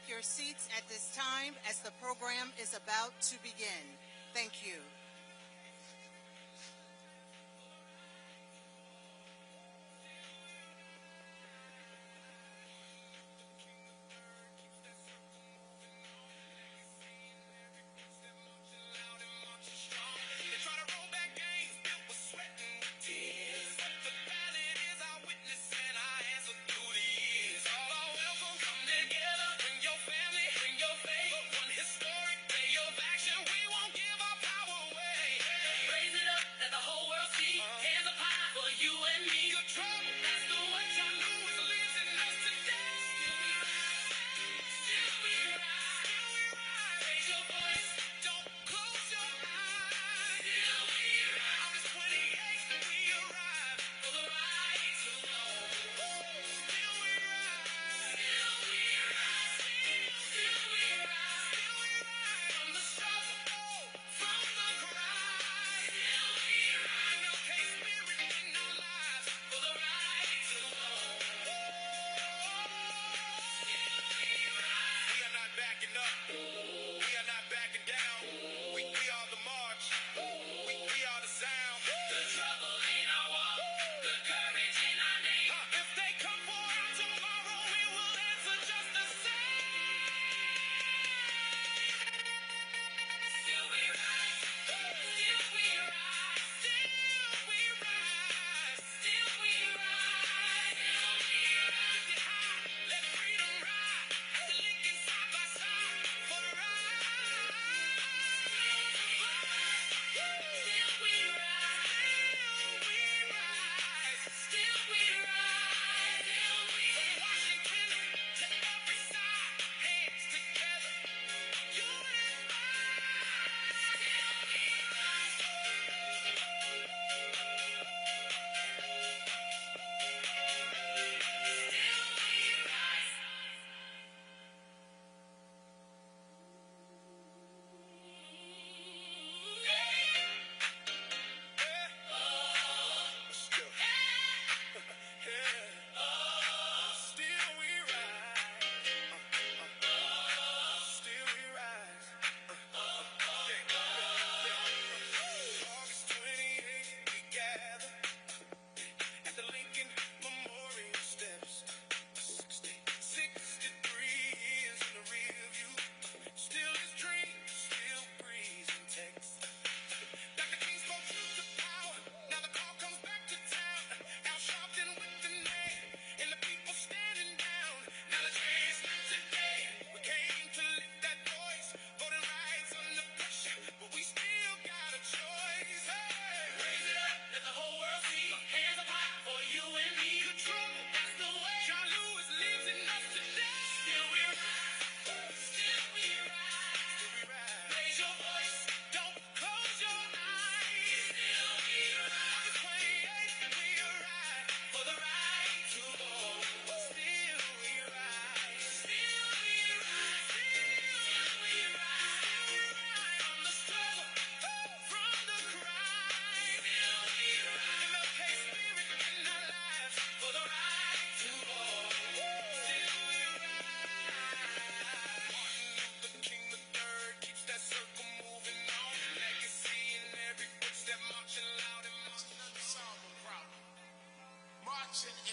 take your seats at this time as the program is about to begin. Thank you.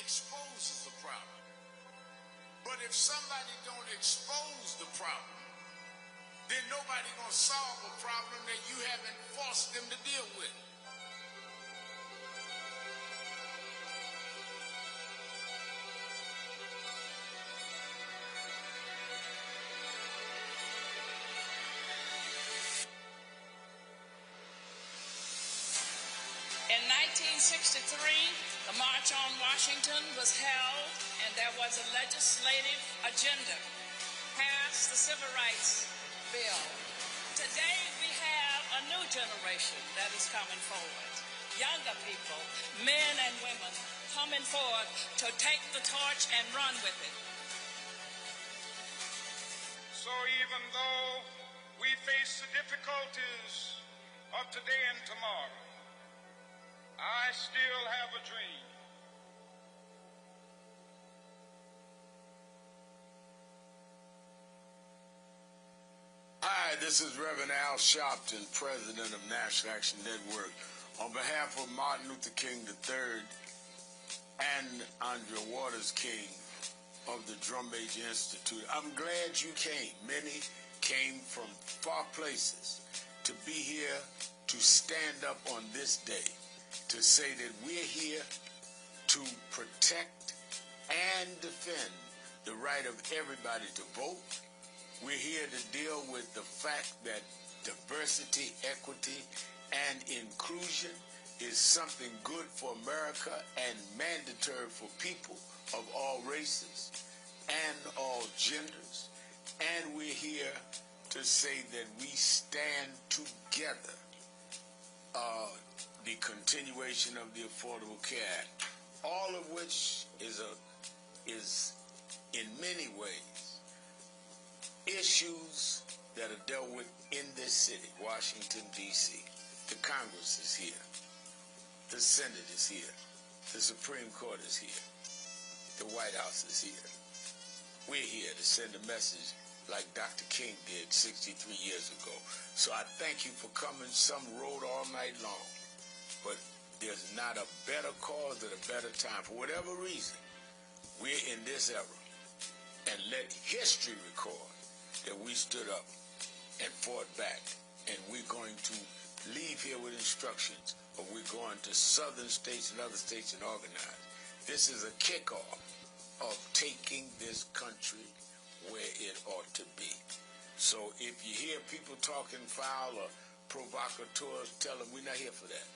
Exposes the problem. But if somebody don't expose the problem, then nobody gonna solve a problem that you haven't forced them to deal with. In 1963, the March on Washington was held, and there was a legislative agenda, passed the Civil Rights Bill. Today, we have a new generation that is coming forward. Younger people, men and women, coming forward to take the torch and run with it. So even though we face the difficulties of today and tomorrow, I still have a dream. This is Rev Al Sharpton, president of National Action Network. On behalf of Martin Luther King III and Andrea Waters King of the Drum Major Institute, I'm glad you came. Many came from far places to be here to stand up on this day, to say that we're here to protect and defend the right of everybody to vote. We're here to deal with the fact that diversity, equity, and inclusion is something good for America and mandatory for people of all races and all genders. And we're here to say that we stand together. The continuation of the Affordable Care Act, all of which is in many ways issues that are dealt with in this city, Washington, D.C. The Congress is here. The Senate is here. The Supreme Court is here. The White House is here. We're here to send a message like Dr. King did 63 years ago. So I thank you for coming. Some rode all night long. But there's not a better cause at a better time. For whatever reason, we're in this era. And let history record that we stood up and fought back. And we're going to leave here with instructions, or we're going to southern states and other states and organize. This is a kickoff of taking this country where it ought to be. So if you hear people talking foul or provocateurs, tell them we're not here for that.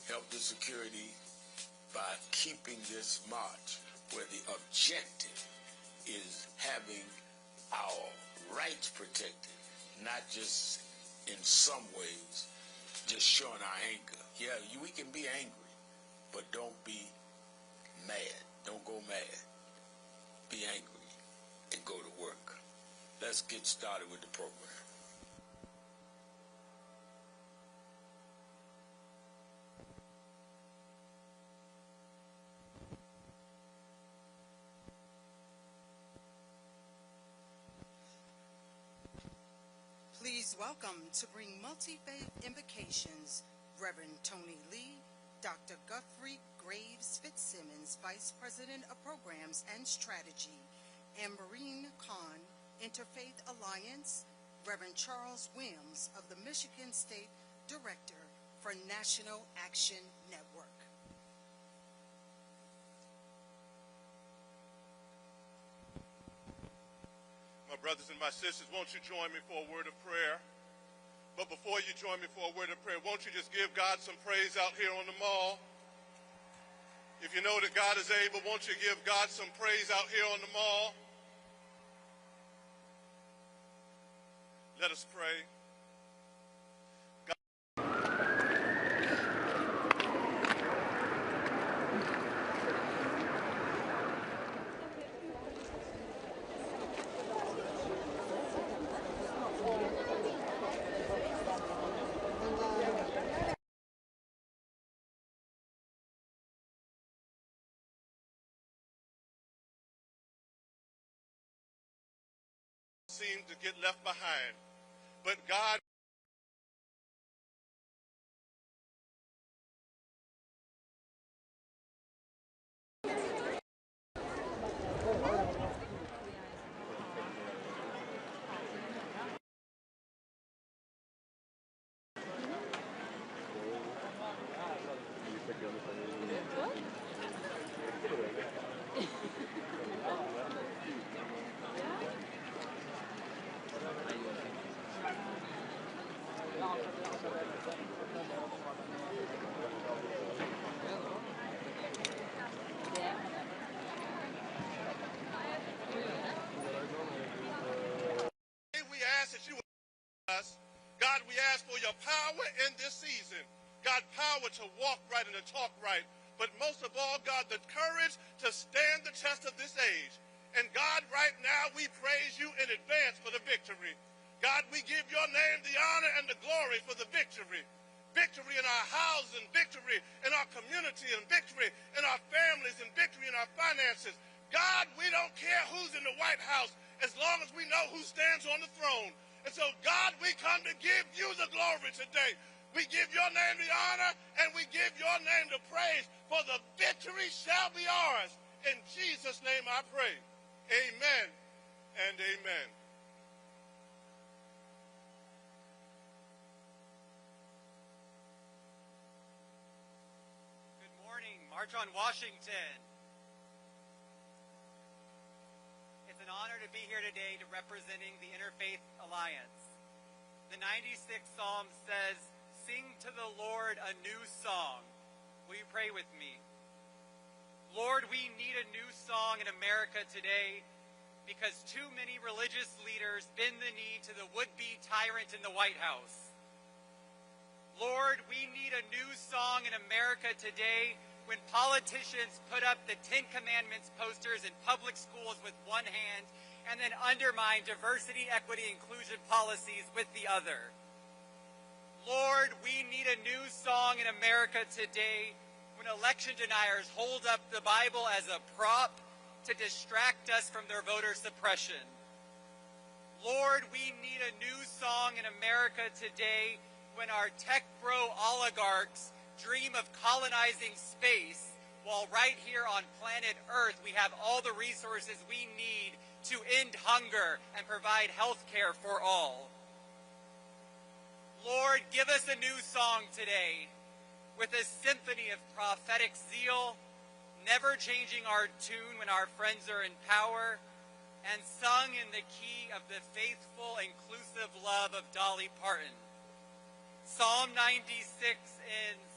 Help the security by keeping this march where the objective is having our rights protected, not just in some ways just showing our anger. Yeah, we can be angry, but don't be mad. Don't go mad. Be angry and go to work. Let's get started with the program. Please welcome to bring multi-faith invocations, Reverend Tony Lee, Dr. Guthrie Graves Fitzsimmons, Vice President of Programs and Strategy, and Maureen Kahn, Interfaith Alliance, Reverend Charles Williams of the Michigan State Director for National Action Network. My brothers and my sisters, won't you join me for a word of prayer? But before you join me for a word of prayer, won't you just give God some praise out here on the mall? If you know that God is able, won't you give God some praise out here on the mall? Let us pray. Seem to get left behind, but God God, we ask for your power in this season. God, power to walk right and to talk right. But most of all, God, the courage to stand the test of this age. And God, right now, we praise you in advance for the victory. God, we give your name the honor and the glory for the victory. Victory in our houses, and victory in our community, and victory in our families, and victory in our finances. God, we don't care who's in the White House as long as we know who stands on the throne. And so, God, we come to give you the glory today. We give your name the honor, and we give your name the praise, for the victory shall be ours. In Jesus' name I pray. Amen and amen. Good morning, March on Washington. It's an honor to be here today to representing the Interfaith Alliance. The 96th Psalm says, "Sing to the Lord a new song." Will you pray with me? Lord, we need a new song in America today because too many religious leaders bend the knee to the would-be tyrant in the White House. Lord, we need a new song in America today when politicians put up the 10 Commandments posters in public schools with one hand and then undermine diversity, equity, inclusion policies with the other. Lord, we need a new song in America today when election deniers hold up the Bible as a prop to distract us from their voter suppression. Lord, we need a new song in America today when our tech bro oligarchs dream of colonizing space while right here on planet Earth we have all the resources we need to end hunger and provide health care for all. Lord, give us a new song today with a symphony of prophetic zeal, never changing our tune when our friends are in power, and sung in the key of the faithful, inclusive love of Dolly Parton. Psalm 96 ends,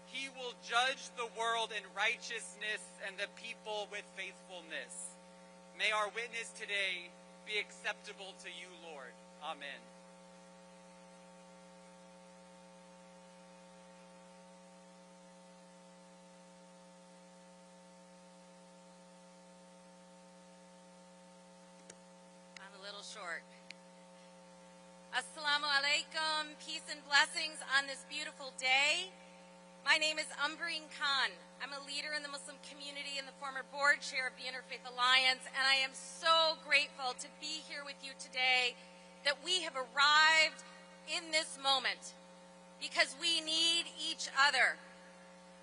"He will judge the world in righteousness and the people with faithfulness." May our witness today be acceptable to you, Lord. Amen. I'm a little short. Assalamu alaikum, peace and blessings on this beautiful day. My name is Umbreen Khan. I'm a leader in the Muslim community and the former board chair of the Interfaith Alliance, and I am so grateful to be here with you today that we have arrived in this moment because we need each other.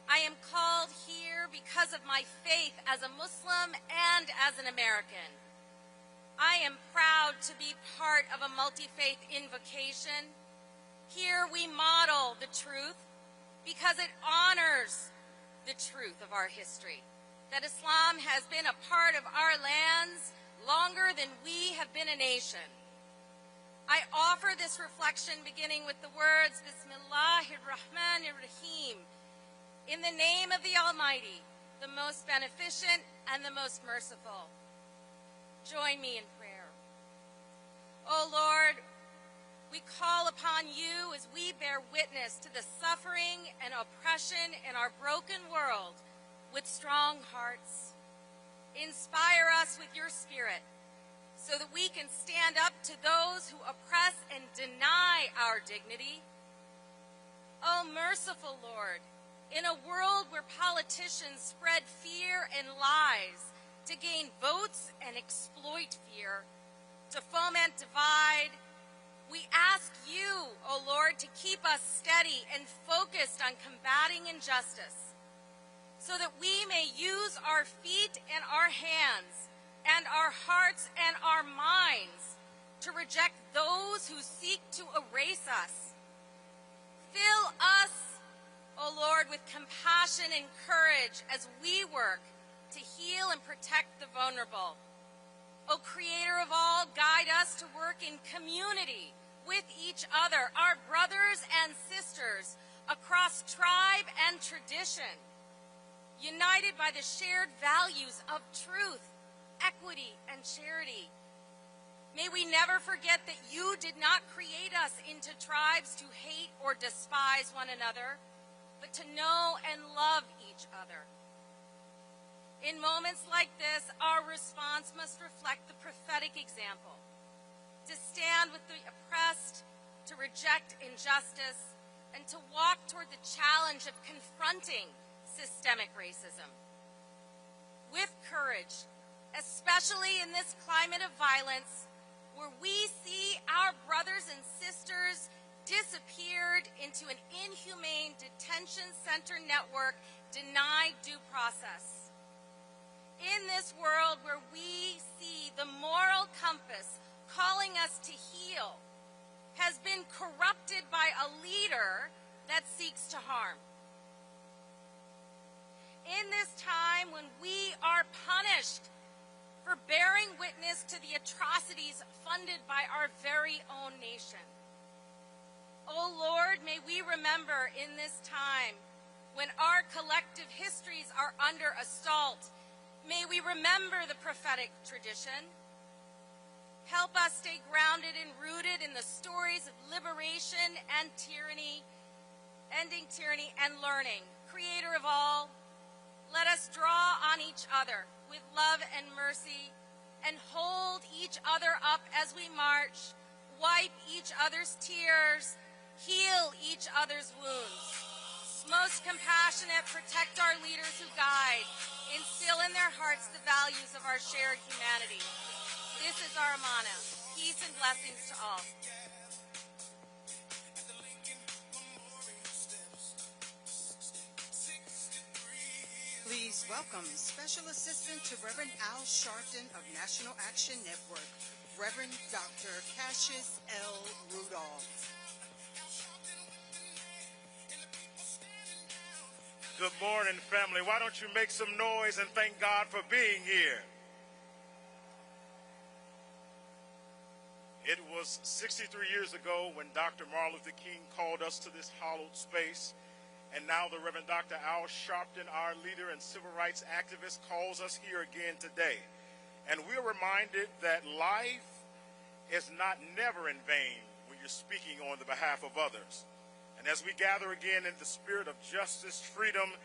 I am called here because of my faith as a Muslim and as an American. I am proud to be part of a multi-faith invocation. Here we model the truth because it honors the truth of our history, that Islam has been a part of our lands longer than we have been a nation. I offer this reflection beginning with the words, Bismillahirrahmanirrahim, in the name of the Almighty, the most beneficent and the most merciful. Join me in prayer. O Lord, we call upon you as we bear witness to the suffering and oppression in our broken world with strong hearts. Inspire us with your Spirit so that we can stand up to those who oppress and deny our dignity. O merciful Lord, in a world where politicians spread fear and lies to gain votes and exploit fear, to foment divide, we ask you, O Lord, to keep us steady and focused on combating injustice so that we may use our feet and our hands and our hearts and our minds to reject those who seek to erase us. Fill us, O Lord, with compassion and courage as we work to heal and protect the vulnerable. O Creator of all, guide us to work in community with each other, our brothers and sisters across tribe and tradition, united by the shared values of truth, equity, and charity. May we never forget that you did not create us into tribes to hate or despise one another, but to know and love each other. In moments like this, our response must reflect the prophetic example, to stand with the oppressed, to reject injustice, and to walk toward the challenge of confronting systemic racism. With courage, especially in this climate of violence, where we see our brothers us to heal has been corrupted by a leader that seeks to harm. In this time when we are punished for bearing witness to the atrocities funded by our very own nation, oh Lord, may we remember in this time when our collective histories are under assault, may we remember the prophetic tradition. Help us stay grounded and rooted in the stories of liberation and tyranny, ending tyranny and learning. Creator of all, let us draw on each other with love and mercy and hold each other up as we march, wipe each other's tears, heal each other's wounds. Most compassionate, protect our leaders who guide, instill in their hearts the values of our shared humanity. This is our Amana. Peace and blessings to all. Please welcome Special Assistant to Rev Al Sharpton of National Action Network, Reverend Dr. Cassius L. Rudolph. Good morning, family. Why don't you make some noise and thank God for being here? It was 63 years ago when Dr. Martin Luther King called us to this hallowed space, and now the Reverend Dr. Al Sharpton, our leader and civil rights activist, calls us here again today. And we're reminded that life is never in vain when you're speaking on the behalf of others. And as we gather again in the spirit of justice, freedom,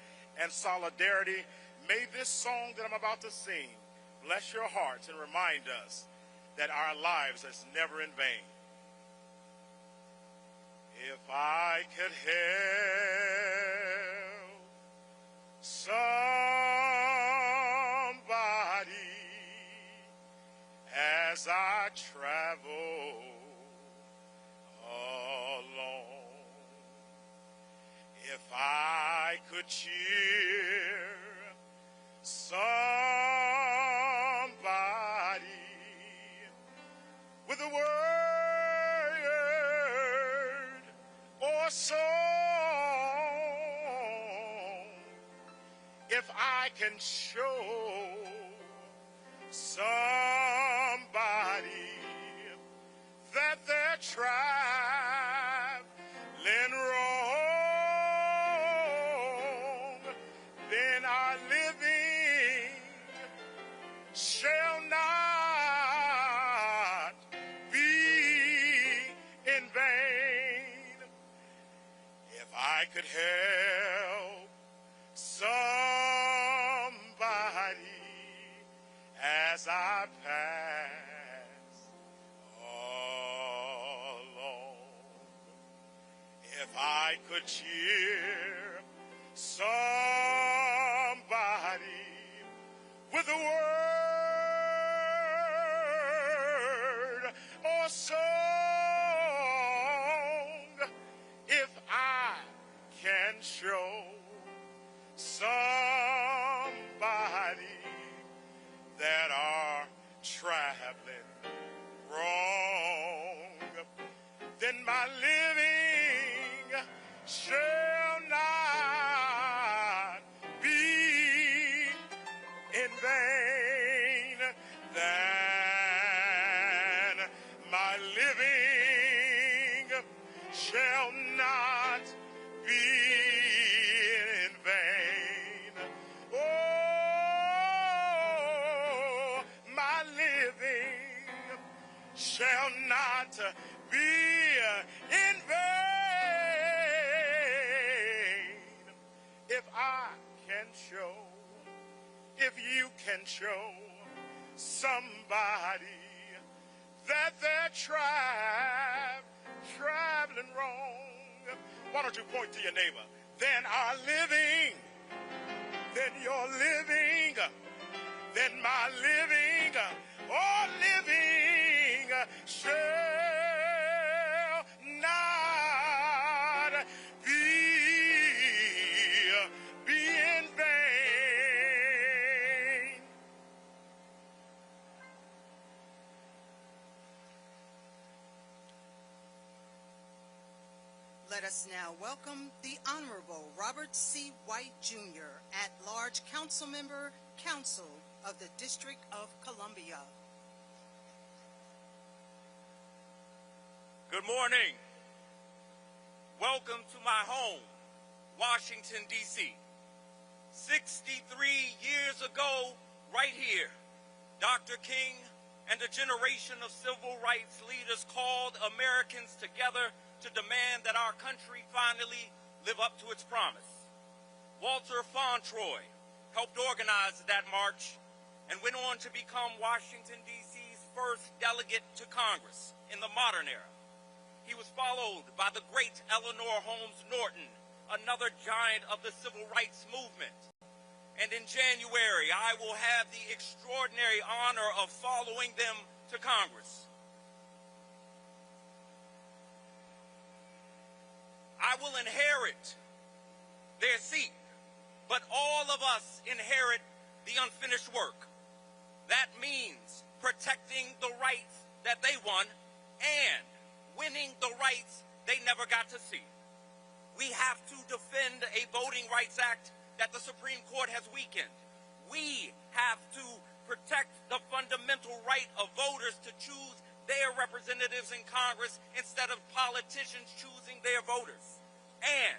and solidarity, may this song that I'm about to sing bless your hearts and remind us that our lives is never in vain. If I could help somebody as I travel alone, if I could cheer somebody with a word or song, if I can show somebody that they're traveling wrong, then our living shall not be in vain. If I could help somebody as I pass along, if I could cheer somebody with a word or song, if I can show somebody that are traveling wrong, then my living shall not be in vain. Then my living shall not be in vain. Oh, my living shall not be in vain. If I can show, if you can show somebody that they're traveling wrong, why don't you point to your neighbor? Then our living, then your living, then my living, all living shall not be in vain. Let us now welcome the Honorable Robert C. White, Jr., at-large council member, Council of the District of Columbia. Good morning. Welcome to my home, Washington, D.C. 63 years ago, right here, Dr. King and a generation of civil rights leaders called Americans together to demand that our country finally live up to its promise. Walter Fauntroy helped organize that march and went on to become Washington, D.C.'s first delegate to Congress in the modern era. He was followed by the great Eleanor Holmes Norton, another giant of the civil rights movement. And in January, I will have the extraordinary honor of following them to Congress. I will inherit their seat, but all of us inherit the unfinished work. That means protecting the rights that they won and winning the rights they never got to see. We have to defend a Voting Rights Act that the Supreme Court has weakened. We have to protect the fundamental right of voters to choose their representatives in Congress instead of politicians choosing their voters. And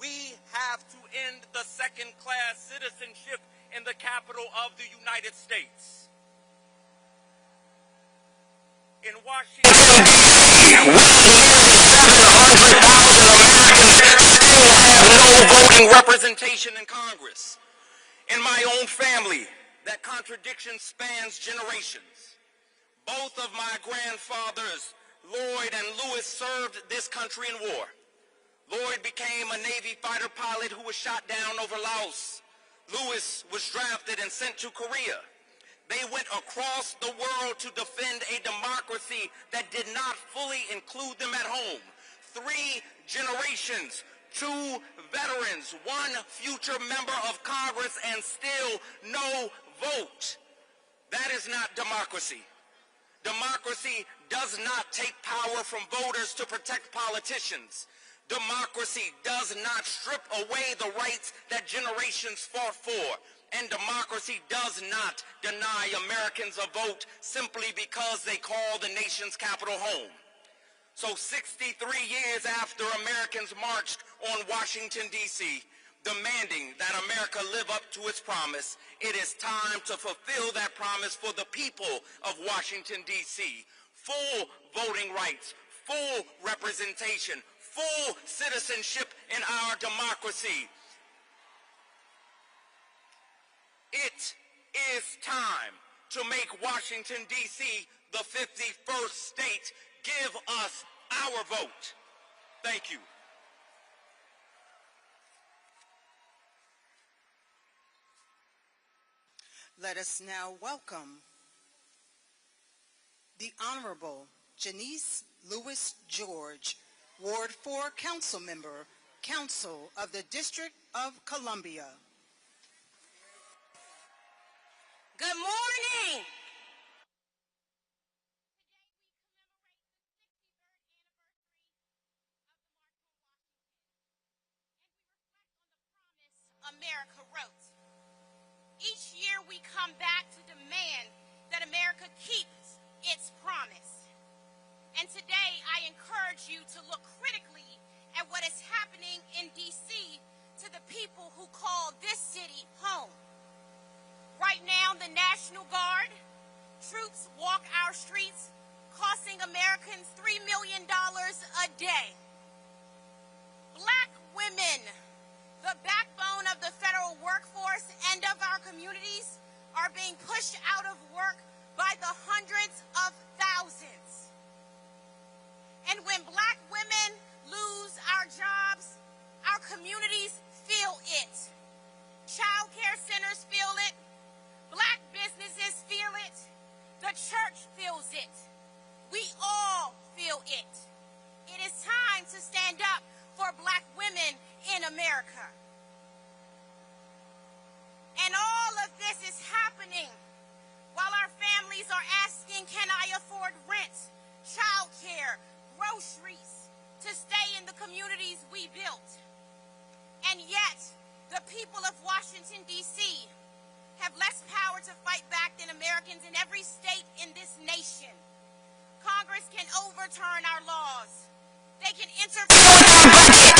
we have to end the second-class citizenship in the capital of the United States. In Washington, voting representation in Congress. In my own family, that contradiction spans generations. Both of my grandfathers, Lloyd and Lewis, served this country in war. Lloyd became a Navy fighter pilot who was shot down over Laos. Lewis was drafted and sent to Korea. They went across the world to defend a democracy that did not fully include them at home. 3 generations, 2 veterans, 1 future member of Congress, and still no vote. That is not democracy. Democracy does not take power from voters to protect politicians. Democracy does not strip away the rights that generations fought for. And democracy does not deny Americans a vote simply because they call the nation's capital home. So 63 years after Americans marched on Washington, D.C., demanding that America live up to its promise, it is time to fulfill that promise for the people of Washington, D.C. Full voting rights, full representation, full citizenship in our democracy. It is time to make Washington, D.C. the 51st state. Give us our vote. Thank you. Let us now welcome the Honorable Janice Lewis George, Ward 4 Council Member, Council of the District of Columbia. Good morning. America wrote. Each year we come back to demand that America keeps its promise. And today I encourage you to look critically at what is happening in D.C. to the people who call this city home. Right now, the National Guard troops walk our streets, costing Americans $3 million a day. Black women, the backbone of the federal workforce and of our communities, are being pushed out of work by the hundreds of thousands. overturn our laws. They can interfere with our budget.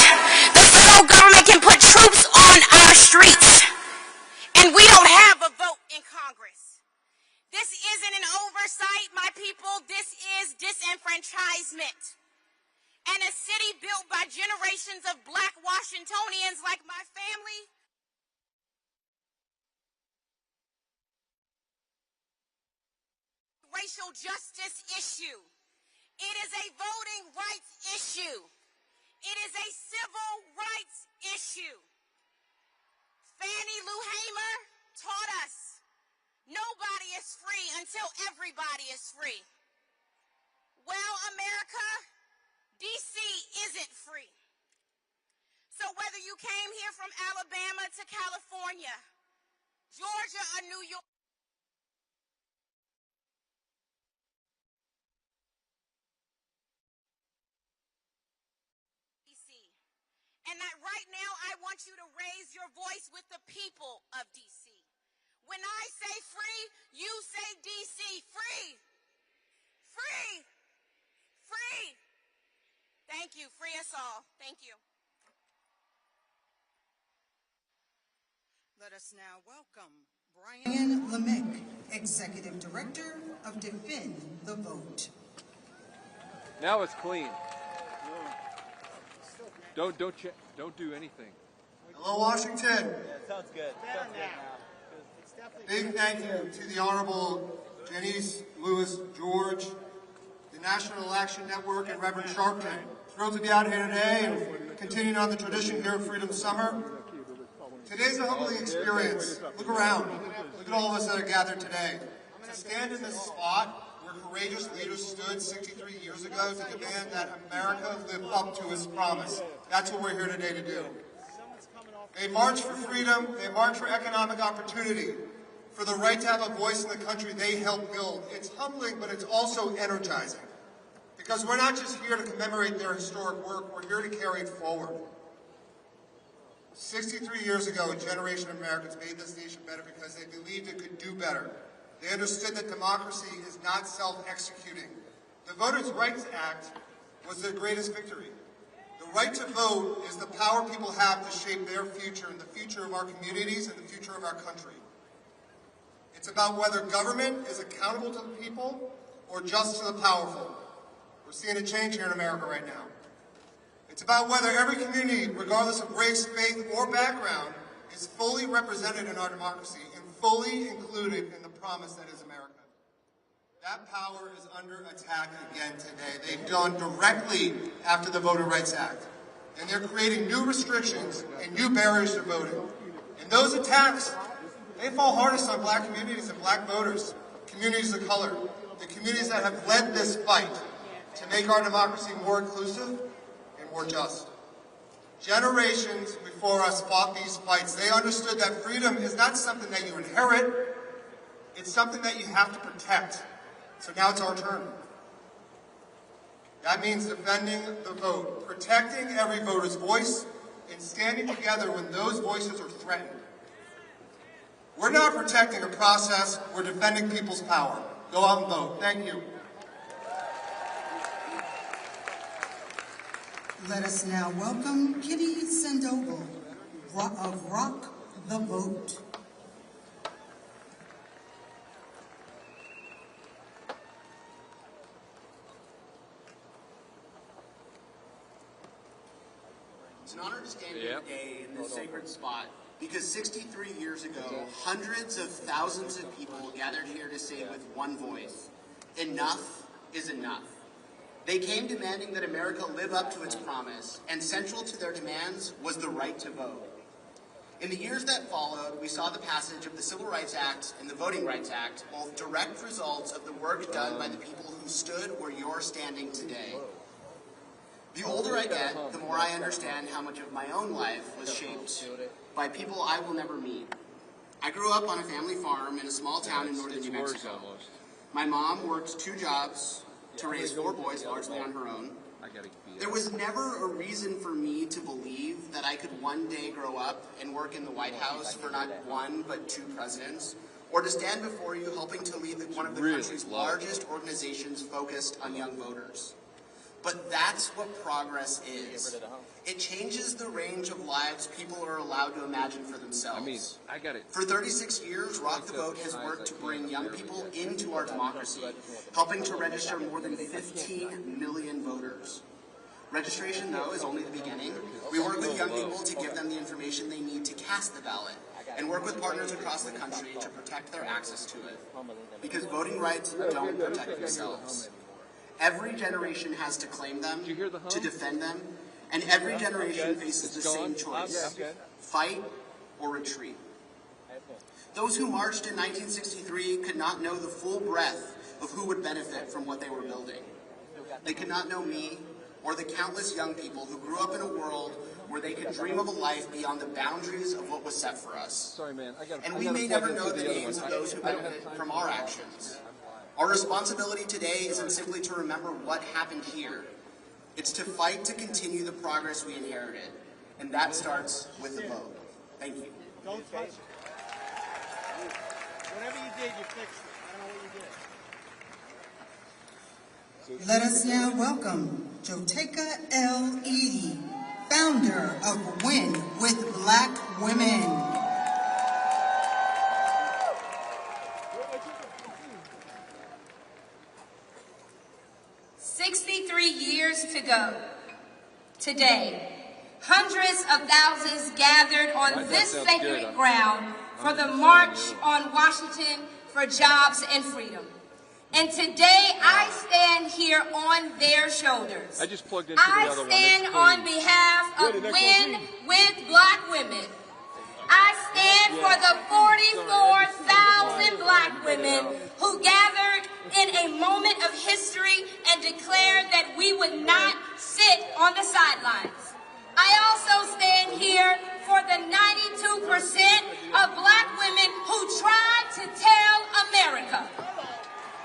The federal government can put troops on our streets. And we don't have a vote in Congress. This isn't an oversight, my people. This is disenfranchisement. And a city built by generations of black Washingtonians like my family racial justice issue. It is a voting rights issue. It is a civil rights issue. Fannie Lou Hamer taught us nobody is free until everybody is free. Well, America, D.C. isn't free. So whether you came here from Alabama to California, Georgia or New York, and that right now I want you to raise your voice with the people of D.C. When I say free, you say D.C. Free! Free! Free! Thank you. Free us all. Thank you. Let us now welcome Brian Lemec, Executive Director of Defend the Vote. Now it's clean. Don't do anything. Hello, Washington. Yeah, sounds good. Big thank you to the Honorable Janice Lewis George, the National Election Network, and Rev Al Sharpton. Thrilled to be out here today and continuing on the tradition here at Freedom Summer. Today's a humbling experience. Look around. Look at all of us that are gathered today. To stand in this spot where courageous leaders stood 63 years ago to demand that America live up to its promise. That's what we're here today to do. They march for freedom, they march for economic opportunity, for the right to have a voice in the country they helped build. It's humbling, but it's also energizing. Because we're not just here to commemorate their historic work, we're here to carry it forward. 63 years ago, a generation of Americans made this nation better because they believed it could do better. They understood that democracy is not self-executing. The Voters' Rights Act was their greatest victory. The right to vote is the power people have to shape their future and the future of our communities and the future of our country. It's about whether government is accountable to the people or just to the powerful. We're seeing a change here in America right now. It's about whether every community, regardless of race, faith, or background, is fully represented in our democracy and fully included in the promise that is America. That power is under attack again today. They've gone directly after the Voter Rights Act. And they're creating new restrictions and new barriers to voting. And those attacks, they fall hardest on black communities and black voters, communities of color, the communities that have led this fight to make our democracy more inclusive and more just. Generations before us fought these fights. They understood that freedom is not something that you inherit, it's something that you have to protect. So now it's our turn. That means defending the vote, protecting every voter's voice, and standing together when those voices are threatened. We're not protecting a process, we're defending people's power. Go out and vote. Thank you. Let us now welcome Kitty Sandoval of Rock the Vote. It's an honor to stand here today in this sacred spot because 63 years ago, hundreds of thousands of people gathered here to say with one voice, enough is enough. They came demanding that America live up to its promise, and central to their demands was the right to vote. In the years that followed, we saw the passage of the Civil Rights Act and the Voting Rights Act, both direct results of the work done by the people who stood where you're standing today. The older I get, the more I understand how much of my own life was shaped by people I will never meet. I grew up on a family farm in a small town in northern New Mexico. My mom worked 2 jobs to raise 4 boys largely on her own. There was never a reason for me to believe that I could one day grow up and work in the White House for not 1 but 2 presidents, or to stand before you helping to lead one of the country's largest organizations focused on young voters. But that's what progress is. It changes the range of lives people are allowed to imagine for themselves. I mean, I got it. For 36 years, Rock the Vote has worked to bring young people into our democracy, helping to register more than 15 million voters. Registration, though, is only the beginning. We work with young people to give them the information they need to cast the ballot, and work with partners across the country to protect their access to it. Because voting rights don't protect themselves. Every generation has to claim them, to defend them, and every generation faces the same choice: fight or retreat. Those who marched in 1963 could not know the full breadth of who would benefit from what they were building. They could not know me or the countless young people who grew up in a world where they could dream of a life beyond the boundaries of what was set for us. Sorry, man. And we may never know the names of those who benefit from our actions. Our responsibility today isn't simply to remember what happened here. It's to fight to continue the progress we inherited. And that starts with the vote. Thank you. Don't touch it. Whatever you did, you fixed it. I don't know what you did. Let us now welcome Joteka L. Edie, founder of Win with Black Women. 63 years to go. Today, hundreds of thousands gathered on this sacred ground for the March on Washington for Jobs and Freedom. And today, I stand here on their shoulders. I just plugged into the other one. I stand on behalf of Win with Black Women. I stand for the 44,000 Black women who gathered in a moment of history and declared that we would not sit on the sidelines. I also stand here for the 92% of Black women who tried to tell America.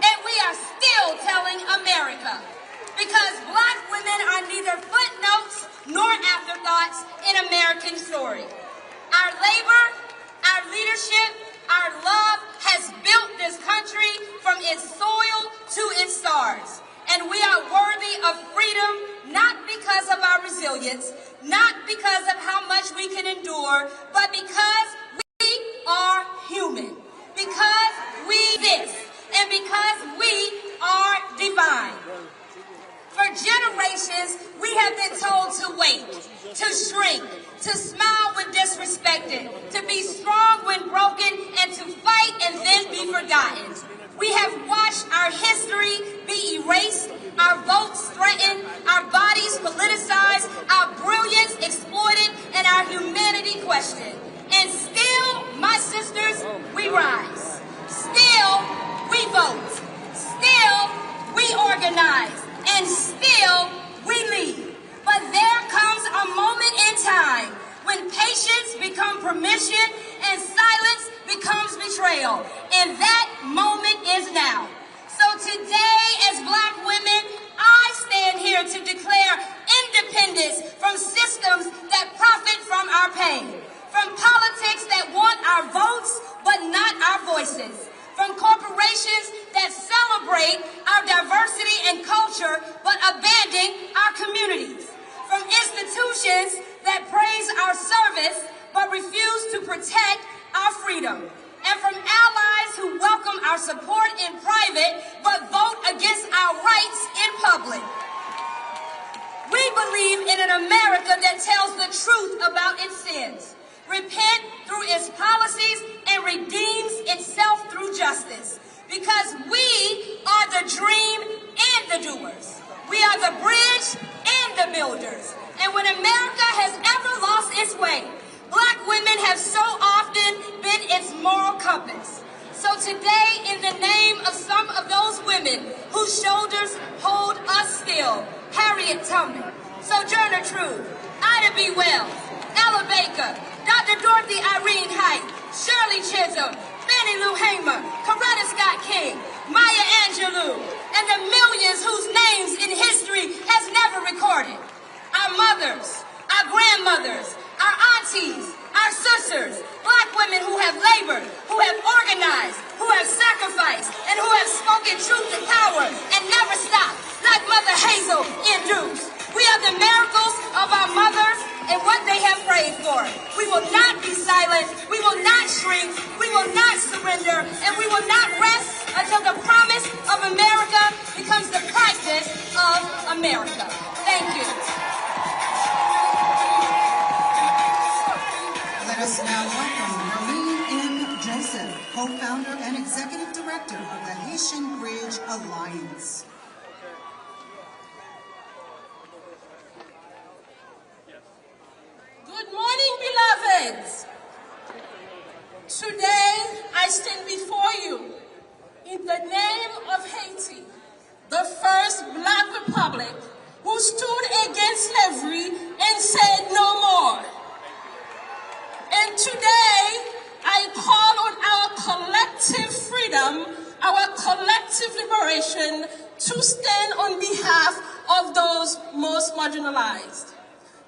And we are still telling America, because Black women are neither footnotes nor afterthoughts in American story. Our labor, our leadership, our love has built this country from its soil to its stars. And we are worthy of freedom, not because of our resilience, not because of how much we can endure, but because we are human, because we exist, and because we are divine. For generations, we have been told to wait, to shrink, to smile when disrespected, to be strong when broken, and to fight and then be forgotten. We have watched our history be erased, our votes threatened, our bodies politicized, our brilliance exploited, and our humanity questioned. And still, my sisters, we rise. Still, we vote. Still, we organize. And still, we lead. But there comes a moment in time when patience becomes permission and silence becomes betrayal. And that moment is now. So today, as Black women, I stand here to declare independence from systems that profit from our pain, from politics that want our votes but not our voices, from corporations that celebrate our diversity and culture but abandon our communities, from institutions that praise our service but refuse to protect our freedom, and from allies who welcome our support in private but vote against our rights in public. We believe in an America that tells the truth about its sins, repent through its policies, and redeems itself through justice. Because we are the dream and the doers. We are the bridge and the builders. And when America has ever lost its way, Black women have so often been its moral compass. So today, in the name of some of those women whose shoulders hold us still, Harriet Tubman, Sojourner Truth, Ida B. Wells, Ella Baker, Dr. Dorothy Irene Height, Shirley Chisholm, Fannie Lou Hamer, Coretta Scott King, Maya Angelou, and the millions whose names in history has never recorded. Our mothers, our grandmothers, our aunties, our sisters, Black women who have labored, who have organized, who have sacrificed, and who have spoken truth to power and never stopped, like Mother Hazel in Duke. America. Thank you. Let us now welcome Rev Al Joseph, co-founder and executive director of the Haitian Bridge Alliance. Good morning, beloveds. Today, I stand before you in the name of Haiti, the first Black republic who stood against slavery and said no more. And today, I call on our collective freedom, our collective liberation to stand on behalf of those most marginalized.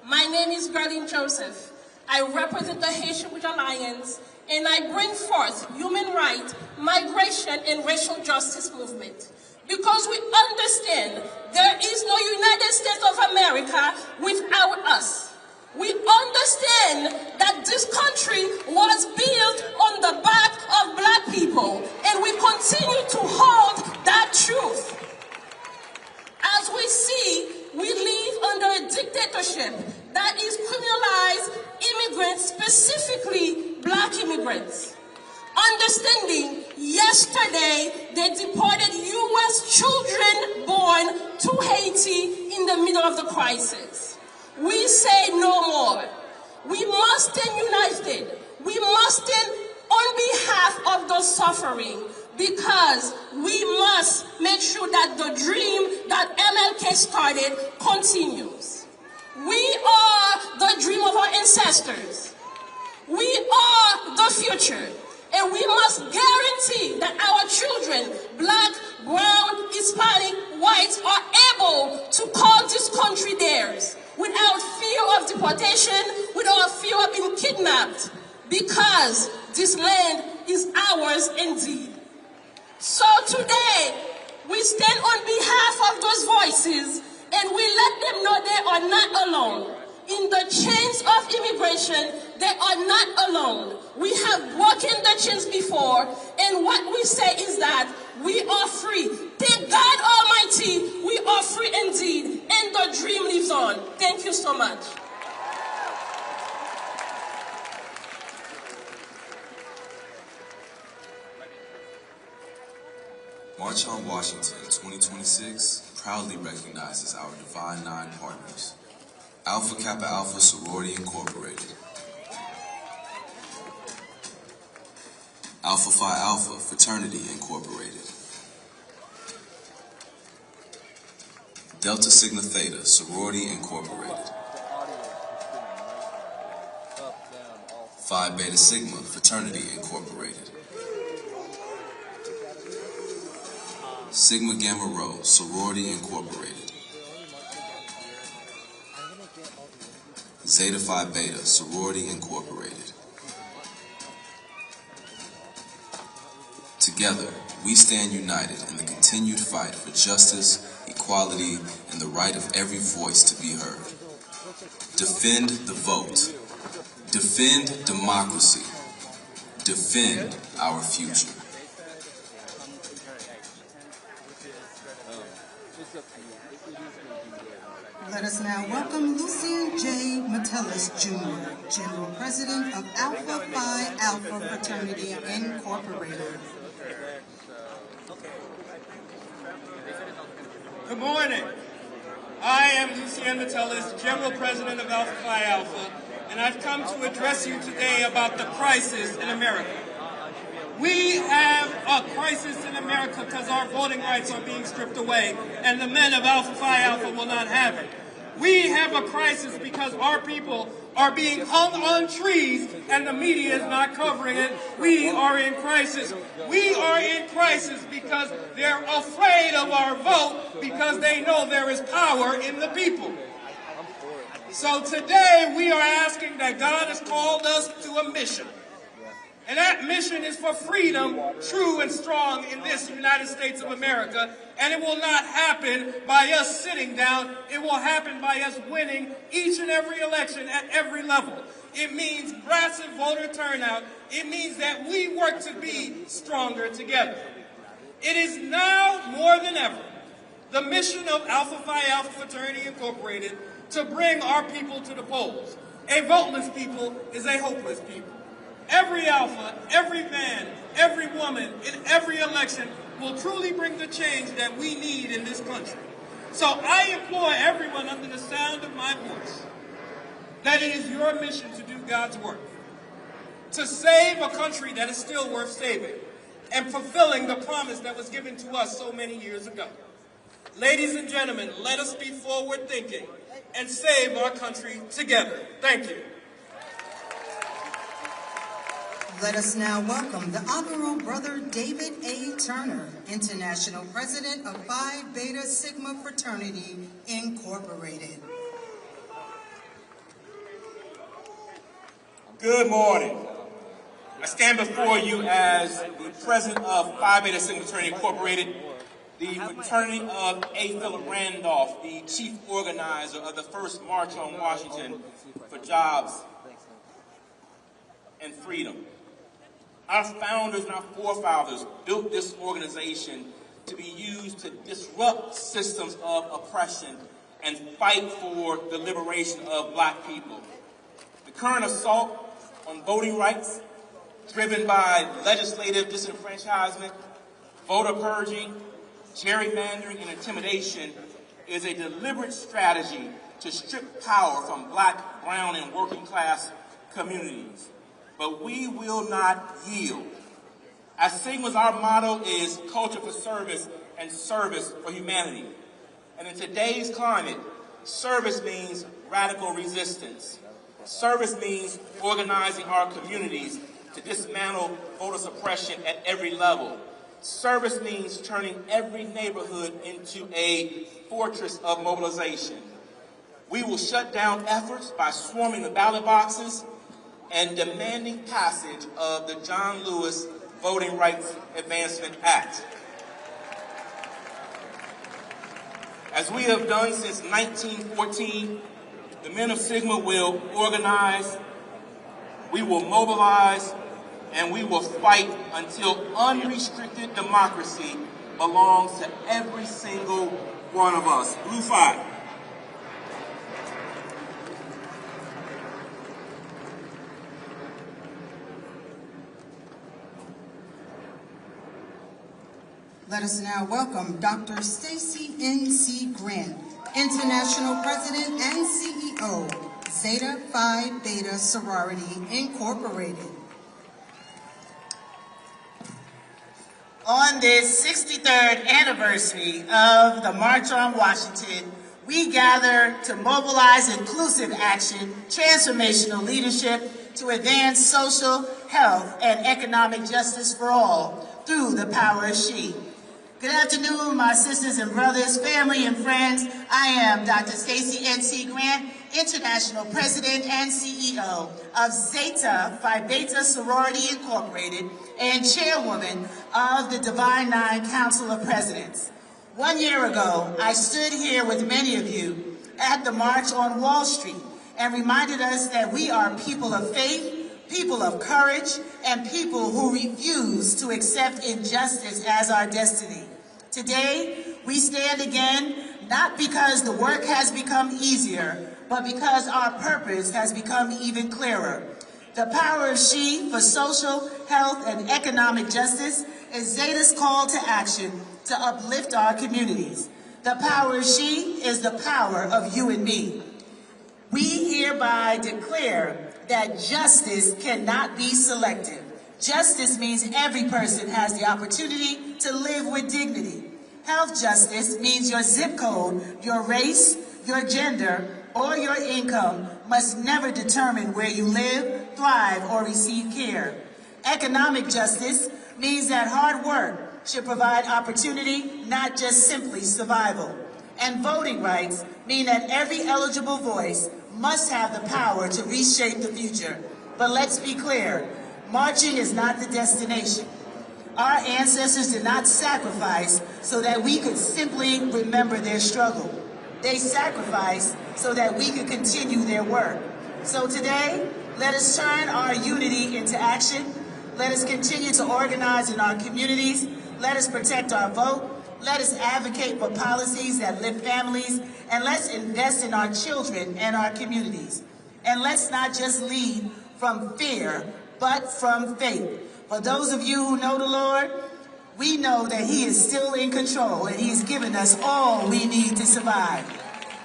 My name is Rev Al Joseph. I represent the Haitian Bridge Alliance, and I bring forth human rights, migration, and racial justice movement. Because we understand there is no United States of America without us. We understand that this country was built on the back of Black people, and we continue to hold that truth. As we see, we live under a dictatorship that is criminalized immigrants, specifically Black immigrants. Understanding, yesterday they deported U.S. children born to Haiti in the middle of the crisis. We say no more. We must stand united. We must stand on behalf of those suffering, because we must make sure that the dream that MLK started continues. We are the dream of our ancestors. We are the future. And we must guarantee that our children, Black, brown, Hispanic, whites, are able to call this country theirs without fear of deportation, without fear of being kidnapped, because this land is ours indeed. So today, we stand on behalf of those voices, and we let them know they are not alone. In the chains of immigration, they are not alone. We have broken the chains before, and what we say is that we are free. Thank God Almighty, we are free indeed, and the dream lives on. Thank you so much. March on Washington 2026 proudly recognizes our Divine Nine partners. Alpha Kappa Alpha Sorority Incorporated, Alpha Phi Alpha Fraternity Incorporated, Delta Sigma Theta Sorority Incorporated, Phi Beta Sigma Fraternity Incorporated, Sigma Gamma Rho Sorority Incorporated, Zeta Phi Beta Sorority Incorporated. Together, we stand united in the continued fight for justice, equality, and the right of every voice to be heard. Defend the vote. Defend democracy. Defend our future. Let us now welcome Lucien J. Metellus Jr., General President of Alpha Phi Alpha Fraternity Incorporated. Good morning. I am Lucien Metellus, General President of Alpha Phi Alpha, and I've come to address you today about the crisis in America. We have a crisis in America because our voting rights are being stripped away, and the men of Alpha Phi Alpha will not have it. We have a crisis because our people are being hung on trees and the media is not covering it. We are in crisis. We are in crisis because they're afraid of our vote, because they know there is power in the people. So today we are asking that God has called us to a mission. And that mission is for freedom, true and strong in this United States of America. And it will not happen by us sitting down. It will happen by us winning each and every election at every level. It means massive voter turnout. It means that we work to be stronger together. It is now more than ever the mission of Alpha Phi Alpha Fraternity Incorporated to bring our people to the polls. A voteless people is a hopeless people. Every alpha, every man, every woman in every election will truly bring the change that we need in this country. So I implore everyone under the sound of my voice that it is your mission to do God's work, to save a country that is still worth saving and fulfilling the promise that was given to us so many years ago. Ladies and gentlemen, let us be forward-thinking and save our country together. Thank you. Let us now welcome the Honorable Brother David A. Turner, International President of Phi Beta Sigma Fraternity, Incorporated. Good morning. I stand before you as the President of Phi Beta Sigma Fraternity Incorporated, the fraternity of A. Philip Randolph, the chief organizer of the first March on Washington for Jobs and Freedom. Our founders and our forefathers built this organization to be used to disrupt systems of oppression and fight for the liberation of black people. The current assault on voting rights, driven by legislative disenfranchisement, voter purging, gerrymandering, and intimidation, is a deliberate strategy to strip power from black, brown, and working class communities. But we will not yield. At Sigma's, our motto is culture for service and service for humanity. And in today's climate, service means radical resistance. Service means organizing our communities to dismantle voter suppression at every level. Service means turning every neighborhood into a fortress of mobilization. We will shut down efforts by swarming the ballot boxes and demanding passage of the John Lewis Voting Rights Advancement Act. As we have done since 1914, the men of Sigma will organize, we will mobilize, and we will fight until unrestricted democracy belongs to every single one of us. Blue Phi. Let us now welcome Dr. Stacy N.C. Grant, International President and CEO, Zeta Phi Beta Sorority, Incorporated. On this 63rd anniversary of the March on Washington, we gather to mobilize inclusive action, transformational leadership to advance social, health, and economic justice for all through the power of she. Good afternoon, my sisters and brothers, family and friends. I am Dr. Stacy N.C. Grant, International President and CEO of Zeta Phi Beta Sorority Incorporated and Chairwoman of the Divine Nine Council of Presidents. 1 year ago, I stood here with many of you at the March on Wall Street and reminded us that we are people of faith, people of courage, and people who refuse to accept injustice as our destiny. Today, we stand again, not because the work has become easier, but because our purpose has become even clearer. The power of she for social, health, and economic justice is Zeta's call to action to uplift our communities. The power of she is the power of you and me. We hereby declare that justice cannot be selective. Justice means every person has the opportunity to live with dignity. Health justice means your zip code, your race, your gender, or your income must never determine where you live, thrive, or receive care. Economic justice means that hard work should provide opportunity, not just simply survival. And voting rights mean that every eligible voice must have the power to reshape the future. But let's be clear, marching is not the destination. Our ancestors did not sacrifice so that we could simply remember their struggle. They sacrificed so that we could continue their work. So today, let us turn our unity into action. Let us continue to organize in our communities. Let us protect our vote. Let us advocate for policies that lift families, and let's invest in our children and our communities. And let's not just lead from fear, but from faith. For those of you who know the Lord, we know that He is still in control, and He's given us all we need to survive.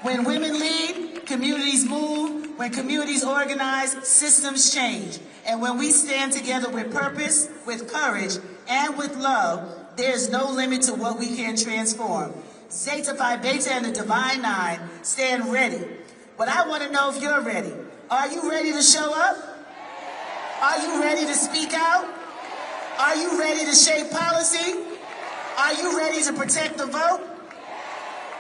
When women lead, communities move. When communities organize, systems change. And when we stand together with purpose, with courage, and with love, there's no limit to what we can transform. Zeta Phi Beta and the Divine Nine stand ready. But I want to know if you're ready. Are you ready to show up? Are you ready to speak out? Are you ready to shape policy? Are you ready to protect the vote?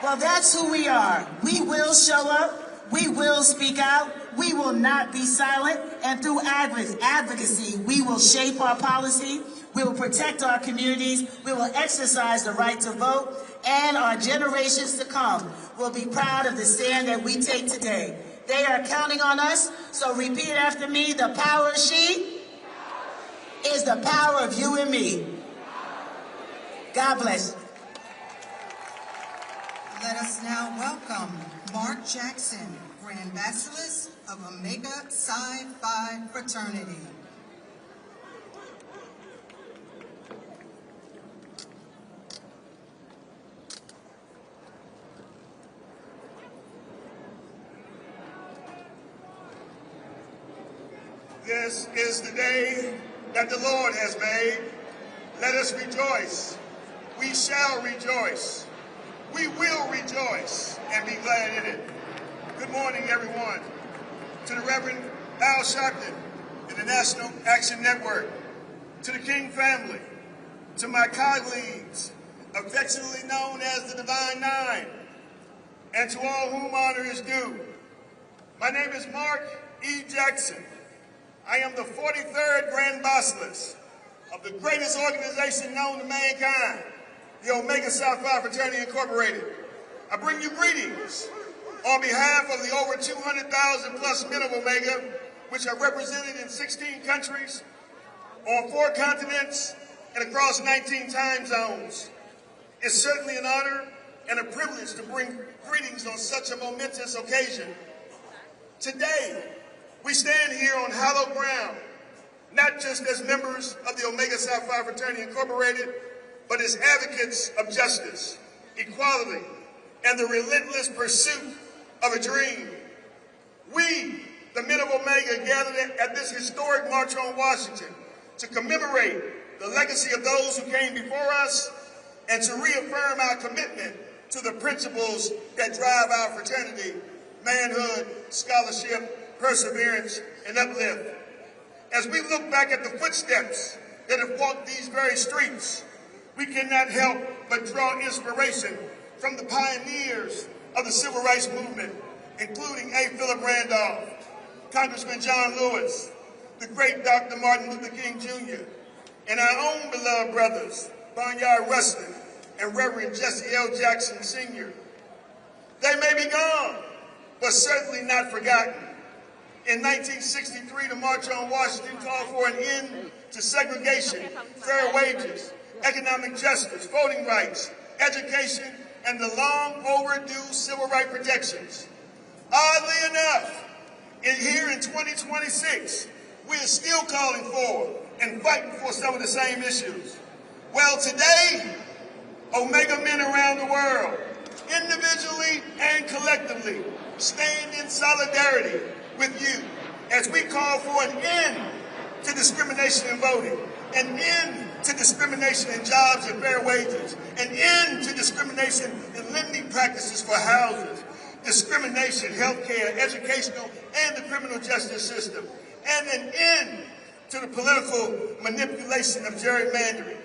Well, that's who we are. We will show up. We will speak out. We will not be silent. And through advocacy, we will shape our policy. We will protect our communities. We will exercise the right to vote. And our generations to come will be proud of the stand that we take today. They are counting on us. So repeat after me. The power she is the power of you and me. God bless you. Let us now welcome Mark Jackson, Grand Basileus of Omega Psi Phi Fraternity. This is the day that the Lord has made. Let us rejoice. We shall rejoice. We will rejoice and be glad in it. Good morning, everyone. To the Rev Al Sharpton and the National Action Network, to the King family, to my colleagues, affectionately known as the Divine Nine, and to all whom honor is due. My name is Mark E. Jackson. I am the 43rd Grand Basileus of the greatest organization known to mankind, the Omega Psi Phi Fraternity Incorporated. I bring you greetings on behalf of the over 200,000 plus men of Omega, which are represented in 16 countries, on 4 continents, and across 19 time zones. It's certainly an honor and a privilege to bring greetings on such a momentous occasion. Today, we stand here on hallowed ground, not just as members of the Omega Psi Phi Fraternity Incorporated, but as advocates of justice, equality, and the relentless pursuit of a dream. We, the men of Omega, gathered at this historic March on Washington to commemorate the legacy of those who came before us and to reaffirm our commitment to the principles that drive our fraternity: manhood, scholarship, perseverance, and uplift. As we look back at the footsteps that have walked these very streets, we cannot help but draw inspiration from the pioneers of the Civil Rights Movement, including A. Philip Randolph, Congressman John Lewis, the great Dr. Martin Luther King Jr., and our own beloved brothers, Barnyard Rustin and Reverend Jesse L. Jackson Sr. They may be gone, but certainly not forgotten. In 1963, the March on Washington called for an end to segregation, fair wages, economic justice, voting rights, education, and the long overdue civil rights protections. Oddly enough, here in 2026, we are still calling for and fighting for some of the same issues. Well, today, Omega men around the world, individually and collectively, stand in solidarity with you as we call for an end to discrimination in voting, an end to discrimination in jobs and fair wages, an end to discrimination in lending practices for houses, discrimination, healthcare, educational, and the criminal justice system, and an end to the political manipulation of gerrymandering.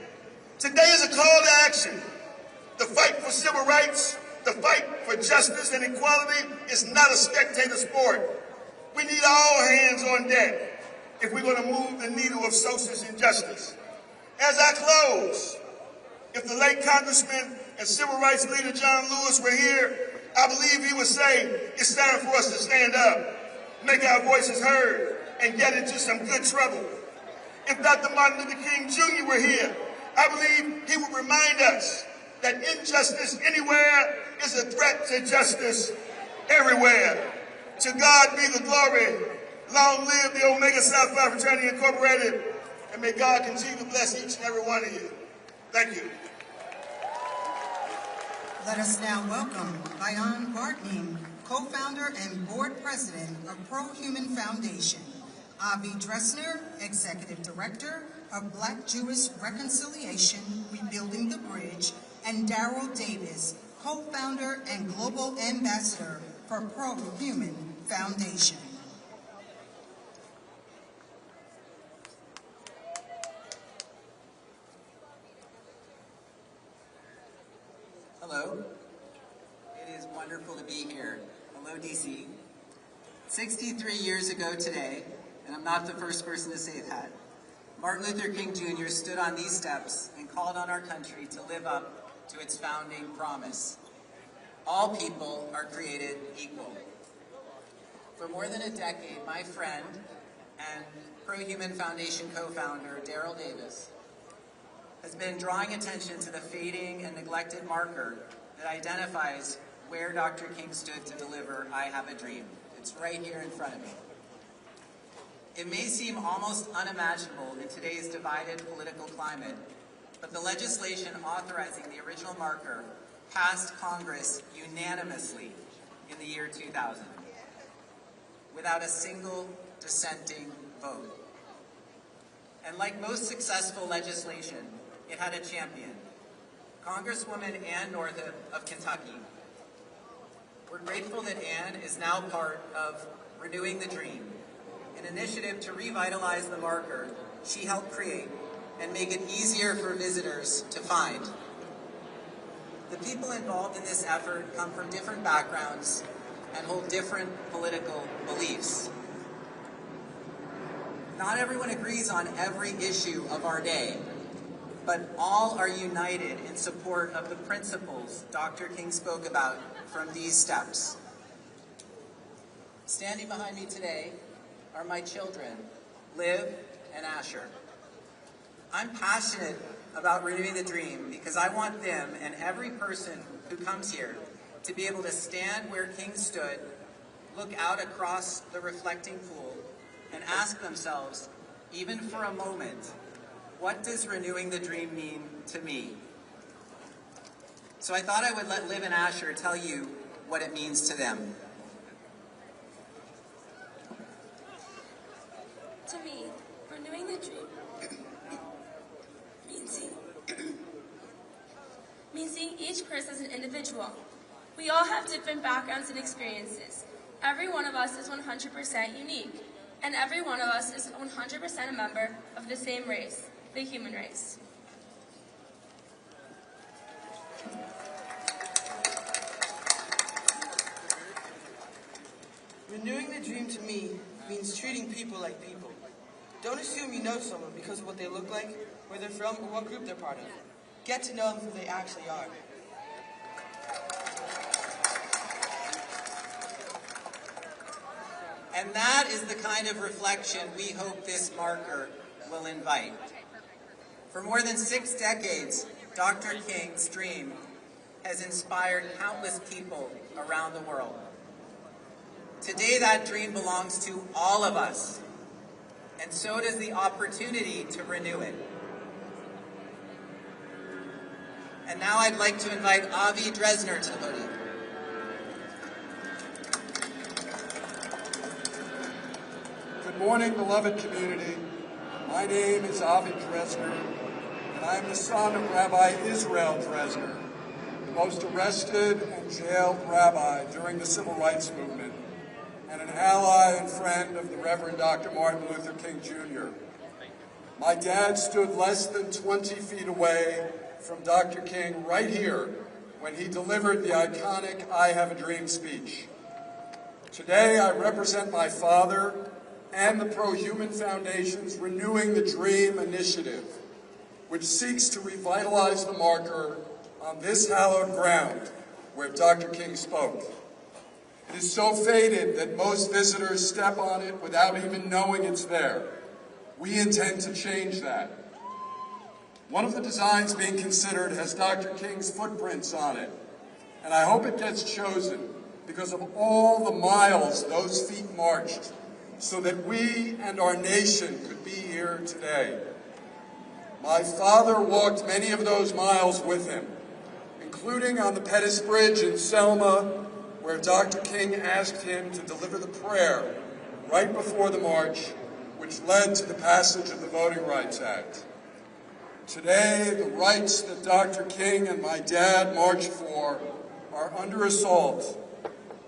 Today is a call to action. The fight for civil rights, the fight for justice and equality is not a spectator sport. We need all hands on deck if we're going to move the needle of social injustice. As I close, if the late Congressman and Civil Rights leader John Lewis were here, I believe he would say it's time for us to stand up, make our voices heard, and get into some good trouble. If Dr. Martin Luther King Jr. were here, I believe he would remind us that injustice anywhere is a threat to justice everywhere. To God be the glory. Long live the Omega Psi Phi Fraternity Incorporated, and may God continue to bless each and every one of you. Thank you. Let us now welcome Bayan Bartning, co-founder and board president of Pro-Human Foundation, Avi Dressner, executive director of Black Jewish Reconciliation, Rebuilding the Bridge, and Daryl Davis, co-founder and global ambassador for Pro-Human Foundation. Hello. It is wonderful to be here. Hello, DC. 63 years ago today, and I'm not the first person to say that, Martin Luther King Jr. stood on these steps and called on our country to live up to its founding promise. All people are created equal. For more than a decade, my friend and Pro-Human Foundation co-founder, Daryl Davis, has been drawing attention to the fading and neglected marker that identifies where Dr. King stood to deliver I Have a Dream. It's right here in front of me. It may seem almost unimaginable in today's divided political climate, but the legislation authorizing the original marker passed Congress unanimously in the year 2000, without a single dissenting vote. And like most successful legislation, it had a champion, Congresswoman Ann Northrup of Kentucky. We're grateful that Ann is now part of Renewing the Dream, an initiative to revitalize the marker she helped create and make it easier for visitors to find. The people involved in this effort come from different backgrounds and hold different political beliefs. Not everyone agrees on every issue of our day, but all are united in support of the principles Dr. King spoke about from these steps. Standing behind me today are my children, Liv and Asher. I'm passionate about renewing the dream because I want them and every person who comes here to be able to stand where King stood, look out across the reflecting pool, and ask themselves, even for a moment, what does renewing the dream mean to me? So I thought I would let Liv and Asher tell you what it means to them. To me, renewing the dream means seeing each person as an individual. We all have different backgrounds and experiences. Every one of us is 100% unique, and every one of us is 100% a member of the same race, the human race. Renewing the dream to me means treating people like people. Don't assume you know someone because of what they look like, where they're from, or what group they're part of. Get to know them for who they actually are. And that is the kind of reflection we hope this marker will invite. For more than 6 decades, Dr. King's dream has inspired countless people around the world. Today, that dream belongs to all of us, and so does the opportunity to renew it. And now I'd like to invite Avi Dressner to the podium. Good morning, beloved community. My name is Avi Dressner, and I am the son of Rabbi Israel Dressner, the most arrested and jailed rabbi during the Civil Rights Movement, and an ally and friend of the Reverend Dr. Martin Luther King Jr. My dad stood less than 20 feet away from Dr. King right here when he delivered the iconic I Have a Dream speech. Today, I represent my father and the Pro-Human Foundation's Renewing the Dream initiative, which seeks to revitalize the marker on this hallowed ground where Dr. King spoke. It is so faded that most visitors step on it without even knowing it's there. We intend to change that. One of the designs being considered has Dr. King's footprints on it, and I hope it gets chosen because of all the miles those feet marched so that we and our nation could be here today. My father walked many of those miles with him, including on the Pettus Bridge in Selma, where Dr. King asked him to deliver the prayer right before the march, which led to the passage of the Voting Rights Act. Today, the rights that Dr. King and my dad marched for are under assault.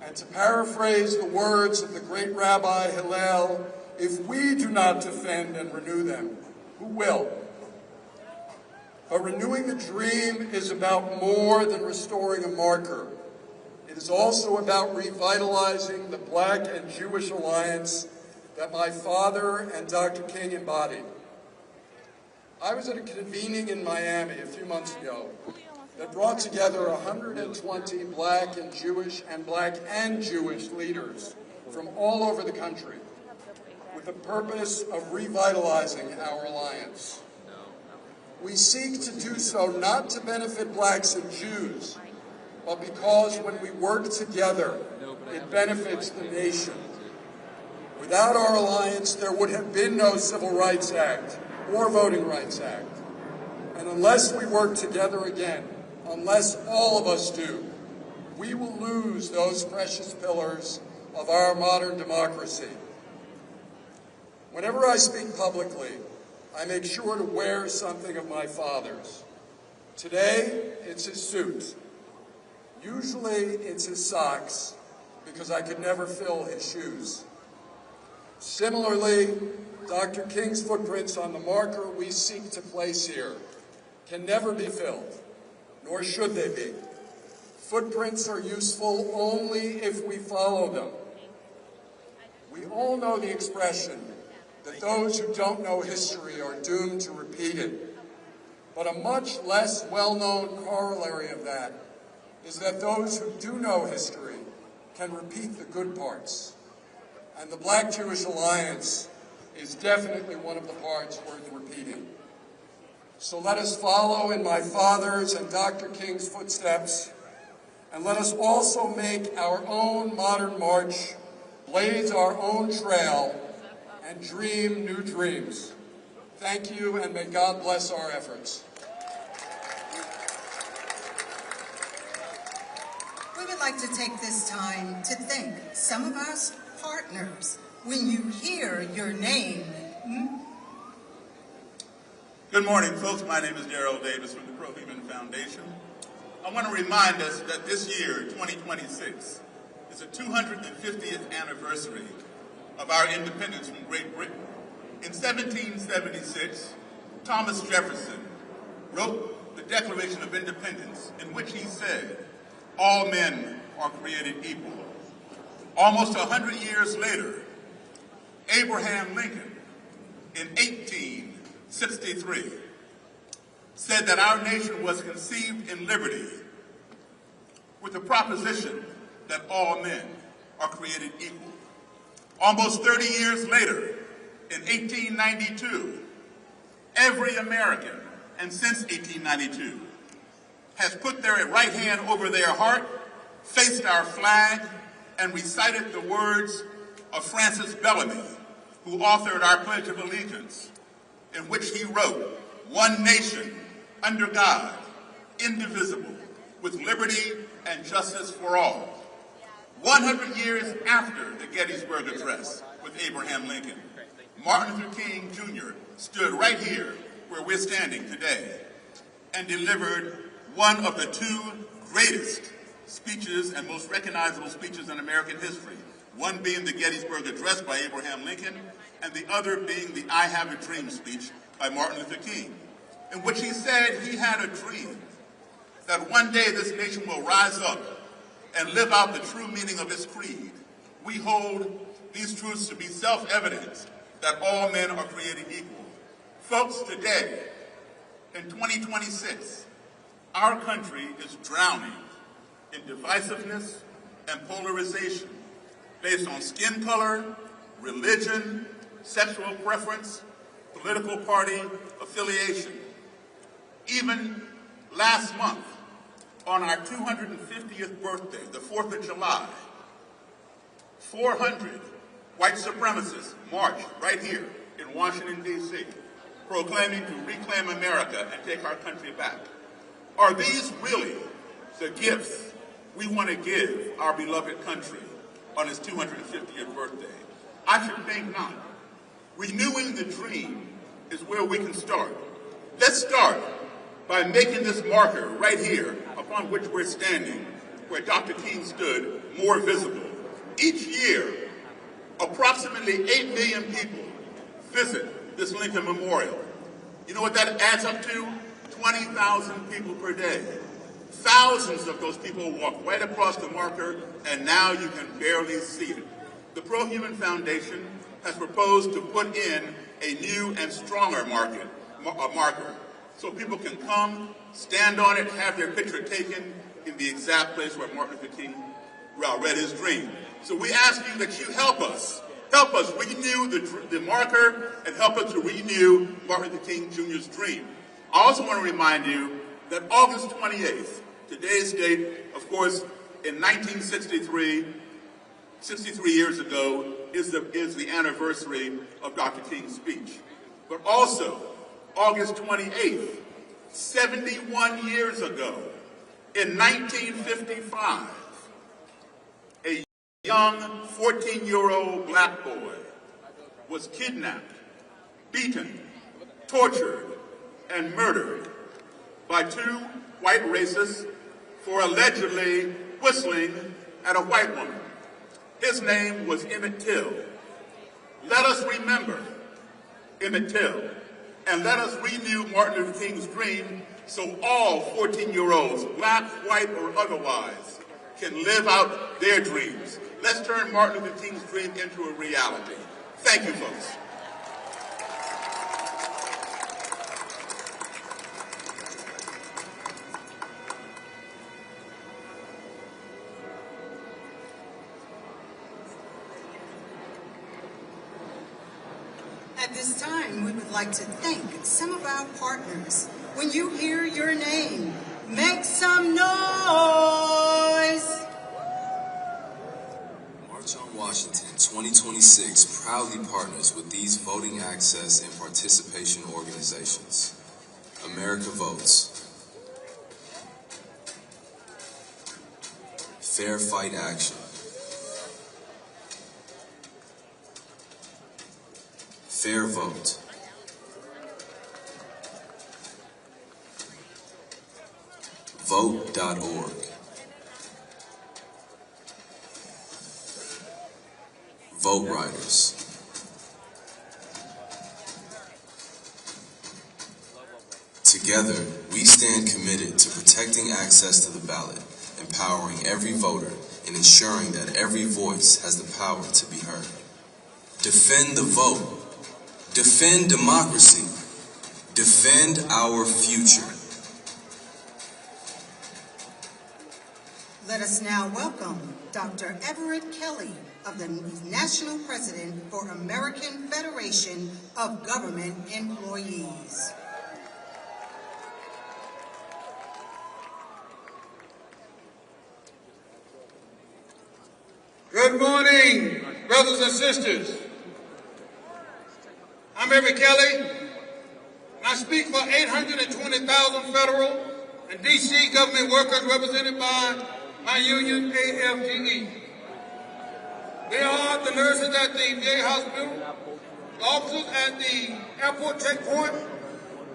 And to paraphrase the words of the great Rabbi Hillel, if we do not defend and renew them, who will? But renewing the dream is about more than restoring a marker. It is also about revitalizing the Black and Jewish alliance that my father and Dr. King embodied. I was at a convening in Miami a few months ago that brought together 120 Black and Jewish leaders from all over the country with the purpose of revitalizing our alliance. We seek to do so not to benefit Blacks and Jews, but because when we work together, it benefits the nation. Without our alliance, there would have been no Civil Rights Act or Voting Rights Act. And unless we work together again, unless all of us do, we will lose those precious pillars of our modern democracy. Whenever I speak publicly, I make sure to wear something of my father's. Today, it's his suit. Usually, it's his socks, because I could never fill his shoes. Similarly, Dr. King's footprints on the marker we seek to place here can never be filled, nor should they be. Footprints are useful only if we follow them. We all know the expression that those who don't know history are doomed to repeat it. But a much less well-known corollary of that is that those who do know history can repeat the good parts. And the Black-Jewish alliance is definitely one of the parts worth repeating. So let us follow in my father's and Dr. King's footsteps, and let us also make our own modern march, blaze our own trail, and dream new dreams. Thank you, and may God bless our efforts. We would like to take this time to thank some of our partners. When you hear your name. Good morning, folks. My name is Darrell Davis from the Pro-Human Foundation. I want to remind us that this year, 2026, is the 250th anniversary of our independence from Great Britain. In 1776, Thomas Jefferson wrote the Declaration of Independence, in which he said, "All men are created equal." Almost 100 years later, Abraham Lincoln, in 1863, said that our nation was conceived in liberty with the proposition that all men are created equal. Almost 30 years later, in 1892, every American, and since 1892, has put their right hand over their heart, faced our flag, and recited the words of Francis Bellamy, who authored our Pledge of Allegiance, in which he wrote, "One nation, under God, indivisible, with liberty and justice for all." 100 years after the Gettysburg Address with Abraham Lincoln, Martin Luther King Jr. stood right here where we're standing today and delivered one of the two greatest speeches and most recognizable speeches in American history, one being the Gettysburg Address by Abraham Lincoln, and the other being the I Have a Dream speech by Martin Luther King, in which he said he had a dream that one day this nation will rise up and live out the true meaning of its creed. We hold these truths to be self-evident, that all men are created equal. Folks, today, in 2026, our country is drowning in divisiveness and polarization based on skin color, religion, sexual preference, political party affiliation. Even last month, on our 250th birthday, the 4th of July, 400 white supremacists marched right here in Washington, D.C., proclaiming to reclaim America and take our country back. Are these really the gifts we want to give our beloved country on its 250th birthday? I should think not. Renewing the dream is where we can start. Let's start by making this marker right here upon which we're standing, where Dr. King stood, more visible. Each year, approximately 8 million people visit this Lincoln Memorial. You know what that adds up to? 20,000 people per day. Thousands of those people walk right across the marker, and now you can barely see it. The Pro-Human Foundation has proposed to put in a new and stronger marker, so people can come, stand on it, have their picture taken in the exact place where Martin Luther King read his dream. So we ask you that you help us renew the marker and help us to renew Martin Luther King Jr.'s dream. I also want to remind you that August 28th, today's date, of course, in 1963, 63 years ago, is the anniversary of Dr. King's speech. But also, August 28th, 71 years ago, in 1955, a young 14-year-old black boy was kidnapped, beaten, tortured, and murdered by 2 white racists for allegedly whistling at a white woman. His name was Emmett Till. Let us remember Emmett Till, and let us renew Martin Luther King's dream so all 14-year-olds, black, white, or otherwise, can live out their dreams. Let's turn Martin Luther King's dream into a reality. Thank you, folks. At this time, we would like to thank some of our partners. When you hear your name, make some noise! March on Washington 2026 proudly partners with these voting access and participation organizations. America Votes, Fair Fight Action, Fair Vote, Vote.org, Vote Riders, together, we stand committed to protecting access to the ballot, empowering every voter, and ensuring that every voice has the power to be heard. Defend the vote. Defend democracy. Defend our future. Let us now welcome Dr. Everett Kelly of the National President for American Federation of Government Employees. Good morning, brothers and sisters. I'm Everett Kelly, and I speak for 820,000 federal and D.C. government workers represented by my union, AFGE. They are the nurses at the VA hospital, the officers at the airport checkpoint,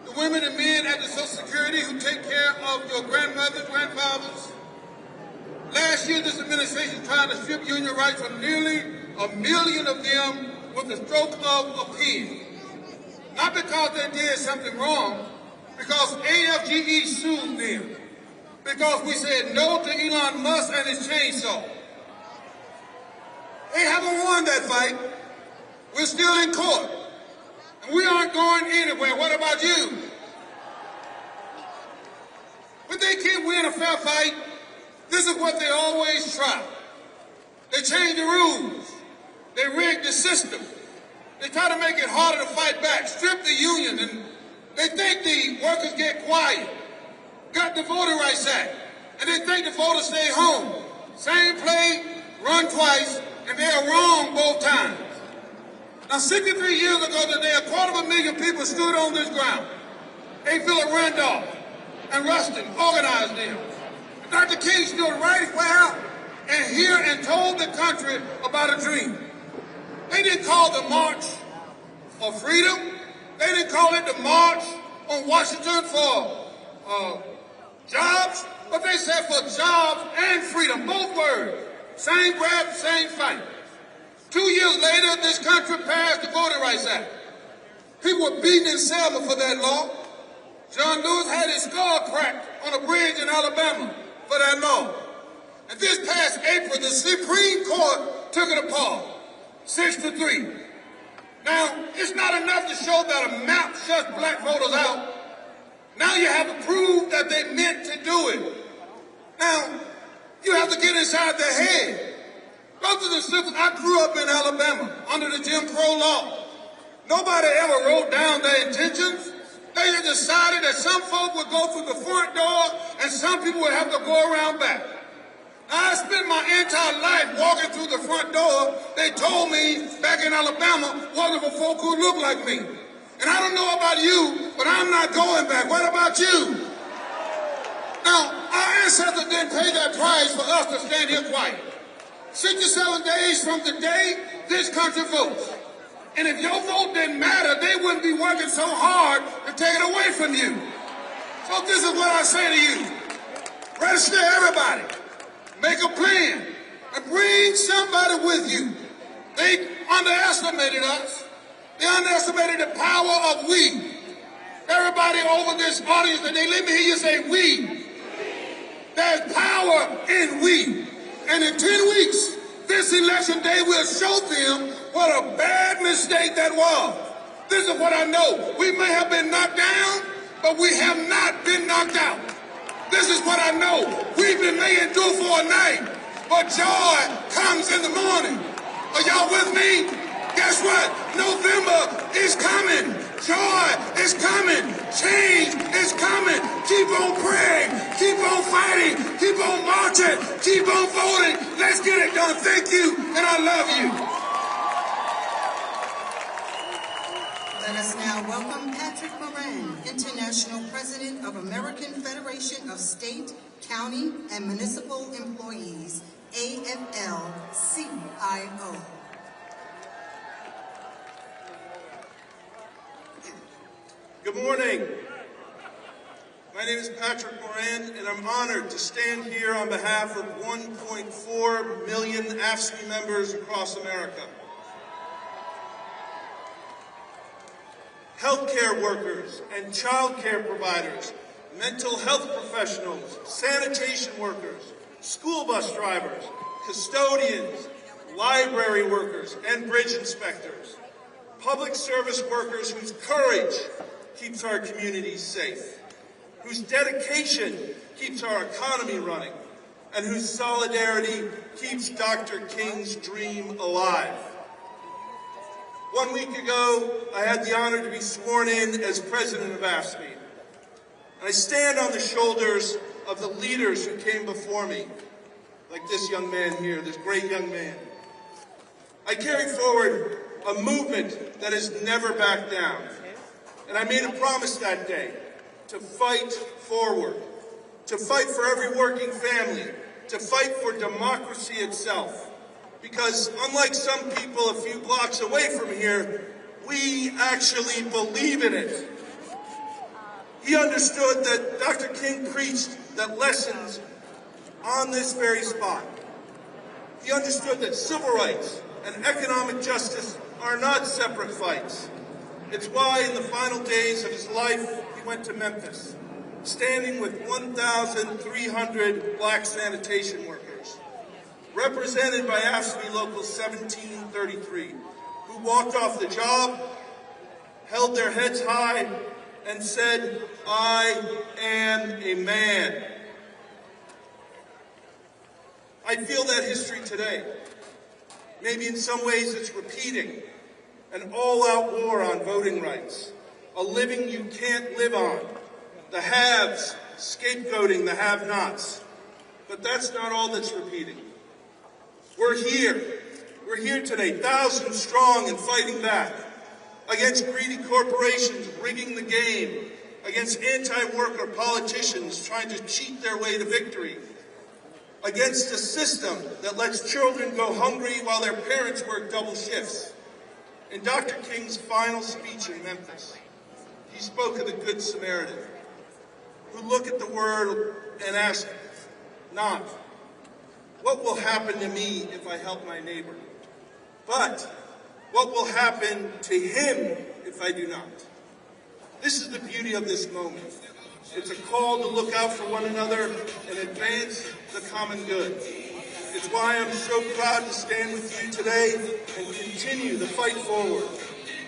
the women and men at the Social Security who take care of your grandmothers, grandfathers. Last year, this administration tried to strip union rights from nearly 1 million of them with the stroke of a pen. Not because they did something wrong, because AFGE sued them. Because we said no to Elon Musk and his chainsaw. They haven't won that fight. We're still in court. And we aren't going anywhere. What about you? But they can't win a fair fight. This is what they always try. They change the rules. They rig the system. They try to make it harder to fight back, strip the union, and They think the workers get quiet, got the Voting Rights Act, and they think the voters stay home. Same play, run twice, and they are wrong both times. Now, 63 years ago today, 250,000 people stood on this ground. A. Philip Randolph and Rustin organized them. And Dr. King stood right where and here and told the country about a dream. They didn't call the March for Freedom. They didn't call it the March on Washington for jobs, but they said for jobs and freedom, both words. Same breath, same fight. 2 years later, this country passed the Voting Rights Act. People were beaten in Selma for that law. John Lewis had his skull cracked on a bridge in Alabama for that law. And this past April, the Supreme Court took it apart, 6-3. Now, it's not enough to show that a map shuts black voters out. Now you have to prove that they meant to do it. Now, you have to get inside their head. Brothers and sisters, I grew up in Alabama under the Jim Crow law. Nobody ever wrote down their intentions. They just decided that some folk would go through the front door and some people would have to go around back. I spent my entire life walking through the front door. They told me back in Alabama wasn't for folk who looked like me. And I don't know about you, but I'm not going back. What about you? Now, our ancestors didn't pay that price for us to stand here quiet. 67 days from today, this country votes. And if your vote didn't matter, they wouldn't be working so hard to take it away from you. So this is what I say to you. Register everybody. Make a plan. And bring somebody with you. They underestimated us. They underestimated the power of we. Everybody over this audience today, let me hear you say we. There's power in we. And in 10 weeks, this election day will show them what a bad mistake that was. This is what I know. We may have been knocked down, but we have not been knocked out. This is what I know. We've been made endure for a night, but joy comes in the morning. Are y'all with me? Guess what? November is coming. Joy is coming. Change is coming. Keep on praying. Keep on fighting. Keep on marching. Keep on voting. Let's get it done. Thank you, and I love you. Let us now welcome Patrick Moran, International President of American Federation of State, County, and Municipal Employees, AFL-CIO. Good morning. My name is Patrick Moran, and I'm honored to stand here on behalf of 1.4 million AFSCME members across America. Healthcare workers and child care providers, mental health professionals, sanitation workers, school bus drivers, custodians, library workers, and bridge inspectors. Public service workers whose courage keeps our communities safe, whose dedication keeps our economy running, and whose solidarity keeps Dr. King's dream alive. 1 week ago, I had the honor to be sworn in as president of AFSCME. And I stand on the shoulders of the leaders who came before me, like this young man here, this great young man. I carry forward a movement that has never backed down. And I made a promise that day to fight forward, to fight for every working family, to fight for democracy itself. Because unlike some people a few blocks away from here, we actually believe in it. He understood that Dr. King preached that lessons on this very spot. He understood that civil rights and economic justice are not separate fights. It's why in the final days of his life, he went to Memphis, standing with 1,300 black sanitation workers, represented by AFSCME Local 1733, who walked off the job, held their heads high, and said, "I am a man." I feel that history today. Maybe in some ways it's repeating an all-out war on voting rights, a living you can't live on, the haves scapegoating the have-nots. But that's not all that's repeating. We're here. We're here today, thousands strong and fighting back against greedy corporations rigging the game, against anti-worker politicians trying to cheat their way to victory, against a system that lets children go hungry while their parents work double shifts. In Dr. King's final speech in Memphis, he spoke of the Good Samaritan, who look at the world and ask, not, what will happen to me if I help my neighbor? But, what will happen to him if I do not? This is the beauty of this moment. It's a call to look out for one another and advance the common good. It's why I'm so proud to stand with you today and continue the fight forward.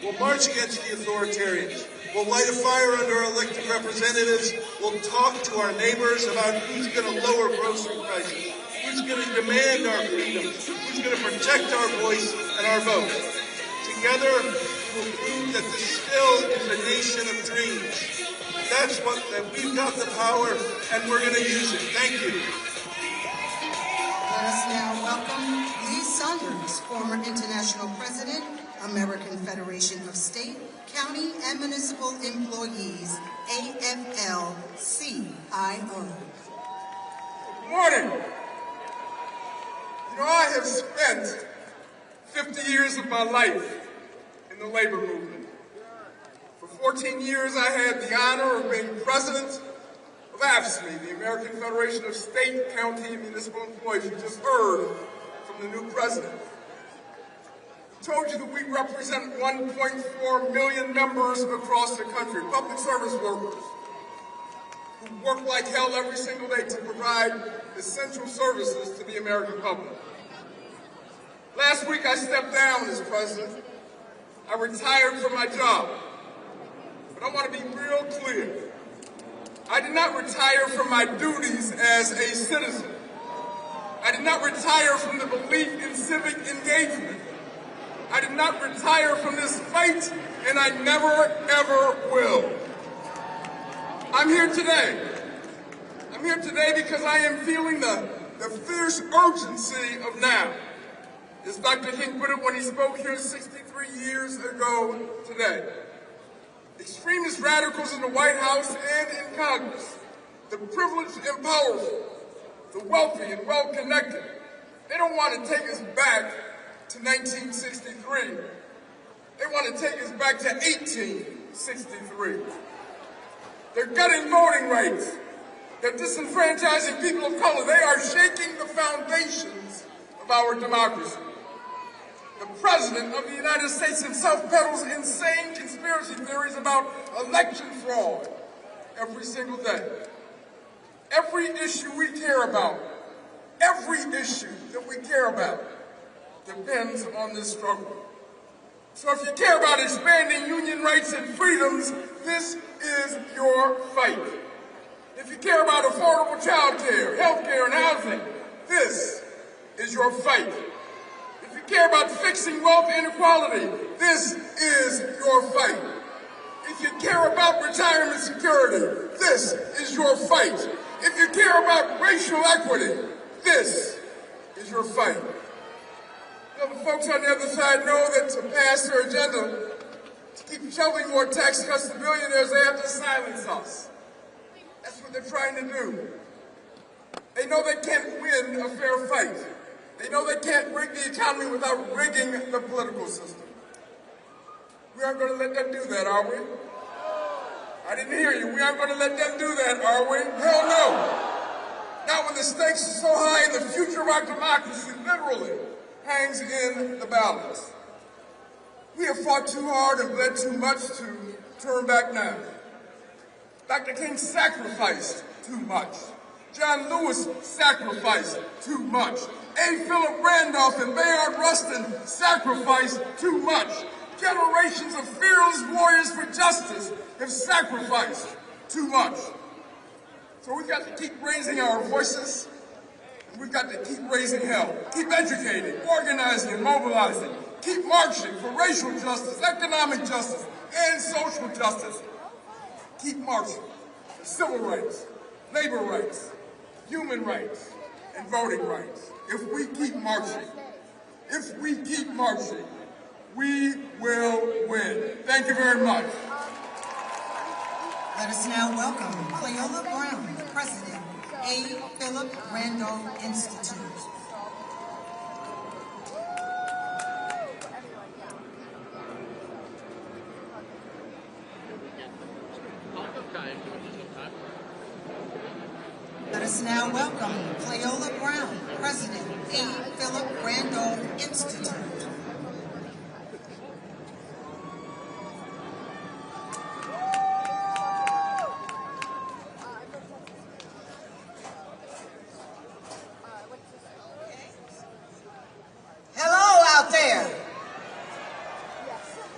We'll march against the authoritarians. We'll light a fire under our elected representatives. We'll talk to our neighbors about who's going to lower grocery prices, who's going to demand our freedoms, who's going to protect our voice and our vote. Together, we'll prove that this still is a nation of dreams. That we've got the power, and we're going to use it. Thank you. Let us now welcome Lee Saunders, former International President, American Federation of State, County, and Municipal Employees, AFL-CIO. Good morning. You know, I have spent 50 years of my life in the labor movement. For 14 years, I had the honor of being president of AFSCME, the American Federation of State, County, and Municipal Employees. You just heard from the new president. He told you that we represent 1.4 million members across the country, public service workers, who work like hell every single day to provide essential services to the American public. Last week, I stepped down as president. I retired from my job. But I want to be real clear. I did not retire from my duties as a citizen. I did not retire from the belief in civic engagement. I did not retire from this fight, and I never, ever will. I'm here today. I'm here today because I am feeling the fierce urgency of now. As Dr. King put it when he spoke here 63 years ago today. Extremist radicals in the White House and in Congress, the privileged and powerful, the wealthy and well-connected, they don't want to take us back to 1963. They want to take us back to 1863. They're gutting voting rights. They're disenfranchising people of color. They are shaking the foundations of our democracy. The President of the United States himself peddles insane conspiracy theories about election fraud every single day. Every issue we care about, every issue that we care about depends on this struggle. So if you care about expanding union rights and freedoms, this is your fight. If you care about affordable child care, health care, and housing, this is your fight. If you care about fixing wealth inequality, this is your fight. If you care about retirement security, this is your fight. If you care about racial equity, this is your fight. You know, the folks on the other side know that to pass their agenda, to keep shoving more tax cuts to billionaires, they have to silence us. That's what they're trying to do. They know they can't win a fair fight. They know they can't rig the economy without rigging the political system. We aren't going to let them do that, are we? I didn't hear you. We aren't going to let them do that, are we? Hell no. Not when the stakes are so high and the future of our democracy literally hangs in the balance. We have fought too hard and bled too much to turn back now. Dr. King sacrificed too much. John Lewis sacrificed too much. A. Philip Randolph and Bayard Rustin sacrificed too much. Generations of fearless warriors for justice have sacrificed too much. So we've got to keep raising our voices, and we've got to keep raising hell. Keep educating, organizing, and mobilizing. Keep marching for racial justice, economic justice, and social justice. Keep marching for civil rights, labor rights, human rights, and voting rights. If we keep marching, we will win. Thank you very much. Let us now welcome Cleola Brown, President, A. Philip Randolph Institute. Let us now welcome Cleola Brown, President, A. Philip Randolph Institute. Hello out there.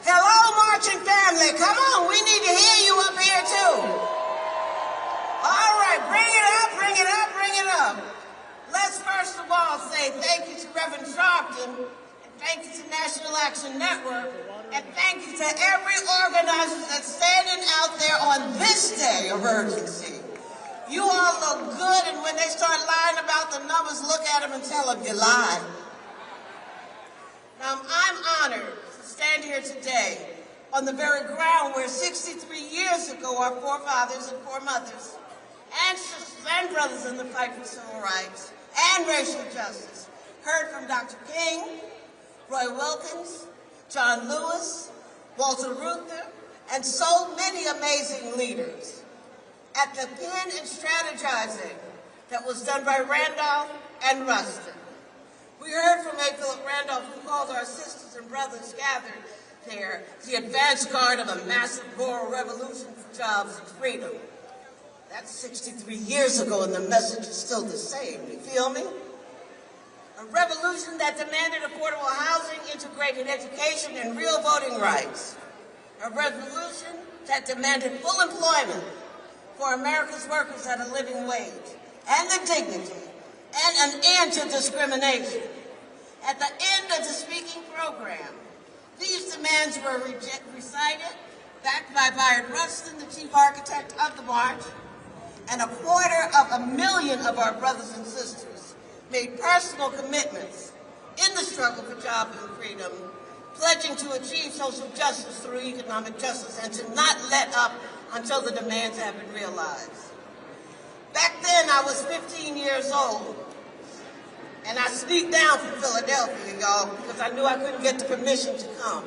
Hello, marching family. Come on, we need to hear you up here too. All right, bring it up, bring it up, bring it up. Let's first of all say thank you to Rev Al Sharpton, and thank you to National Action Network, and thank you to every organizer that's standing out there on this day of urgency. You all look good, and when they start lying about the numbers, look at them and tell them you lied. Now, I'm honored to stand here today on the very ground where 63 years ago our forefathers and foremothers and sisters and brothers in the fight for civil rights and racial justice heard from Dr. King, Roy Wilkins, John Lewis, Walter Reuther, and so many amazing leaders. At the pen and strategizing that was done by Randolph and Rustin. We heard from A. Philip Randolph, who called our sisters and brothers gathered there the advance guard of a massive rural revolution for jobs and freedom. That's 63 years ago, and the message is still the same. You feel me? A revolution that demanded affordable housing, integrated education, and real voting rights. A revolution that demanded full employment for America's workers at a living wage, and the dignity, and an end to discrimination. At the end of the speaking program, these demands were recited, backed by Byron Rustin, the chief architect of the march, and 250,000 of our brothers and sisters made personal commitments in the struggle for jobs and freedom, pledging to achieve social justice through economic justice and to not let up until the demands have been realized. Back then, I was 15 years old, and I sneaked down from Philadelphia, y'all, because I knew I couldn't get the permission to come.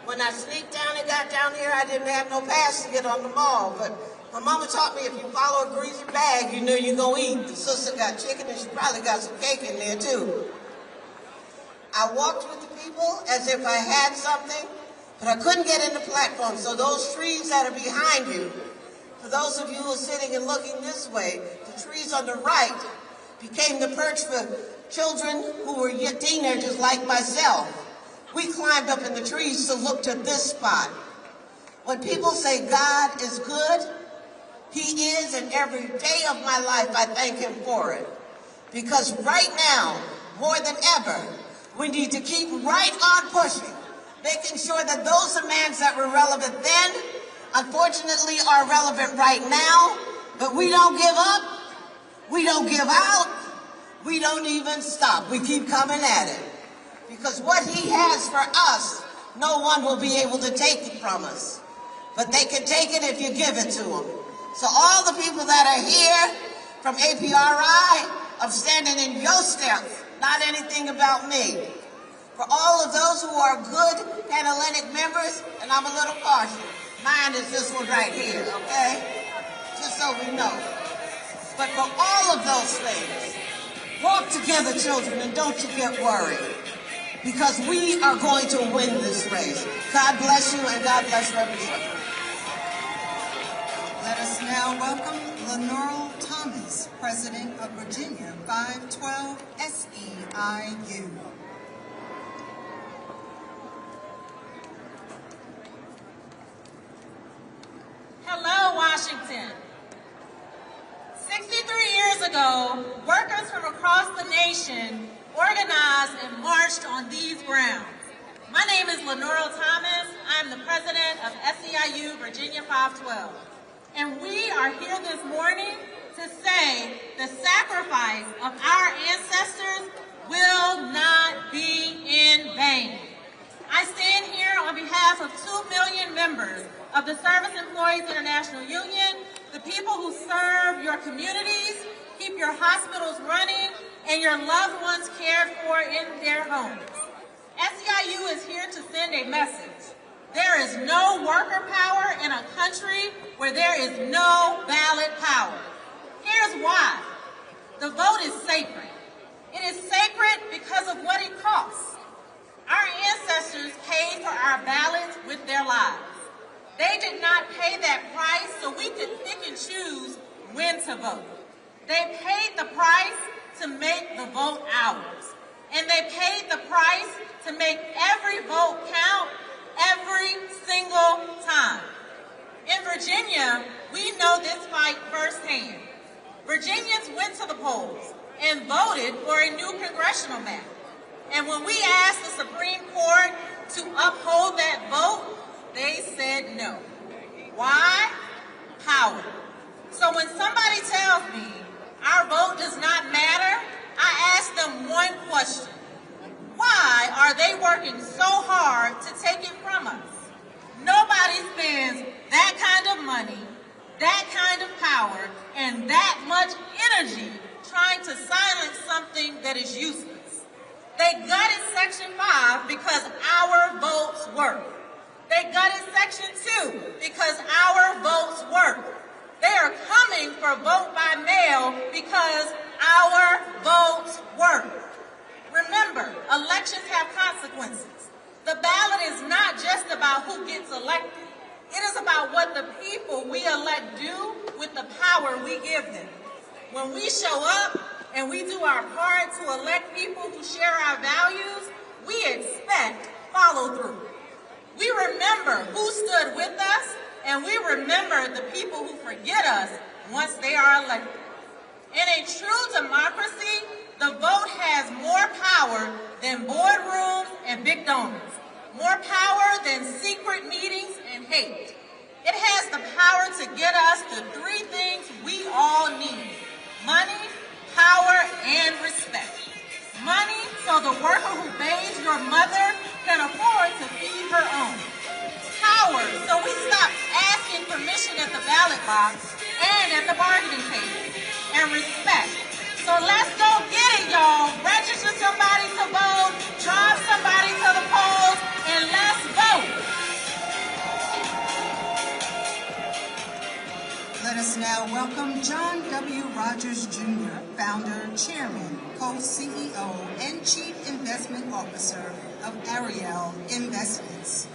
When I sneaked down and got down here, I didn't have no pass to get on the mall, but my mama taught me if you follow a greasy bag, you know you're gonna eat. The sister got chicken, and she probably got some cake in there, too. I walked with the people as if I had something, but I couldn't get in the platform, so those trees that are behind you, for those of you who are sitting and looking this way, the trees on the right became the perch for children who were yet teenagers like myself. We climbed up in the trees to look to this spot. When people say God is good, He is, and every day of my life I thank Him for it. Because right now, more than ever, we need to keep right on pushing, making sure that those demands that were relevant then, unfortunately, are relevant right now, but we don't give up, we don't give out, we don't even stop. We keep coming at it. Because what He has for us, no one will be able to take it from us. But they can take it if you give it to them. So all the people that are here from APRI, of standing in your steps, not anything about me. For all of those who are good Panhellenic members, and I'm a little partial, mine is this one right here, okay? Just so we know. But for all of those things, walk together, children, and don't you get worried. Because we are going to win this race. God bless you, and God bless Rev Al Sharpton. Let us now welcome Lenore Thomas, President of Virginia 512 SEIU. Hello, Washington. 63 years ago, workers from across the nation organized and marched on these grounds. My name is Lenora Thomas. I'm the president of SEIU Virginia 512. And we are here this morning to say the sacrifice of our ancestors will not be in vain. I stand here on behalf of 2 million members of the Service Employees International Union, the people who serve your communities, keep your hospitals running, and your loved ones cared for in their homes. SEIU is here to send a message. There is no worker power in a country where there is no ballot power. Here's why. The vote is sacred. It is sacred because of what it costs. Our ancestors paid for our ballots with their lives. They did not pay that price so we could pick and choose when to vote. They paid the price to make the vote ours. And they paid the price to make every vote count every single time. In Virginia, we know this fight firsthand. Virginians went to the polls and voted for a new congressional map. And when we asked the Supreme Court to uphold that vote, they said no. Why? Power. So when somebody tells me our vote does not matter, I ask them one question. Why are they working so hard to take it from us? Nobody spends that kind of money, that kind of power, and that much energy trying to silence something that is useless. They gutted Section 5 because our votes work. They gutted Section 2 because our votes work. They are coming for vote by mail because our votes work. Remember, elections have consequences. The ballot is not just about who gets elected. It is about what the people we elect do with the power we give them. When we show up and we do our part to elect people who share our values, we expect follow-through. We remember who stood with us, and we remember the people who forget us once they are elected. In a true democracy, the vote has more power than boardrooms and big donors, more power than secret meetings and hate. It has the power to get us the 3 things we all need: money, power, and respect. Money, so the worker who bathes your mother can afford to feed her own. Power, so we stop asking permission at the ballot box and at the bargaining table. And respect. So let's go get it, y'all. Register somebody to vote, drive somebody to the polls, and let's vote. Let us now welcome John W. Rogers, Jr., founder, chairman, co-CEO, and chief investment officer of Ariel Investments.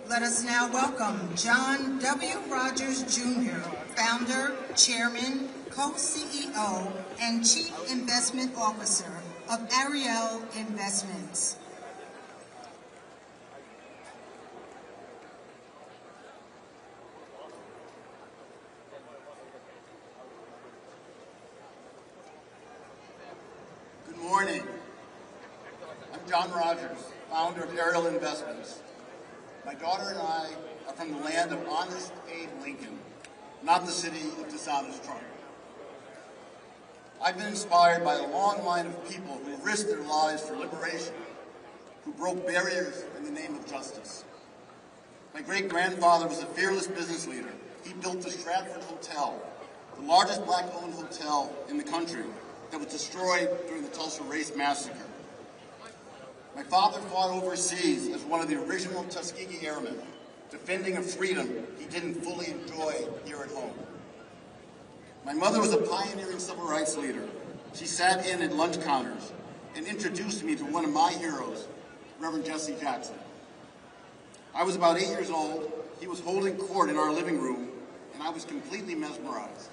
Let us now welcome John W. Rogers, Jr., founder, chairman, co-CEO, and chief investment officer of Ariel Investments. Good morning. I'm John Rogers, founder of Ariel Investments. My daughter and I are from the land of honest Abe Lincoln, not the city of dishonest Trump. I've been inspired by a long line of people who risked their lives for liberation, who broke barriers in the name of justice. My great-grandfather was a fearless business leader. He built the Stratford Hotel, the largest black-owned hotel in the country that was destroyed during the Tulsa Race Massacre. My father fought overseas as one of the original Tuskegee Airmen, defending a freedom he didn't fully enjoy here at home. My mother was a pioneering civil rights leader. She sat in at lunch counters and introduced me to one of my heroes, Reverend Jesse Jackson. I was about 8 years old. He was holding court in our living room, and I was completely mesmerized.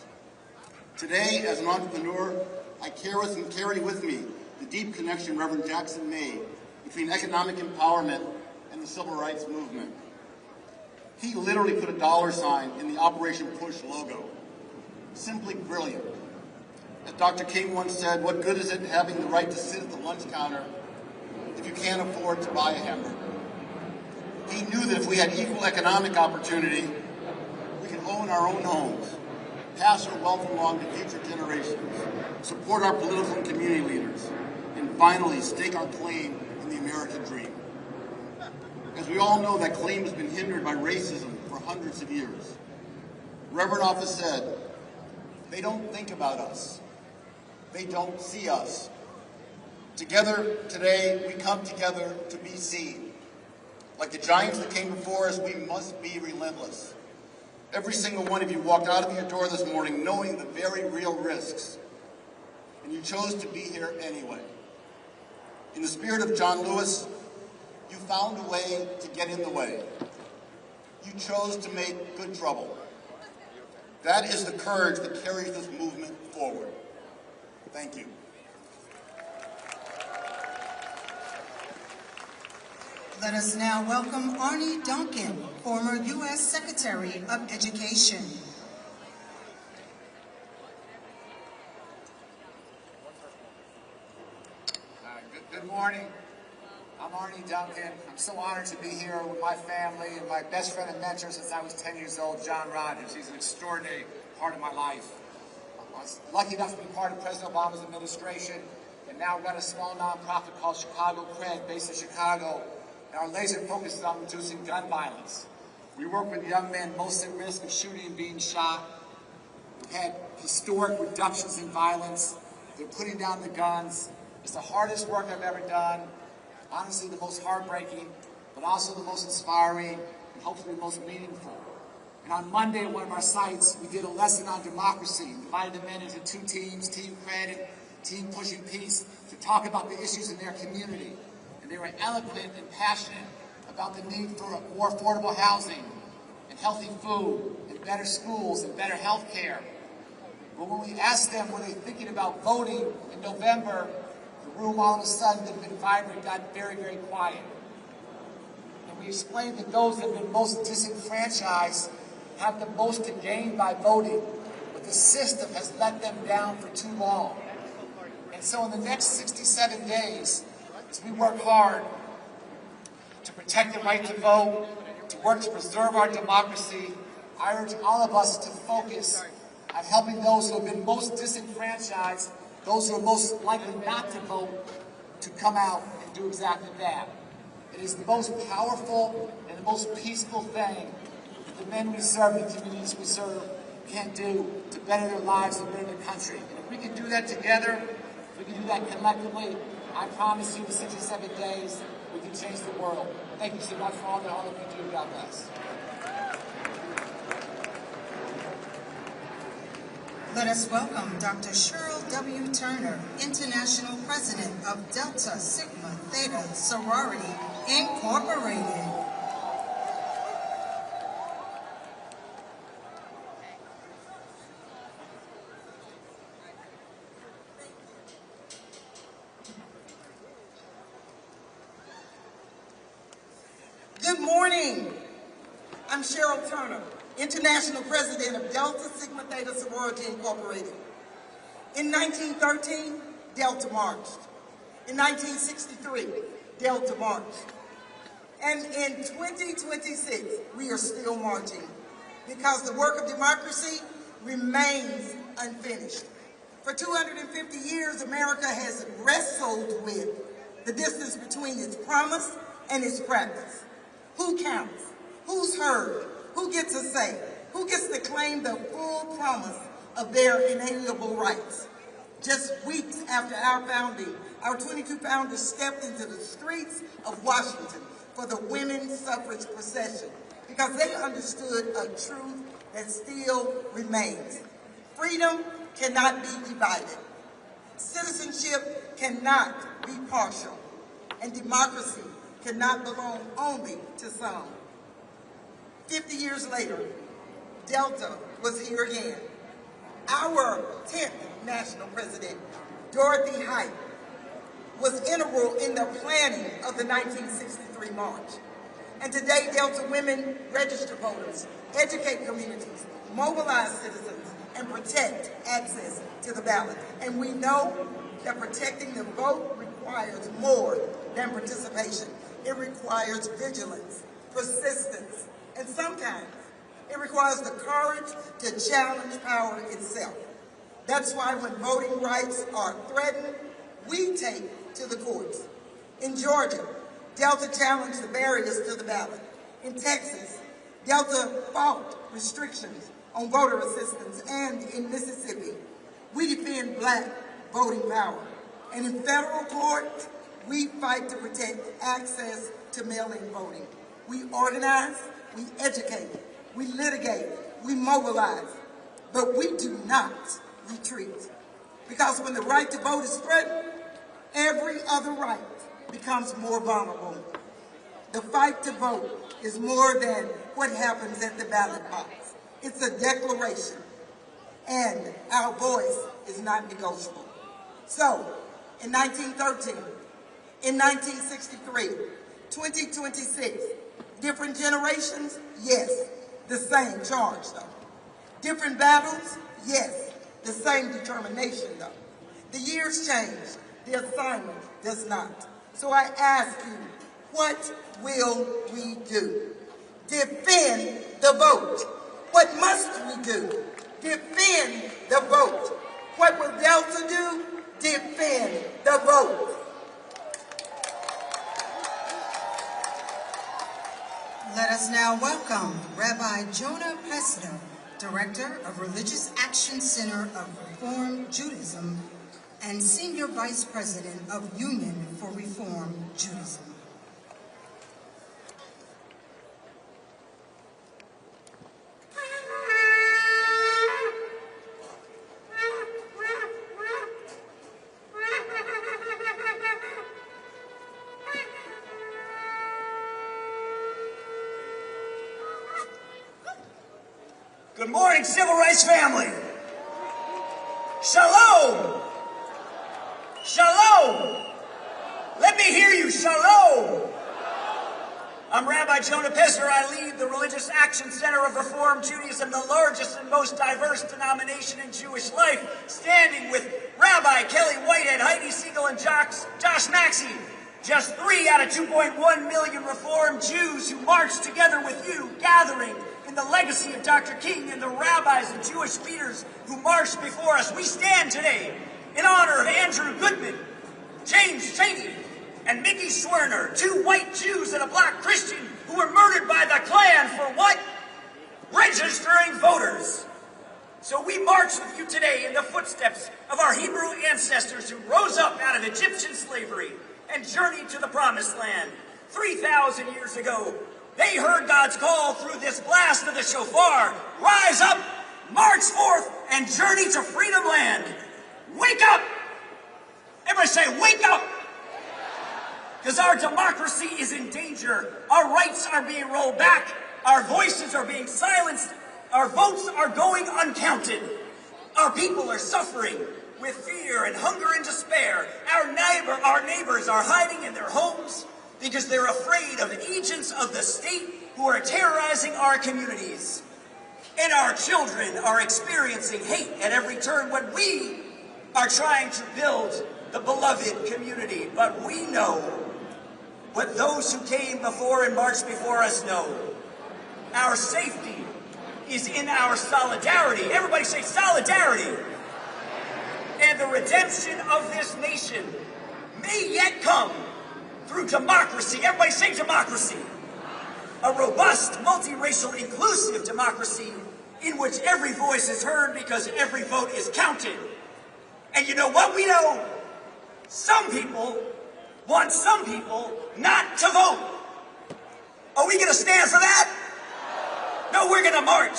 Today, as an entrepreneur, I carry with me the deep connection Reverend Jackson made between economic empowerment and the civil rights movement. He literally put a dollar sign in the Operation Push logo. Simply brilliant. As Dr. King once said, what good is it having the right to sit at the lunch counter if you can't afford to buy a hamburger? He knew that if we had equal economic opportunity, we could own our own homes, pass our wealth along to future generations, support our political and community leaders, and finally stake our claim in the American dream. As we all know, that claim has been hindered by racism for hundreds of years. Reverend Office said, they don't think about us. They don't see us. Together today, we come together to be seen. Like the giants that came before us, we must be relentless. Every single one of you walked out of your door this morning knowing the very real risks, and you chose to be here anyway. In the spirit of John Lewis, you found a way to get in the way. You chose to make good trouble. That is the courage that carries this movement forward. Thank you. Let us now welcome Arnie Duncan, former U.S. Secretary of Education. Good morning. I'm Arnie Duncan. I'm so honored to be here with my family and my best friend and mentor since I was 10 years old, John Rogers. He's an extraordinary part of my life. I was lucky enough to be part of President Obama's administration and now run a small nonprofit called Chicago Cred, based in Chicago. And our laser focus is on reducing gun violence. We work with young men most at risk of shooting and being shot. We've had historic reductions in violence. They're putting down the guns. It's the hardest work I've ever done. Honestly, the most heartbreaking, but also the most inspiring, and hopefully the most meaningful. And on Monday at one of our sites, we did a lesson on democracy, divided the men into two teams, Team Cred and Team Pushing Peace, to talk about the issues in their community. And they were eloquent and passionate about the need for more affordable housing, and healthy food, and better schools, and better health care. But when we asked them, were they thinking about voting in November, the room all of a sudden that had been vibrant got very, very quiet. And we explained that those that have been most disenfranchised have the most to gain by voting, but the system has let them down for too long. And so in the next 67 days, as we work hard to protect the right to vote, to work to preserve our democracy, I urge all of us to focus on helping those who have been most disenfranchised, those who are most likely not to vote, to come out and do exactly that. It is the most powerful and the most peaceful thing that the men we serve and the communities we serve can do to better their lives and better the country. And if we can do that together, if we can do that collectively, I promise you in 67 days, we can change the world. Thank you so much for all that all of you do. God bless. Let us welcome Dr. Cheryl W. Turner, International President of Delta Sigma Theta Sorority, Incorporated. Good morning. I'm Cheryl Turner, International President of Delta Sigma Theta Sorority Incorporated. In 1913, Delta marched. In 1963, Delta marched. And in 2026, we are still marching because the work of democracy remains unfinished. For 250 years, America has wrestled with the distance between its promise and its practice. Who counts? Who's heard? Who gets a say? Who gets to claim the full promise of their inalienable rights? Just weeks after our founding, our 22 founders stepped into the streets of Washington for the women's suffrage procession because they understood a truth that still remains. Freedom cannot be divided. Citizenship cannot be partial. And democracy cannot belong only to some. 50 years later, Delta was here again. Our 10th national president, Dorothy Height, was integral in the planning of the 1963 march. And today, Delta women register voters, educate communities, mobilize citizens, and protect access to the ballot. And we know that protecting the vote requires more than participation. It requires vigilance, persistence, and sometimes it requires the courage to challenge power itself. That's why when voting rights are threatened, we take to the courts. In Georgia, Delta challenged the barriers to the ballot. In Texas, Delta fought restrictions on voter assistance. And in Mississippi, we defend black voting power. And in federal court, we fight to protect access to mail-in voting. We organize, we educate, we litigate, we mobilize, but we do not retreat. Because when the right to vote is threatened, every other right becomes more vulnerable. The fight to vote is more than what happens at the ballot box. It's a declaration, and our voice is not negotiable. So, in 1913, in 1963, 2026, different generations? Yes, the same charge though. Different battles? Yes, the same determination though. The years change, the assignment does not. So I ask you, what will we do? Defend the vote. What must we do? Defend the vote. What will Delta do? Defend the vote. Let us now welcome Rabbi Jonah Pesner, Director of Religious Action Center of Reform Judaism and Senior Vice President of Union for Reform Judaism. Good morning, civil rights family. Shalom. Shalom. Let me hear you. Shalom. I'm Rabbi Jonah Pesner. I lead the Religious Action Center of Reform Judaism, the largest and most diverse denomination in Jewish life, standing with Rabbi Kelly Whitehead, Heidi Siegel, and Josh Maxey. Just 3 out of 2.1 million Reform Jews who marched together with you, gathering in the legacy of Dr. King and the rabbis and Jewish leaders who marched before us. We stand today in honor of Andrew Goodman, James Chaney, and Mickey Schwerner, 2 white Jews and a black Christian who were murdered by the Klan for what? Registering voters. So we march with you today in the footsteps of our Hebrew ancestors who rose up out of Egyptian slavery and journeyed to the Promised Land. 3,000 years ago, they heard God's call through this blast of the shofar. Rise up, march forth, and journey to freedom land. Wake up! Everybody say, wake up! Because our democracy is in danger. Our rights are being rolled back. Our voices are being silenced. Our votes are going uncounted. Our people are suffering with fear and hunger and despair. Our neighbors are hiding in their homes because they're afraid of agents of the state who are terrorizing our communities. And our children are experiencing hate at every turn when we are trying to build the beloved community. But we know what those who came before and marched before us know. Our safety is in our solidarity. Everybody say solidarity. And the redemption of this nation may yet come through democracy. Everybody say democracy. A robust, multiracial, inclusive democracy in which every voice is heard because every vote is counted. And you know what? We know some people want some people not to vote. Are we going to stand for that? No, we're going to march.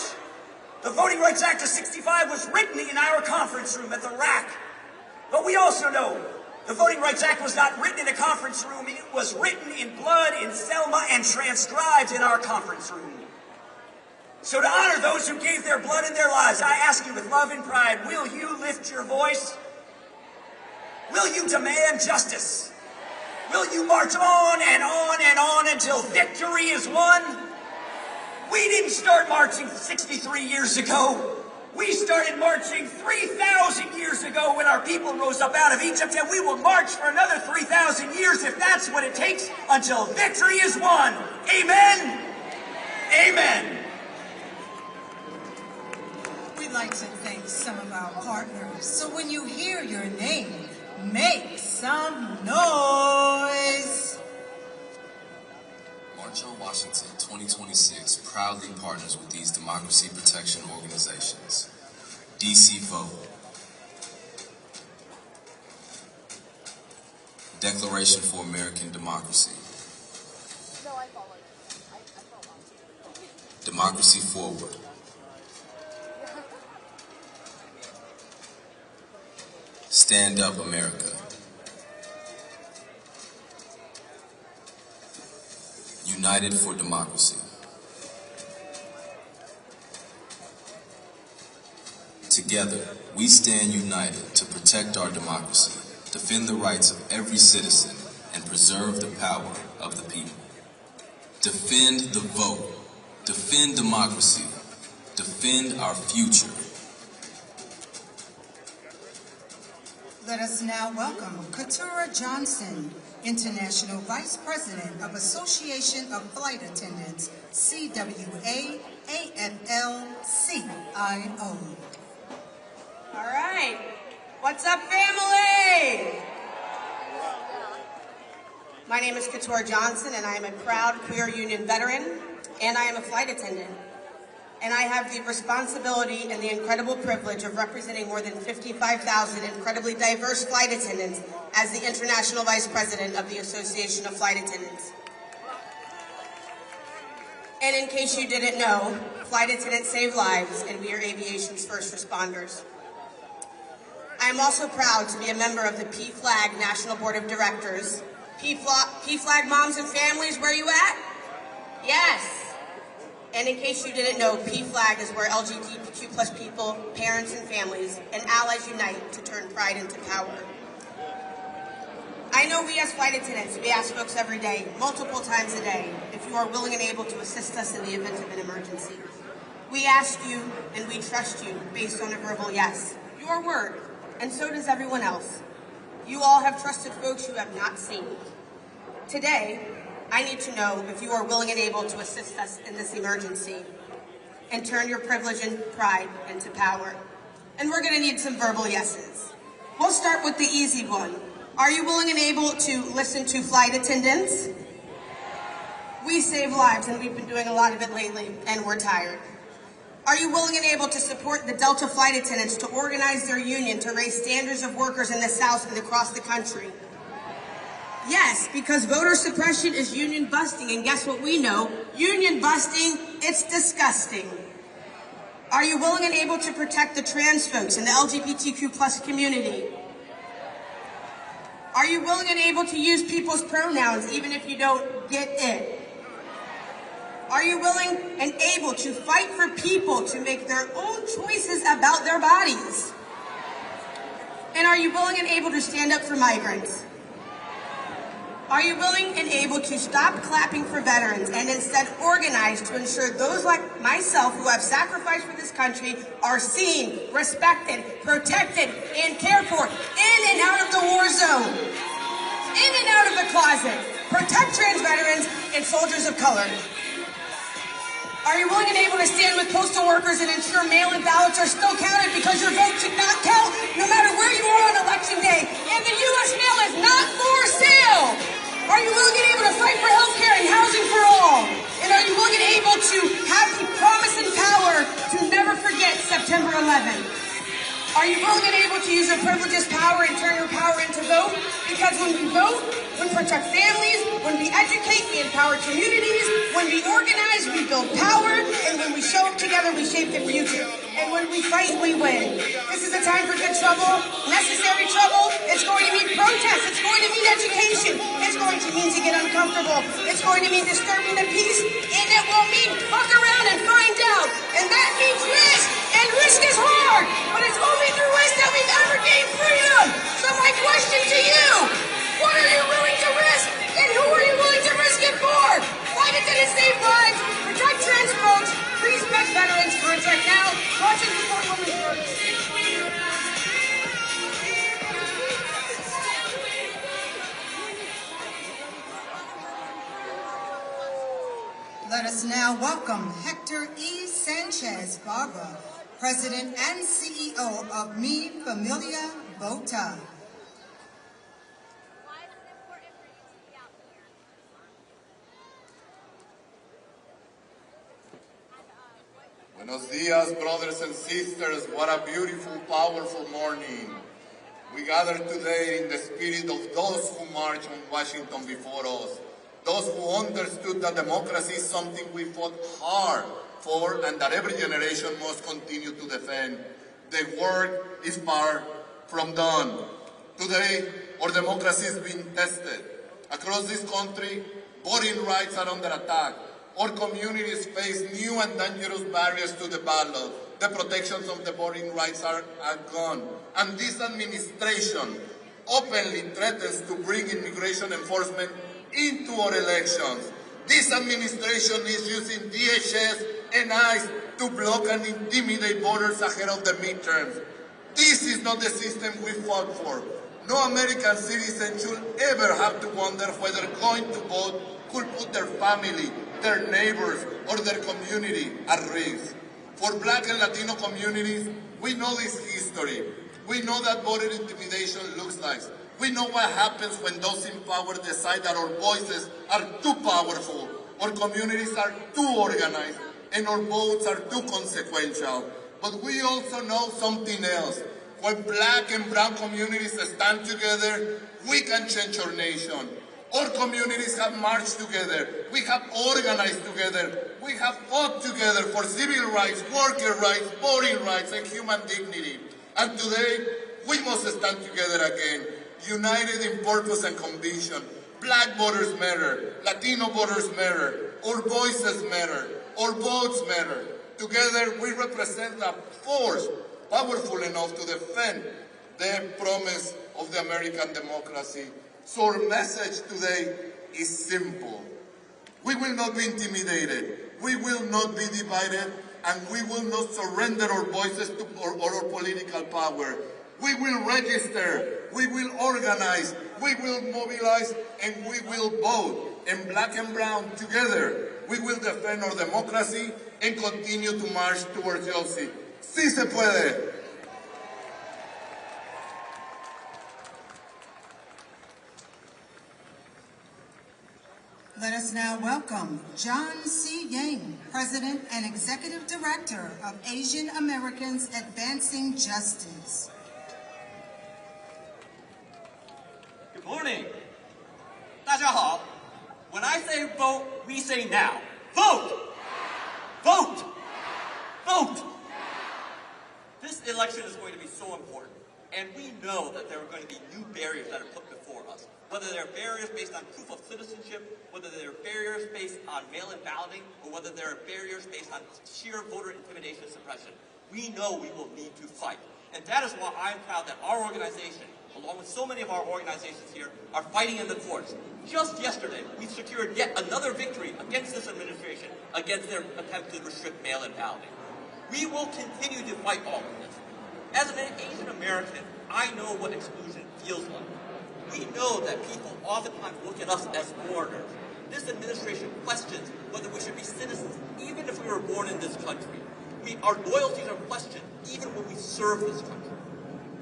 The Voting Rights Act of '65 was written in our conference room at the RAC. But we also know the Voting Rights Act was not written in a conference room. It was written in blood in Selma and transcribed in our conference room. So to honor those who gave their blood and their lives, I ask you with love and pride, will you lift your voice? Will you demand justice? Will you march on and on and on until victory is won? We didn't start marching 63 years ago. We started marching 3,000 years ago when our people rose up out of Egypt, and we will march for another 3,000 years if that's what it takes until victory is won. Amen? Amen. We'd like to thank some of our partners. So when you hear your name, make some noise. March on Washington 2026 proudly partners with these democracy protection organizations. DC Vote, Declaration for American Democracy, Democracy Forward, Stand Up America, United for Democracy. Together, we stand united to protect our democracy, defend the rights of every citizen, and preserve the power of the people. Defend the vote. Defend democracy. Defend our future. Let us now welcome Keturah Johnson, International Vice President of Association of Flight Attendants, CWA-AFL-CIO. All right. What's up, family? My name is Keturah Johnson, and I am a proud queer union veteran, and I am a flight attendant. And I have the responsibility and the incredible privilege of representing more than 55,000 incredibly diverse flight attendants as the International Vice President of the Association of Flight Attendants. And in case you didn't know, flight attendants save lives, and we are aviation's first responders. I am also proud to be a member of the PFLAG National Board of Directors. PFLAG moms and families, where you at? Yes. And in case you didn't know, PFLAG is where LGBTQ plus people, parents and families, and allies unite to turn pride into power. I know we as flight attendants, we ask folks every day, multiple times a day, if you are willing and able to assist us in the event of an emergency. We ask you and we trust you based on a verbal yes, your word, and so does everyone else. You all have trusted folks you have not seen. Today, I need to know if you are willing and able to assist us in this emergency and turn your privilege and pride into power. And we're going to need some verbal yeses. We'll start with the easy one. Are you willing and able to listen to flight attendants? We save lives, and we've been doing a lot of it lately, and we're tired. Are you willing and able to support the Delta flight attendants to organize their union to raise standards of workers in the South and across the country? Yes, because voter suppression is union busting, and guess what we know? Union busting, it's disgusting. Are you willing and able to protect the trans folks and the LGBTQ plus community? Are you willing and able to use people's pronouns even if you don't get it? Are you willing and able to fight for people to make their own choices about their bodies? And are you willing and able to stand up for migrants? Are you willing and able to stop clapping for veterans and instead organize to ensure those like myself who have sacrificed for this country are seen, respected, protected, and cared for in and out of the war zone, in and out of the closet? Protect trans veterans and soldiers of color. Are you willing and able to stand with postal workers and ensure mail-in ballots are still counted because your vote should not count no matter where you are on election day, and the U.S. mail is not for sale? Are you willing and able to fight for health care and housing for all? And are you willing and able to have the promise and power to never forget September 11th? Are you willing and able to use your privileges, power, and turn your power into vote? Because when we vote, we protect families, when we educate, we empower communities, when we organize, we build power, and when we show up together, we shape the future. And when we fight, we win. This is a time for good trouble, necessary trouble. It's going to mean protest. It's going to mean education. It's going to mean to get uncomfortable. It's going to mean disturbing the peace, and it will mean fuck around and find out. And that means risk. And risk is hard, but it's only through risk that we've ever gained freedom. So my question to you, what are you willing to risk, and who are you willing to risk it for? Fight it to save lives, protect trans folks, respect veterans. Words right now, watch and support women's rights. Let us now welcome Hector E. Sanchez Barba, President and CEO of Mi Familia Vota. Buenos dias, brothers and sisters. What a beautiful, powerful morning. We gather today in the spirit of those who marched on Washington before us, those who understood that democracy is something we fought hard for and that every generation must continue to defend. The work is far from done. Today, our democracy is being tested. Across this country, voting rights are under attack. Our communities face new and dangerous barriers to the ballot. The protections of the voting rights are gone. And this administration openly threatens to bring immigration enforcement into our elections. This administration is using DHS and ICE to block and intimidate voters ahead of the midterms. This is not the system we fought for. No American citizen should ever have to wonder whether going to vote could put their family, their neighbors, or their community at risk. For Black and Latino communities, we know this history. We know that voter intimidation looks like. We know what happens when those in power decide that our voices are too powerful, our communities are too organized, and our votes are too consequential. But we also know something else. When Black and brown communities stand together, we can change our nation. Our communities have marched together. We have organized together. We have fought together for civil rights, worker rights, voting rights, and human dignity. And today, we must stand together again, united in purpose and conviction. Black voters matter. Latino voters matter. Our voices matter. Our votes matter. Together, we represent a force powerful enough to defend the promise of the American democracy. So our message today is simple. We will not be intimidated. We will not be divided. And we will not surrender our voices to our political power. We will register. We will organize. We will mobilize. And we will vote. And Black and brown together, we will defend our democracy and continue to march towards justice. Sí se puede. Let us now welcome John C. Yang, President and Executive Director of Asian Americans Advancing Justice. Good morning. 大家好. When I say vote, we say now. Vote! Vote! Vote! This election is going to be so important, and we know that there are going to be new barriers that are put before us. Whether they're barriers based on proof of citizenship, whether they're barriers based on mail-in balloting, or whether there are barriers based on sheer voter intimidation and suppression, we know we will need to fight. And that is why I'm proud that our organization, along with so many of our organizations here, are fighting in the courts. Just yesterday, we secured yet another victory against this administration, against their attempt to restrict mail-in balloting. We will continue to fight all of this. As an Asian American, I know what exclusion feels like. We know that people oftentimes look at us as foreigners. This administration questions whether we should be citizens, even if we were born in this country. Our loyalties are questioned, even when we serve this country.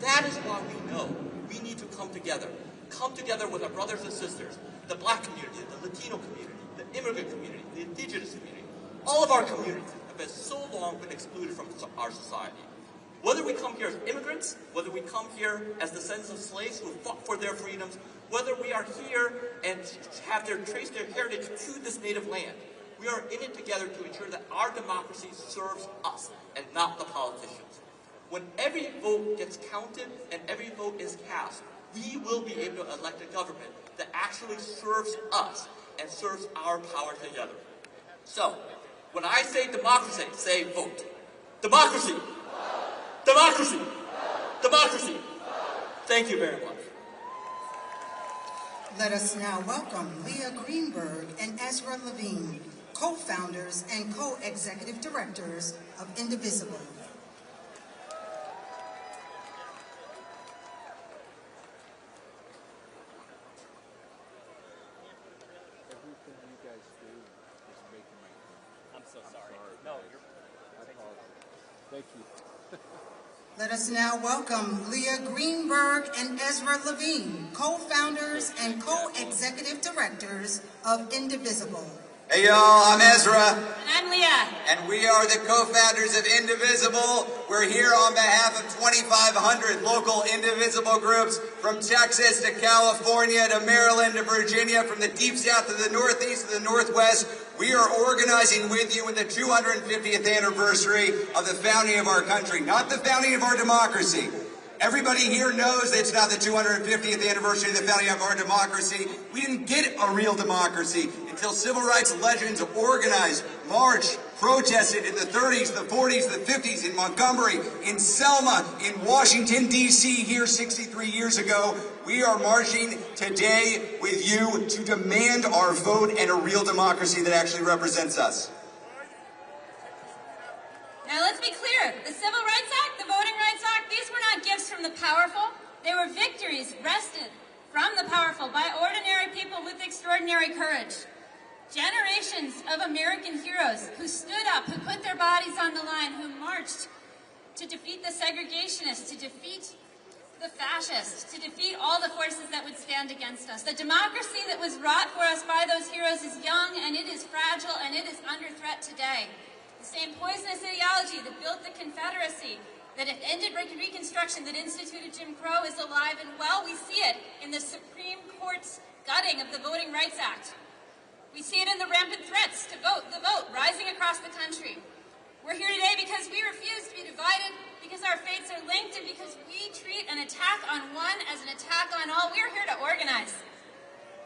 That is why we know we need to come together with our brothers and sisters, the Black community, the Latino community, the immigrant community, the indigenous community. All of our communities have been so long been excluded from our society. Whether we come here as immigrants, whether we come here as descendants of slaves who fought for their freedoms, whether we are here and have traced their heritage to this native land, we are in it together to ensure that our democracy serves us and not the politicians. When every vote gets counted and every vote is cast, we will be able to elect a government that actually serves us and serves our power together. So, when I say democracy, say vote. Democracy! Democracy. Democracy. Thank you very much. Let us now welcome Leah Greenberg and Ezra Levine, co-founders and co-executive directors of Indivisible. Thank you. Let us now welcome Leah Greenberg and Ezra Levine, co-founders and co-executive directors of Indivisible. Hey y'all, I'm Ezra. And I'm Leah. And we are the co-founders of Indivisible. We're here on behalf of 2,500 local Indivisible groups from Texas to California to Maryland to Virginia, from the deep south to the northeast to the northwest. We are organizing with you in the 250th anniversary of the founding of our country, not the founding of our democracy. Everybody here knows that it's not the 250th anniversary of the founding of our democracy. We didn't get a real democracy until civil rights legends organized, marched, protested in the 30s, the 40s, the 50s, in Montgomery, in Selma, in Washington, D.C. here 63 years ago. We are marching today with you to demand our vote and a real democracy that actually represents us. Now let's be clear, the Civil Rights Act, the Voting Rights Act, these were not gifts from the powerful. They were victories wrested from the powerful by ordinary people with extraordinary courage. Generations of American heroes who stood up, who put their bodies on the line, who marched to defeat the segregationists, to defeat the fascists, to defeat all the forces that would stand against us. The democracy that was wrought for us by those heroes is young, and it is fragile, and it is under threat today. The same poisonous ideology that built the Confederacy, that ended Reconstruction, that instituted Jim Crow is alive and well. We see it in the Supreme Court's gutting of the Voting Rights Act. We see it in the rampant threats to the vote, rising across the country. We're here today because we refuse to be divided, because our fates are linked, and because we treat an attack on one as an attack on all. We're here to organize.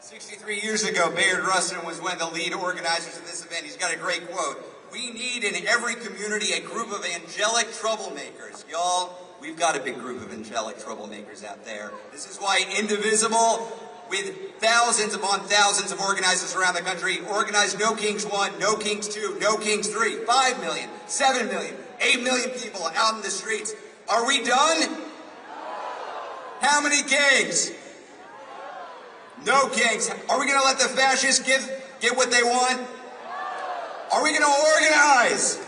63 years ago, Bayard Rustin was one of the lead organizers of this event. He's got a great quote. We need in every community a group of angelic troublemakers. Y'all, we've got a big group of angelic troublemakers out there. This is why Indivisible, with thousands upon thousands of organizers around the country, organized No Kings 1, No Kings 2, No Kings 3, 5 million, 7 million, 8 million people out in the streets. Are we done? How many kings? No kings. Are we going to let the fascists get what they want? Are we going to organize?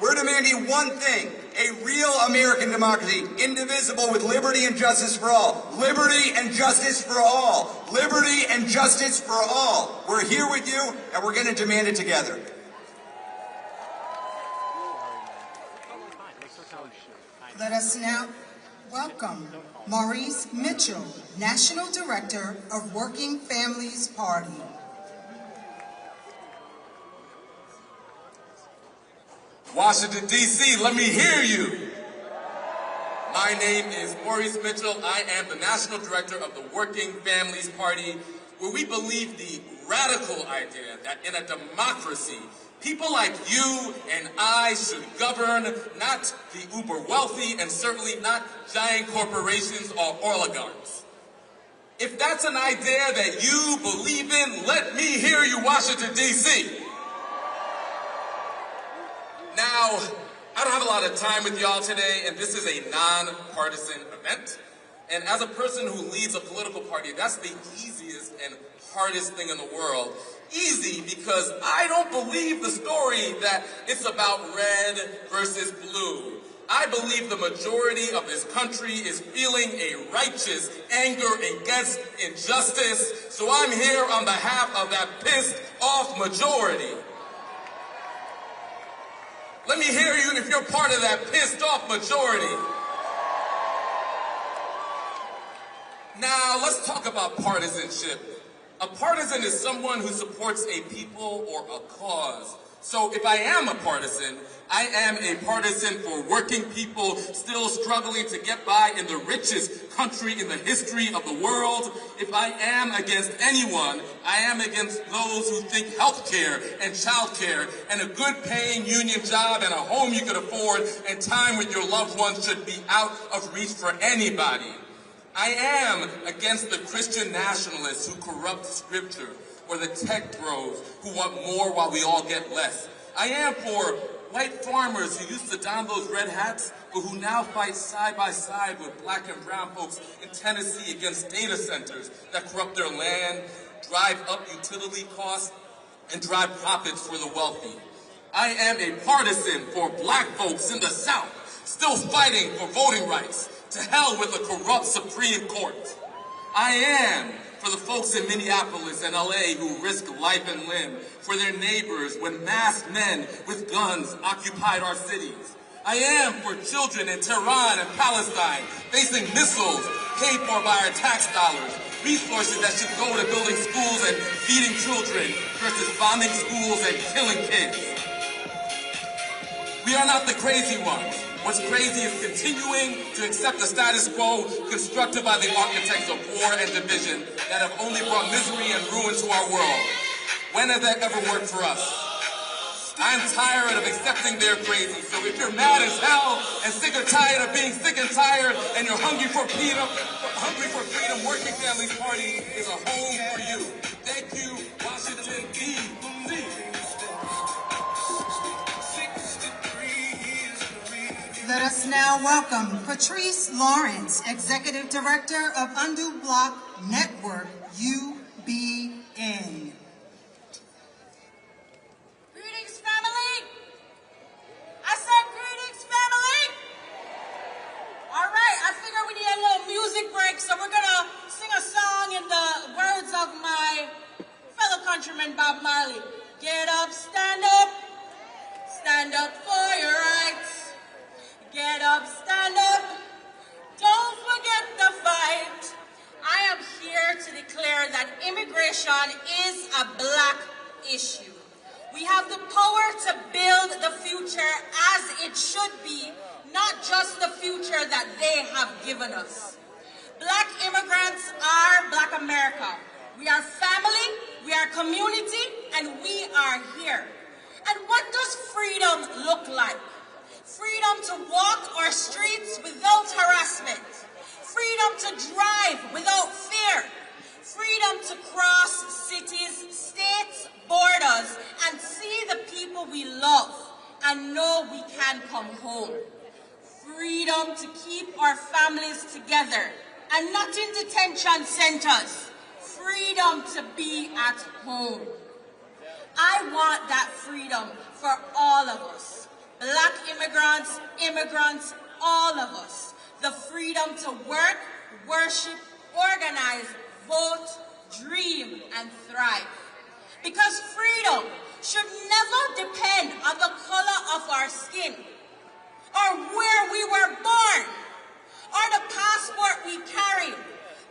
We're demanding one thing, a real American democracy, indivisible with liberty and justice for all. Liberty and justice for all. Liberty and justice for all. We're here with you, and we're going to demand it together. Let us now welcome Maurice Mitchell, National Director of Working Families Party. Washington, D.C., let me hear you. My name is Maurice Mitchell. I am the National Director of the Working Families Party, where we believe the radical idea that in a democracy, people like you and I should govern, not the uber wealthy and certainly not giant corporations or oligarchs. If that's an idea that you believe in, let me hear you, Washington, D.C. Now, I don't have a lot of time with y'all today, and this is a non-partisan event. And as a person who leads a political party, that's the easiest and hardest thing in the world. Easy because I don't believe the story that it's about red versus blue. I believe the majority of this country is feeling a righteous anger against injustice, so I'm here on behalf of that pissed off majority. Let me hear you if you're part of that pissed off majority. Now, let's talk about partisanship. A partisan is someone who supports a people or a cause. So if I am a partisan, I am a partisan for working people still struggling to get by in the richest country in the history of the world. If I am against anyone, I am against those who think healthcare and childcare and a good paying union job and a home you could afford and time with your loved ones should be out of reach for anybody. I am against the Christian nationalists who corrupt scripture or the tech bros who want more while we all get less. I am for white farmers who used to don those red hats, but who now fight side by side with black and brown folks in Tennessee against data centers that corrupt their land, drive up utility costs, and drive profits for the wealthy. I am a partisan for black folks in the South, still fighting for voting rights. To hell with a corrupt Supreme Court. I am for the folks in Minneapolis and LA who risk life and limb for their neighbors when masked men with guns occupied our cities. I am for children in Tehran and Palestine facing missiles paid for by our tax dollars, resources that should go to building schools and feeding children versus bombing schools and killing kids. We are not the crazy ones. What's crazy is continuing to accept the status quo constructed by the architects of war and division that have only brought misery and ruin to our world. When has that ever worked for us? I'm tired of accepting they're crazy, so if you're mad as hell and sick or tired of being sick and tired and you're hungry for freedom, Working Families Party is a home for you. Thank you, Washington, D.C. Let us now welcome Patrice Lawrence, Executive Director of Undo Block Network, UBN. Greetings, family. I said greetings, family. All right, I figure we need a little music break, so we're going to sing a song in the words of my fellow countryman, Bob Marley. Get up, stand up for your rights. Get up, stand up, don't forget the fight. I am here to declare that immigration is a black issue. We have the power to build the future as it should be, not just the future that they have given us. Black immigrants are Black America. We are family, we are community, and we are here. And what does freedom look like? Freedom to walk our streets without harassment. Freedom to drive without fear. Freedom to cross cities, states, borders, and see the people we love and know we can come home. Freedom to keep our families together and not in detention centers. Freedom to be at home. I want that freedom for all of us. Black immigrants, all of us. The freedom to work, worship, organize, vote, dream, and thrive. Because freedom should never depend on the color of our skin, or where we were born, or the passport we carry,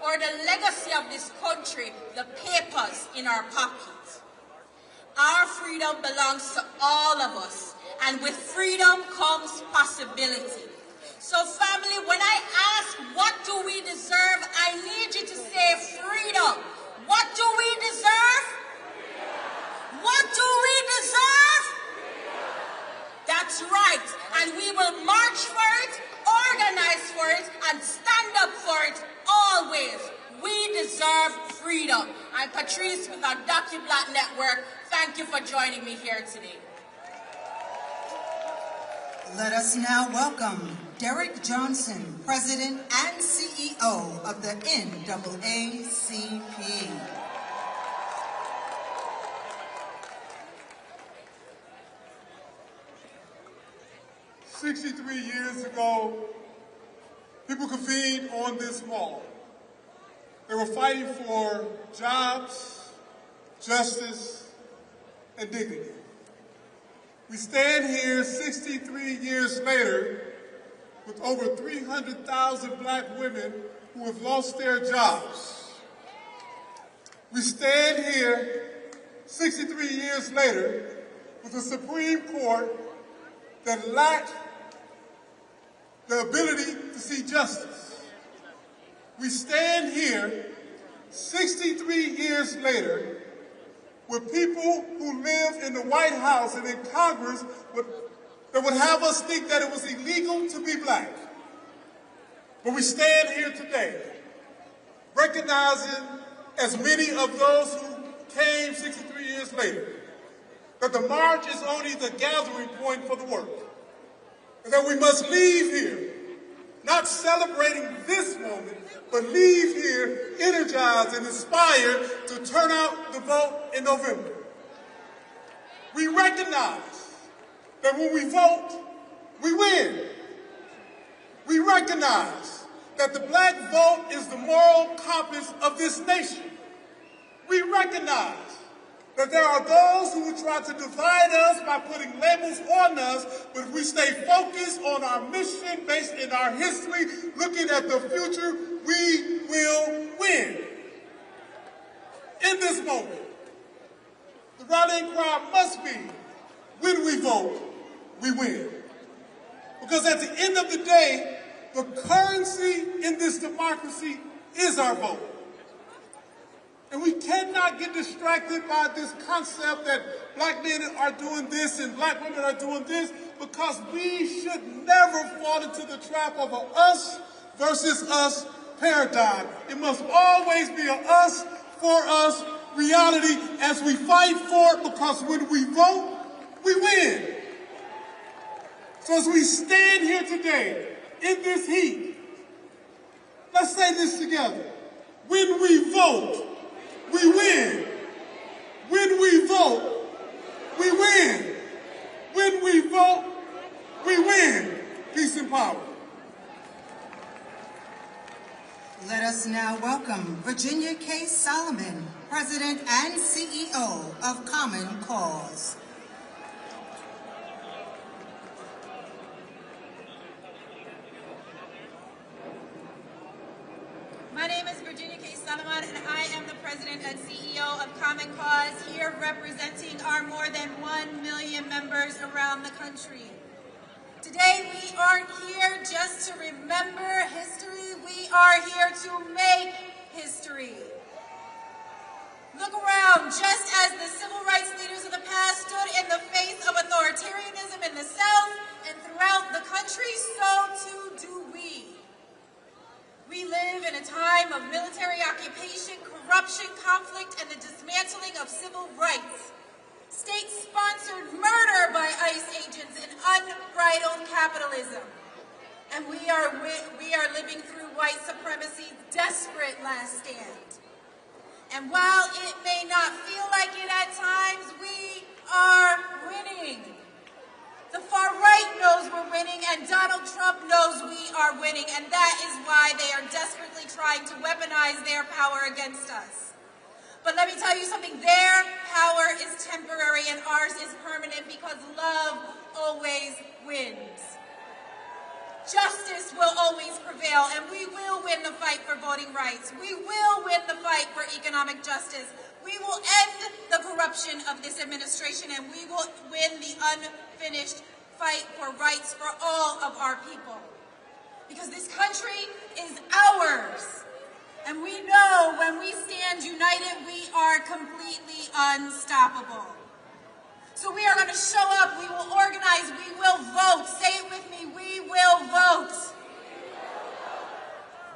or the legacy of this country, the papers in our pockets. Our freedom belongs to all of us. And with freedom comes possibility. So family, when I ask, what do we deserve? I need you to say freedom. What do we deserve? What do we deserve? That's right. And we will march for it, organize for it, and stand up for it always. We deserve freedom. I'm Patrice with our DocuBlack Network. Thank you for joining me here today. Let us now welcome Derek Johnson, President and CEO of the NAACP. "63 years ago, people convened on this mall. They were fighting for jobs, justice, and dignity. We stand here 63 years later with over 300,000 black women who have lost their jobs. We stand here 63 years later with a Supreme Court that lacked the ability to see justice. We stand here 63 years later with people who live in the White House and in Congress that would have us think that it was illegal to be black. But we stand here today recognizing, as many of those who came 63 years later, that the march is only the gathering point for the work. And that we must leave here, not celebrating this moment, but leave here energized and inspired to turn out the vote in November. We recognize that when we vote, we win. We recognize that the black vote is the moral compass of this nation. We recognize that there are those who will try to divide us by putting labels on us, but if we stay focused on our mission based in our history, looking at the future, we will win. In this moment, the rallying cry must be, when we vote, we win. Because at the end of the day, the currency in this democracy is our vote. And we cannot get distracted by this concept that black men are doing this and black women are doing this, because we should never fall into the trap of a us versus us paradigm. It must always be a us for us reality as we fight for it, because when we vote, we win. So as we stand here today in this heat, let's say this together. When we vote, we win. When we vote, we win. When we vote, we win. Peace and power. Let us now welcome Virginia K. Solomon, President and CEO of Common Cause. My name is Virginia K. Solomon, and I am the President and CEO of Common Cause, here representing our more than 1 million members around the country. Today, we aren't here just to remember history, we are here to make history. Look around, just as the civil rights leaders of the past stood in the face of authoritarianism in the South and throughout the country, so too do we. We live in a time of military occupation, corruption, conflict, and the dismantling of civil rights. State-sponsored murder by ICE agents and unbridled capitalism. And we are living through white supremacy's desperate last stand. And while it may not feel like it at times, we are winning. The far right knows we're winning, and Donald Trump knows we are winning, and that is why they are desperately trying to weaponize their power against us. But let me tell you something, their power is temporary and ours is permanent, because love always wins. Justice will always prevail, and we will win the fight for voting rights. We will win the fight for economic justice. We will end the corruption of this administration, and we will win the unfinished fight for rights for all of our people. Because this country is ours. And we know when we stand united, we are completely unstoppable. So we are going to show up, we will organize, we will vote. Say it with me, we will vote.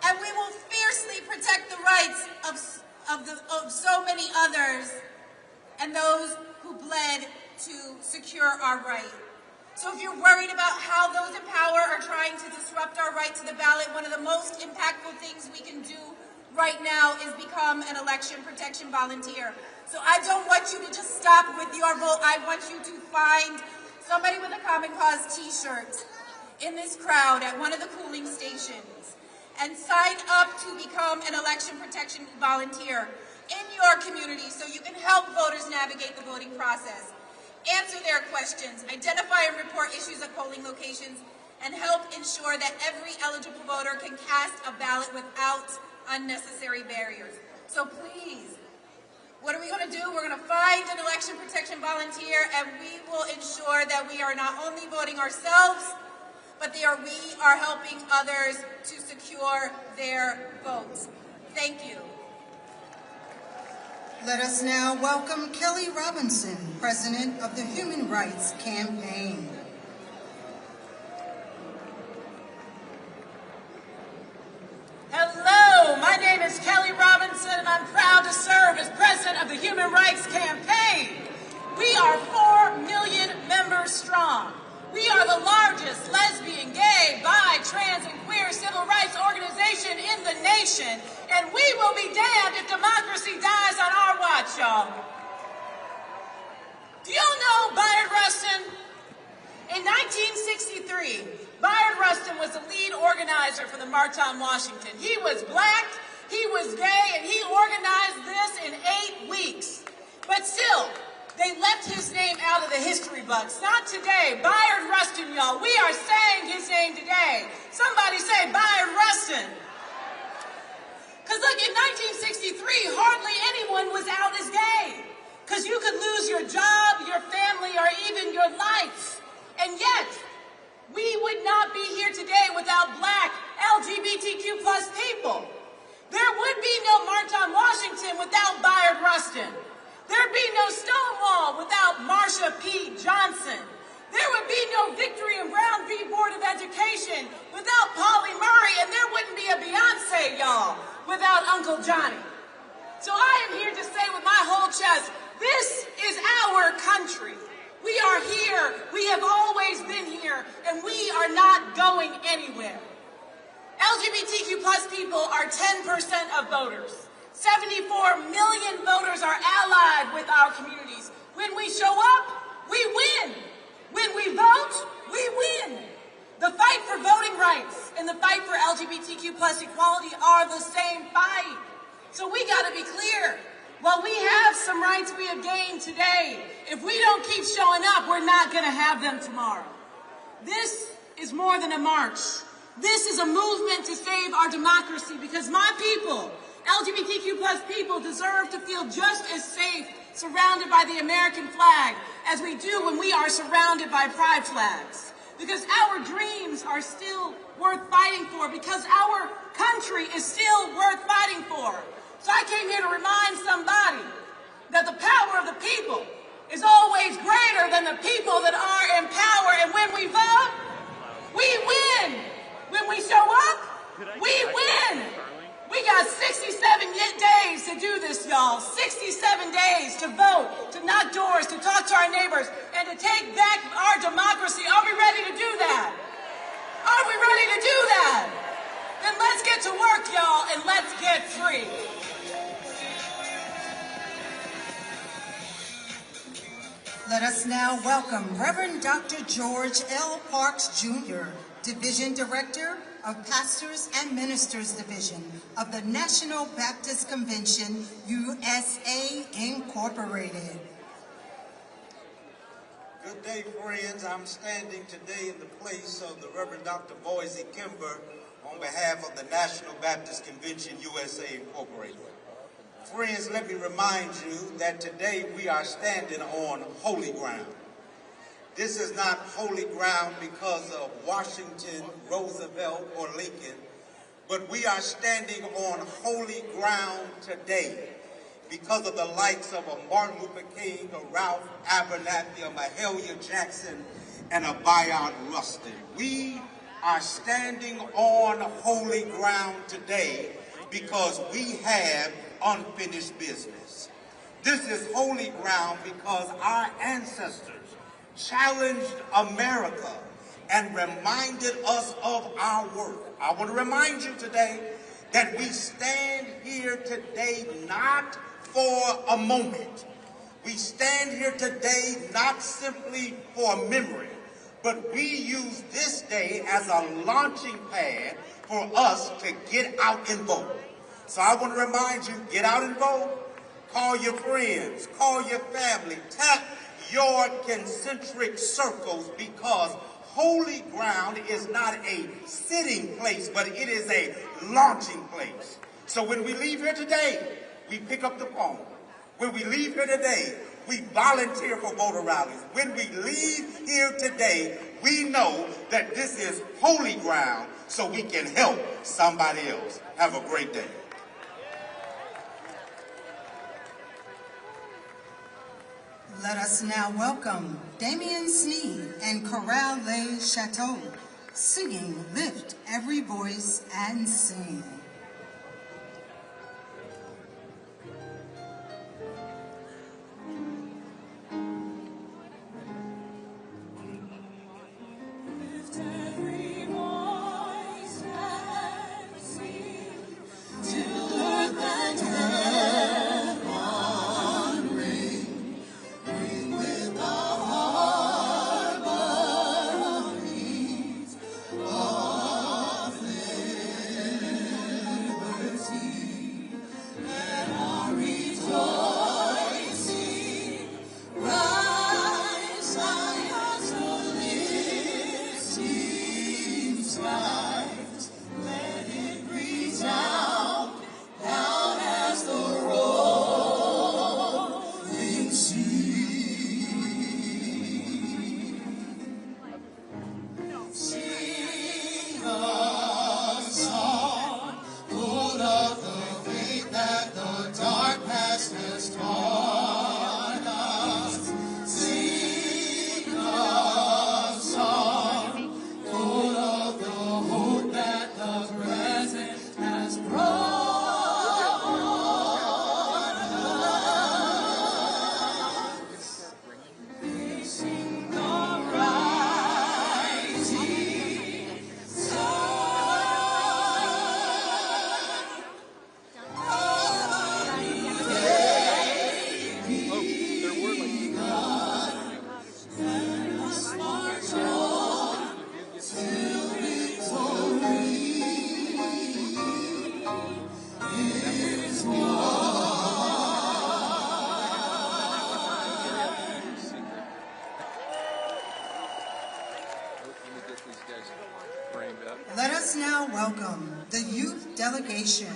And we will fiercely protect the rights of so many others and those who bled to secure our right. So if you're worried about how those in power are trying to disrupt our right to the ballot, one of the most impactful things we can do right now is become an election protection volunteer. So I don't want you to just stop with your vote. I want you to find somebody with a Common Cause t-shirt in this crowd at one of the cooling stations and sign up to become an election protection volunteer in your community so you can help voters navigate the voting process, answer their questions, identify and report issues at polling locations, and help ensure that every eligible voter can cast a ballot without unnecessary barriers. So please, What are we going to do? We're going to find an election protection volunteer, and we will ensure that we are not only voting ourselves, but we are helping others to secure their votes. Thank you. Let us now welcome Kelly Robinson, President of the Human Rights Campaign. Hello, my name is Kelly Robinson, and I'm proud to serve as President of the Human Rights Campaign. We are 4 million members strong. We are the largest lesbian, gay, bi, trans, and queer civil rights organization in the nation, and we will be damned if democracy dies on our watch, y'all. Do y'all know Bayard Rustin? In 1963, Bayard Rustin was the lead organizer for the March on Washington. He was black, he was gay, and he organized this in 8 weeks. But still, they left his name out of the history books. Not today. Bayard Rustin, y'all. We are saying his name today. Somebody say Bayard Rustin. Because look, in 1963, hardly anyone was out as gay. Because you could lose your job, your family, or even your life. And yet, we would not be here today without black LGBTQ+ people. There would be no March on Washington without Bayard Rustin. There'd be no Stonewall without Marsha P. Johnson. There would be no Victory and Brown v. Board of Education without Polly Murray, and there wouldn't be a Beyonce, y'all, without Uncle Johnny. So I am here to say with my whole chest, this is our country. We are here, we have always been here, and we are not going anywhere. LGBTQ+ people are 10% of voters. 74 million voters are allied with our communities. When we show up, we win. When we vote, we win. The fight for voting rights and the fight for LGBTQ+ equality are the same fight. So we got to be clear. While we have some rights we have gained today, if we don't keep showing up, we're not going to have them tomorrow. This is more than a march. This is a movement to save our democracy, because my people, LGBTQ+ people, deserve to feel just as safe surrounded by the American flag as we do when we are surrounded by pride flags. Because our dreams are still worth fighting for, because our country is still worth fighting for. So I came here to remind somebody that the power of the people is always greater than the people that are in power. And when we vote, we win. When we show up, we win. We got 67 days to do this, y'all. 67 days to vote, to knock doors, to talk to our neighbors, and to take back our democracy. Are we ready to do that? Are we ready to do that? Then let's get to work, y'all, and let's get free. Let us now welcome Reverend Dr. George L. Parks, Jr., Division Director of Pastors and Ministers Division of the National Baptist Convention, USA, Incorporated. Good day, friends. I'm standing today in the place of the Reverend Dr. Boise Kimber on behalf of the National Baptist Convention, USA, Incorporated. Friends, let me remind you that today we are standing on holy ground. This is not holy ground because of Washington, Roosevelt, or Lincoln, but we are standing on holy ground today because of the likes of a Martin Luther King, a Ralph Abernathy, a Mahalia Jackson, and a Bayard Rustin. We are standing on holy ground today because we have unfinished business. This is holy ground because our ancestors challenged America and reminded us of our work. I want to remind you today that we stand here today not for a moment. We stand here today not simply for a memory, but we use this day as a launching pad for us to get out and vote. So I want to remind you, get out and vote. Call your friends, call your family, tap your concentric circles, because holy ground is not a sitting place, but it is a launching place. So when we leave here today, we pick up the phone, When we leave here today, we volunteer for voter rallies. When we leave here today, we know that this is holy ground so we can help somebody else. Have a great day. Let us now welcome Damien Sneed and Corral Le Chateau, singing Lift Every Voice and Sing. Let us now welcome the youth delegation,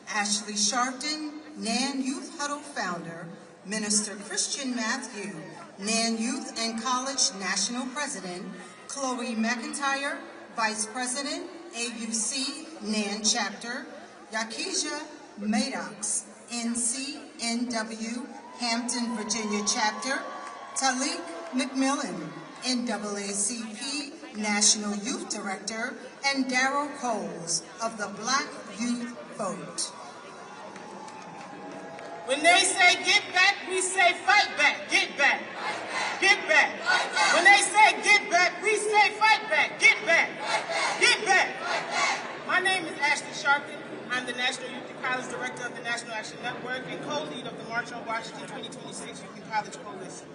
Ashley Sharpton, NAN Youth Huddle founder, Minister Christian Matthew, NAN Youth and College National President, Chloe McIntyre, Vice President, AUC, NAN Chapter, Yakisha Maddox, NCNW, Hampton, Virginia Chapter, Talik McMillan, NAACP, National Youth Director, and Darrell Coles of the Black Youth Vote. When they say get back, we say fight back. Get back. Get back. When they say get back, we say fight back. Get back. Get back. My name is Ashley Sharpton. I'm the National Youth and College Director of the National Action Network and co-lead of the March on Washington 2026 Youth and College Coalition.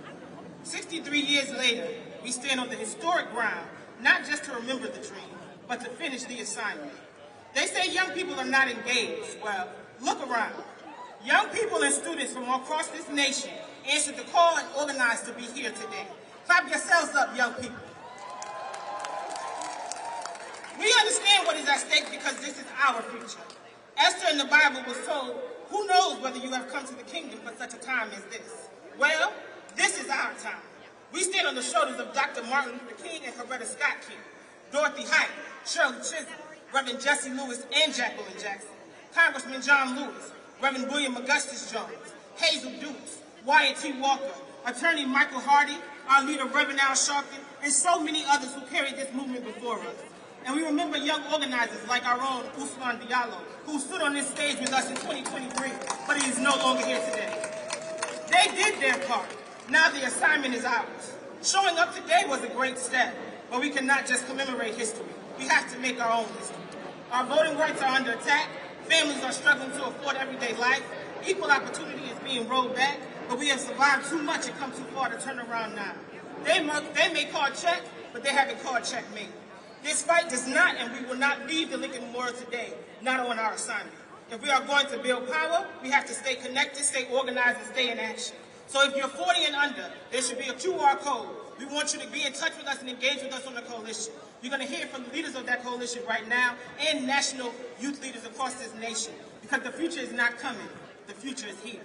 63 years later, we stand on the historic ground, not just to remember the dream, but to finish the assignment. They say young people are not engaged. Well, look around. Young people and students from across this nation answered the call and organized to be here today. Clap yourselves up, young people. We understand what is at stake because this is our future. Esther in the Bible was told, who knows whether you have come to the kingdom for such a time as this? Well, this is our time. We stand on the shoulders of Dr. Martin Luther King and Coretta Scott King, Dorothy Height, Shirley Chisholm, Reverend Jesse Lewis and Jacqueline Jackson, Congressman John Lewis, Reverend William Augustus Jones, Hazel Dukes, Wyatt T. Walker, Attorney Michael Hardy, our leader Rev Al Sharpton, and so many others who carried this movement before us. And we remember young organizers like our own Ousmane Diallo, who stood on this stage with us in 2023, but he is no longer here today. They did their part. Now the assignment is ours. Showing up today was a great step, but we cannot just commemorate history. We have to make our own history. Our voting rights are under attack. Families are struggling to afford everyday life. Equal opportunity is being rolled back, but we have survived too much and come too far to turn around now. They may call check, but they haven't called checkmate. This fight does not, and we will not leave the Lincoln Memorial today, not on our assignment. If we are going to build power, we have to stay connected, stay organized, and stay in action. So if you're 40 and under, there should be a QR code. We want you to be in touch with us and engage with us on the coalition. You're going to hear from the leaders of that coalition right now and national youth leaders across this nation, because the future is not coming. The future is here.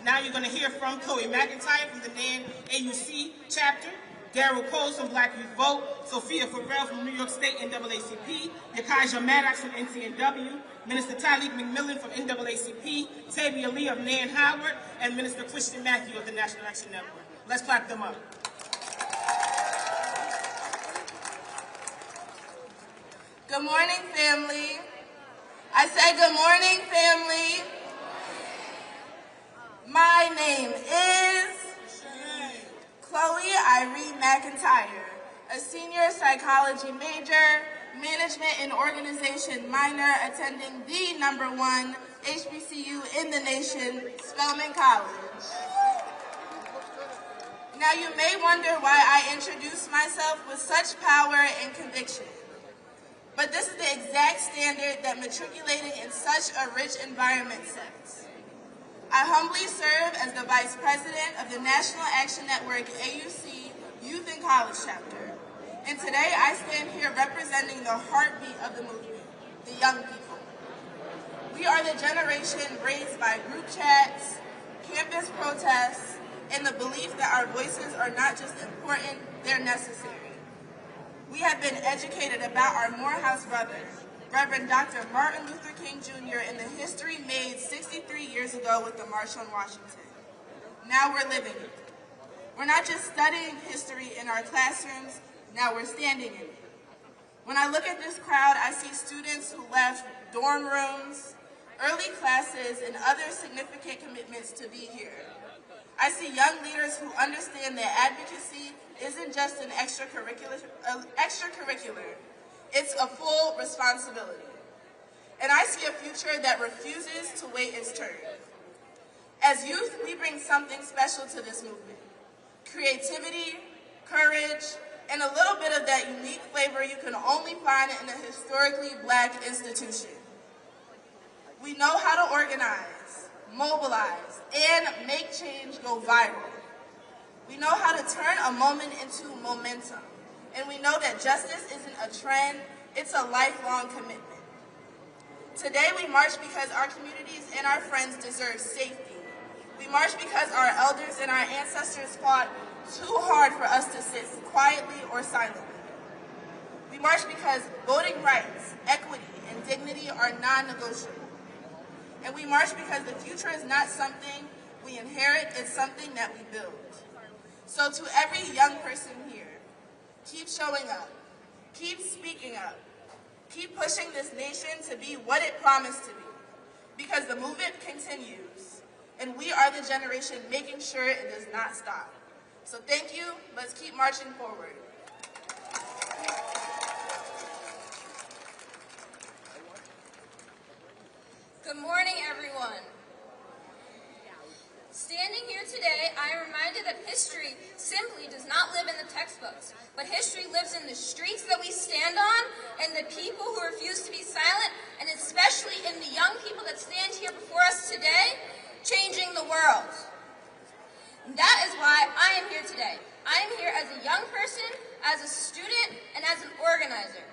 Now you're going to hear from Chloe McIntyre from the NAN AUC chapter, Daryl Coles from Black Youth Vote, Sophia Farrell from New York State NAACP, Yakaija Maddox from NCNW, Minister Tyleek McMillan from NAACP, Tavia Lee of NAN Howard, and Minister Christian Matthew of the National Action Network. Let's clap them up. Good morning, family. I say good morning, family. My name is Chloe Irene McIntyre, a senior psychology major, management and organization minor, attending the #1 HBCU in the nation, Spelman College. Now you may wonder why I introduce myself with such power and conviction. But this is the exact standard that matriculating in such a rich environment sets. I humbly serve as the Vice President of the National Action Network AUC Youth and College Chapter. And today I stand here representing the heartbeat of the movement, the young people. We are the generation raised by group chats, campus protests, and the belief that our voices are not just important, they're necessary. We have been educated about our Morehouse brother, Reverend Dr. Martin Luther King Jr. and the history made 63 years ago with the March on Washington. Now we're living it. We're not just studying history in our classrooms, now we're standing in it. When I look at this crowd, I see students who left dorm rooms, early classes, and other significant commitments to be here. I see young leaders who understand that advocacy isn't just an extracurricular, it's a full responsibility. And I see a future that refuses to wait its turn. As youth, we bring something special to this movement. Creativity, courage, and a little bit of that unique flavor you can only find in a historically Black institution. We know how to organize, mobilize, and make change go viral. We know how to turn a moment into momentum. And we know that justice isn't a trend, it's a lifelong commitment. Today we march because our communities and our friends deserve safety. We march because our elders and our ancestors fought too hard for us to sit quietly or silently. We march because voting rights, equity, and dignity are non-negotiable. And we march because the future is not something we inherit, it's something that we build. So to every young person here, keep showing up, keep speaking up, keep pushing this nation to be what it promised to be, because the movement continues, and we are the generation making sure it does not stop. So thank you, let's keep marching forward. Good morning, everyone. Standing here today, I am reminded that history simply does not live in the textbooks, but history lives in the streets that we stand on and the people who refuse to be silent, and especially in the young people that stand here before us today, changing the world. And that is why I am here today. I am here as a young person, as a student, and as an organizer.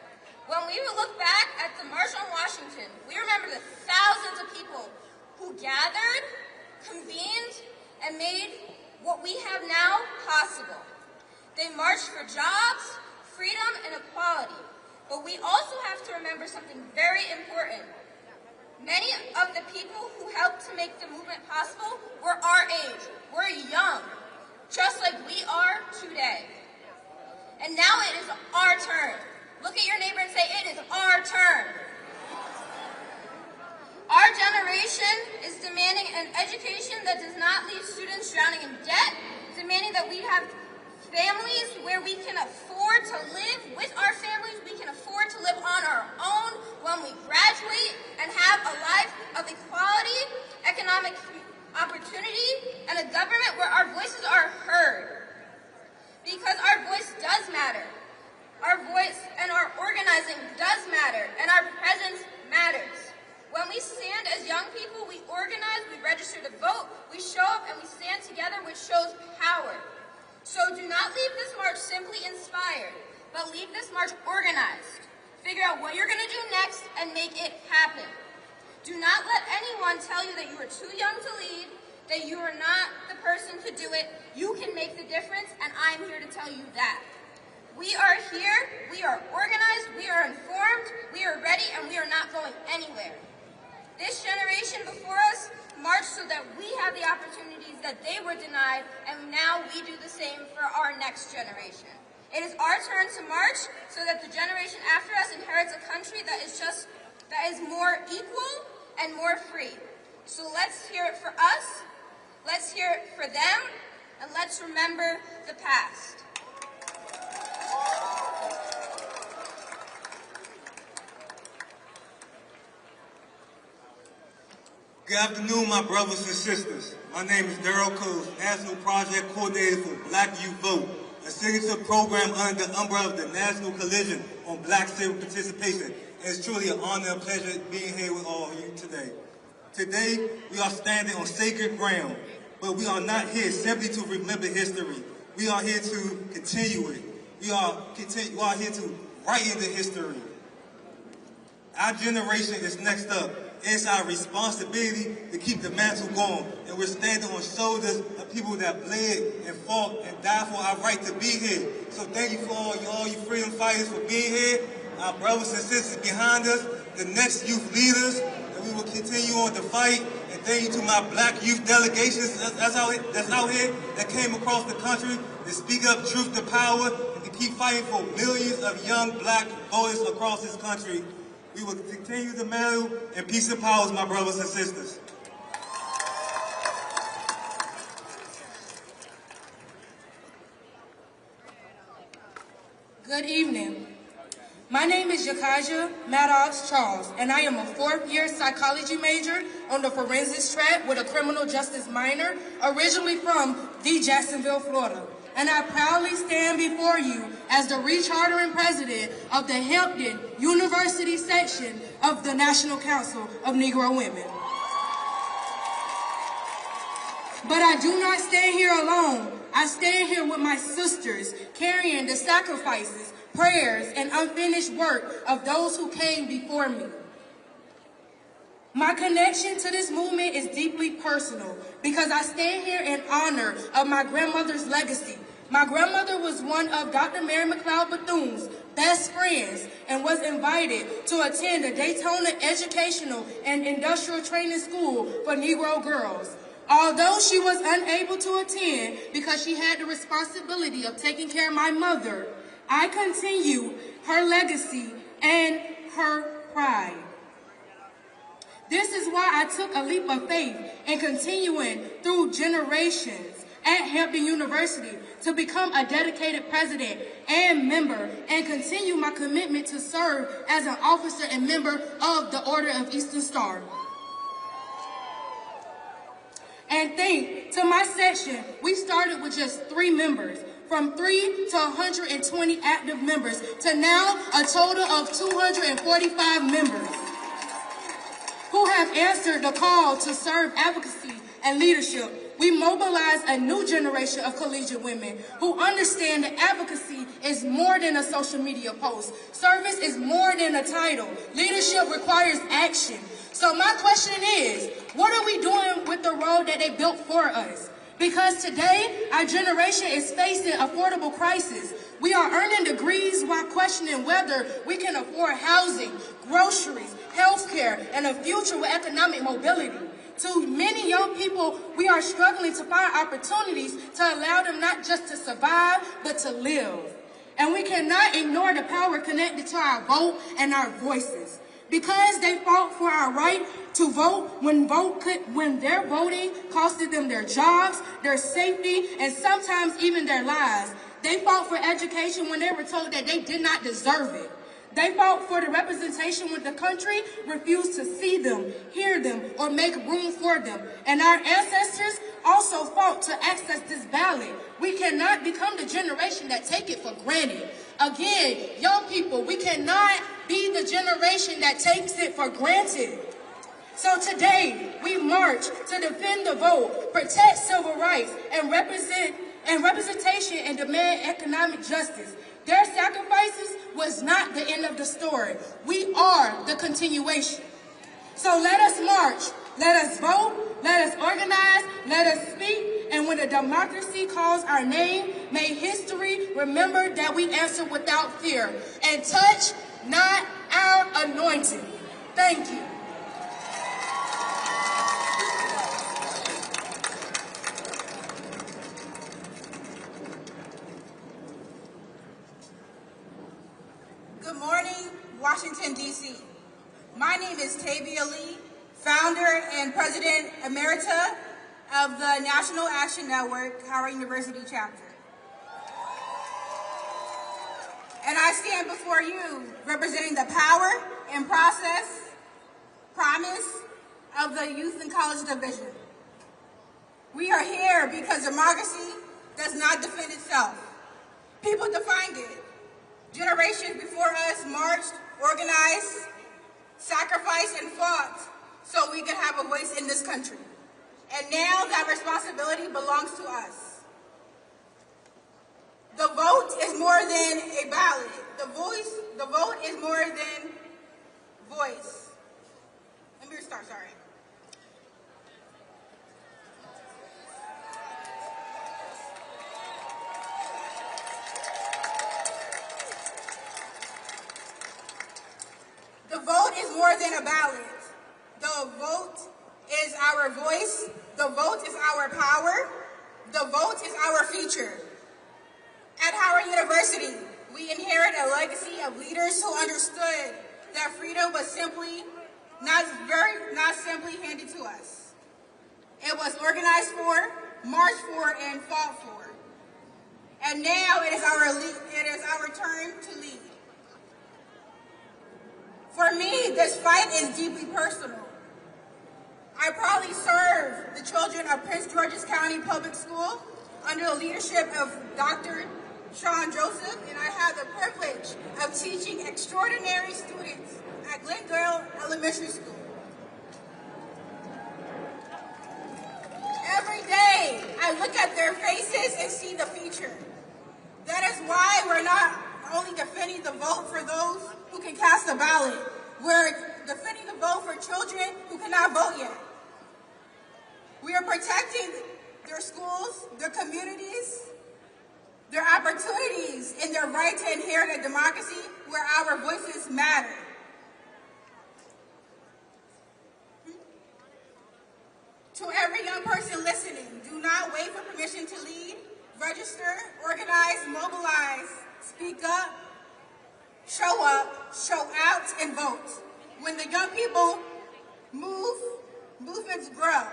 When we look back at the March on Washington, we remember the thousands of people who gathered, convened, and made what we have now possible. They marched for jobs, freedom, and equality. But we also have to remember something very important. Many of the people who helped to make the movement possible were our age. We're young, just like we are today. And now it is our turn. Look at your neighbor and say, it is our turn. Our generation is demanding an education that does not leave students drowning in debt, demanding that we have families where we can afford to live with our families, we can afford to live on our own when we graduate, and have a life of equality, economic opportunity, and a government where our voices are heard. Because our voice does matter. Our voice and our organizing does matter, and our presence matters. When we stand as young people, we organize, we register to vote, we show up, and we stand together, which shows power. So do not leave this march simply inspired, but leave this march organized. Figure out what you're going to do next and make it happen. Do not let anyone tell you that you are too young to lead, that you are not the person to do it. You can make the difference, and I'm here to tell you that. We are here, we are organized, we are informed, we are ready, and we are not going anywhere. This generation before us marched so that we have the opportunities that they were denied, and now we do the same for our next generation. It is our turn to march so that the generation after us inherits a country that is more equal and more free. So let's hear it for us, let's hear it for them, and let's remember the past. Good afternoon, my brothers and sisters. My name is Daryl Coles, National Project Coordinator for Black Youth Vote, a signature program under the umbrella of the National Coalition on Black Civic Participation. And it's truly an honor and pleasure being here with all of you today. Today, we are standing on sacred ground, but we are not here simply to remember history. We are here to continue it. We are here to write into history. Our generation is next up. It's our responsibility to keep the mantle going, and we're standing on shoulders of people that bled and fought and died for our right to be here. So thank you for all you freedom fighters for being here, our brothers and sisters behind us, the next youth leaders, and we will continue on to fight. And thank you to my black youth delegations that's out here that came across the country to speak up truth to power and to keep fighting for millions of young black voters across this country. We will continue the mantle, and peace and power, my brothers and sisters. Good evening. My name is Yakaja Maddox Charles, and I am a fourth-year psychology major on the forensics track with a criminal justice minor, originally from Jacksonville, Florida. And I proudly stand before you as the rechartering president of the Hampton University section of the National Council of Negro Women. But I do not stand here alone. I stand here with my sisters, carrying the sacrifices, prayers, and unfinished work of those who came before me. My connection to this movement is deeply personal because I stand here in honor of my grandmother's legacy. My grandmother was one of Dr. Mary McLeod Bethune's best friends and was invited to attend the Daytona Educational and Industrial Training School for Negro girls. Although she was unable to attend because she had the responsibility of taking care of my mother, I continue her legacy and her pride. This is why I took a leap of faith in continuing through generations at Hampton University to become a dedicated president and member and continue my commitment to serve as an officer and member of the Order of Eastern Star. And thanks to my section, we started with just 3 members, from 3 to 120 active members, to now a total of 245 members who have answered the call to serve advocacy and leadership. We mobilize a new generation of collegiate women who understand that advocacy is more than a social media post. Service is more than a title. Leadership requires action. So my question is, what are we doing with the road that they built for us? Because today, our generation is facing affordable crisis. We are earning degrees while questioning whether we can afford housing, groceries, healthcare, and a future with economic mobility. To many young people, we are struggling to find opportunities to allow them not just to survive, but to live. And we cannot ignore the power connected to our vote and our voices. Because they fought for our right to vote when their voting costed them their jobs, their safety, and sometimes even their lives. They fought for education when they were told that they did not deserve it. They fought for the representation when the country refused to see them, hear them, or make room for them. And our ancestors also fought to access this ballot. We cannot become the generation that take it for granted. Again, young people, we cannot be the generation that takes it for granted. So today, we march to defend the vote, protect civil rights, and representation and demand economic justice. Their sacrifices was not the end of the story. We are the continuation. So let us march Let us vote, let us organize, let us speak, and when the democracy calls our name, may history remember that we answer without fear. And touch not our anointing. Thank you. Good morning, Washington, D.C. My name is Tavia Lee, founder and president emerita of the National Action Network, Howard University chapter. And I stand before you representing the power and promise of the Youth and College Division. We are here because democracy does not defend itself. People defined it. Generations before us marched, organized, sacrificed, and fought so we could have a voice in this country. And now that responsibility belongs to us. The vote is more than a ballot. The vote is more than voice. Let me restart, sorry. The vote is more than a ballot. The vote is our voice. The vote is our power. The vote is our future. At Howard University, we inherit a legacy of leaders who understood that freedom was not simply handed to us. It was organized for, marched for, and fought for. And now it is our turn to lead. For me, this fight is deeply personal. I proudly serve the children of Prince George's County Public School under the leadership of Dr. Sean Joseph, and I have the privilege of teaching extraordinary students at Glendale Elementary School. Every day, I look at their faces and see the future. That is why we're not only defending the vote for those who can cast a ballot, we're defending the vote for children who cannot vote yet. We are protecting their schools, their communities, their opportunities, and their right to inherit a democracy where our voices matter. To every young person listening, do not wait for permission to lead. Register, organize, mobilize, speak up, show out, and vote. When the young people move, movements grow.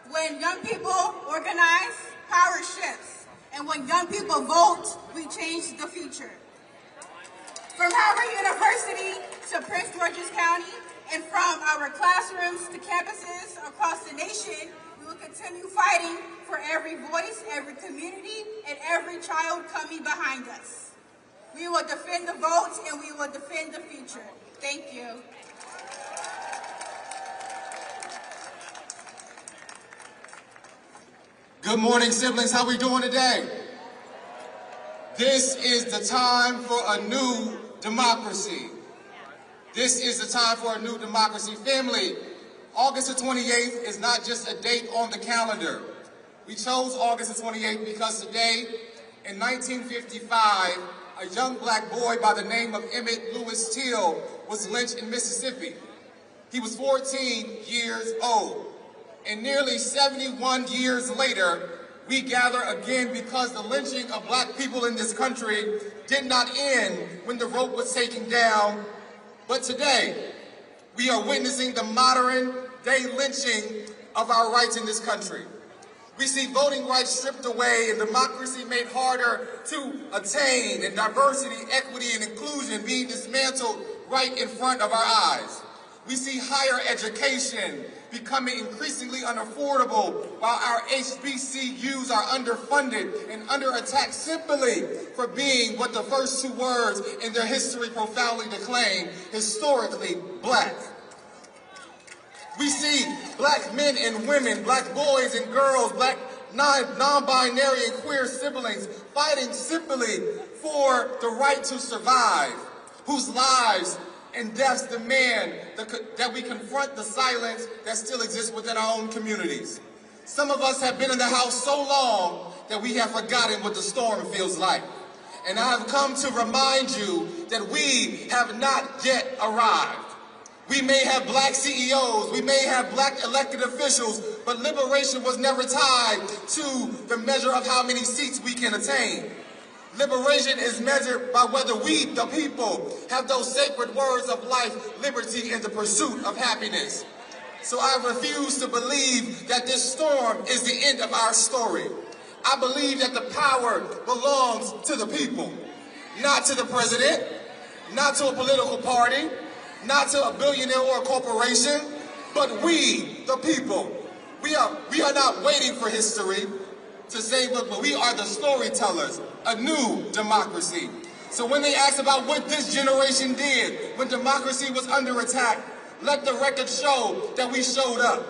When young people organize, power shifts. And when young people vote, we change the future. From Howard University to Prince George's County, and from our classrooms to campuses across the nation, we will continue fighting for every voice, every community, and every child coming behind us. We will defend the vote and we will defend the future. Thank you. Good morning, siblings. How we doing today? This is the time for a new democracy. This is the time for a new democracy. Family, August the 28th is not just a date on the calendar. We chose August the 28th because today, in 1955, a young black boy by the name of Emmett Lewis Till was lynched in Mississippi. He was 14 years old. And nearly 71 years later, we gather again because the lynching of black people in this country did not end when the rope was taken down. But today, we are witnessing the modern day lynching of our rights in this country. We see voting rights stripped away and democracy made harder to attain, and diversity, equity, and inclusion being dismantled right in front of our eyes. We see higher education becoming increasingly unaffordable while our HBCUs are underfunded and under attack simply for being what the first two words in their history profoundly declaim, historically black. We see black men and women, black boys and girls, black non-binary and queer siblings fighting simply for the right to survive, whose lives and deaths demand that we confront the silence that still exists within our own communities. Some of us have been in the house so long that we have forgotten what the storm feels like. And I have come to remind you that we have not yet arrived. We may have black CEOs, we may have black elected officials, but liberation was never tied to the measure of how many seats we can attain. Liberation is measured by whether we, the people, have those sacred words of life, liberty, and the pursuit of happiness. So I refuse to believe that this storm is the end of our story. I believe that the power belongs to the people, not to the president, not to a political party, not to a billionaire or a corporation, but we, the people. We are not waiting for history to save us, but we are the storytellers, a new democracy. So when they ask about what this generation did when democracy was under attack, let the record show that we showed up.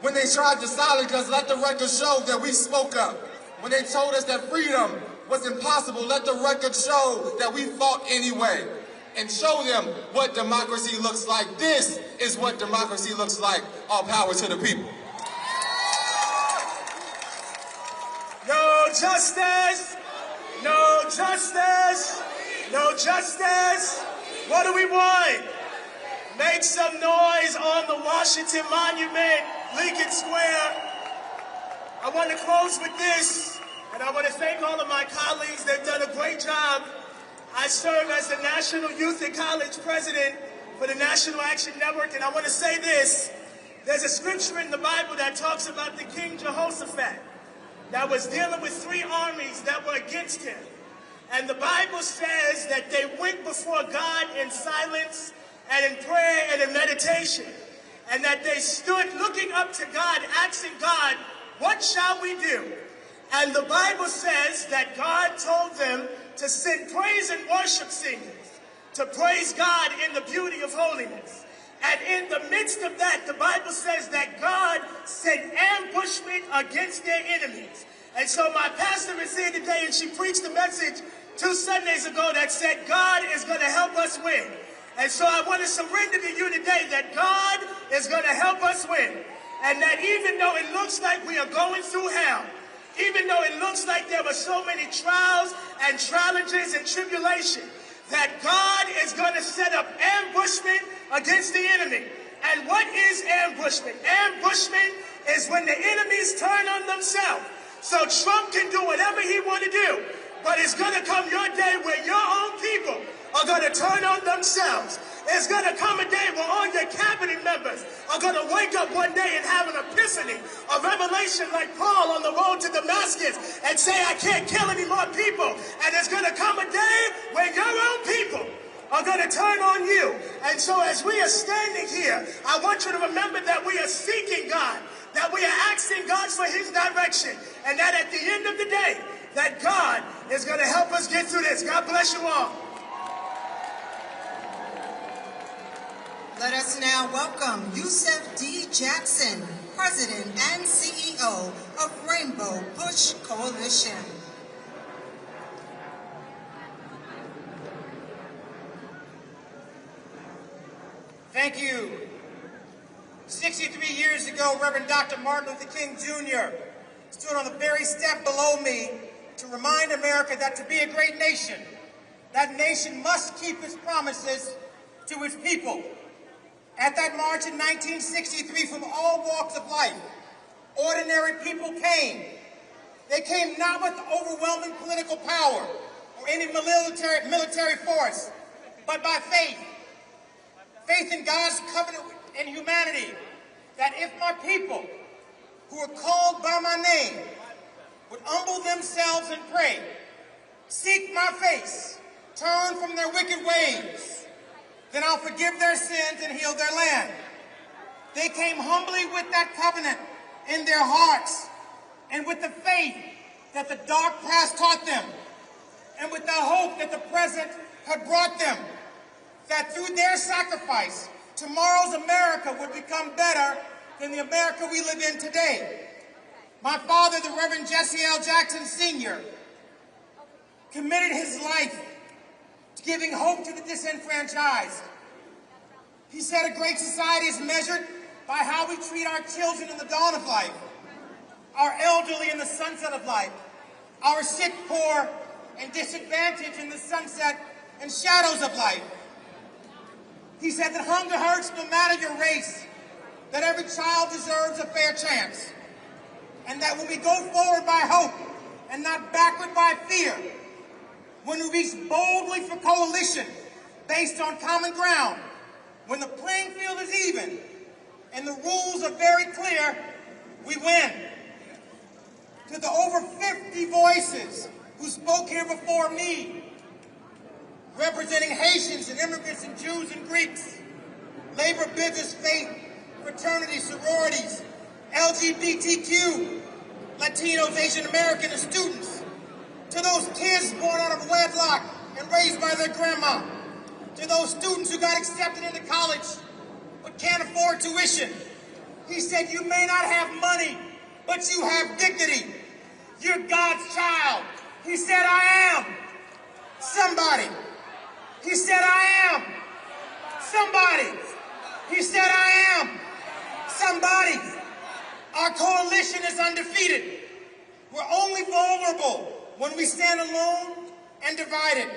When they tried to silence us, let the record show that we spoke up. When they told us that freedom was impossible, let the record show that we fought anyway. And show them what democracy looks like. This is what democracy looks like. All power to the people. No justice, no justice, no justice. What do we want? Make some noise on the Washington Monument, Lincoln Square. I want to close with this, and I want to thank all of my colleagues. They've done a great job. I serve as the National Youth and College President for the National Action Network, and I want to say this. There's a scripture in the Bible that talks about the King Jehoshaphat that was dealing with 3 armies that were against him. And the Bible says that they went before God in silence and in prayer and in meditation, and that they stood looking up to God, asking God, what shall we do? And the Bible says that God told them to send praise and worship singers to praise God in the beauty of holiness. And in the midst of that, the Bible says that God sent ambushment against their enemies. And so my pastor is here today, and she preached a message 2 Sundays ago that said God is going to help us win. And so I want to surrender to you today that God is going to help us win. And that even though it looks like we are going through hell, even though it looks like there were so many trials and challenges and tribulation, that God is going to set up ambushment against the enemy. And what is ambushment? Ambushment is when the enemies turn on themselves. So Trump can do whatever he want to do, but it's going to come your day where your own people are going to turn on themselves. There's going to come a day where all your cabinet members are going to wake up one day and have an epiphany, a revelation like Paul on the road to Damascus, and say, I can't kill any more people. And there's going to come a day where your own people are going to turn on you. And so as we are standing here, I want you to remember that we are seeking God, that we are asking God for his direction, and that at the end of the day, that God is going to help us get through this. God bless you all. Let us now welcome Yusef D. Jackson, President and CEO of Rainbow Push Coalition. Thank you. 63 years ago, Reverend Dr. Martin Luther King Jr. stood on the very step below me to remind America that to be a great nation, that nation must keep its promises to its people. At that march in 1963, from all walks of life, ordinary people came. They came not with overwhelming political power or any military force, but by faith. Faith in God's covenant and humanity, that if my people, who are called by my name, would humble themselves and pray, seek my face, turn from their wicked ways, then I'll forgive their sins and heal their land. They came humbly with that covenant in their hearts, and with the faith that the dark past taught them, and with the hope that the present had brought them, that through their sacrifice, tomorrow's America would become better than the America we live in today. My father, the Reverend Jesse L. Jackson Sr., committed his life to giving hope to the disenfranchised, He said a great society is measured by how we treat our children in the dawn of life, our elderly in the sunset of life, our sick, poor, and disadvantaged in the sunset and shadows of life. He said that hunger hurts no matter your race, that every child deserves a fair chance, and that when we go forward by hope and not backward by fear, when we reach boldly for coalition based on common ground, when the playing field is even and the rules are very clear, we win. To the over 50 voices who spoke here before me, representing Haitians and immigrants and Jews and Greeks, labor, business, faith, fraternities, sororities, LGBTQ, Latinos, Asian American, and students, to those kids born out of wedlock and raised by their grandma, to those students who got accepted into college but can't afford tuition. He said, you may not have money, but you have dignity. You're God's child. He said, I am somebody. He said, I am somebody. He said, I am somebody. Our coalition is undefeated. We're only vulnerable when we stand alone and divided.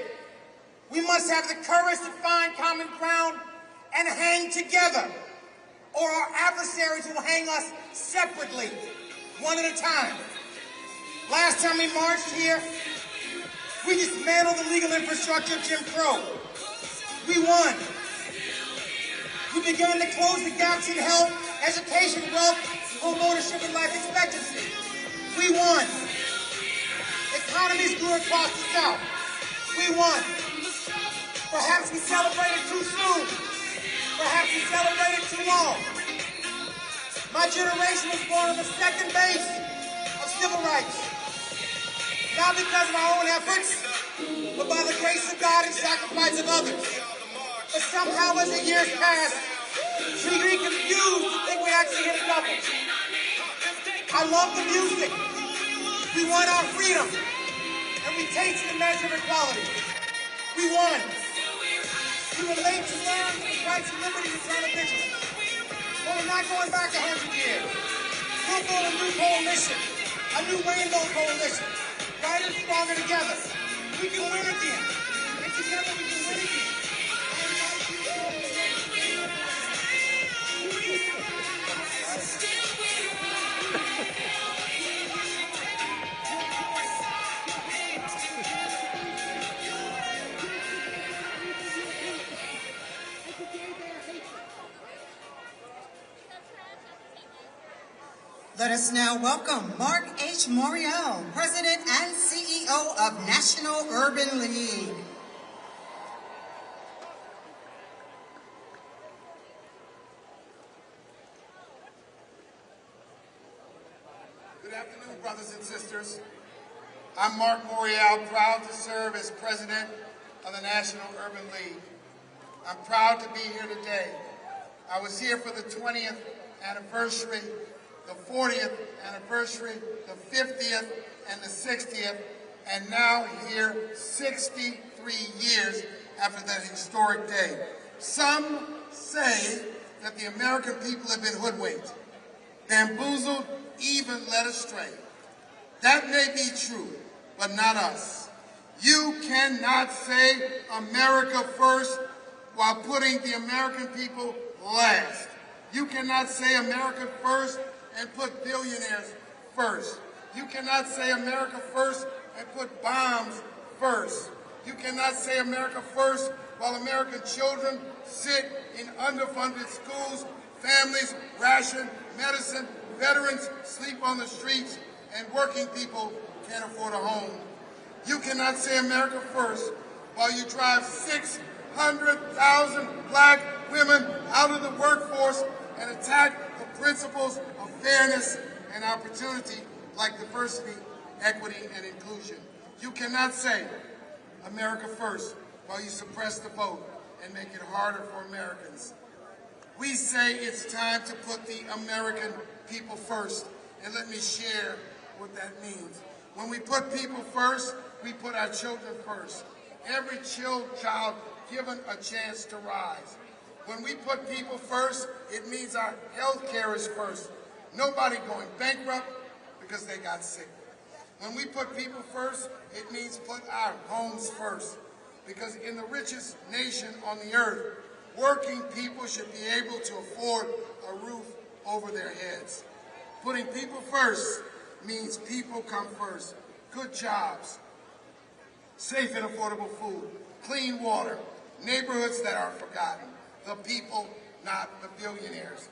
We must have the courage to find common ground and hang together, or our adversaries will hang us separately, one at a time. Last time we marched here, we dismantled the legal infrastructure of Jim Crow. We won. We began to close the gaps in health, education, wealth, home ownership, and life expectancy. We won. Economies grew across the South. We won. Perhaps we celebrated too soon. Perhaps we celebrated too long. My generation was born on the second base of civil rights. Not because of our own efforts, but by the grace of God and sacrifice of others. But somehow as the years passed, we get confused to think we actually hit a double. I love the music. We won our freedom, and we tasted the measure of equality. We won. We were late to learn the rights and liberties of eternal vigilance. But we're not going back 100 years. We'll build a new coalition, a new rainbow coalition. Brighter and stronger together. We can win again. And together we can win again. Let us now welcome Mark H. Morial, President and CEO of National Urban League. Good afternoon, brothers and sisters. I'm Mark Morial, proud to serve as President of the National Urban League. I'm proud to be here today. I was here for the 20th anniversary, the 40th anniversary, the 50th, and the 60th, and now here 63 years after that historic day. Some say that the American people have been hoodwinked, bamboozled, even led astray. That may be true, but not us. You cannot say America first while putting the American people last. You cannot say America first and put billionaires first. You cannot say America first and put bombs first. You cannot say America first while American children sit in underfunded schools, families ration medicine, veterans sleep on the streets, and working people can't afford a home. You cannot say America first while you drive 600,000 black women out of the workforce and attack the principles of fairness and opportunity like diversity, equity, and inclusion. You cannot say America first while you suppress the vote and make it harder for Americans. We say it's time to put the American people first, and let me share what that means. When we put people first, we put our children first. Every child given a chance to rise. When we put people first, it means our health care is first. Nobody going bankrupt because they got sick. When we put people first, it means put our homes first. Because in the richest nation on the earth, working people should be able to afford a roof over their heads. Putting people first means people come first. Good jobs, safe and affordable food, clean water, neighborhoods that are forgotten. The people, not the billionaires.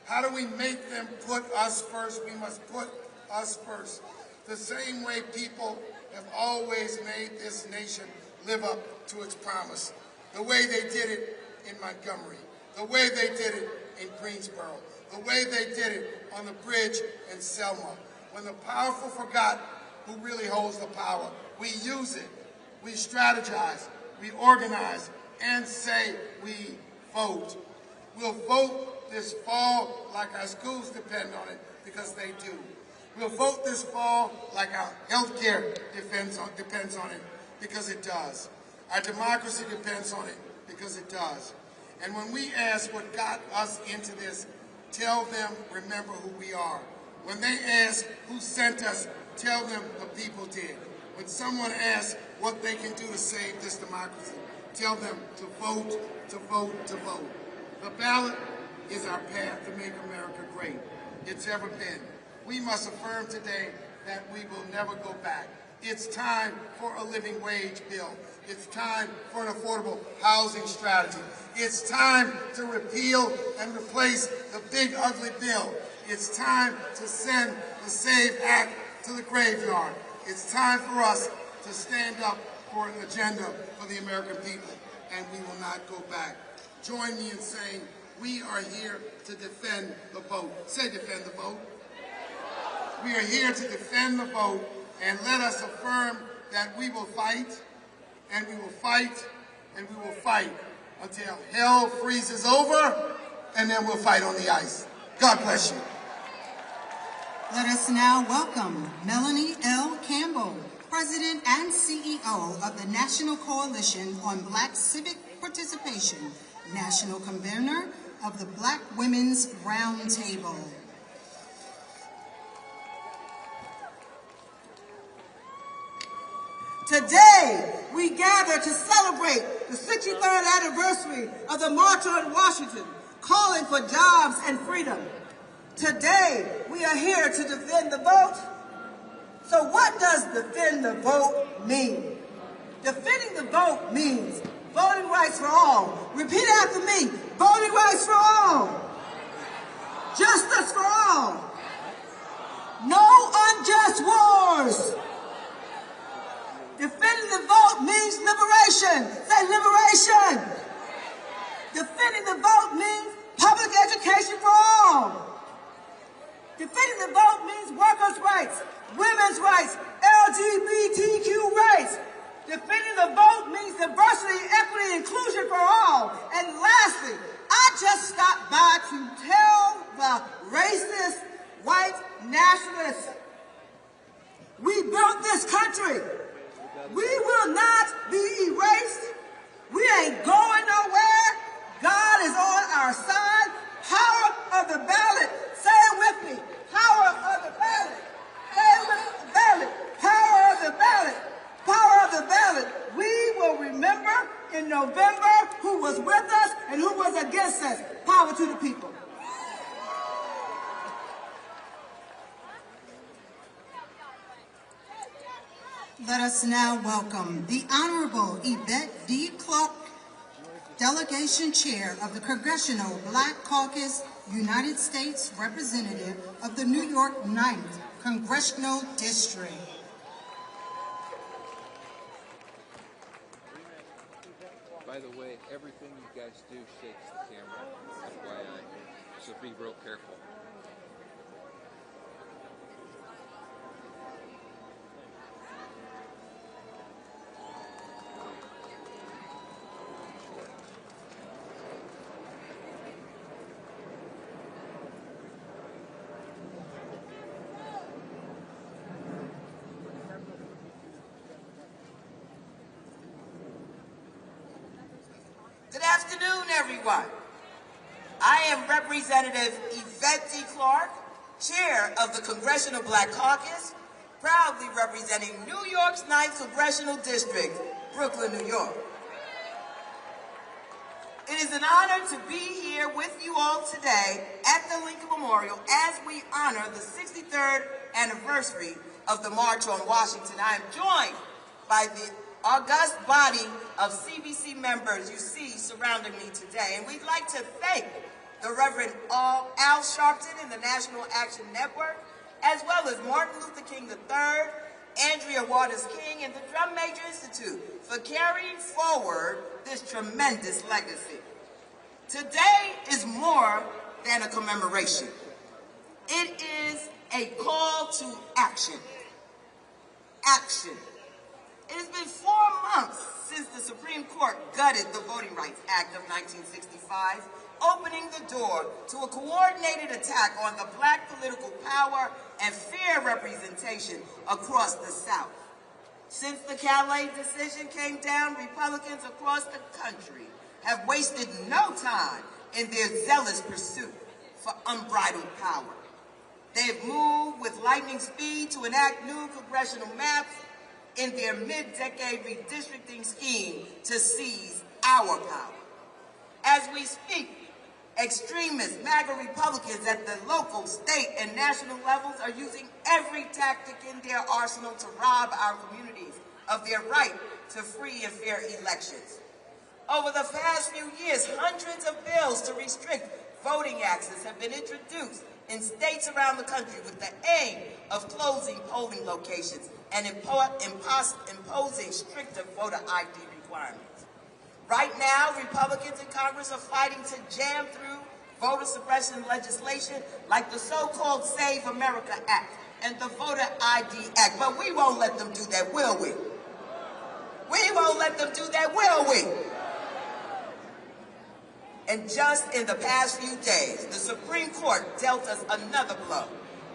How do we make them put us first? We must put us first. The same way people have always made this nation live up to its promise. The way they did it in Montgomery. The way they did it in Greensboro. The way they did it on the bridge in Selma. When the powerful forgot who really holds the power, we use it. We strategize. We organize. And say we vote. We'll vote this fall like our schools depend on it, because they do. We'll vote this fall like our health care depends on it, because it does. Our democracy depends on it, because it does. And when we ask what got us into this, tell them, remember who we are. When they ask who sent us, tell them the people did. When someone asks what they can do to save this democracy, tell them to vote, to vote, to vote. The ballot is our path to make America great. It's ever been. We must affirm today that we will never go back. It's time for a living wage bill. It's time for an affordable housing strategy. It's time to repeal and replace the big ugly bill. It's time to send the SAVE Act to the graveyard. It's time for us to stand up for an agenda for the American people, and we will not go back. Join me in saying we are here to defend the vote. Say defend the vote. We are here to defend the vote, and let us affirm that we will fight, and we will fight, and we will fight until hell freezes over, and then we'll fight on the ice. God bless you. Let us now welcome Melanie L. Campbell, President and CEO of the National Coalition on Black Civic Participation, National Convener of the Black Women's Roundtable. Today, we gather to celebrate the 63rd anniversary of the March on Washington, calling for jobs and freedom. Today, we are here to defend the vote. So what does defend the vote mean? Defending the vote means voting rights for all. Repeat after me. Voting rights for all. Justice for all. No unjust wars. Defending the vote means liberation. Say liberation. Defending the vote means public education for all. Defending the vote means workers' rights, women's rights, LGBTQ rights. Defending the vote means diversity, equity, inclusion for all. And lastly, I just stopped by to tell the racist white nationalists, we built this country. We will not be erased. We ain't going nowhere. God is on our side. Power of the ballot. Say it with me. Power of the ballot. Say it with the ballot. Power of the ballot. Power of the ballot. We will remember in November who was with us and who was against us. Power to the people. Let us now welcome the Honorable Yvette D. Clark, Delegation Chair of the Congressional Black Caucus, United States Representative of the New York 9th Congressional District. By the way, everything you guys do shakes the camera, FYI, so be real careful. Good afternoon, everyone. I am Representative Yvette D. Clark, Chair of the Congressional Black Caucus, proudly representing New York's 9th Congressional District, Brooklyn, New York. It is an honor to be here with you all today at the Lincoln Memorial as we honor the 63rd anniversary of the March on Washington. I am joined by the august body of CBC members you see surrounding me today. And we'd like to thank the Rev Al Sharpton and the National Action Network, as well as Martin Luther King III, Andrea Waters King, and the Drum Major Institute for carrying forward this tremendous legacy. Today is more than a commemoration. It is a call to action. Action. It has been 4 months since the Supreme Court gutted the Voting Rights Act of 1965, opening the door to a coordinated attack on the black political power and fair representation across the South. Since the Calais decision came down, Republicans across the country have wasted no time in their zealous pursuit for unbridled power. They have moved with lightning speed to enact new congressional maps in their mid-decade redistricting scheme to seize our power. As we speak, extremist MAGA Republicans at the local, state, and national levels are using every tactic in their arsenal to rob our communities of their right to free and fair elections. Over the past few years, hundreds of bills to restrict voting access have been introduced in states around the country with the aim of closing polling locations and imposing stricter voter ID requirements. Right now, Republicans in Congress are fighting to jam through voter suppression legislation like the so-called Save America Act and the Voter ID Act. But we won't let them do that, will we? We won't let them do that, will we? And just in the past few days, the Supreme Court dealt us another blow,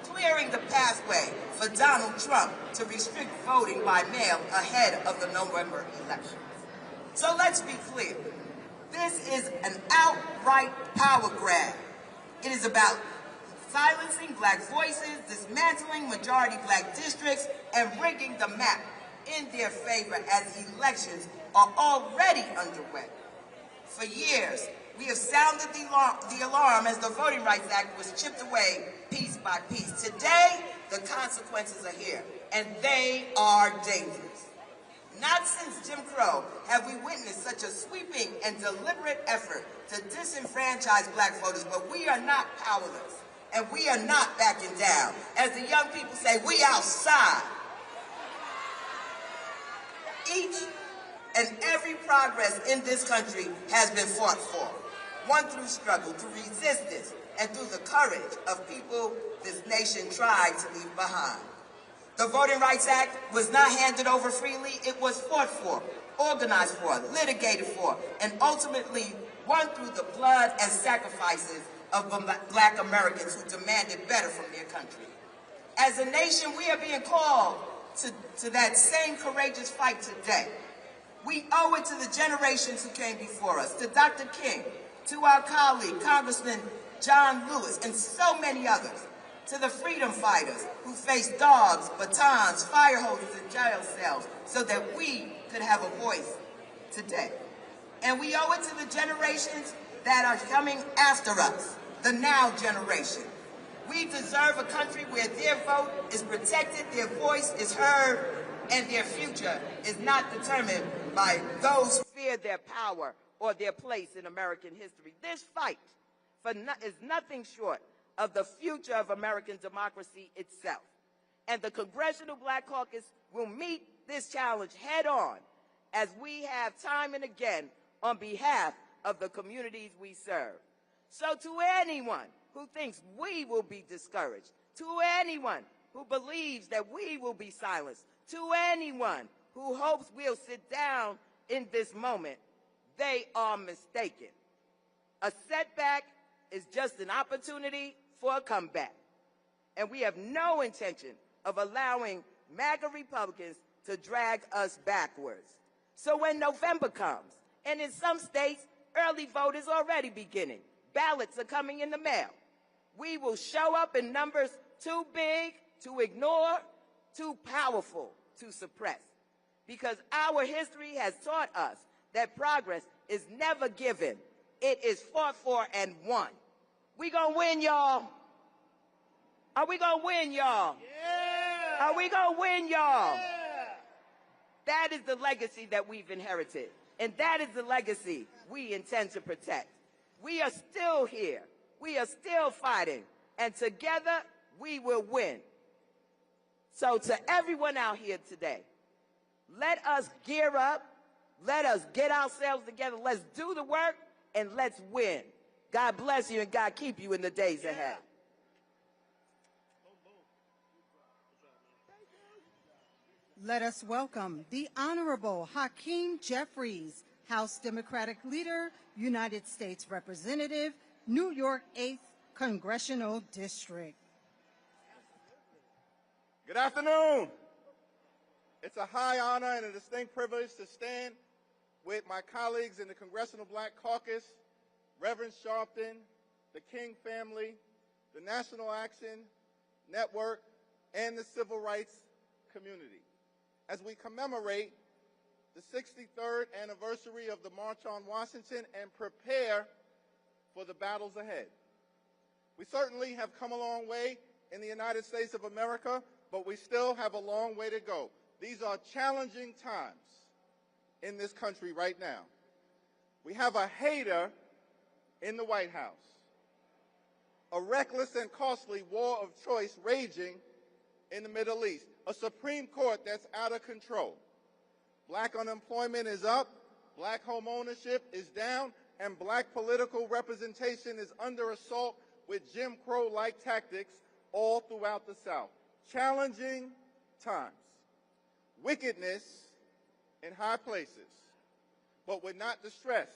clearing the pathway for Donald Trump to restrict voting by mail ahead of the November election. So let's be clear. This is an outright power grab. It is about silencing black voices, dismantling majority black districts, and rigging the map in their favor as elections are already underway. For years, we have sounded the alarm as the Voting Rights Act was chipped away piece by piece. Today, the consequences are here, and they are dangerous. Not since Jim Crow have we witnessed such a sweeping and deliberate effort to disenfranchise black voters, but we are not powerless, and we are not backing down. As the young people say, we outside. Each and every progress in this country has been fought for, won through struggle, through resistance, and through the courage of people this nation tried to leave behind. The Voting Rights Act was not handed over freely. It was fought for, organized for, litigated for, and ultimately won through the blood and sacrifices of black Americans who demanded better from their country. As a nation, we are being called to that same courageous fight today. We owe it to the generations who came before us, to Dr. King, to our colleague, Congressman John Lewis, and so many others, to the freedom fighters who faced dogs, batons, fire hoses, and jail cells so that we could have a voice today. And we owe it to the generations that are coming after us, the now generation. We deserve a country where their vote is protected, their voice is heard, and their future is not determined by those who fear their power or their place in American history. This fight is nothing short of the future of American democracy itself. And the Congressional Black Caucus will meet this challenge head on, as we have time and again on behalf of the communities we serve. So to anyone who thinks we will be discouraged, to anyone who believes that we will be silenced, to anyone who hopes we'll sit down in this moment, they are mistaken. A setback is just an opportunity for a comeback. And we have no intention of allowing MAGA Republicans to drag us backwards. So when November comes, and in some states, early vote is already beginning, ballots are coming in the mail. We will show up in numbers too big to ignore, too powerful to suppress. Because our history has taught us that progress is never given. It is fought for and won. We gonna win, y'all. Are we gonna win, y'all? Yeah. Are we gonna win, y'all? Yeah. That is the legacy that we've inherited. And that is the legacy we intend to protect. We are still here. We are still fighting. And together, we will win. So to everyone out here today, let us gear up. Let us get ourselves together. Let's do the work and let's win. God bless you and God keep you in the days ahead. Let us welcome the Honorable Hakeem Jeffries, House Democratic Leader, United States Representative, New York 8th Congressional District. Good afternoon. It's a high honor and a distinct privilege to stand with my colleagues in the Congressional Black Caucus, Rev Sharpton, the King family, the National Action Network, and the civil rights community, as we commemorate the 63rd anniversary of the March on Washington and prepare for the battles ahead. We certainly have come a long way in the United States of America, but we still have a long way to go. These are challenging times in this country right now. We have a hater in the White House, a reckless and costly war of choice raging in the Middle East, a Supreme Court that's out of control. Black unemployment is up, black home ownership is down, and black political representation is under assault with Jim Crow-like tactics all throughout the South. Challenging times. Wickedness in high places. But we're not distressed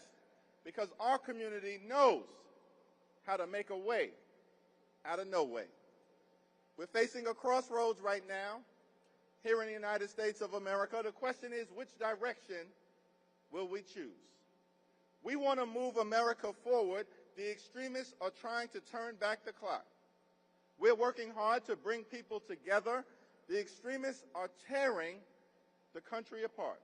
because our community knows how to make a way out of no way. We're facing a crossroads right now here in the United States of America. The question is, which direction will we choose? We want to move America forward. The extremists are trying to turn back the clock. We're working hard to bring people together. The extremists are tearing the country apart.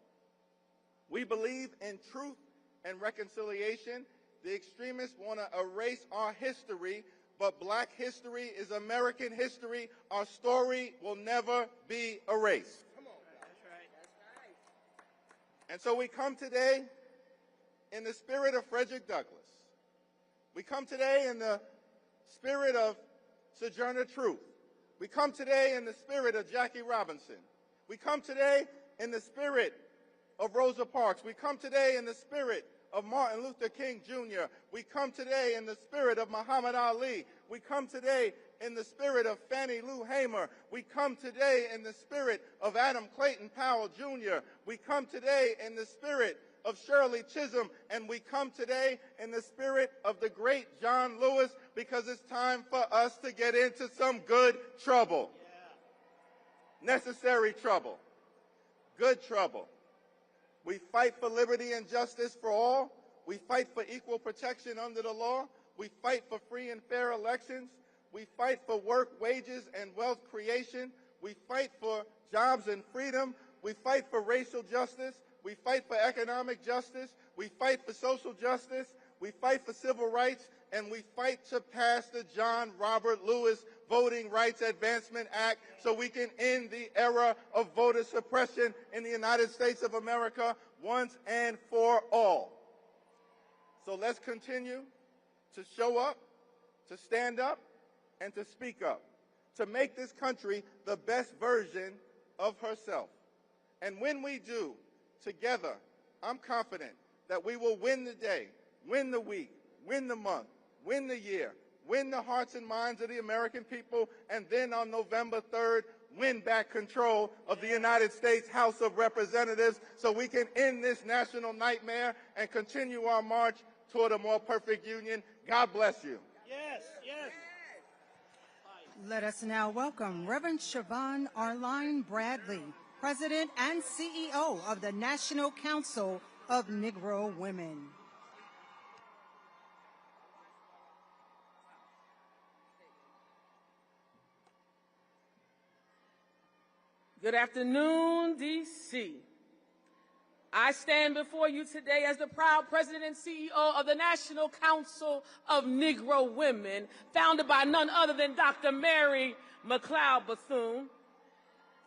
We believe in truth and reconciliation. The extremists want to erase our history, but black history is American history. Our story will never be erased. Come on. That's right. That's right. And so we come today in the spirit of Frederick Douglass. We come today in the spirit of Sojourner Truth. We come today in the spirit of Jackie Robinson. We come today in the spirit of Rosa Parks. We come today in the spirit of Martin Luther King Jr. We come today in the spirit of Muhammad Ali. We come today in the spirit of Fannie Lou Hamer. We come today in the spirit of Adam Clayton Powell Jr. We come today in the spirit of Shirley Chisholm, and we come today in the spirit of the great John Lewis, because it's time for us to get into some good trouble. Necessary trouble. Good trouble. We fight for liberty and justice for all. We fight for equal protection under the law. We fight for free and fair elections. We fight for work, wages, and wealth creation. We fight for jobs and freedom. We fight for racial justice. We fight for economic justice. We fight for social justice. We fight for civil rights. And we fight to pass the John Robert Lewis Voting Rights Advancement Act so we can end the era of voter suppression in the United States of America once and for all. So let's continue to show up, to stand up, and to speak up, to make this country the best version of herself. And when we do, together, I'm confident that we will win the day, win the week, win the month, win the year, win the hearts and minds of the American people, and then on November 3rd, win back control of the United States House of Representatives so we can end this national nightmare and continue our march toward a more perfect union. God bless you. Yes, yes. Let us now welcome Reverend Siobhan Arline Bradley, President and CEO of the National Council of Negro Women. Good afternoon, D.C. I stand before you today as the proud president and CEO of the National Council of Negro Women, founded by none other than Dr. Mary McLeod Bethune.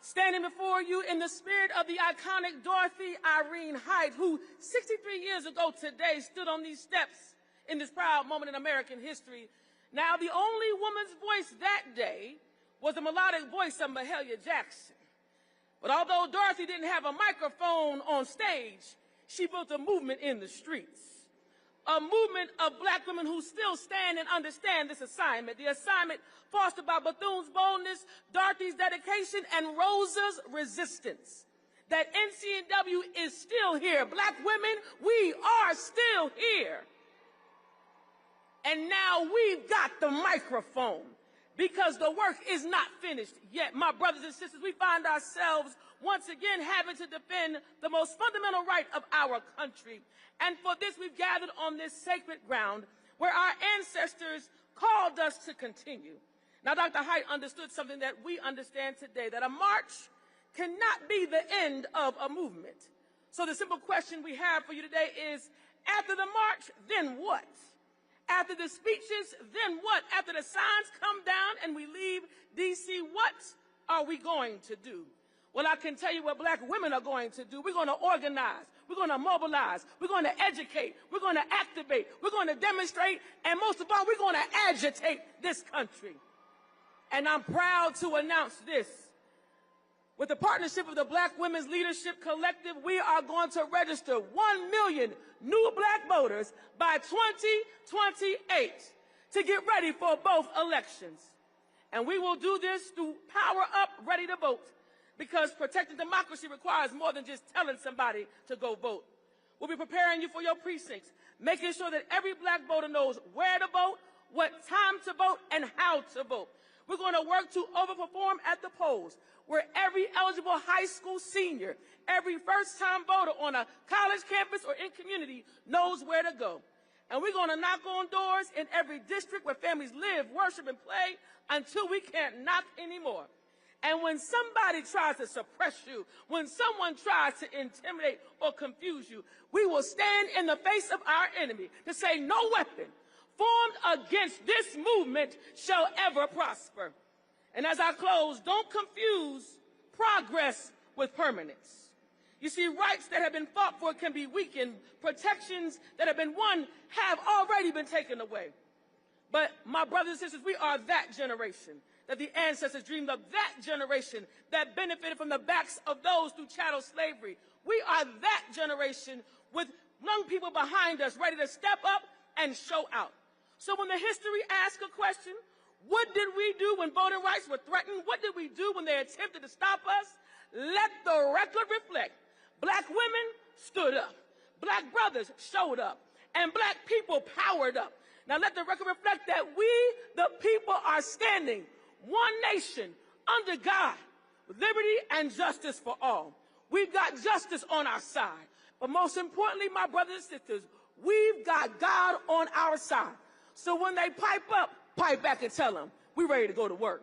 Standing before you in the spirit of the iconic Dorothy Irene Height, who 63 years ago today stood on these steps in this proud moment in American history. Now, the only woman's voice that day was the melodic voice of Mahalia Jackson. But although Dorothy didn't have a microphone on stage, she built a movement in the streets. A movement of black women who still stand and understand this assignment. The assignment fostered by Bethune's boldness, Dorothy's dedication, and Rosa's resistance. That NCNW is still here. Black women, we are still here. And now we've got the microphone. Because the work is not finished yet. My brothers and sisters, we find ourselves once again having to defend the most fundamental right of our country. And for this, we've gathered on this sacred ground where our ancestors called us to continue. Now, Dr. Height understood something that we understand today, that a march cannot be the end of a movement. So the simple question we have for you today is, after the march, then what? After the speeches, then what? After the signs come down and we leave D.C., what are we going to do? Well, I can tell you what black women are going to do. We're going to organize. We're going to mobilize. We're going to educate. We're going to activate. We're going to demonstrate. And most of all, we're going to agitate this country. And I'm proud to announce this. With the partnership of the Black Women's Leadership Collective, we are going to register 1 million new black voters by 2028 to get ready for both elections. And we will do this through Power Up, Ready to Vote, because protecting democracy requires more than just telling somebody to go vote. We'll be preparing you for your precincts, making sure that every black voter knows where to vote, what time to vote, and how to vote. We're going to work to overperform at the polls, where every eligible high school senior, every first-time voter on a college campus or in community knows where to go. And we're going to knock on doors in every district where families live, worship, and play until we can't knock anymore. And when somebody tries to suppress you, when someone tries to intimidate or confuse you, we will stand in the face of our enemy to say, no weapon formed against this movement shall ever prosper. And as I close, don't confuse progress with permanence. You see, rights that have been fought for can be weakened. Protections that have been won have already been taken away. But my brothers and sisters, we are that generation that the ancestors dreamed of, that generation that benefited from the backs of those through chattel slavery. We are that generation with young people behind us ready to step up and show out. So when the history asks a question, what did we do when voting rights were threatened? What did we do when they attempted to stop us? Let the record reflect. Black women stood up. Black brothers showed up. And black people powered up. Now let the record reflect that we, the people, are standing one nation under God with liberty and justice for all. We've got justice on our side. But most importantly, my brothers and sisters, we've got God on our side. So when they pipe up, pipe back and tell them, we're ready to go to work.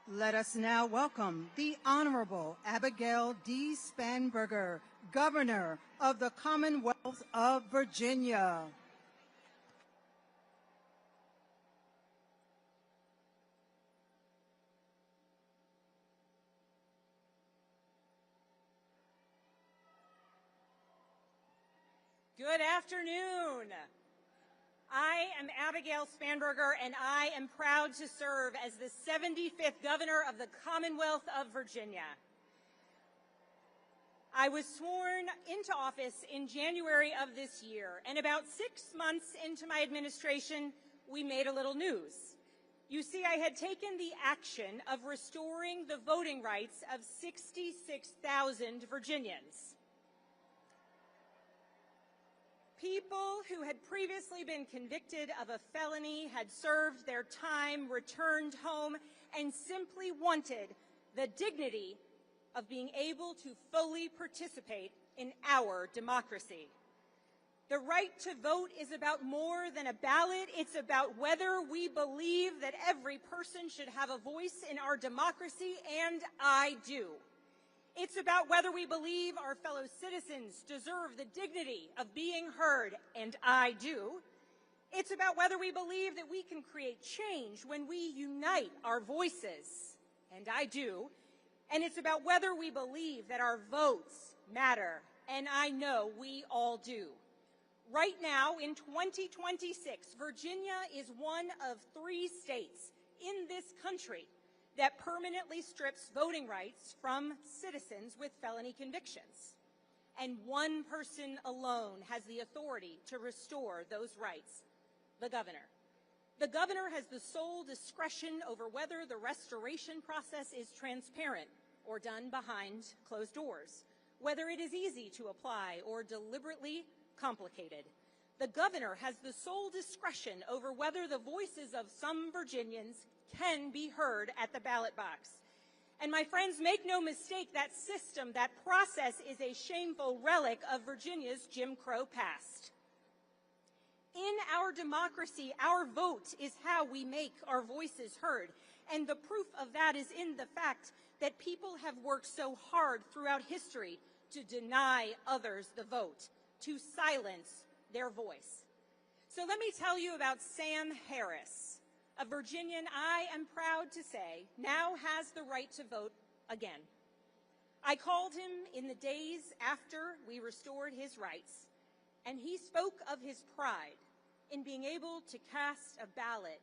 Let us now welcome the Honorable Abigail D. Spanberger, Governor of the Commonwealth of Virginia. Good afternoon. I am Abigail Spanberger, and I am proud to serve as the 75th Governor of the Commonwealth of Virginia. I was sworn into office in January of this year, and about 6 months into my administration, we made a little news. You see, I had taken the action of restoring the voting rights of 66,000 Virginians. People who had previously been convicted of a felony, had served their time, returned home, and simply wanted the dignity of being able to fully participate in our democracy. The right to vote is about more than a ballot. It's about whether we believe that every person should have a voice in our democracy, and I do. It's about whether we believe our fellow citizens deserve the dignity of being heard, and I do. It's about whether we believe that we can create change when we unite our voices, and I do. And it's about whether we believe that our votes matter, and I know we all do. Right now, in 2026, Virginia is one of 3 states in this country that permanently strips voting rights from citizens with felony convictions. And one person alone has the authority to restore those rights: the governor. The governor has the sole discretion over whether the restoration process is transparent or done behind closed doors, whether it is easy to apply or deliberately complicated. The governor has the sole discretion over whether the voices of some Virginians can be heard at the ballot box. And my friends, make no mistake, that system, that process is a shameful relic of Virginia's Jim Crow past. In our democracy, our vote is how we make our voices heard. And the proof of that is in the fact that people have worked so hard throughout history to deny others the vote, to silence their voice. So let me tell you about Sam Harris, a Virginian I am proud to say now has the right to vote again. I called him in the days after we restored his rights, and he spoke of his pride in being able to cast a ballot,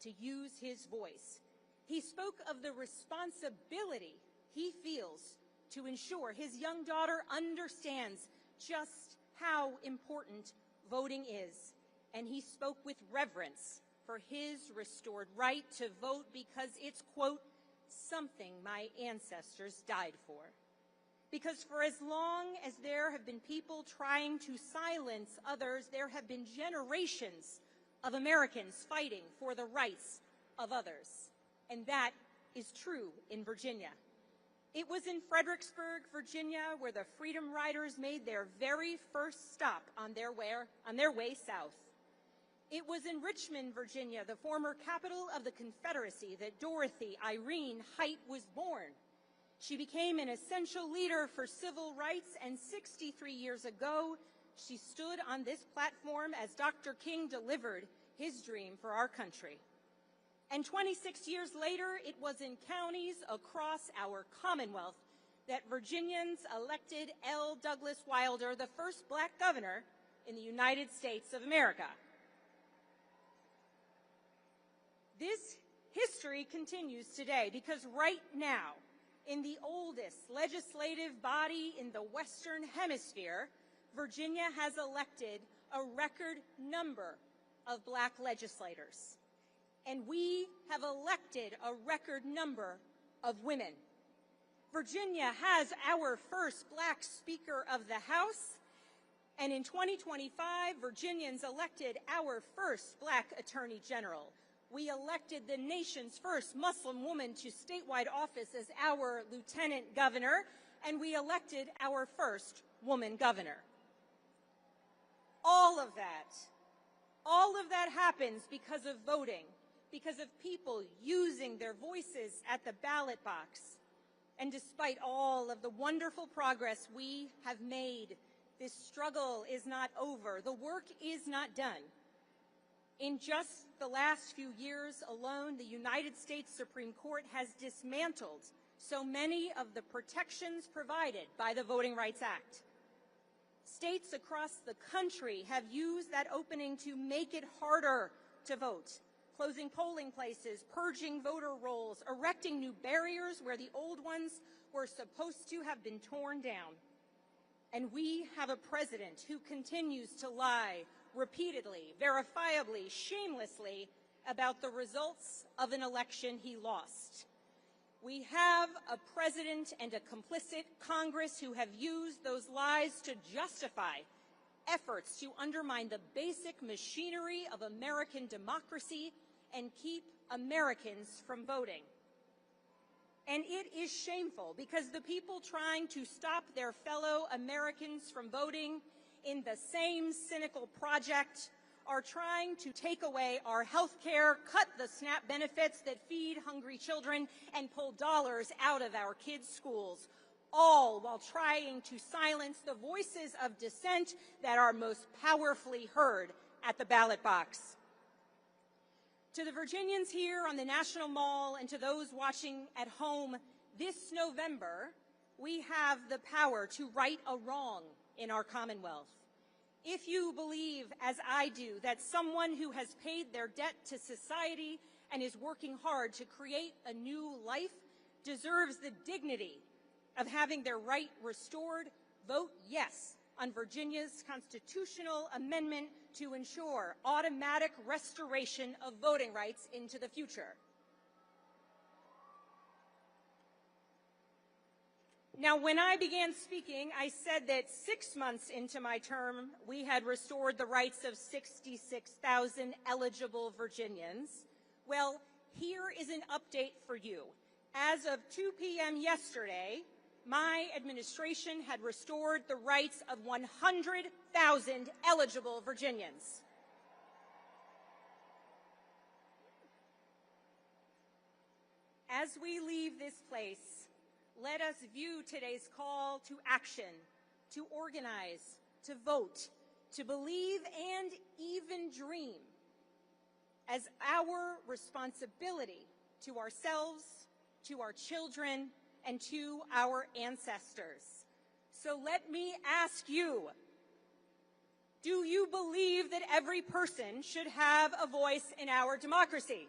to use his voice. He spoke of the responsibility he feels to ensure his young daughter understands just how important voting is. And he spoke with reverence for his restored right to vote because it's, quote, something my ancestors died for. Because for as long as there have been people trying to silence others, there have been generations of Americans fighting for the rights of others. And that is true in Virginia. It was in Fredericksburg, Virginia, where the Freedom Riders made their very first stop on their way south. It was in Richmond, Virginia, the former capital of the Confederacy, that Dorothy Irene Height was born. She became an essential leader for civil rights, and 63 years ago, she stood on this platform as Dr. King delivered his dream for our country. And 26 years later, it was in counties across our Commonwealth that Virginians elected L. Douglas Wilder, the first black governor in the United States of America. This history continues today because right now, in the oldest legislative body in the Western Hemisphere, Virginia has elected a record number of black legislators. And we have elected a record number of women. Virginia has our first black Speaker of the House, and in 2025, Virginians elected our first black Attorney General. We elected the nation's first Muslim woman to statewide office as our lieutenant governor, and we elected our first woman governor. All of that happens because of voting, because of people using their voices at the ballot box. And despite all of the wonderful progress we have made, this struggle is not over. The work is not done. In just the last few years alone, the United States Supreme Court has dismantled so many of the protections provided by the Voting Rights Act. States across the country have used that opening to make it harder to vote, closing polling places, purging voter rolls, erecting new barriers where the old ones were supposed to have been torn down. And we have a president who continues to lie repeatedly, verifiably, shamelessly about the results of an election he lost. We have a president and a complicit Congress who have used those lies to justify efforts to undermine the basic machinery of American democracy and keep Americans from voting. And it is shameful because the people trying to stop their fellow Americans from voting in the same cynical project are trying to take away our health care, cut the SNAP benefits that feed hungry children, and pull dollars out of our kids' schools, all while trying to silence the voices of dissent that are most powerfully heard at the ballot box. To the Virginians here on the National Mall and to those watching at home, this November, we have the power to right a wrong in our Commonwealth. If you believe, as I do, that someone who has paid their debt to society and is working hard to create a new life deserves the dignity of having their right restored, vote yes on Virginia's constitutional amendment to ensure automatic restoration of voting rights into the future. Now, when I began speaking, I said that 6 months into my term, we had restored the rights of 66,000 eligible Virginians. Well, here is an update for you. As of 2 p.m. yesterday, my administration had restored the rights of 100,000 eligible Virginians. As we leave this place, let us view today's call to action, to organize, to vote, to believe, and even dream as our responsibility to ourselves, to our children, and to our ancestors. So let me ask you, do you believe that every person should have a voice in our democracy?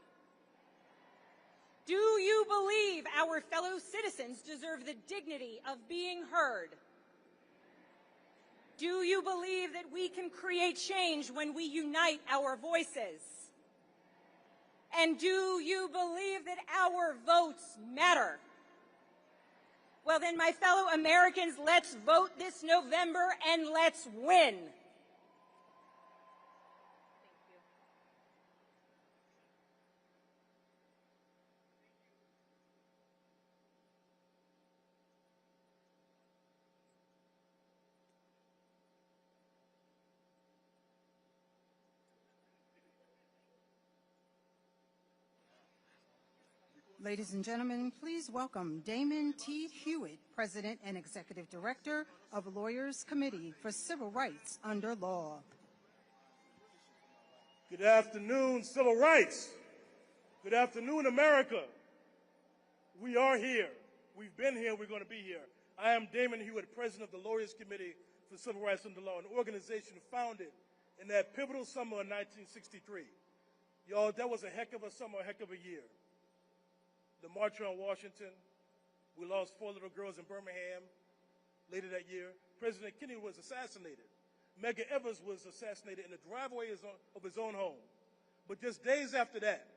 Do you believe our fellow citizens deserve the dignity of being heard? Do you believe that we can create change when we unite our voices? And do you believe that our votes matter? Well then, my fellow Americans, let's vote this November and let's win. Ladies and gentlemen, please welcome Damon T. Hewitt, President and Executive Director of Lawyers Committee for Civil Rights Under Law. Good afternoon, civil rights. Good afternoon, America. We are here. We've been here. We're going to be here. I am Damon Hewitt, President of the Lawyers Committee for Civil Rights Under Law, an organization founded in that pivotal summer of 1963. Y'all, that was a heck of a summer, a heck of a year. The March on Washington, we lost 4 little girls in Birmingham later that year. President Kennedy was assassinated. Medgar Evers was assassinated in the driveway of his own home. But just days after that,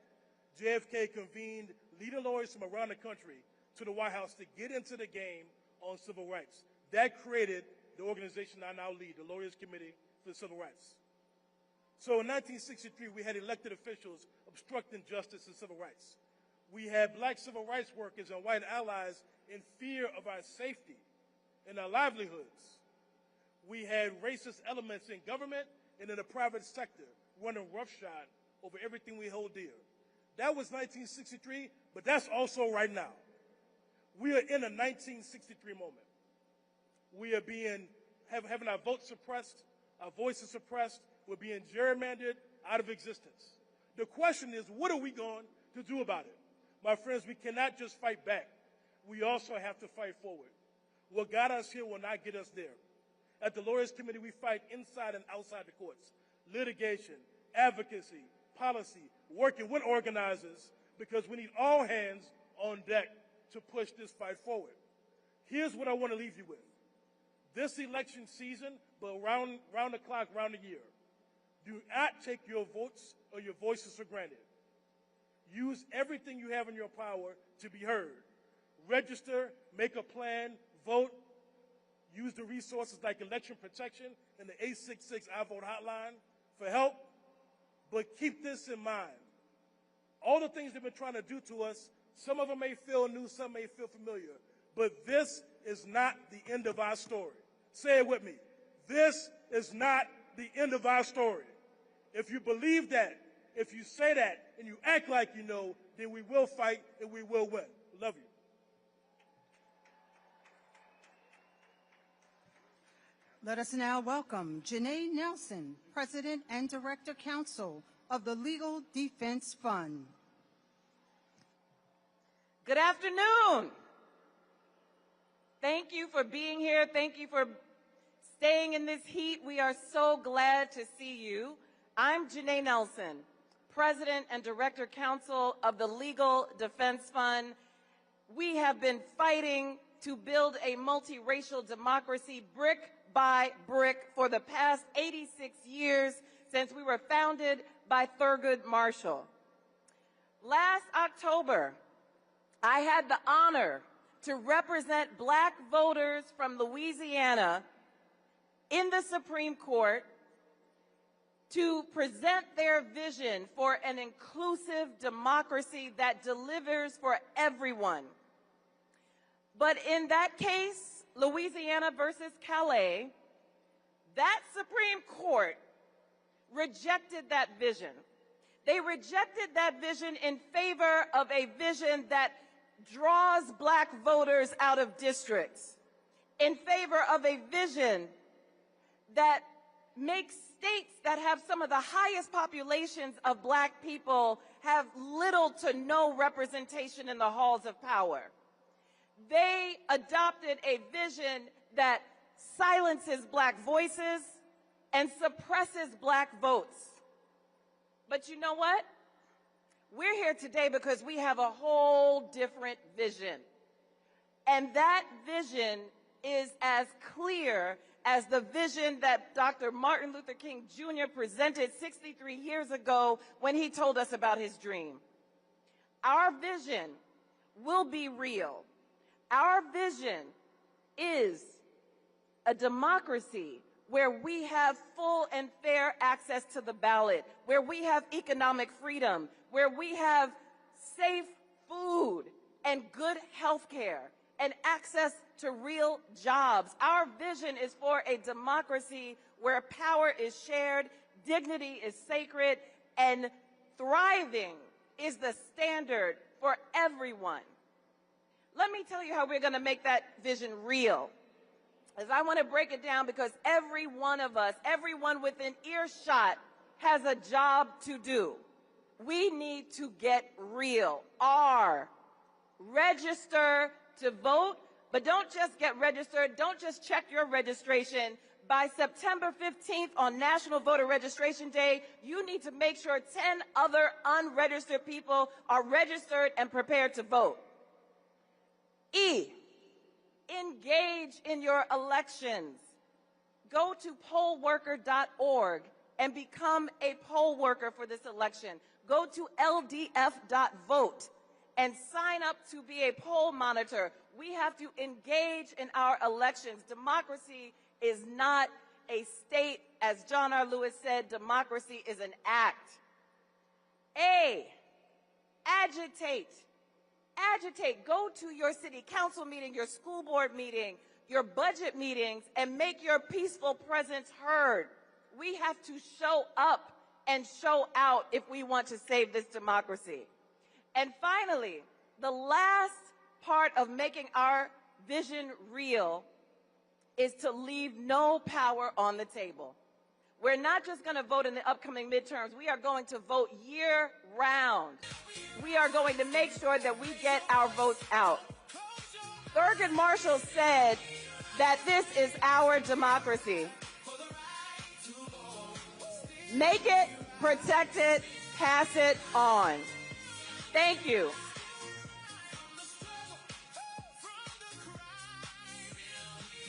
JFK convened leading lawyers from around the country to the White House to get into the game on civil rights. That created the organization I now lead, the Lawyers Committee for Civil Rights. So in 1963, we had elected officials obstructing justice and civil rights. We had black civil rights workers and white allies in fear of our safety and our livelihoods. We had racist elements in government and in the private sector running roughshod over everything we hold dear. That was 1963, but that's also right now. We are in a 1963 moment. We are having our votes suppressed, our voices suppressed, we're being gerrymandered out of existence. The question is, what are we going to do about it? My friends, we cannot just fight back. We also have to fight forward. What got us here will not get us there. At the Lawyers Committee, we fight inside and outside the courts. Litigation, advocacy, policy, working with organizers, because we need all hands on deck to push this fight forward. Here's what I want to leave you with. This election season, but round the clock, round the year, do not take your votes or your voices for granted. Use everything you have in your power to be heard. Register, make a plan, vote. Use the resources like election protection and the 866 I Vote hotline for help. But keep this in mind. All the things they've been trying to do to us, some of them may feel new, some may feel familiar. But this is not the end of our story. Say it with me. This is not the end of our story. If you believe that, if you say that, and you act like you know, then we will fight and we will win. Love you. Let us now welcome Janae Nelson, President and Director Counsel of the Legal Defense Fund. Good afternoon. Thank you for being here. Thank you for staying in this heat. We are so glad to see you. I'm Janae Nelson, President and Director Counsel of the Legal Defense Fund. We have been fighting to build a multiracial democracy brick by brick for the past 86 years since we were founded by Thurgood Marshall. Last October, I had the honor to represent black voters from Louisiana in the Supreme Court to present their vision for an inclusive democracy that delivers for everyone. But in that case, Louisiana versus Calais, that Supreme Court rejected that vision. They rejected that vision in favor of a vision that draws black voters out of districts, in favor of a vision that makes states that have some of the highest populations of black people have little to no representation in the halls of power. They adopted a vision that silences black voices and suppresses black votes. But you know what? We're here today because we have a whole different vision. And that vision is as clear as the vision that Dr. Martin Luther King Jr. presented 63 years ago when he told us about his dream. Our vision will be real. Our vision is a democracy where we have full and fair access to the ballot, where we have economic freedom, where we have safe food and good health care and access to real jobs. Our vision is for a democracy where power is shared, dignity is sacred, and thriving is the standard for everyone. Let me tell you how we're going to make that vision real. As I want to break it down because every one of us, everyone within earshot has a job to do. We need to get real. Register to vote, but don't just get registered. Don't just check your registration. By September 15th on National Voter Registration Day, you need to make sure 10 other unregistered people are registered and prepared to vote. Engage in your elections. Go to pollworker.org and become a poll worker for this election. Go to ldf.vote and sign up to be a poll monitor. We have to engage in our elections. Democracy is not a state. As John R. Lewis said, democracy is an act. Agitate. Agitate. Go to your city council meeting, your school board meeting, your budget meetings, and make your peaceful presence heard. We have to show up and show out if we want to save this democracy. And finally, the last part of making our vision real is to leave no power on the table. We're not just going to vote in the upcoming midterms. We are going to vote year-round. We are going to make sure that we get our votes out. Thurgood Marshall said that this is our democracy. Make it, protect it, pass it on. Thank you.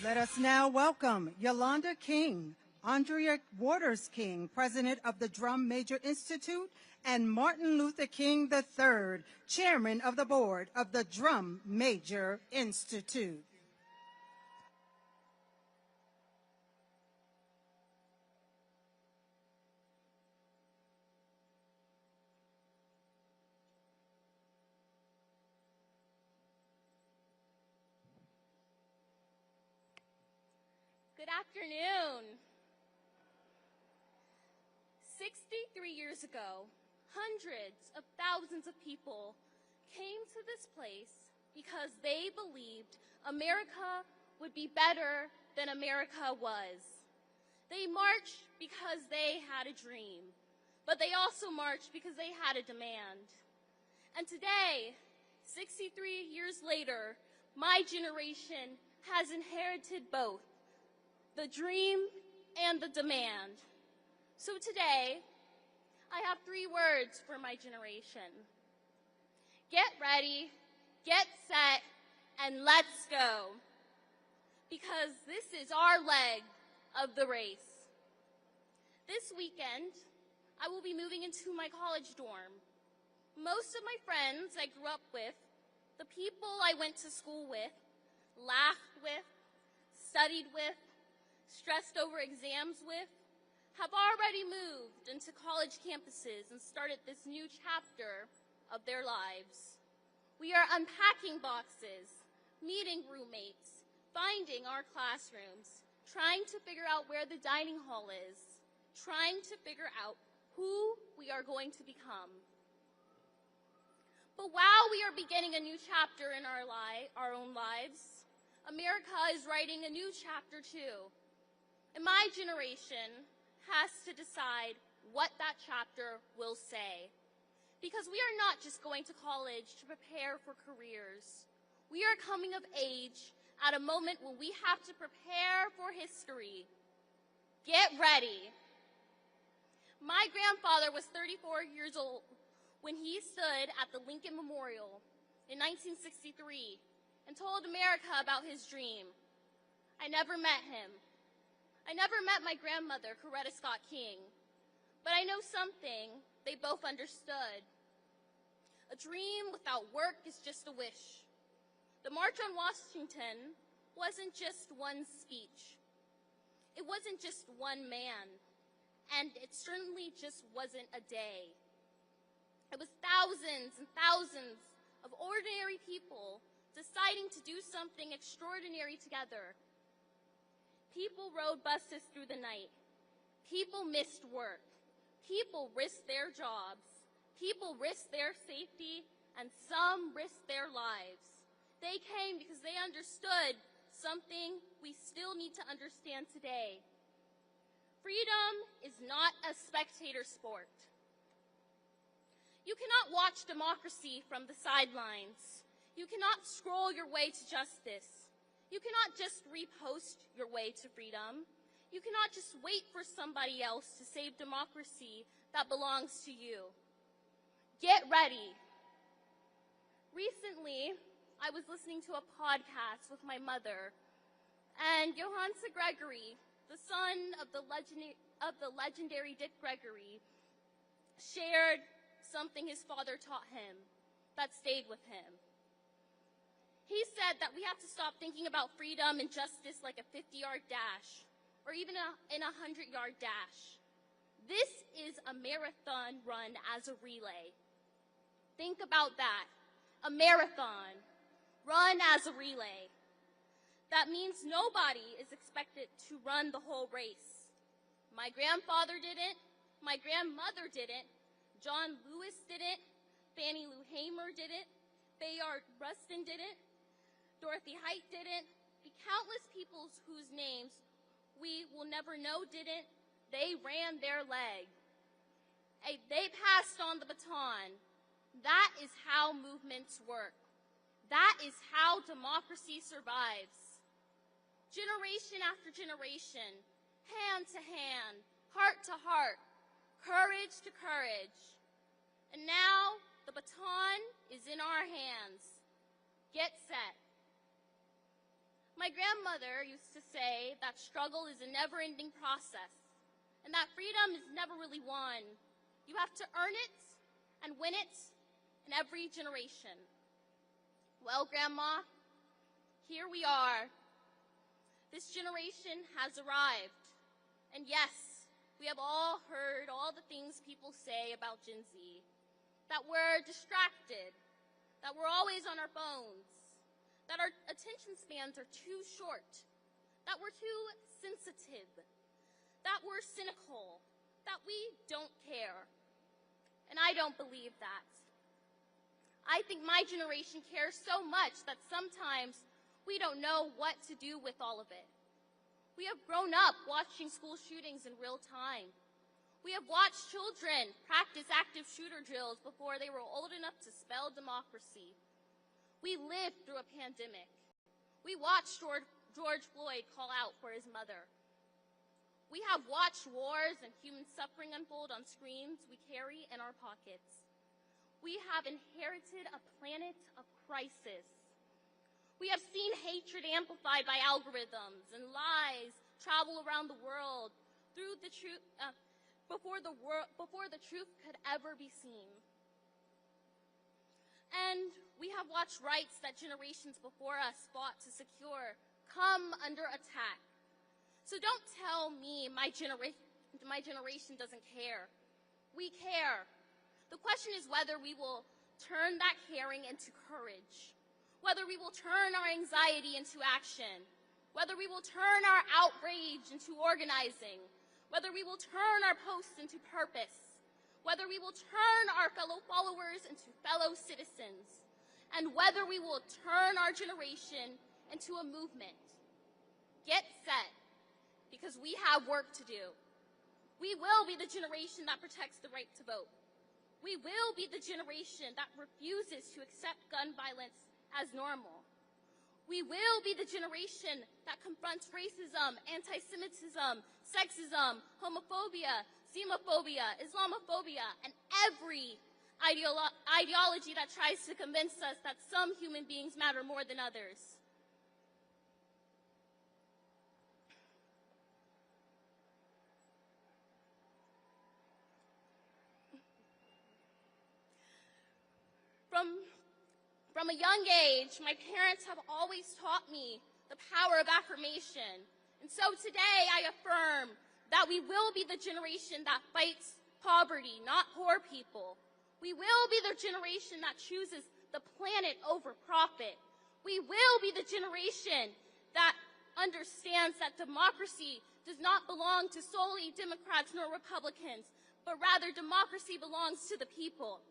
Let us now welcome Yolanda King, Andrea Waters King, President of the Drum Major Institute, and Martin Luther King III, Chairman of the Board of the Drum Major Institute. Good Good afternoon. 63 years ago, hundreds of thousands of people came to this place because they believed America would be better than America was. They marched because they had a dream, but they also marched because they had a demand. And today, 63 years later, my generation has inherited both the dream and the demand. So today, I have 3 words for my generation. Get ready, get set, and let's go. Because this is our leg of the race. This weekend, I will be moving into my college dorm. Most of my friends I grew up with, the people I went to school with, laughed with, studied with, stressed over exams with, have already moved into college campuses and started this new chapter of their lives. We are unpacking boxes, meeting roommates, finding our classrooms, trying to figure out where the dining hall is, trying to figure out who we are going to become. But while we are beginning a new chapter in our own lives, America is writing a new chapter too. And my generation has to decide what that chapter will say. Because we are not just going to college to prepare for careers. We are coming of age at a moment when we have to prepare for history. Get ready. My grandfather was 34 years old when he stood at the Lincoln Memorial in 1963 and told America about his dream. I never met him. I never met my grandmother, Coretta Scott King, but I know something they both understood. A dream without work is just a wish. The March on Washington wasn't just one speech. It wasn't just one man, and it certainly just wasn't a day. It was thousands and thousands of ordinary people deciding to do something extraordinary together. People rode buses through the night. People missed work. People risked their jobs. People risked their safety, and some risked their lives. They came because they understood something we still need to understand today. Freedom is not a spectator sport. You cannot watch democracy from the sidelines. You cannot scroll your way to justice. You cannot just repost your way to freedom. You cannot just wait for somebody else to save democracy that belongs to you. Get ready. Recently, I was listening to a podcast with my mother, and Johann Gregory, the son of the legendary Dick Gregory, shared something his father taught him that stayed with him. He said that we have to stop thinking about freedom and justice like a 50-yard dash, or even in a 100-yard dash. This is a marathon run as a relay. Think about that. A marathon run as a relay. That means nobody is expected to run the whole race. My grandfather didn't. My grandmother didn't. John Lewis didn't. Fannie Lou Hamer didn't. Bayard Rustin didn't. Dorothy Height didn't. The countless people whose names we will never know didn't. They ran their leg. They passed on the baton. That is how movements work. That is how democracy survives. Generation after generation, hand to hand, heart to heart, courage to courage. And now the baton is in our hands. Get set. My grandmother used to say that struggle is a never-ending process, and that freedom is never really won. You have to earn it and win it in every generation. Well, Grandma, here we are. This generation has arrived. And yes, we have all heard all the things people say about Gen Z, that we're distracted, that we're always on our phones, that our attention spans are too short, that we're too sensitive, that we're cynical, that we don't care. And I don't believe that. I think my generation cares so much that sometimes we don't know what to do with all of it. We have grown up watching school shootings in real time. We have watched children practice active shooter drills before they were old enough to spell democracy. We lived through a pandemic. We watched George Floyd call out for his mother. We have watched wars and human suffering unfold on screens we carry in our pockets. We have inherited a planet of crisis. We have seen hatred amplified by algorithms and lies travel around the world through the truth before the truth could ever be seen. And we have watched rights that generations before us fought to secure come under attack. So don't tell me my generation doesn't care. We care. The question is whether we will turn that caring into courage, whether we will turn our anxiety into action, whether we will turn our outrage into organizing, whether we will turn our posts into purpose, whether we will turn our fellow followers into fellow citizens, and whether we will turn our generation into a movement. Get set, because we have work to do. We will be the generation that protects the right to vote. We will be the generation that refuses to accept gun violence as normal. We will be the generation that confronts racism, anti-Semitism, sexism, homophobia, xenophobia, Islamophobia, and every ideology that tries to convince us that some human beings matter more than others. From a young age, my parents have always taught me the power of affirmation. And so today I affirm that we will be the generation that fights poverty, not poor people. We will be the generation that chooses the planet over profit. We will be the generation that understands that democracy does not belong to solely Democrats nor Republicans, but rather democracy belongs to the people.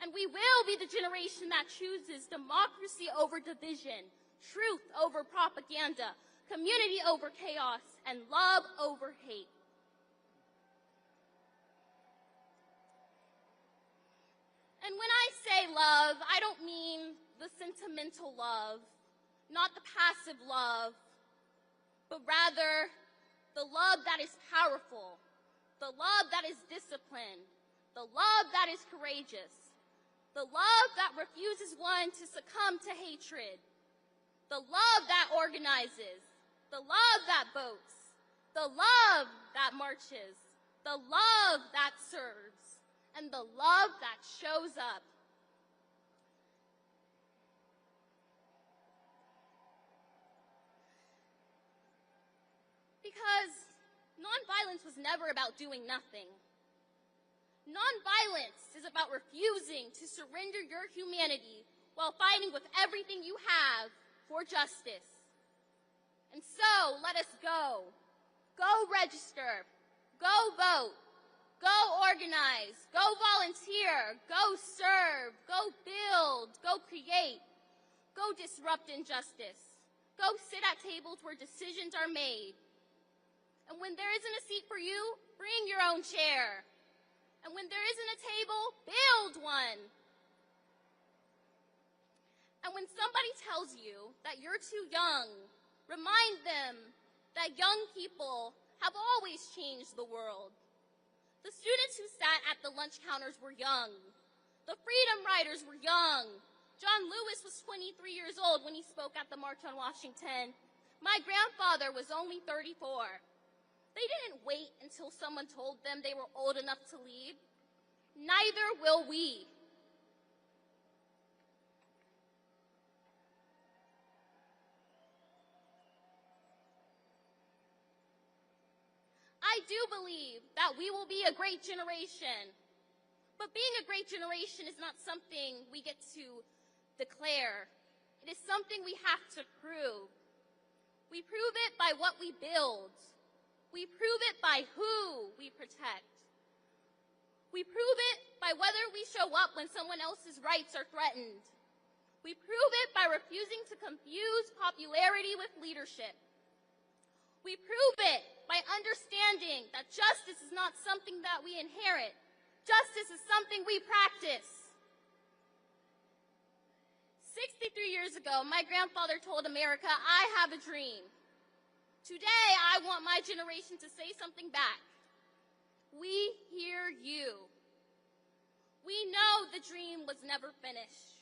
And we will be the generation that chooses democracy over division, truth over propaganda, community over chaos, and love over hate. And when I say love, I don't mean the sentimental love, not the passive love, but rather the love that is powerful, the love that is disciplined, the love that is courageous, the love that refuses one to succumb to hatred, the love that organizes, the love that votes, the love that marches, the love that serves, and the love that shows up. Because nonviolence was never about doing nothing. Nonviolence is about refusing to surrender your humanity while fighting with everything you have for justice. And so, let us go. Go register. Go vote. Go organize. Go volunteer. Go serve. Go build. Go create. Go disrupt injustice. Go sit at tables where decisions are made. And when there isn't a seat for you, bring your own chair. And when there isn't a table, build one. And when somebody tells you that you're too young, remind them that young people have always changed the world. The students who sat at the lunch counters were young. The freedom riders were young. John Lewis was 23 years old when he spoke at the March on Washington. My grandfather was only 34. They didn't wait until someone told them they were old enough to lead. Neither will we. I do believe that we will be a great generation. But being a great generation is not something we get to declare. It is something we have to prove. We prove it by what we build. We prove it by who we protect. We prove it by whether we show up when someone else's rights are threatened. We prove it by refusing to confuse popularity with leadership. We prove it by understanding that justice is not something that we inherit. Justice is something we practice. 63 years ago, my grandfather told America, "I have a dream." Today, I want my generation to say something back. We hear you. We know the dream was never finished.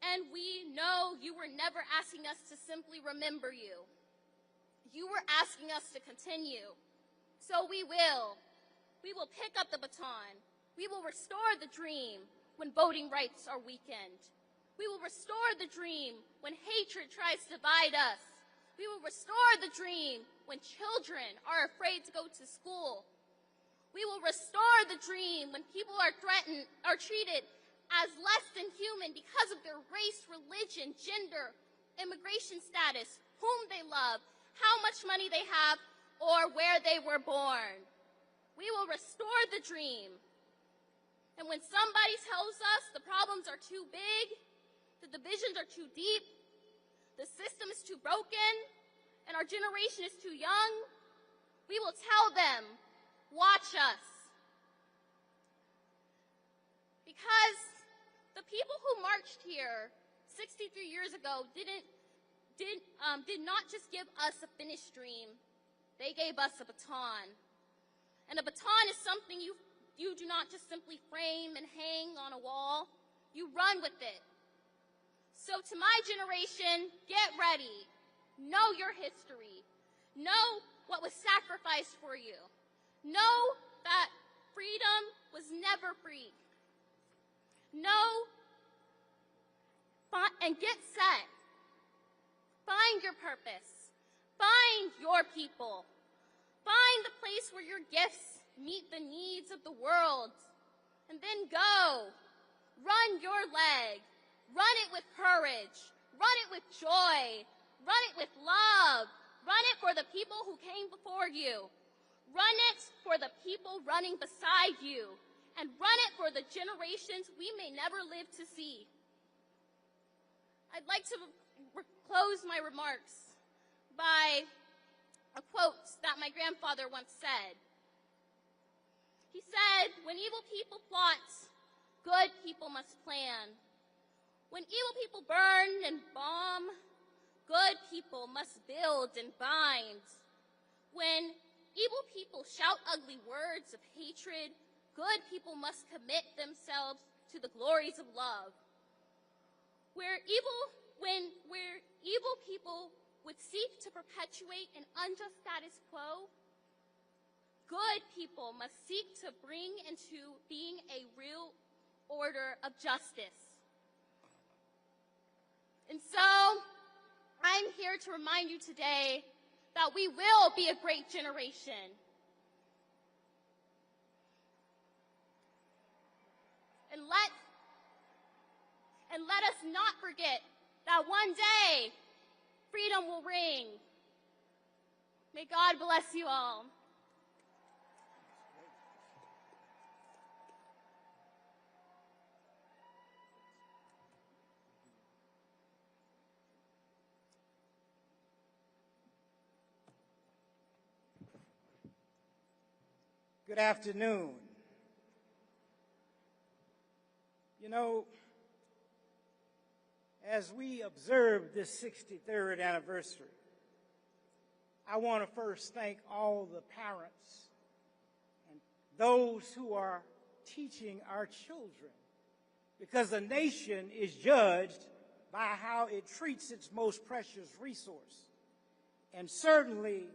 And we know you were never asking us to simply remember you. You were asking us to continue. So we will. We will pick up the baton. We will restore the dream when voting rights are weakened. We will restore the dream when hatred tries to divide us. We will restore the dream when children are afraid to go to school. We will restore the dream when people are treated as less than human because of their race, religion, gender, immigration status, whom they love, how much money they have, or where they were born. We will restore the dream. And when somebody tells us the problems are too big, the divisions are too deep, the system is too broken, and our generation is too young, we will tell them, watch us. Because the people who marched here 63 years ago did not just give us a finished dream, they gave us a baton. And a baton is something you do not just simply frame and hang on a wall, you run with it. So to my generation, get ready. Know your history. Know what was sacrificed for you. Know that freedom was never free. Know and get set. Find your purpose. Find your people. Find the place where your gifts meet the needs of the world. And then go. Run your leg. Run it with courage. Run it with joy. Run it with love. Run it for the people who came before you. Run it for the people running beside you. And run it for the generations we may never live to see. I'd like to close my remarks by a quote that my grandfather once said. He said, "When evil people plot, good people must plan. When evil people burn and bomb, good people must build and bind. When evil people shout ugly words of hatred, good people must commit themselves to the glories of love. Where evil people would seek to perpetuate an unjust status quo, good people must seek to bring into being a real order of justice." And so, I'm here to remind you today that we will be a great generation. And let us not forget that one day, freedom will ring. May God bless you all. Good afternoon. You know, as we observe this 63rd anniversary, I want to first thank all the parents and those who are teaching our children, because a nation is judged by how it treats its most precious resource. And certainly,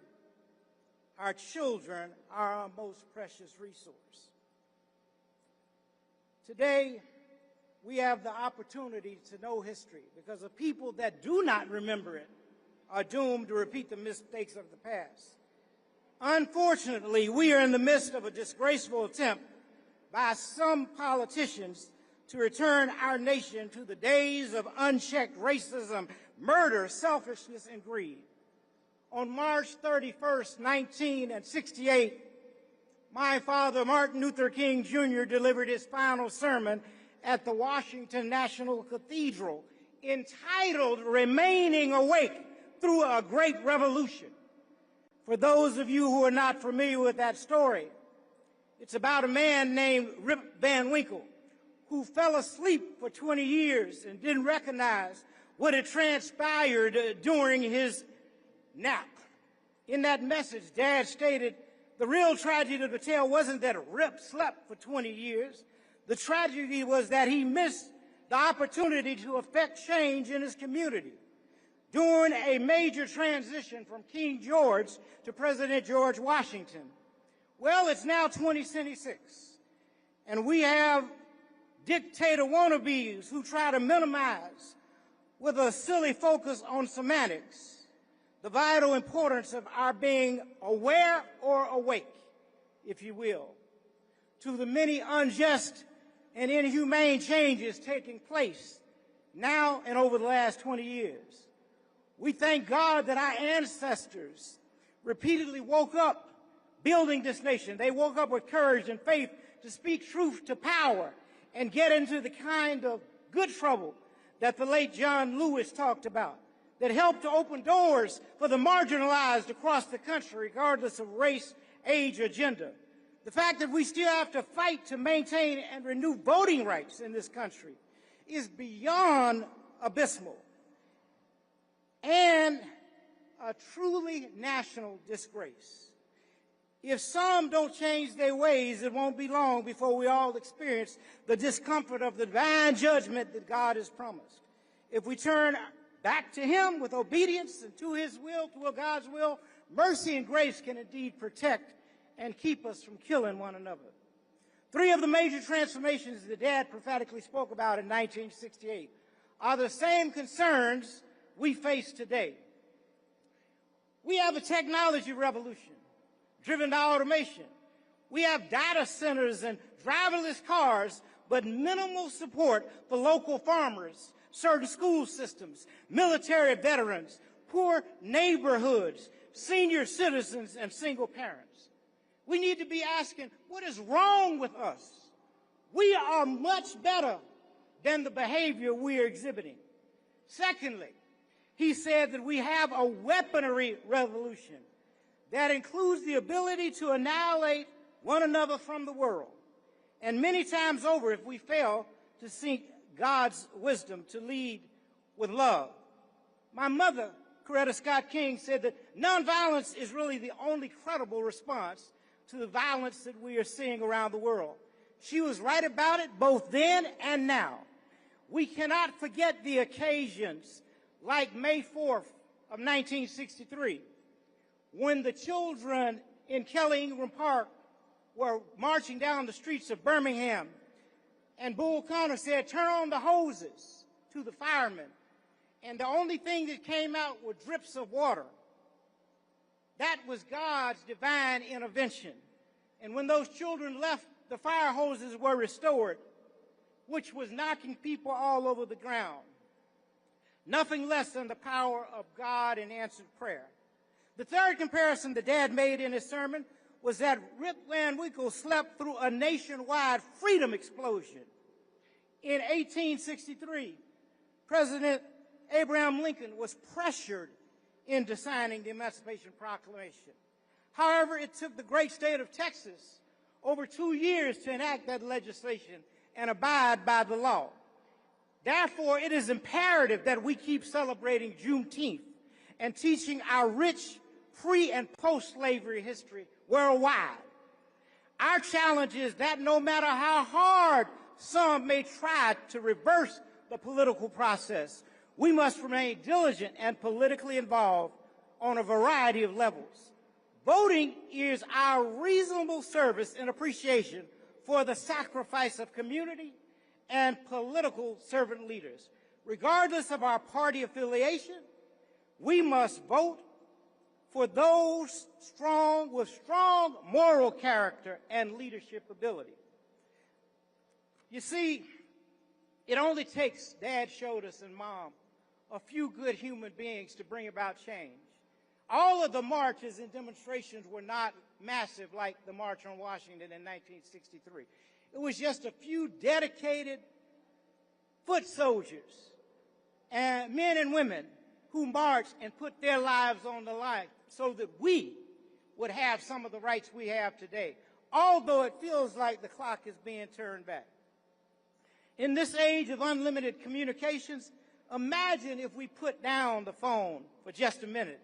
our children are our most precious resource. Today, we have the opportunity to know history, because the people that do not remember it are doomed to repeat the mistakes of the past. Unfortunately, we are in the midst of a disgraceful attempt by some politicians to return our nation to the days of unchecked racism, murder, selfishness, and greed. On March 31st, 1968, my father, Martin Luther King Jr., delivered his final sermon at the Washington National Cathedral, entitled Remaining Awake Through a Great Revolution. For those of you who are not familiar with that story, it's about a man named Rip Van Winkle who fell asleep for 20 years and didn't recognize what had transpired during his nap. In that message, Dad stated, the real tragedy of the tale wasn't that Rip slept for 20 years. The tragedy was that he missed the opportunity to affect change in his community. During a major transition from King George to President George Washington. Well, it's now 2026, and we have dictator wannabes who try to minimize, with a silly focus on semantics, the vital importance of our being aware or awake, if you will, to the many unjust and inhumane changes taking place now and over the last 20 years. We thank God that our ancestors repeatedly woke up building this nation. They woke up with courage and faith to speak truth to power and get into the kind of good trouble that the late John Lewis talked about, that helped to open doors for the marginalized across the country, regardless of race, age, or gender. The fact that we still have to fight to maintain and renew voting rights in this country is beyond abysmal and a truly national disgrace. If some don't change their ways, it won't be long before we all experience the discomfort of the divine judgment that God has promised. If we turn back to Him with obedience and to His will, to God's will, mercy and grace can indeed protect and keep us from killing one another. Three of the major transformations that Dad prophetically spoke about in 1968 are the same concerns we face today. We have a technology revolution driven by automation. We have data centers and driverless cars, but minimal support for local farmers, certain school systems, military veterans, poor neighborhoods, senior citizens, and single parents. We need to be asking, what is wrong with us? We are much better than the behavior we are exhibiting. Secondly, he said that we have a weaponry revolution that includes the ability to annihilate one another from the world. And many times over, if we fail to seek God's wisdom to lead with love. My mother, Coretta Scott King, said that nonviolence is really the only credible response to the violence that we are seeing around the world. She was right about it both then and now. We cannot forget the occasions like May 4th of 1963, when the children in Kelly Ingram Park were marching down the streets of Birmingham, and Bull Connor said, turn on the hoses to the firemen, and the only thing that came out were drips of water. That was God's divine intervention. And when those children left, the fire hoses were restored, which was knocking people all over the ground. Nothing less than the power of God and answered prayer. The third comparison that Dad made in his sermon was that Rip Van Winkle slept through a nationwide freedom explosion. In 1863, President Abraham Lincoln was pressured into signing the Emancipation Proclamation. However, it took the great state of Texas over 2 years to enact that legislation and abide by the law. Therefore, it is imperative that we keep celebrating Juneteenth and teaching our rich pre- and post-slavery history worldwide. Our challenge is that no matter how hard some may try to reverse the political process, we must remain diligent and politically involved on a variety of levels. Voting is our reasonable service and appreciation for the sacrifice of community and political servant leaders. Regardless of our party affiliation, we must vote for those with strong moral character and leadership ability. You see, it only takes, Dad showed us and Mom, a few good human beings to bring about change. All of the marches and demonstrations were not massive like the March on Washington in 1963. It was just a few dedicated foot soldiers and men and women who marched and put their lives on the line so that we would have some of the rights we have today, although it feels like the clock is being turned back. In this age of unlimited communications, imagine if we put down the phone for just a minute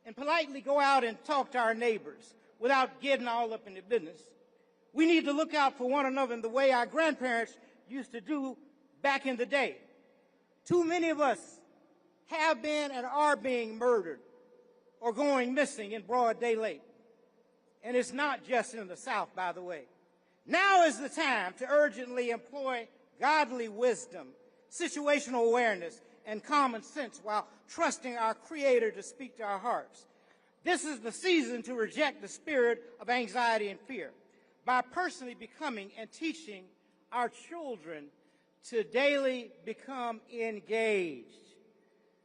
and politely go out and talk to our neighbors without getting all up in the business. We need to look out for one another in the way our grandparents used to do back in the day. Too many of us have been and are being murdered or going missing in broad daylight. And it's not just in the South, by the way. Now is the time to urgently employ godly wisdom, situational awareness, and common sense while trusting our Creator to speak to our hearts. This is the season to reject the spirit of anxiety and fear by personally becoming and teaching our children to daily become engaged.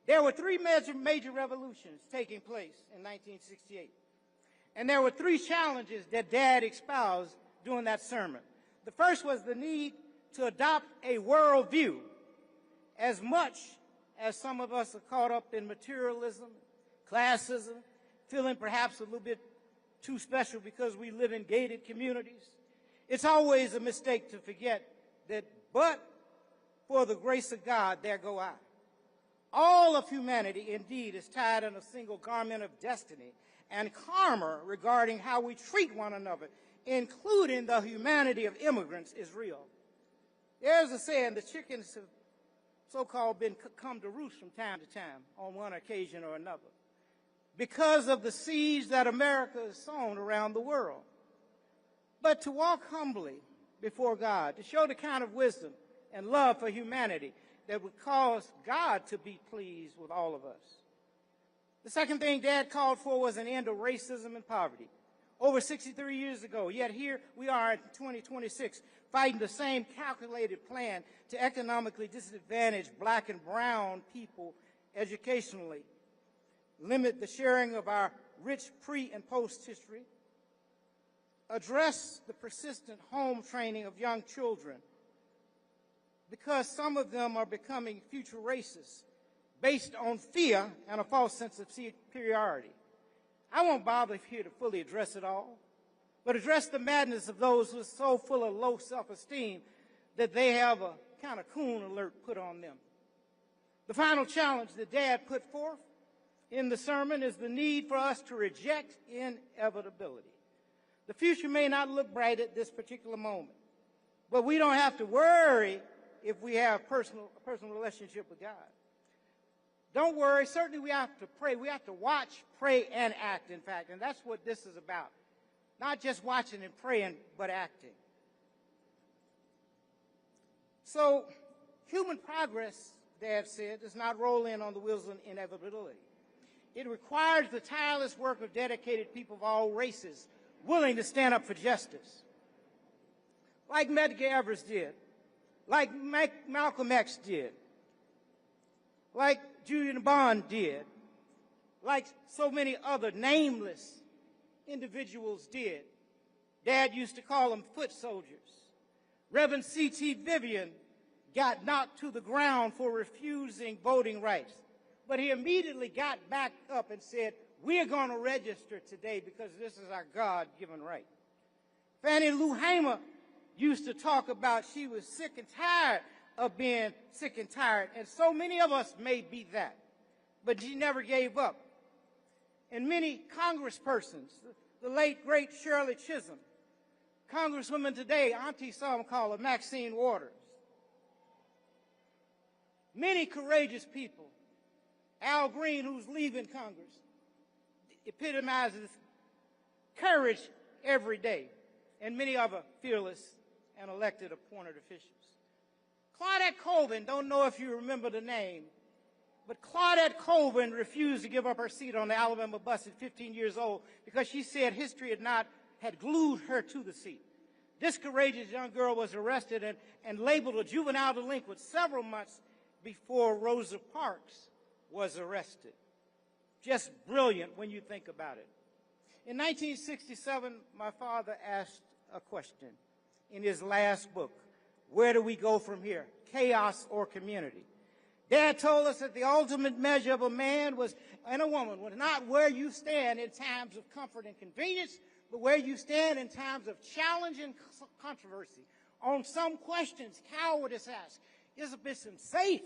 There were three major revolutions taking place in 1968. And there were three challenges that Dad espoused during that sermon. The first was the need to adopt a worldview. As much as some of us are caught up in materialism, classism, feeling perhaps a little bit too special because we live in gated communities, it's always a mistake to forget that, but for the grace of God, there go I. All of humanity, indeed, is tied in a single garment of destiny and karma regarding how we treat one another, including the humanity of immigrants, is real. There's a saying, the chickens have so-called come to roost from time to time on one occasion or another because of the seeds that America has sown around the world. But to walk humbly before God, to show the kind of wisdom and love for humanity that would cause God to be pleased with all of us. The second thing Dad called for was an end of racism and poverty. Over 63 years ago, yet here we are in 2026, fighting the same calculated plan to economically disadvantage black and brown people educationally, limit the sharing of our rich pre- and post-history, address the persistent home training of young children, because some of them are becoming future racists based on fear and a false sense of superiority. I won't bother here to fully address it all, but address the madness of those who are so full of low self-esteem that they have a kind of coon alert put on them. The final challenge that Dad put forth in the sermon is the need for us to reject inevitability. The future may not look bright at this particular moment, but we don't have to worry if we have a personal relationship with God. Don't worry. Certainly we have to pray. We have to watch, pray, and act, in fact. And that's what this is about. Not just watching and praying, but acting. So human progress, Dad said, does not roll in on the wheels of inevitability. It requires the tireless work of dedicated people of all races willing to stand up for justice. Like Medgar Evers did. Like Malcolm X did. Like Julian Bond did, like so many other nameless individuals did. Dad used to call them foot soldiers. Reverend C.T. Vivian got knocked to the ground for refusing voting rights, but he immediately got back up and said, we're going to register today because this is our God-given right. Fannie Lou Hamer used to talk about she was sick and tired of being sick and tired, and so many of us may be that, but she never gave up. And many congresspersons, the late, great Shirley Chisholm, Congresswoman today, Auntie some call her Maxine Waters, many courageous people, Al Green, who's leaving Congress, epitomizes courage every day, and many other fearless and elected appointed officials. Claudette Colvin, don't know if you remember the name, but Claudette Colvin refused to give up her seat on the Alabama bus at 15 years old because she said history had glued her to the seat. This courageous young girl was arrested and labeled a juvenile delinquent several months before Rosa Parks was arrested. Just brilliant when you think about it. In 1967, my father asked a question in his last book, where do we go from here, chaos or community? Dad told us that the ultimate measure of a man and a woman was not where you stand in times of comfort and convenience, but where you stand in times of challenge and controversy. On some questions, cowardice asks, is a position safe?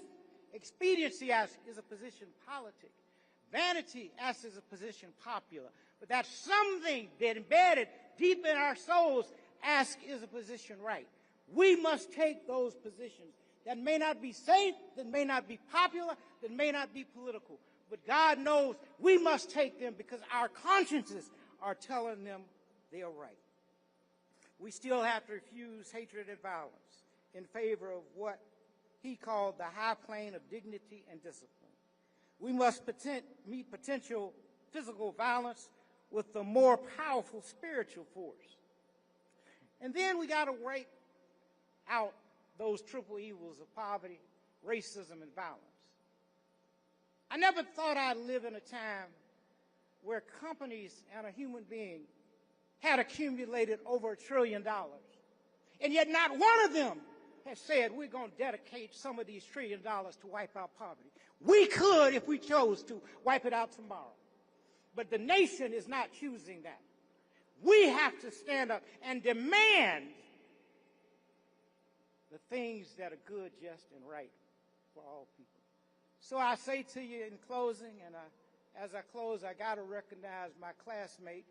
Expediency asks, is a position politic? Vanity asks, is a position popular? But that something that embedded deep in our souls asks, is a position right? We must take those positions that may not be safe, that may not be popular, that may not be political. But God knows we must take them because our consciences are telling them they are right. We still have to refuse hatred and violence in favor of what he called the high plane of dignity and discipline. We must meet potential physical violence with the more powerful spiritual force. And then we got to write out those triple evils of poverty, racism, and violence. I never thought I'd live in a time where companies and a human being had accumulated over $1 trillion. And yet not one of them has said we're going to dedicate some of these $1 trillion to wipe out poverty. We could, if we chose to, wipe it out tomorrow. But the nation is not choosing that. We have to stand up and demand the things that are good, just, and right for all people. So I say to you in closing, and as I close, I got to recognize my classmate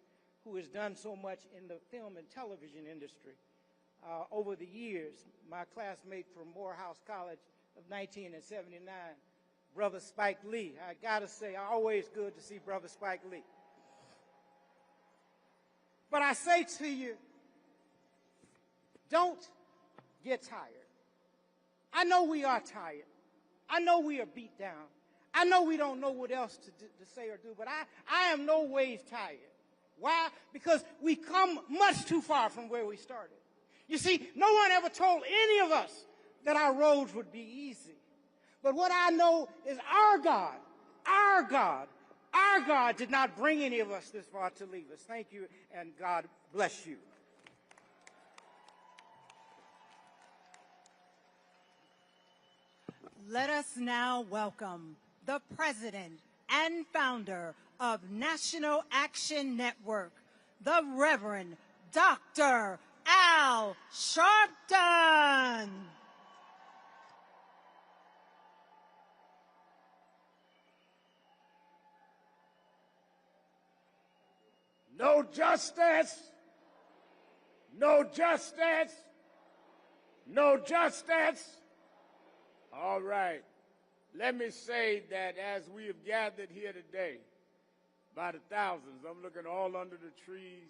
who has done so much in the film and television industry over the years, my classmate from Morehouse College of 1979, Brother Spike Lee. I got to say, always good to see Brother Spike Lee. But I say to you, don't get tired. I know we are tired. I know we are beat down. I know we don't know what else to say or do, but I am no ways tired. Why? Because we come much too far from where we started. You see, no one ever told any of us that our roads would be easy. But what I know is our God did not bring any of us this far to leave us. Thank you, and God bless you. Let us now welcome the president and founder of National Action Network, the Reverend Dr. Al Sharpton. No justice, no justice, no justice. All right. Let me say that as we have gathered here today, by the thousands, I'm looking all under the trees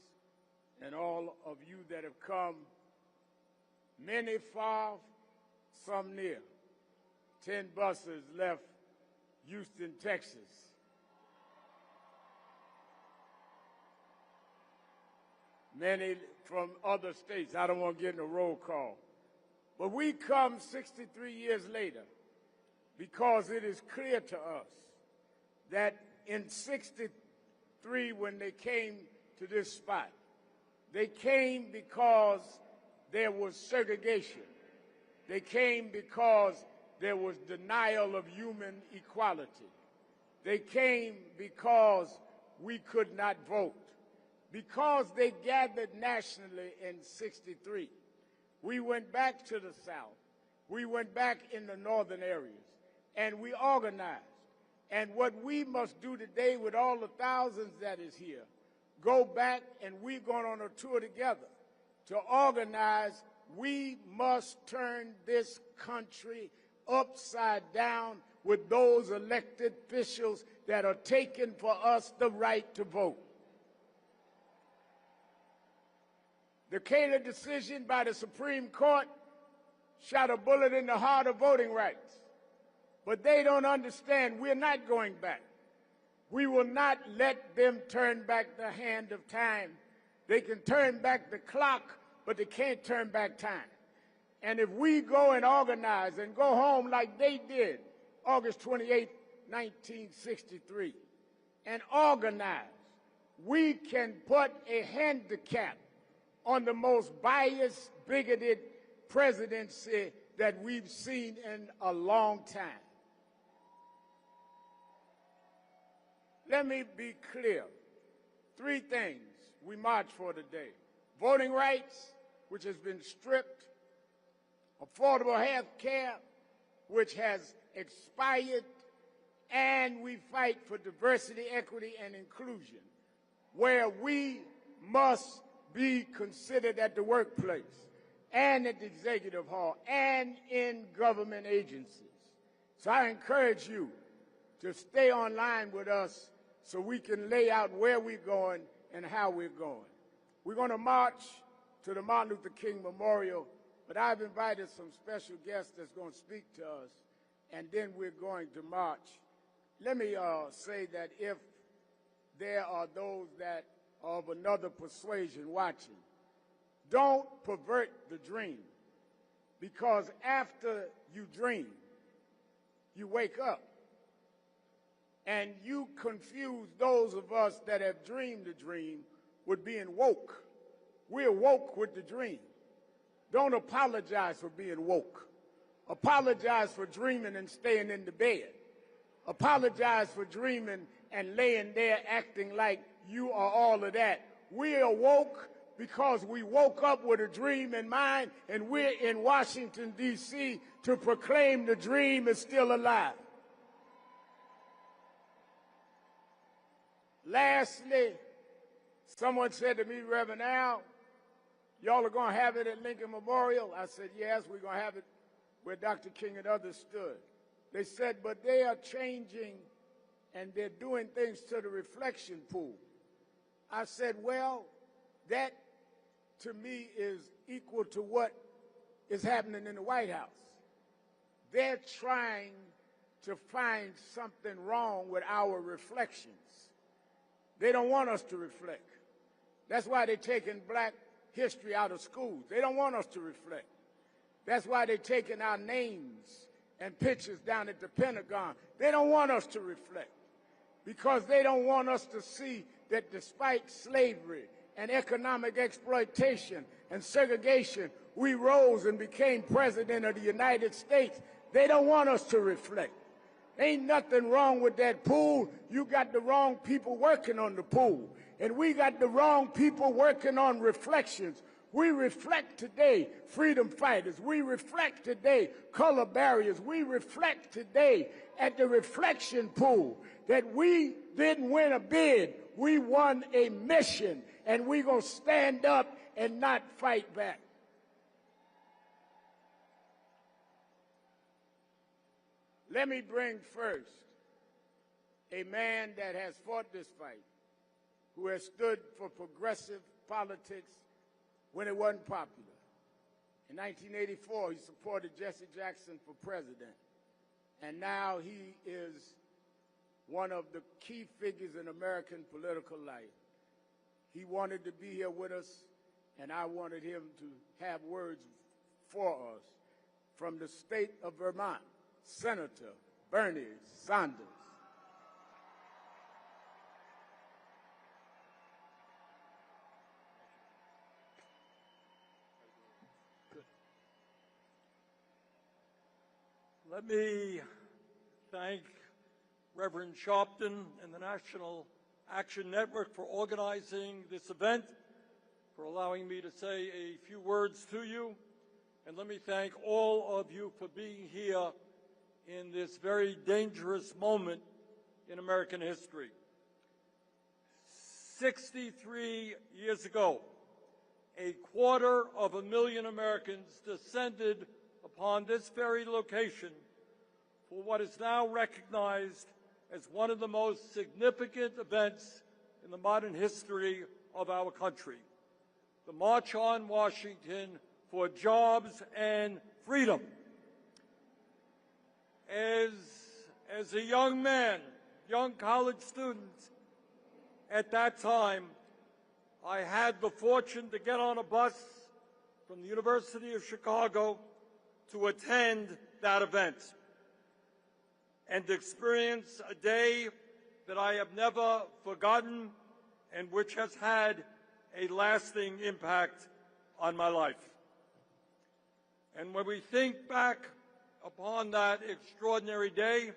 and all of you that have come, many far, some near. 10 buses left Houston, Texas. Many from other states. I don't want to get in a roll call. But we come 63 years later because it is clear to us that in 63, when they came to this spot, they came because there was segregation. They came because there was denial of human equality. They came because we could not vote. Because they gathered nationally in 63. We went back to the South. We went back in the northern areas, and we organized. And what we must do today with all the thousands that is here, go back, and we're going on a tour together to organize. We must turn this country upside down with those elected officials that are taking for us the right to vote. The Cater decision by the Supreme Court shot a bullet in the heart of voting rights. But they don't understand we're not going back. We will not let them turn back the hand of time. They can turn back the clock, but they can't turn back time. And if we go and organize and go home like they did August 28, 1963, and organize, we can put a handicap on the most biased, bigoted presidency that we've seen in a long time. Let me be clear. 3 things we march for today. Voting rights, which has been stripped. Affordable health care, which has expired. And we fight for diversity, equity, and inclusion, where we must be considered at the workplace and at the executive hall and in government agencies. So I encourage you to stay online with us so we can lay out where we're going and how we're going. We're going to march to the Martin Luther King Memorial, but I've invited some special guests that's going to speak to us, and then we're going to march. Let me say that if there are those that are of another persuasion watching, don't pervert the dream, because after you dream, you wake up. And you confuse those of us that have dreamed the dream with being woke. We're woke with the dream. Don't apologize for being woke. Apologize for dreaming and staying in the bed. Apologize for dreaming and laying there acting like you are all of that. We are woke because we woke up with a dream in mind, and we're in Washington, D.C. to proclaim the dream is still alive. Lastly, someone said to me, Reverend Al, y'all are going to have it at Lincoln Memorial? I said, yes, we're going to have it where Dr. King and others stood. They said, but they are changing and they're doing things to the reflection pool. I said, well, that to me is equal to what is happening in the White House. They're trying to find something wrong with our reflections. They don't want us to reflect. That's why they're taking black history out of schools. They don't want us to reflect. That's why they're taking our names and pictures down at the Pentagon. They don't want us to reflect, because they don't want us to see that despite slavery and economic exploitation and segregation, we rose and became president of the United States. They don't want us to reflect. Ain't nothing wrong with that pool. You got the wrong people working on the pool. And we got the wrong people working on reflections. We reflect today freedom fighters. We reflect today color barriers. We reflect today at the reflection pool that we didn't win a bid. We won a mission, and we're going to stand up and not fight back. Let me bring first a man that has fought this fight, who has stood for progressive politics when it wasn't popular. In 1984, he supported Jesse Jackson for president, and now he is one of the key figures in American political life. He wanted to be here with us, and I wanted him to have words for us. From the state of Vermont, Senator Bernie Sanders. Let me thank Reverend Sharpton and the National Action Network for organizing this event, for allowing me to say a few words to you, and let me thank all of you for being here in this very dangerous moment in American history. 63 years ago, 250,000 Americans descended upon this very location for what is now recognized as one of the most significant events in the modern history of our country, the March on Washington for Jobs and Freedom. As a young man, young college student at that time, I had the fortune to get on a bus from the University of Chicago to attend that event. and experience a day that I have never forgotten and which has had a lasting impact on my life. And when we think back upon that extraordinary day,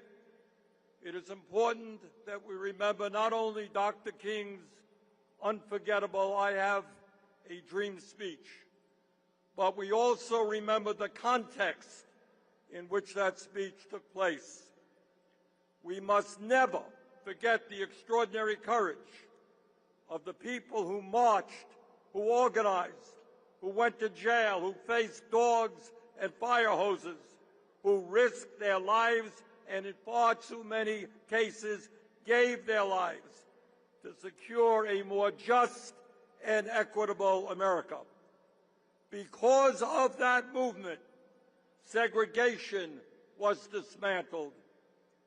it is important that we remember not only Dr. King's unforgettable "I Have a Dream" speech, but we also remember the context in which that speech took place. We must never forget the extraordinary courage of the people who marched, who organized, who went to jail, who faced dogs and fire hoses, who risked their lives and in far too many cases gave their lives to secure a more just and equitable America. Because of that movement, segregation was dismantled.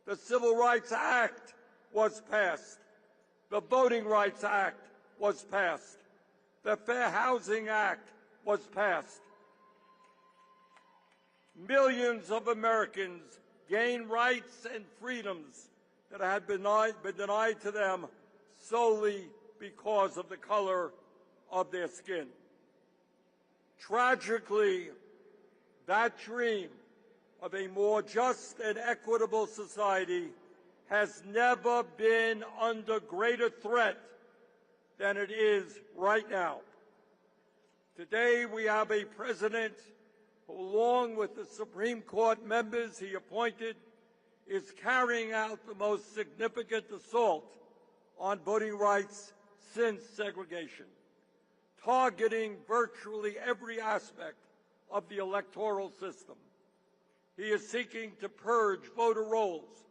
The Civil Rights Act was passed. The Voting Rights Act was passed. The Fair Housing Act was passed. Millions of Americans gained rights and freedoms that had been denied to them solely because of the color of their skin. Tragically, that dream of a more just and equitable society has never been under greater threat than it is right now. Today we have a president who, along with the Supreme Court members he appointed, is carrying out the most significant assault on voting rights since segregation, targeting virtually every aspect of the electoral system. He is seeking to purge voter rolls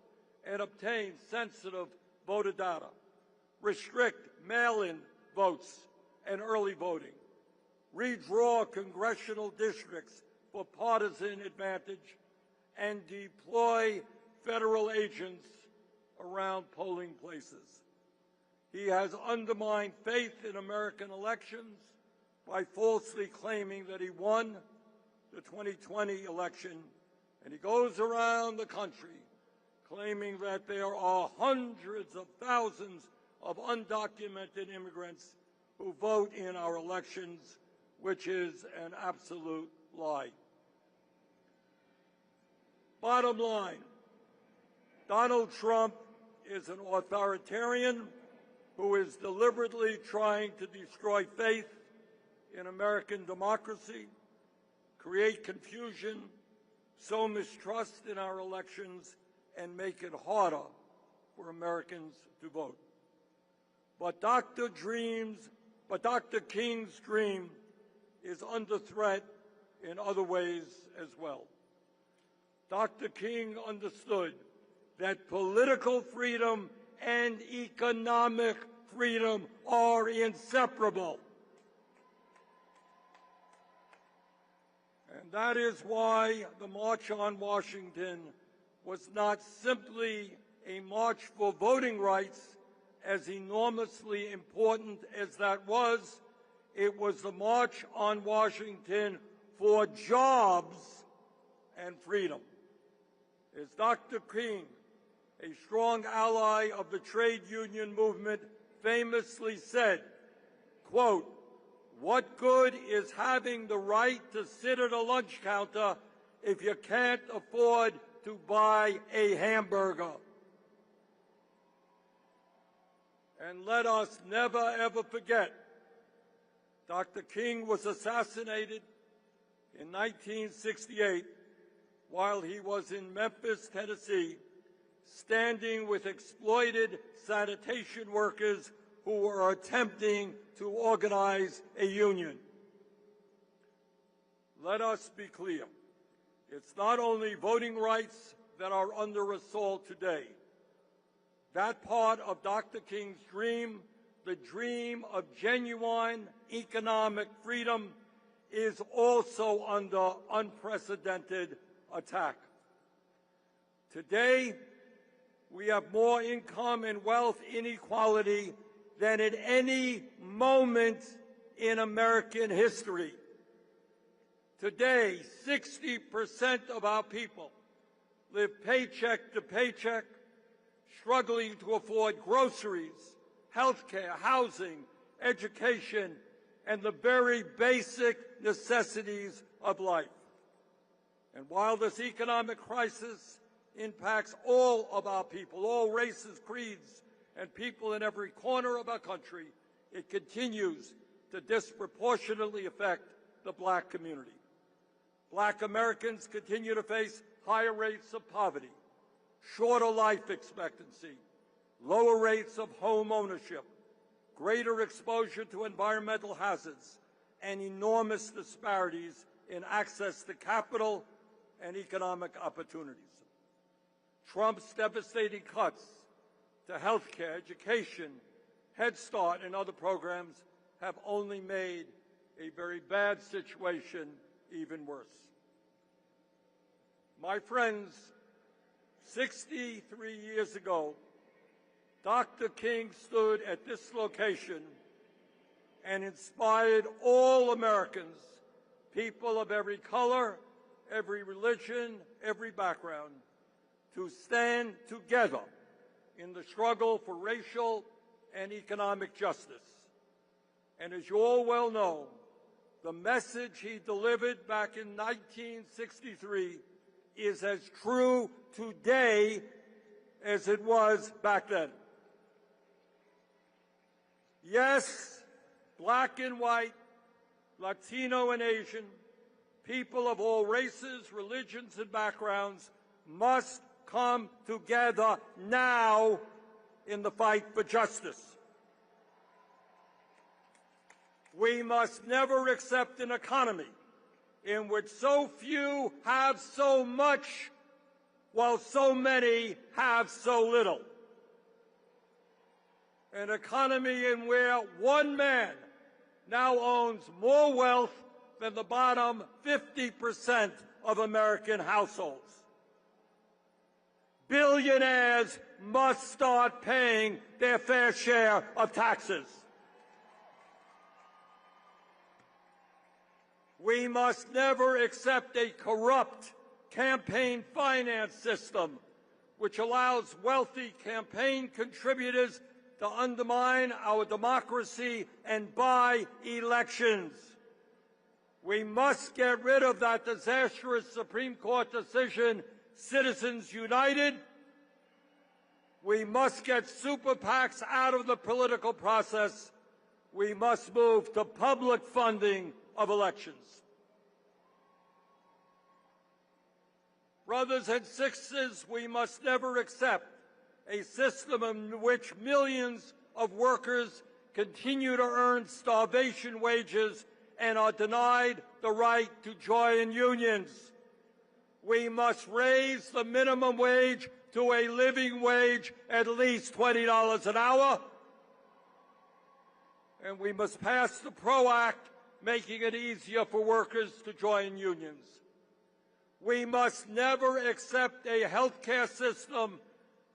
and obtain sensitive voter data, restrict mail-in votes and early voting, redraw congressional districts for partisan advantage, and deploy federal agents around polling places. He has undermined faith in American elections by falsely claiming that he won the 2020 election, and he goes around the country claiming that there are hundreds of thousands of undocumented immigrants who vote in our elections, which is an absolute lie. Bottom line, Donald Trump is an authoritarian who is deliberately trying to destroy faith in American democracy, create confusion, sow mistrust in our elections, and make it harder for Americans to vote. But Dr. King's dream is under threat in other ways as well. Dr. King understood that political freedom and economic freedom are inseparable. And that is why the March on Washington was not simply a march for voting rights, as enormously important as that was. It was the March on Washington for jobs and freedom. As Dr. King, a strong ally of the trade union movement, famously said, quote, "What good is having the right to sit at a lunch counter if you can't afford to buy a hamburger?" And let us never, ever forget, Dr. King was assassinated in 1968 while he was in Memphis, Tennessee, standing with exploited sanitation workers who were attempting to organize a union. Let us be clear. It's not only voting rights that are under assault today. That part of Dr. King's dream, the dream of genuine economic freedom, is also under unprecedented attack. Today, we have more income and wealth inequality than at any moment in American history. Today, 60% of our people live paycheck to paycheck, struggling to afford groceries, health care, housing, education, and the very basic necessities of life. And while this economic crisis impacts all of our people, all races, creeds, and people in every corner of our country, it continues to disproportionately affect the black community. Black Americans continue to face higher rates of poverty, shorter life expectancy, lower rates of home ownership, greater exposure to environmental hazards, and enormous disparities in access to capital and economic opportunities. Trump's devastating cuts to health care, education, Head Start, and other programs have only made a very bad situation even worse. My friends, 63 years ago, Dr. King stood at this location and inspired all Americans, people of every color, every religion, every background, to stand together in the struggle for racial and economic justice. And as you all well know, the message he delivered back in 1963 is as true today as it was back then. Yes, black and white, Latino and Asian, people of all races, religions, and backgrounds must come together now in the fight for justice. We must never accept an economy in which so few have so much while so many have so little. An economy in where one man now owns more wealth than the bottom 50% of American households. Billionaires must start paying their fair share of taxes. We must never accept a corrupt campaign finance system which allows wealthy campaign contributors to undermine our democracy and buy elections. We must get rid of that disastrous Supreme Court decision, Citizens United. We must get super PACs out of the political process. We must move to public funding of elections. Brothers and sisters, we must never accept a system in which millions of workers continue to earn starvation wages and are denied the right to join unions. We must raise the minimum wage to a living wage at least $20 an hour. And we must pass the PRO Act, making it easier for workers to join unions. We must never accept a health care system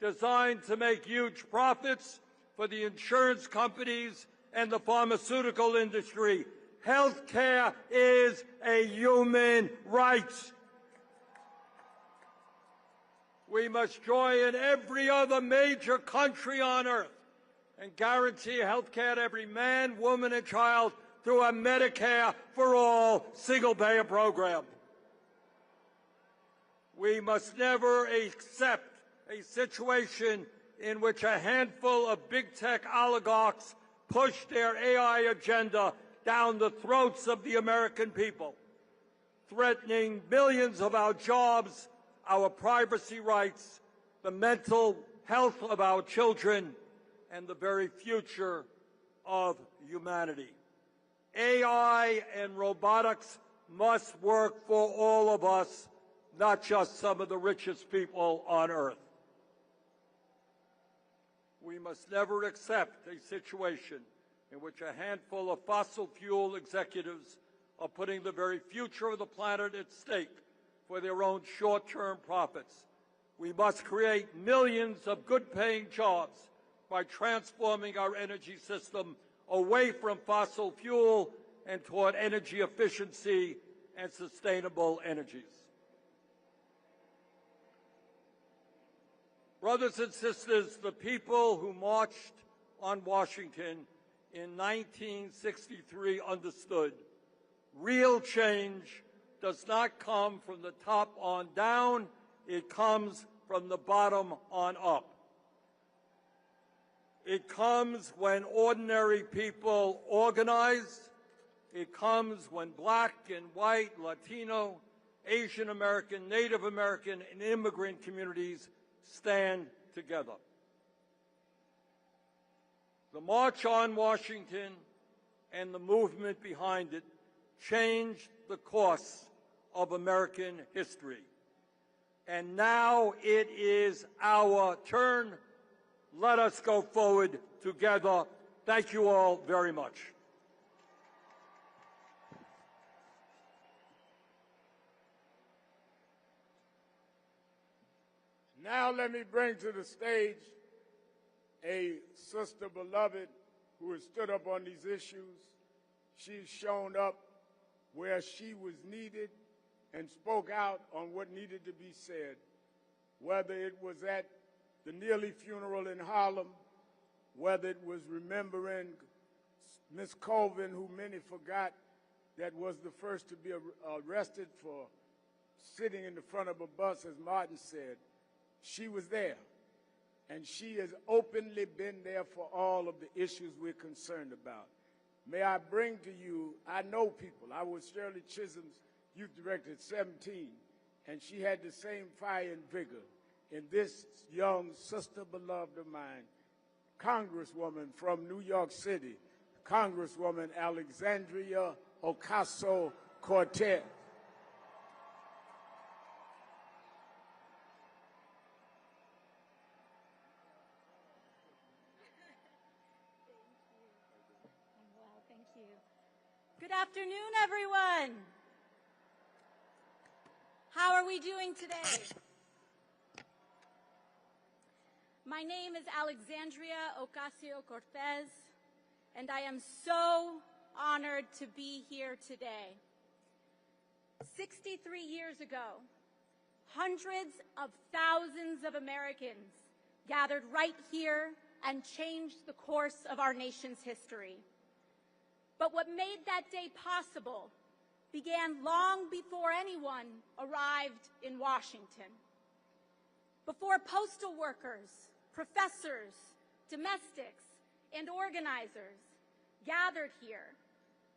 designed to make huge profits for the insurance companies and the pharmaceutical industry. Health care is a human right. We must join every other major country on earth and guarantee health care to every man, woman, and child through a Medicare for all single-payer program. We must never accept a situation in which a handful of big tech oligarchs push their AI agenda down the throats of the American people, threatening millions of our jobs, our privacy rights, the mental health of our children, and the very future of humanity. AI and robotics must work for all of us, not just some of the richest people on earth. We must never accept a situation in which a handful of fossil fuel executives are putting the very future of the planet at stake for their own short-term profits. We must create millions of good-paying jobs by transforming our energy system away from fossil fuel and toward energy efficiency and sustainable energies. Brothers and sisters, the people who marched on Washington in 1963 understood real change does not come from the top on down, it comes from the bottom on up. It comes when ordinary people organize. It comes when black and white, Latino, Asian American, Native American, and immigrant communities stand together. The March on Washington and the movement behind it changed the course of American history. And now it is our turn. Let us go forward together. Thank you all very much. Now let me bring to the stage a sister beloved who has stood up on these issues. She's shown up where she was needed and spoke out on what needed to be said, whether it was at the Neely funeral in Harlem, whether it was remembering Miss Colvin, who many forgot, that was the first to be arrested for sitting in the front of a bus, as Martin said. She was there, and she has openly been there for all of the issues we're concerned about. May I bring to you, I know people. I was Shirley Chisholm's youth director at 17, and she had the same fire and vigor in this young sister beloved of mine, Congresswoman from New York City, Congresswoman Alexandria Ocasio-Cortez. Good afternoon, everyone. How are we doing today? My name is Alexandria Ocasio-Cortez, and I am so honored to be here today. 63 years ago, hundreds of thousands of Americans gathered right here and changed the course of our nation's history. But what made that day possible began long before anyone arrived in Washington. Before postal workers, professors, domestics, and organizers gathered here,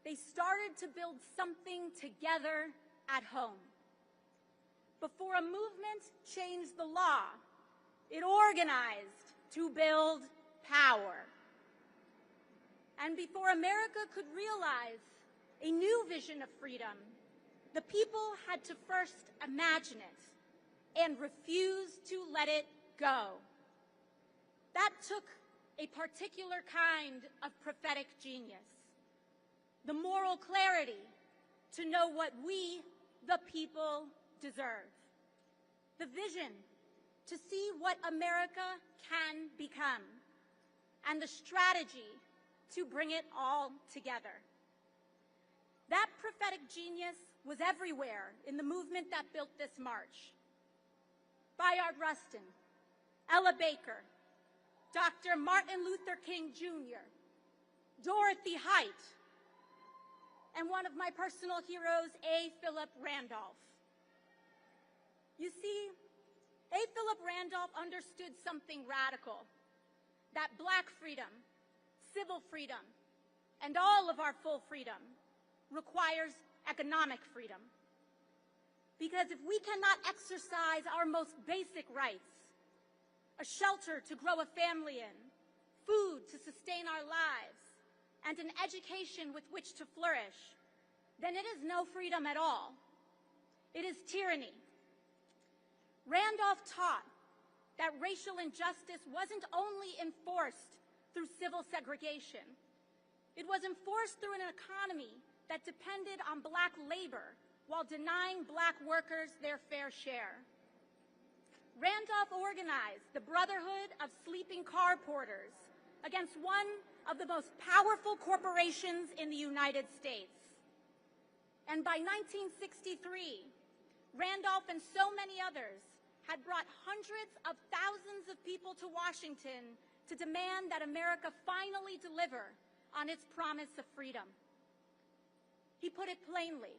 they started to build something together at home. Before a movement changed the law, it organized to build power. And before America could realize a new vision of freedom, the people had to first imagine it and refuse to let it go. That took a particular kind of prophetic genius, the moral clarity to know what we, the people, deserve, the vision to see what America can become, and the strategy to bring it all together. That prophetic genius was everywhere in the movement that built this march. Bayard Rustin, Ella Baker, Dr. Martin Luther King Jr., Dorothy Height, and one of my personal heroes, A. Philip Randolph. You see, A. Philip Randolph understood something radical, that black freedom, civil freedom, and all of our full freedom requires economic freedom. Because if we cannot exercise our most basic rights, a shelter to grow a family in, food to sustain our lives, and an education with which to flourish, then it is no freedom at all. It is tyranny. Randolph taught that racial injustice wasn't only enforced through civil segregation. It was enforced through an economy that depended on black labor while denying black workers their fair share. Randolph organized the Brotherhood of Sleeping Car Porters against one of the most powerful corporations in the United States. And by 1963, Randolph and so many others had brought hundreds of thousands of people to Washington to demand that America finally deliver on its promise of freedom. He put it plainly,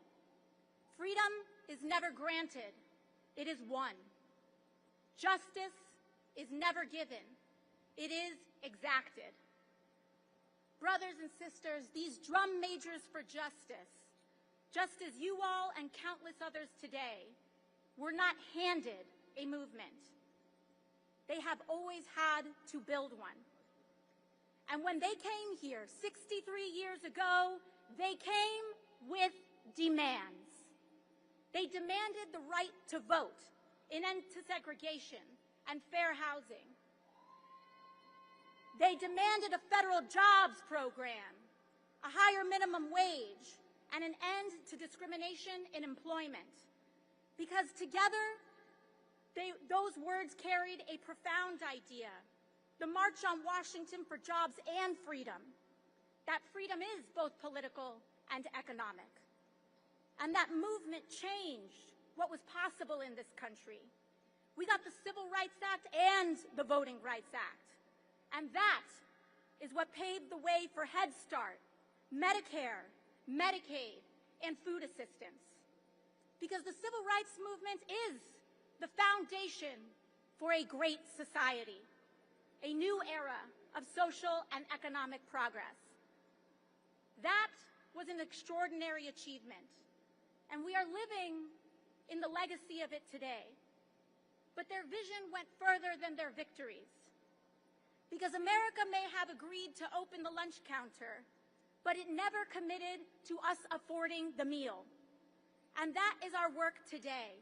freedom is never granted, it is won. Justice is never given, it is exacted. Brothers and sisters, these drum majors for justice, just as you all and countless others today, were not handed a movement. They have always had to build one. And when they came here 63 years ago, they came with demands. They demanded the right to vote, an end to segregation, and fair housing. They demanded a federal jobs program, a higher minimum wage, and an end to discrimination in employment. Because together, those words carried a profound idea, the March on Washington for Jobs and Freedom, that freedom is both political and economic. And that movement changed what was possible in this country. We got the Civil Rights Act and the Voting Rights Act. And that is what paved the way for Head Start, Medicare, Medicaid, and food assistance. Because the civil rights movement is the foundation for a great society, a new era of social and economic progress. That was an extraordinary achievement, and we are living in the legacy of it today. But their vision went further than their victories. Because America may have agreed to open the lunch counter, but it never committed to us affording the meal. And that is our work today,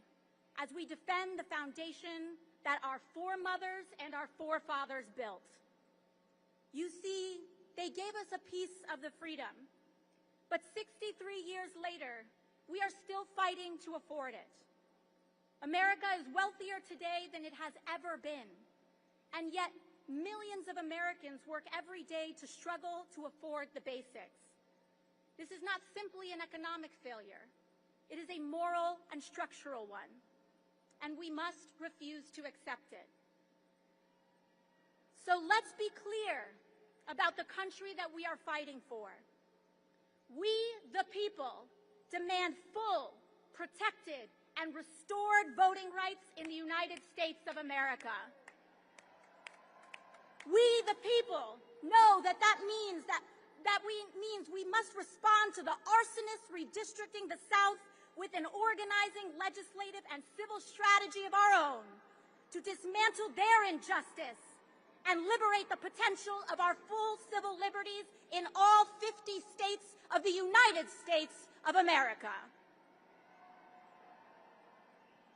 as we defend the foundation that our foremothers and our forefathers built. You see, they gave us a piece of the freedom, but 63 years later, we are still fighting to afford it. America is wealthier today than it has ever been, and yet millions of Americans work every day to struggle to afford the basics. This is not simply an economic failure. It is a moral and structural one, and we must refuse to accept it. So let's be clear about the country that we are fighting for. We, the people, demand full, protected, and restored voting rights in the United States of America. We, the people, know that means we must respond to the arsonists redistricting the South with an organizing, legislative, and civil strategy of our own to dismantle their injustice and liberate the potential of our full civil liberties in all 50 states of the United States of America.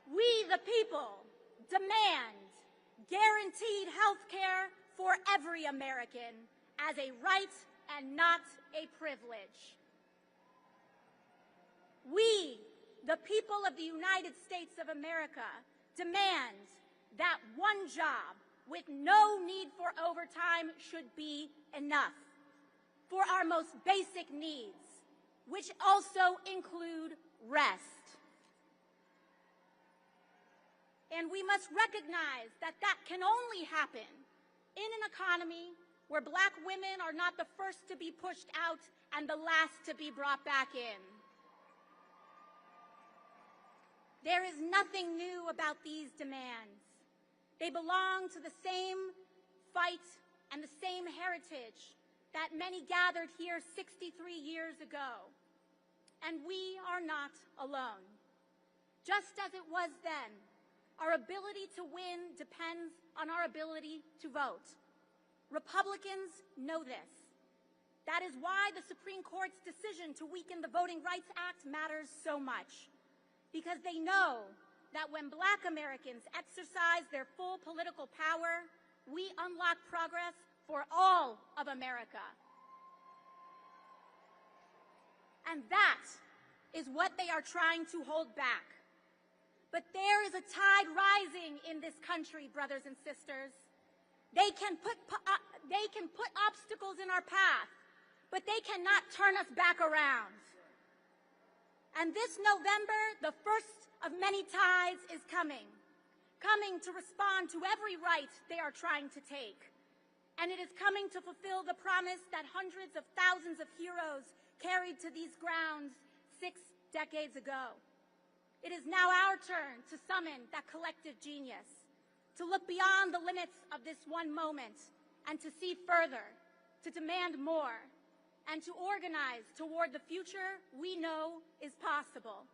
We, the people, demand guaranteed health care for every American as a right and not a privilege. We, the people of the United States of America, demand that one job with no need for overtime should be enough for our most basic needs, which also include rest. And we must recognize that that can only happen in an economy where Black women are not the first to be pushed out and the last to be brought back in. There is nothing new about these demands. They belong to the same fight and the same heritage that many gathered here 63 years ago. And we are not alone. Just as it was then, our ability to win depends on our ability to vote. Republicans know this. That is why the Supreme Court's decision to weaken the Voting Rights Act matters so much. Because they know that when Black Americans exercise their full political power, we unlock progress for all of America. And that is what they are trying to hold back. But there is a tide rising in this country, brothers and sisters. They can put obstacles in our path, but they cannot turn us back around. And this November, the first of many tides is coming coming to respond to every right they are trying to take. And it is coming to fulfill the promise that hundreds of thousands of heroes carried to these grounds 6 decades ago. It is now our turn to summon that collective genius, to look beyond the limits of this one moment and to see further, to demand more, and to organize toward the future we know is possible.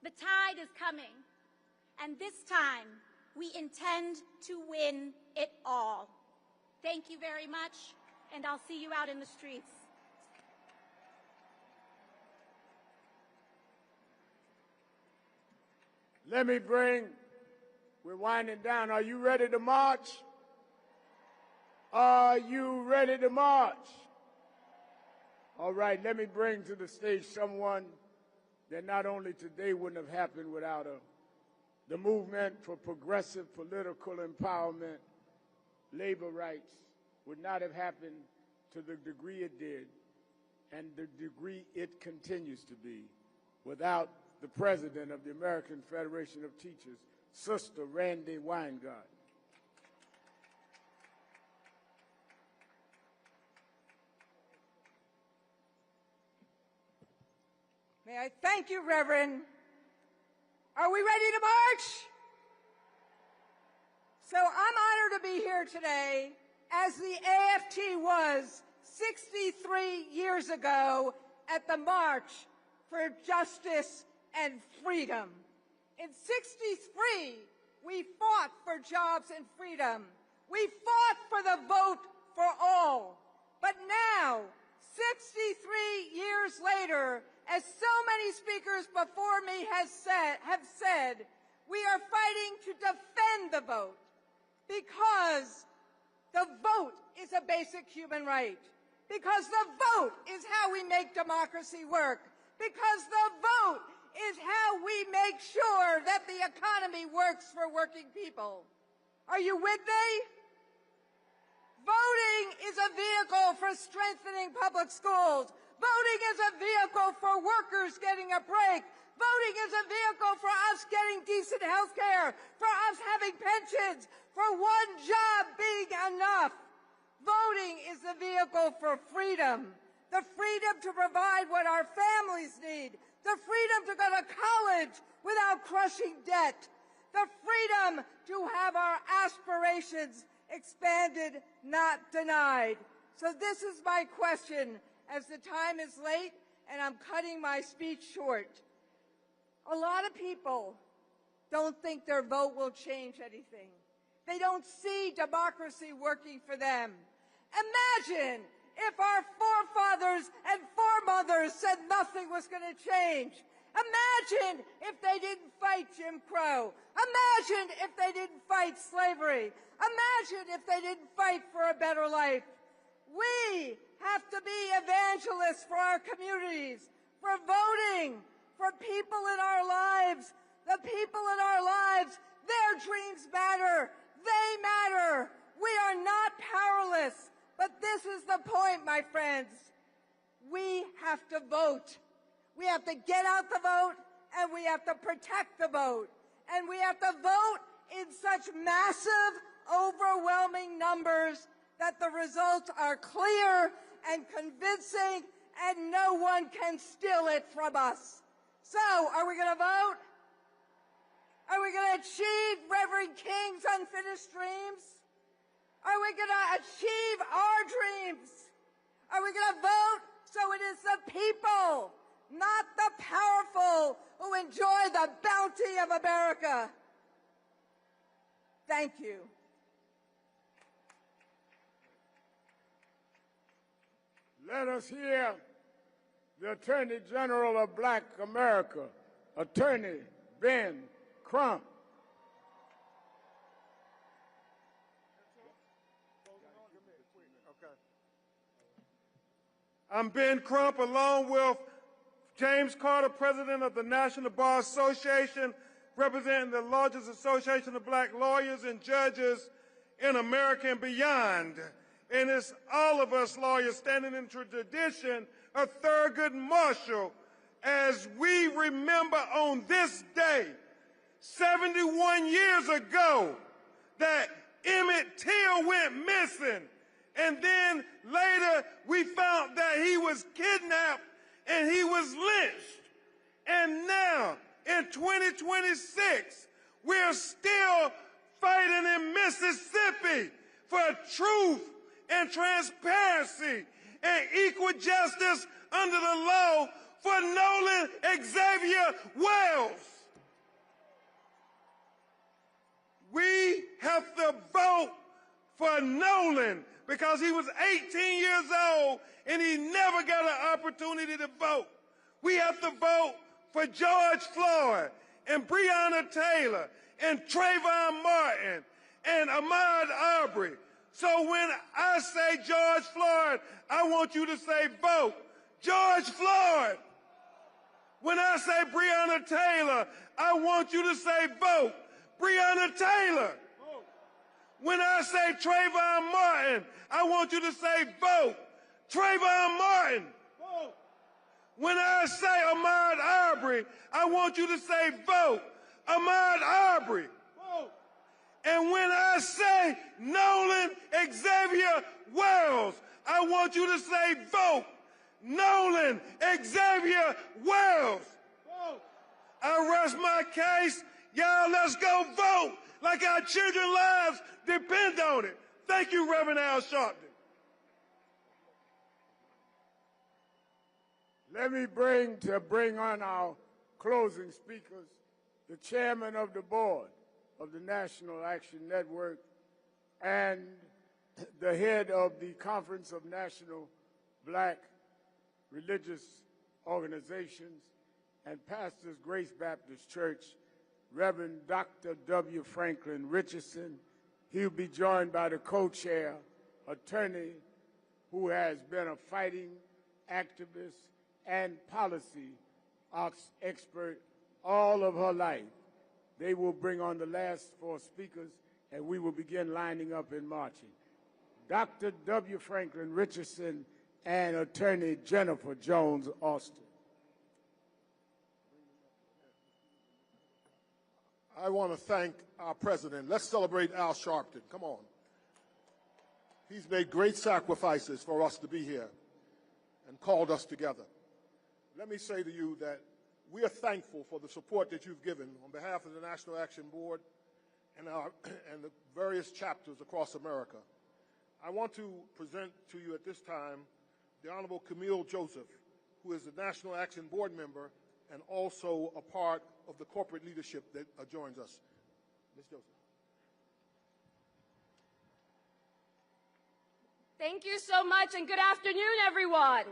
The tide is coming, and this time we intend to win it all. Thank you very much, and I'll see you out in the streets. We're winding down. Are you ready to march? Are you ready to march? All right, let me bring to the stage someone that not only today wouldn't have happened without her. The movement for progressive political empowerment, labor rights, would not have happened to the degree it did and the degree it continues to be without the president of the American Federation of Teachers, Sister Randy Weingart. May I thank you, Reverend. Are we ready to march? So I'm honored to be here today, as the AFT was 63 years ago at the March for Justice and Freedom. In '63, we fought for jobs and freedom. We fought for the vote for all. But now, 63 years later, as so many speakers before me have said, we are fighting to defend the vote, because the vote is a basic human right, because the vote is how we make democracy work, because the vote is how we make sure that the economy works for working people. Are you with me? Voting is a vehicle for strengthening public schools. Voting is a vehicle for workers getting a break. Voting is a vehicle for us getting decent health care, for us having pensions, for one job being enough. Voting is the vehicle for freedom, the freedom to provide what our families need, the freedom to go to college without crushing debt, the freedom to have our aspirations expanded, not denied. So this is my question, as the time is late and I'm cutting my speech short. A lot of people don't think their vote will change anything. They don't see democracy working for them. Imagine if our forefathers and foremothers said nothing was going to change. Imagine if they didn't fight Jim Crow. Imagine if they didn't fight slavery. Imagine if they didn't fight for a better life. We have to be evangelists for our communities, for voting, for people in our lives. The people in our lives, their dreams matter. They matter. We are not powerless. But this is the point, my friends. We have to vote. We have to get out the vote, and we have to protect the vote. And we have to vote in such massive, overwhelming numbers that the results are clear and convincing, and no one can steal it from us. So, are we going to vote? Are we going to achieve Reverend King's unfinished dreams? Are we going to achieve our dreams? Are we going to vote so it is the people, not the powerful, who enjoy the bounty of America? Thank you. Let us hear the Attorney General of Black America, Attorney Ben Crump. I'm Ben Crump, along with James Carter, President of the National Bar Association, representing the largest association of black lawyers and judges in America and beyond. And it's all of us lawyers standing in tradition of Thurgood Marshall as we remember on this day 71 years ago that Emmett Till went missing. And then later we found that he was kidnapped and he was lynched. And now in 2026, we're still fighting in Mississippi for truth and transparency and equal justice under the law for Nolan Xavier Wells. We have to vote for Nolan because he was 18 years old and he never got an opportunity to vote. We have to vote for George Floyd and Breonna Taylor and Trayvon Martin and Ahmaud Arbery. So when I say George Floyd, I want you to say vote George Floyd. When I say Breonna Taylor, I want you to say vote Breonna Taylor. When I say Trayvon Martin, I want you to say vote Trayvon Martin. When I say Ahmaud Arbery, I want you to say vote Ahmaud Arbery. And when I say Nolan Xavier Wells, I want you to say vote Nolan Xavier Wells. I rest my case. Y'all, let's go vote like our children's lives depend on it. Thank you, Rev Al Sharpton. Let me bring on our closing speakers, the chairman of the board of the National Action Network and the head of the Conference of National Black Religious Organizations and Pastors Grace Baptist Church, Reverend Dr. W. Franklin Richardson. He'll be joined by the co-chair, attorney who has been a fighting activist and policy expert all of her life. They will bring on the last four speakers, and we will begin lining up and marching. Dr. W. Franklin Richardson and attorney Jennifer Jones Austin. I want to thank our president. Let's celebrate Al Sharpton. Come on. He's made great sacrifices for us to be here and called us together. Let me say to you that we are thankful for the support that you've given on behalf of the National Action Board and the various chapters across America. I want to present to you at this time the Honorable Camille Joseph, who is the National Action Board member and also a part of the corporate leadership that joins us. Ms. Joseph. Thank you so much, and good afternoon, everyone.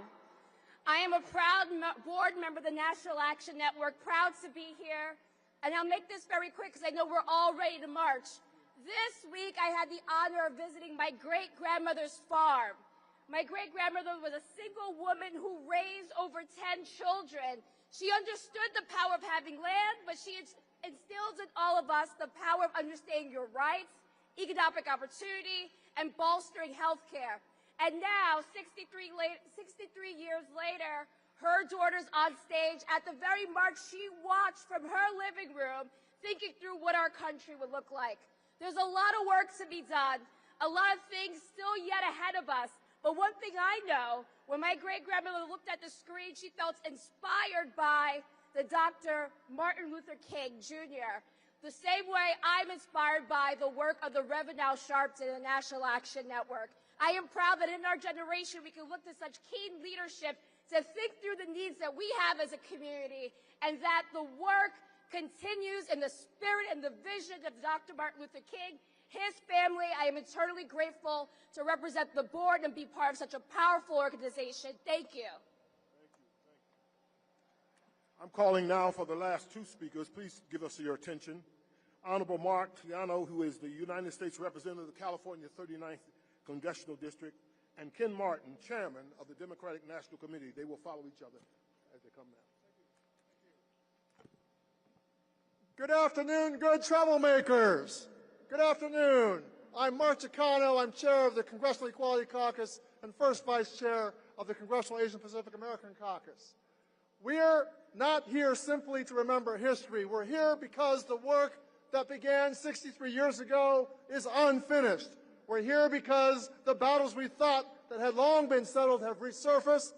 I am a proud board member of the National Action Network, proud to be here. And I'll make this very quick because I know we're all ready to march. This week, I had the honor of visiting my great-grandmother's farm. My great-grandmother was a single woman who raised over 10 children. She understood the power of having land, but she instills in all of us the power of understanding your rights, economic opportunity, and bolstering health care. And now, 63 years later, her daughter's on stage at the very march she watched from her living room, thinking through what our country would look like. There's a lot of work to be done, a lot of things still yet ahead of us. But one thing I know, when my great-grandmother looked at the screen, she felt inspired by the Dr. Martin Luther King, Jr., the same way I'm inspired by the work of the Rev Al Sharpton and the National Action Network. I am proud that in our generation we can look to such keen leadership to think through the needs that we have as a community, and that the work continues in the spirit and the vision of Dr. Martin Luther King, his family. I am eternally grateful to represent the board and be part of such a powerful organization. Thank you. I'm calling now for the last two speakers. Please give us your attention. Honorable Mark Tiano, who is the United States Representative of the California 39th Congressional District, and Ken Martin, Chairman of the Democratic National Committee. They will follow each other as they come now. Good afternoon, good troublemakers. Good afternoon. I'm Mark Chicano. I'm chair of the Congressional Equality Caucus and first vice chair of the Congressional Asian Pacific American Caucus. We're not here simply to remember history. We're here because the work that began 63 years ago is unfinished. We're here because the battles we thought that had long been settled have resurfaced.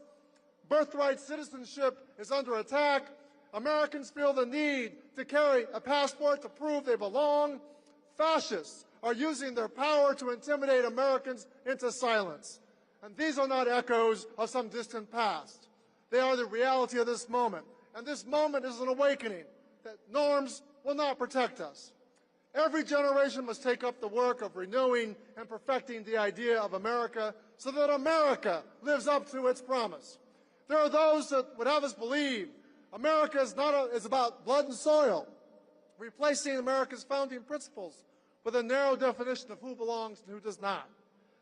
Birthright citizenship is under attack. Americans feel the need to carry a passport to prove they belong. Fascists are using their power to intimidate Americans into silence. And these are not echoes of some distant past. They are the reality of this moment. And this moment is an awakening that norms will not protect us. Every generation must take up the work of renewing and perfecting the idea of America so that America lives up to its promise. There are those that would have us believe America is about blood and soil, replacing America's founding principles with a narrow definition of who belongs and who does not.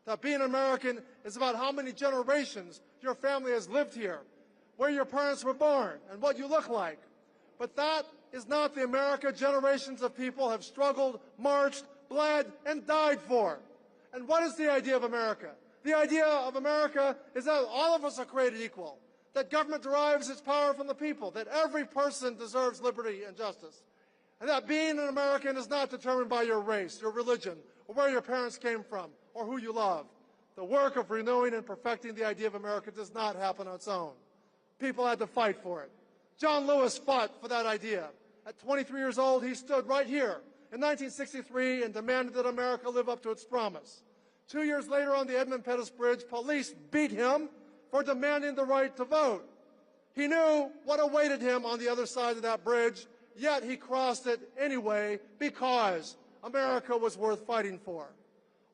That being American is about how many generations your family has lived here, where your parents were born, and what you look like. But that is not the America generations of people have struggled, marched, bled, and died for. And what is the idea of America? The idea of America is that all of us are created equal, that government derives its power from the people, that every person deserves liberty and justice, and that being an American is not determined by your race, your religion, or where your parents came from, or who you love. The work of renewing and perfecting the idea of America does not happen on its own. People had to fight for it. John Lewis fought for that idea. At 23 years old, he stood right here in 1963 and demanded that America live up to its promise. 2 years later on the Edmund Pettus Bridge, police beat him for demanding the right to vote. He knew what awaited him on the other side of that bridge, yet he crossed it anyway because America was worth fighting for.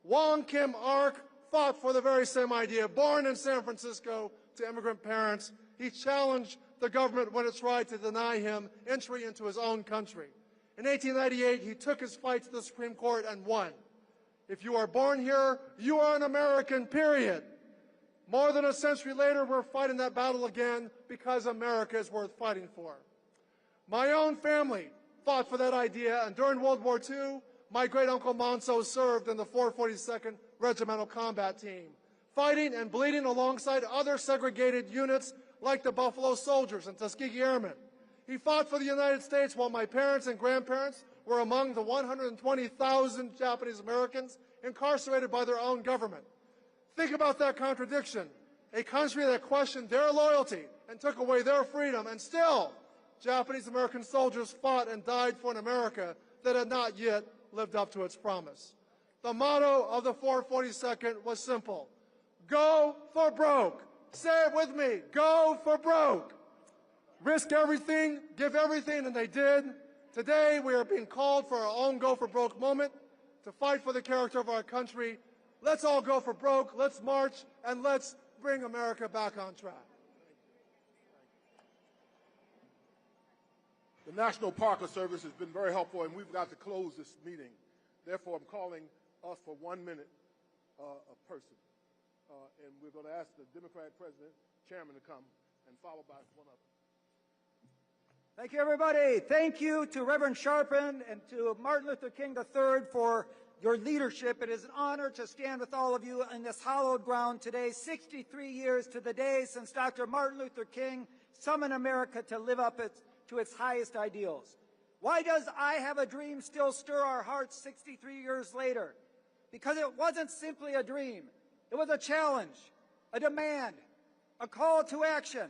Wong Kim Ark fought for the very same idea. Born in San Francisco to immigrant parents, he challenged the government when it tried to deny him entry into his own country. In 1898, he took his fight to the Supreme Court and won. If you are born here, you are an American, period. More than a century later, we're fighting that battle again because America is worth fighting for. My own family fought for that idea, and during World War II, my great-uncle Monso served in the 442nd Regimental Combat Team, fighting and bleeding alongside other segregated units like the Buffalo Soldiers and Tuskegee Airmen. He fought for the United States while my parents and grandparents were among the 120,000 Japanese Americans incarcerated by their own government. Think about that contradiction. A country that questioned their loyalty and took away their freedom, and still Japanese American soldiers fought and died for an America that had not yet lived up to its promise. The motto of the 442nd was simple: go for broke. Say it with me, go for broke. Risk everything, give everything, and they did. Today we are being called for our own go for broke moment to fight for the character of our country. Let's all go for broke, let's march, and let's bring America back on track. The National Park Service has been very helpful, and we've got to close this meeting. Therefore, I'm calling us for 1 minute a person. And we're going to ask the Democratic President, Chairman, to come, and followed by one other. Thank you, everybody. Thank you to Reverend Sharpton and to Martin Luther King III for your leadership. It is an honor to stand with all of you in this hallowed ground today, 63 years to the day since Dr. Martin Luther King summoned America to live up to its highest ideals. Why does I Have a Dream still stir our hearts 63 years later? Because it wasn't simply a dream. It was a challenge, a demand, a call to action.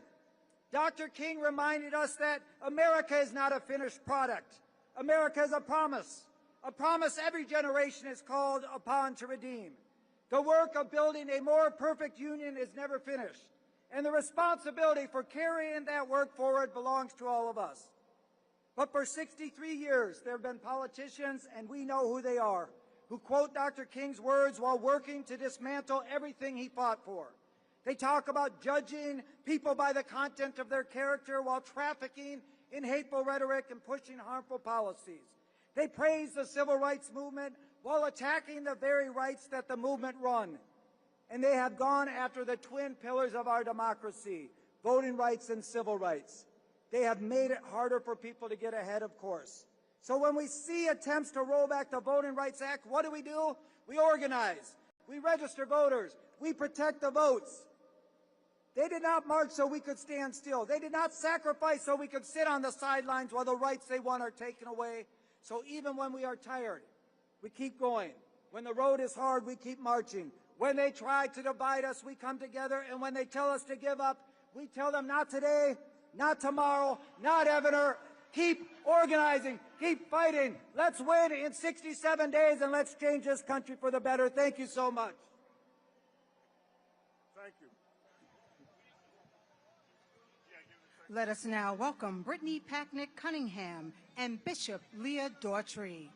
Dr. King reminded us that America is not a finished product. America is a promise every generation is called upon to redeem. The work of building a more perfect union is never finished, and the responsibility for carrying that work forward belongs to all of us. But for 63 years, there have been politicians, and we know who they are, who quote Dr. King's words while working to dismantle everything he fought for. They talk about judging people by the content of their character while trafficking in hateful rhetoric and pushing harmful policies. They praise the civil rights movement while attacking the very rights that the movement run. And they have gone after the twin pillars of our democracy, voting rights and civil rights. They have made it harder for people to get ahead, of course. So when we see attempts to roll back the Voting Rights Act, what do? We organize. We register voters. We protect the votes. They did not march so we could stand still. They did not sacrifice so we could sit on the sidelines while the rights they want are taken away. So even when we are tired, we keep going. When the road is hard, we keep marching. When they try to divide us, we come together. And when they tell us to give up, we tell them not today, not tomorrow, not ever. Keep organizing, keep fighting. Let's win in 67 days and let's change this country for the better. Thank you so much. Thank you. Let us now welcome Brittany Packnick Cunningham and Bishop Leah Daughtry.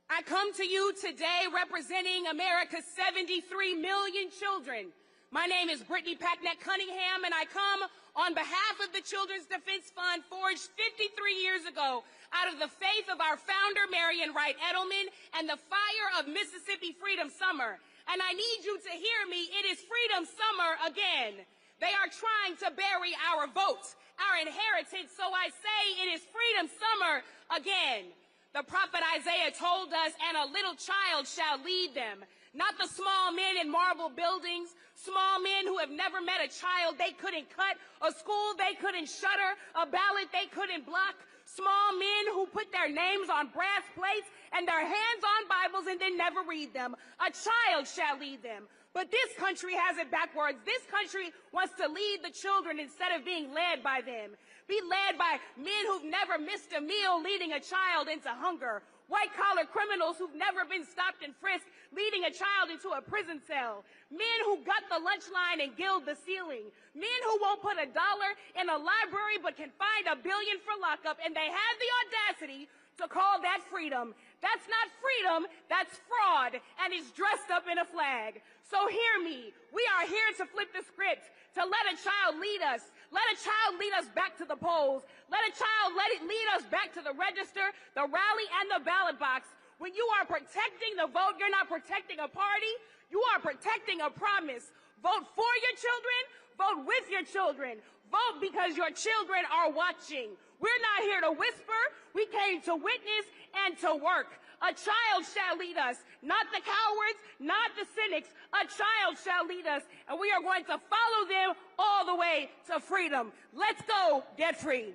I come to you today representing America's 73 million children. My name is Brittany Packnick Cunningham, and I come on behalf of the Children's Defense Fund, forged 53 years ago out of the faith of our founder, Marion Wright Edelman, and the fire of Mississippi Freedom Summer. And I need you to hear me. It is Freedom Summer again. They are trying to bury our votes, our inheritance, so I say it is Freedom Summer again. The prophet Isaiah told us, and a little child shall lead them. Not the small men in marble buildings, small men who have never met a child they couldn't cut, a school they couldn't shutter, a ballot they couldn't block, small men who put their names on brass plates and their hands on Bibles and then never read them. A child shall lead them. But this country has it backwards. This country wants to lead the children instead of being led by them. Be led by men who've never missed a meal leading a child into hunger. White-collar criminals who've never been stopped and frisked, leading a child into a prison cell. Men who gut the lunch line and gild the ceiling. Men who won't put $1 in a library but can find $1 billion for lockup, and they had the audacity to call that freedom. That's not freedom, that's fraud, and it's dressed up in a flag. So hear me. We are here to flip the script, to let a child lead us. Let a child lead us back to the polls. Let a child lead us back to the register, the rally, and the ballot box. When you are protecting the vote, you're not protecting a party. You are protecting a promise. Vote for your children. Vote with your children. Vote because your children are watching. We're not here to whisper. We came to witness and to work. A child shall lead us, not the cowards, not the cynics. A child shall lead us, and we are going to follow them all the way to freedom. Let's go get free.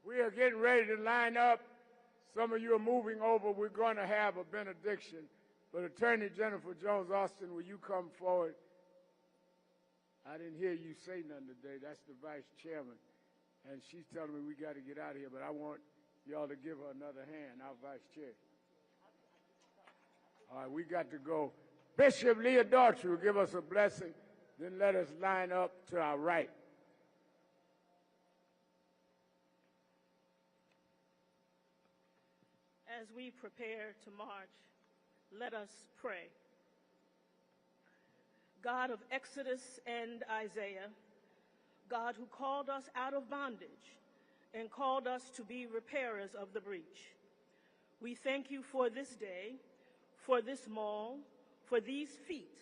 We are getting ready to line up. Some of you are moving over. We're going to have a benediction. But Attorney Jennifer Jones Austin, will you come forward? I didn't hear you say nothing today. That's the vice chairman. And she's telling me we got to get out of here, but I want y'all to give her another hand, our vice chair. All right, we got to go. Bishop Leah Daughtry will give us a blessing. Then let us line up to our right. As we prepare to march, let us pray. God of Exodus and Isaiah, God who called us out of bondage and called us to be repairers of the breach, we thank you for this day, for this mall, for these feet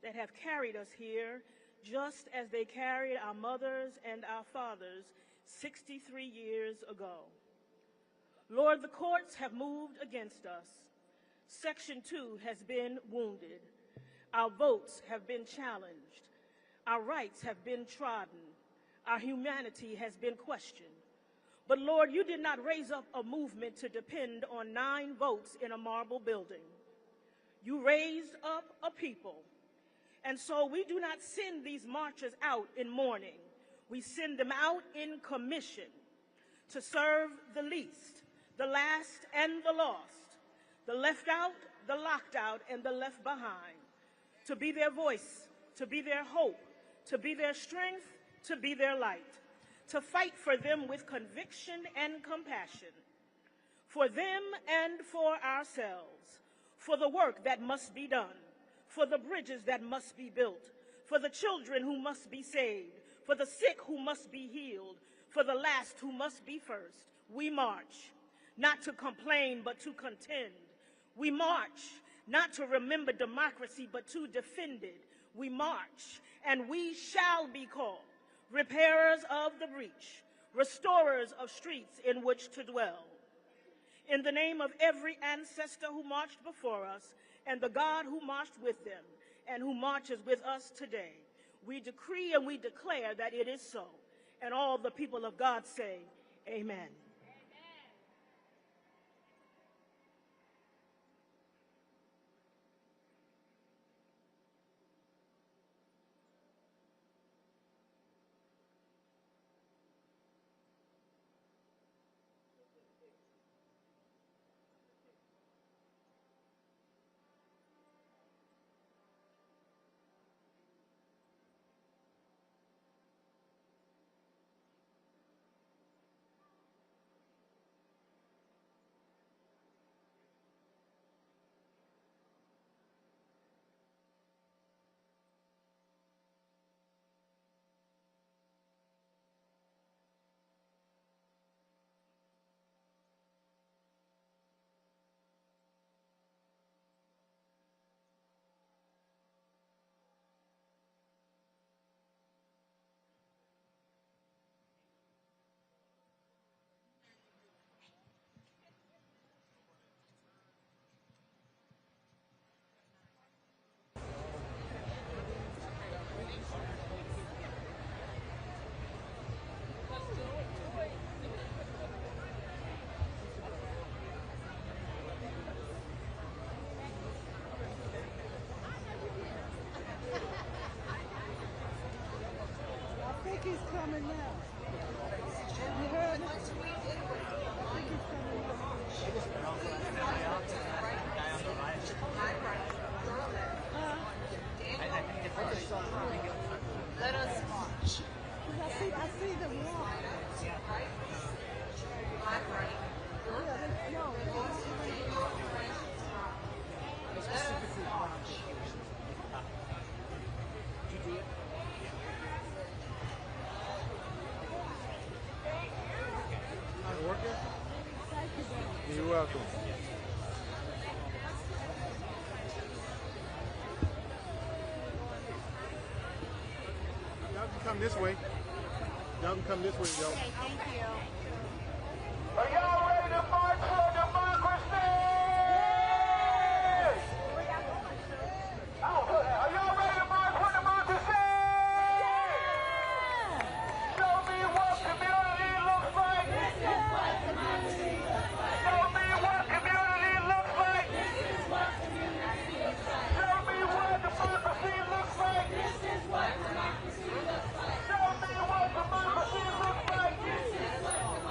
that have carried us here just as they carried our mothers and our fathers 63 years ago. Lord, the courts have moved against us. Section 2 has been wounded. Our votes have been challenged. Our rights have been trodden. Our humanity has been questioned. But Lord, you did not raise up a movement to depend on 9 votes in a marble building. You raised up a people. And so we do not send these marchers out in mourning. We send them out in commission to serve the least, the last and the lost, the left out, the locked out, and the left behind, to be their voice, to be their hope, to be their strength, to be their light, to fight for them with conviction and compassion, for them and for ourselves, for the work that must be done, for the bridges that must be built, for the children who must be saved, for the sick who must be healed, for the last who must be first. We march, not to complain, but to contend. We march, not to remember democracy, but to defend it. We march, and we shall be called repairers of the breach, restorers of streets in which to dwell. In the name of every ancestor who marched before us and the God who marched with them and who marches with us today, we decree and we declare that it is so. And all the people of God say, amen. He's coming now. You heard it? I think he's coming now. Let us march. I see them walk. You're welcome. Y'all can come this way. Y'all can come this way, y'all. Okay, thank you. Are y'all ready to march for democracy? Are y'all ready to march for democracy? Show me what community looks like. This is what democracy looks like. Show me what community looks like. This is what community looks like. Show me what democracy looks like. This is what democracy looks like. Show me what democracy looks like. This is what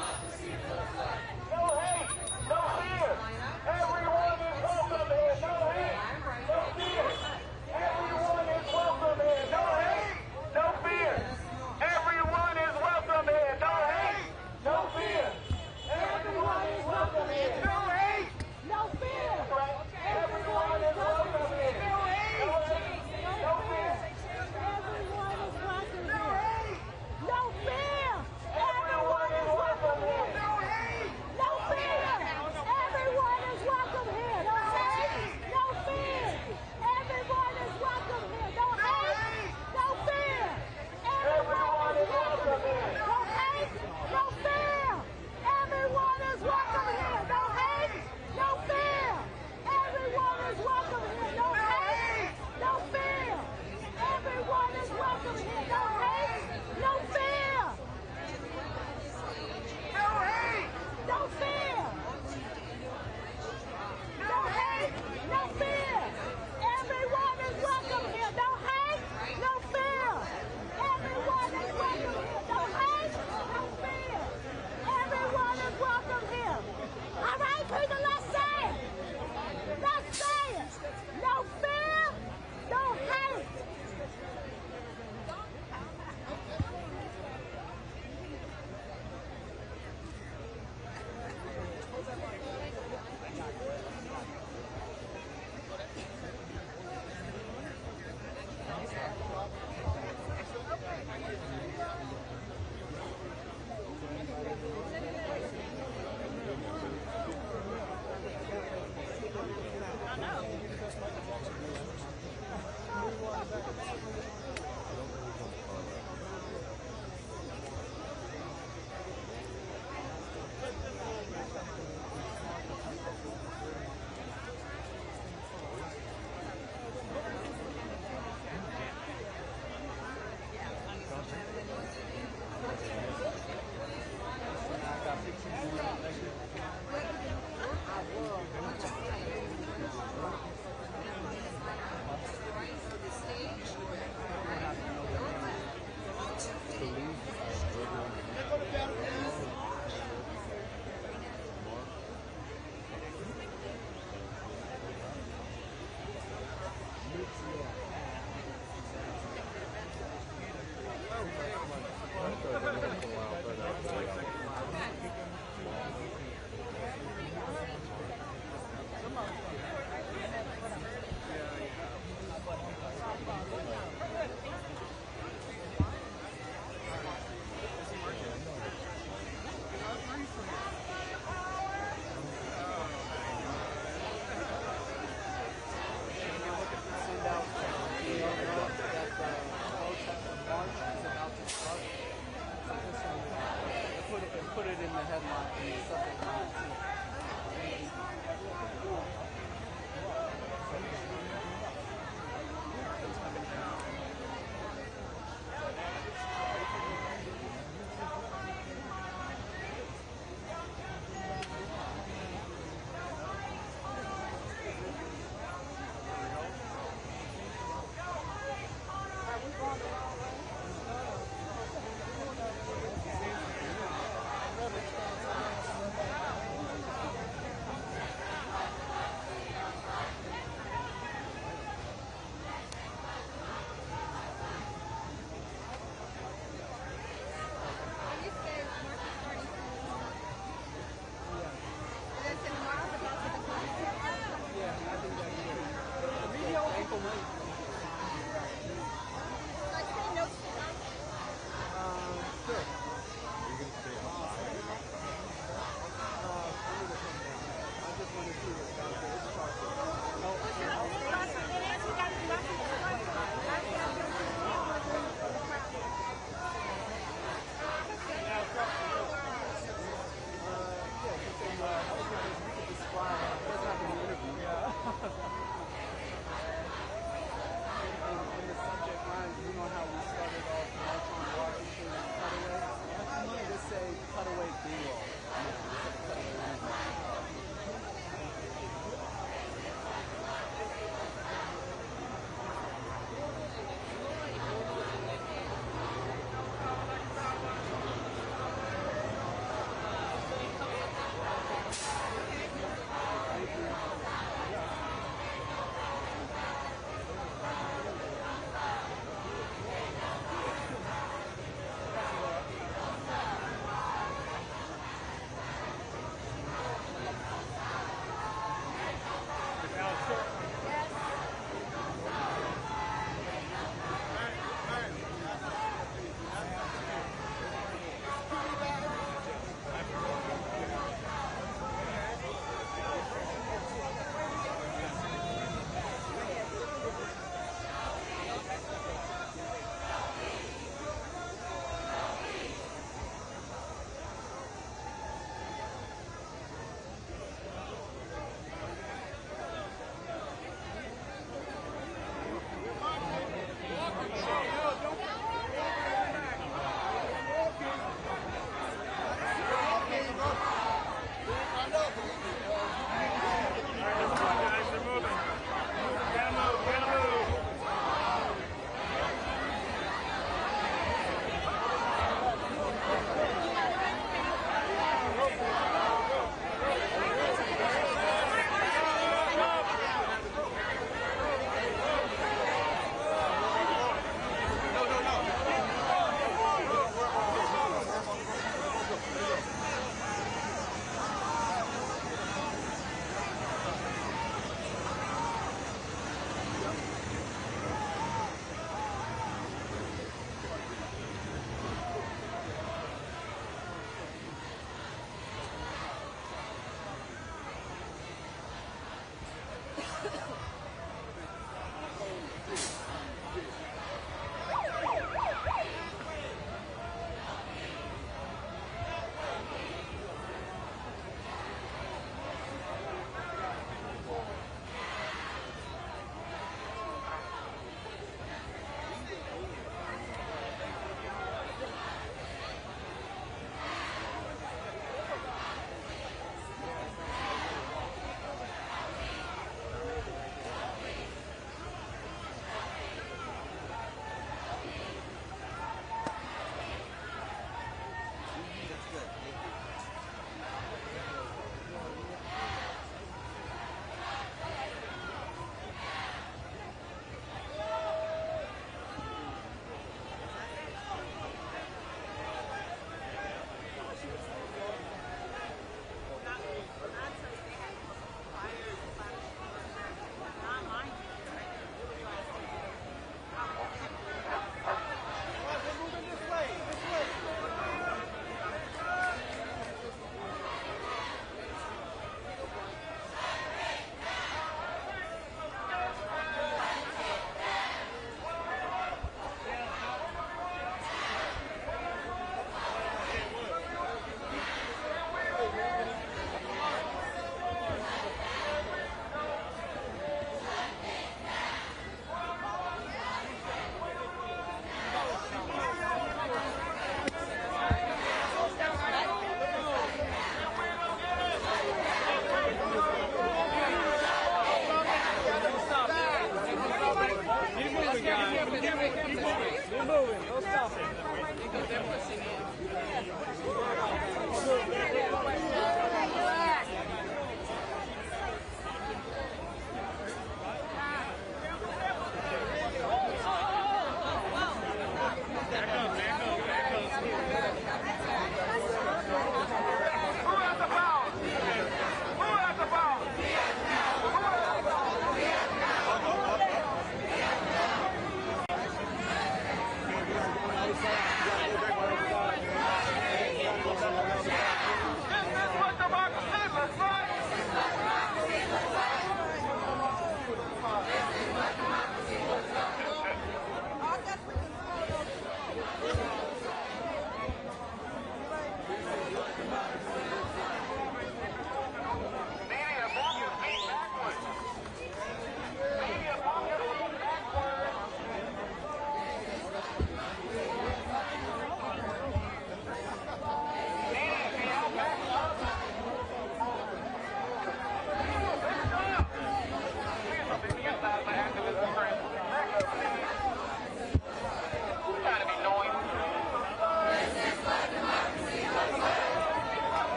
moving. No stopping.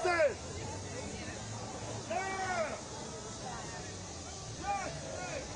Justice! Yeah! Justice!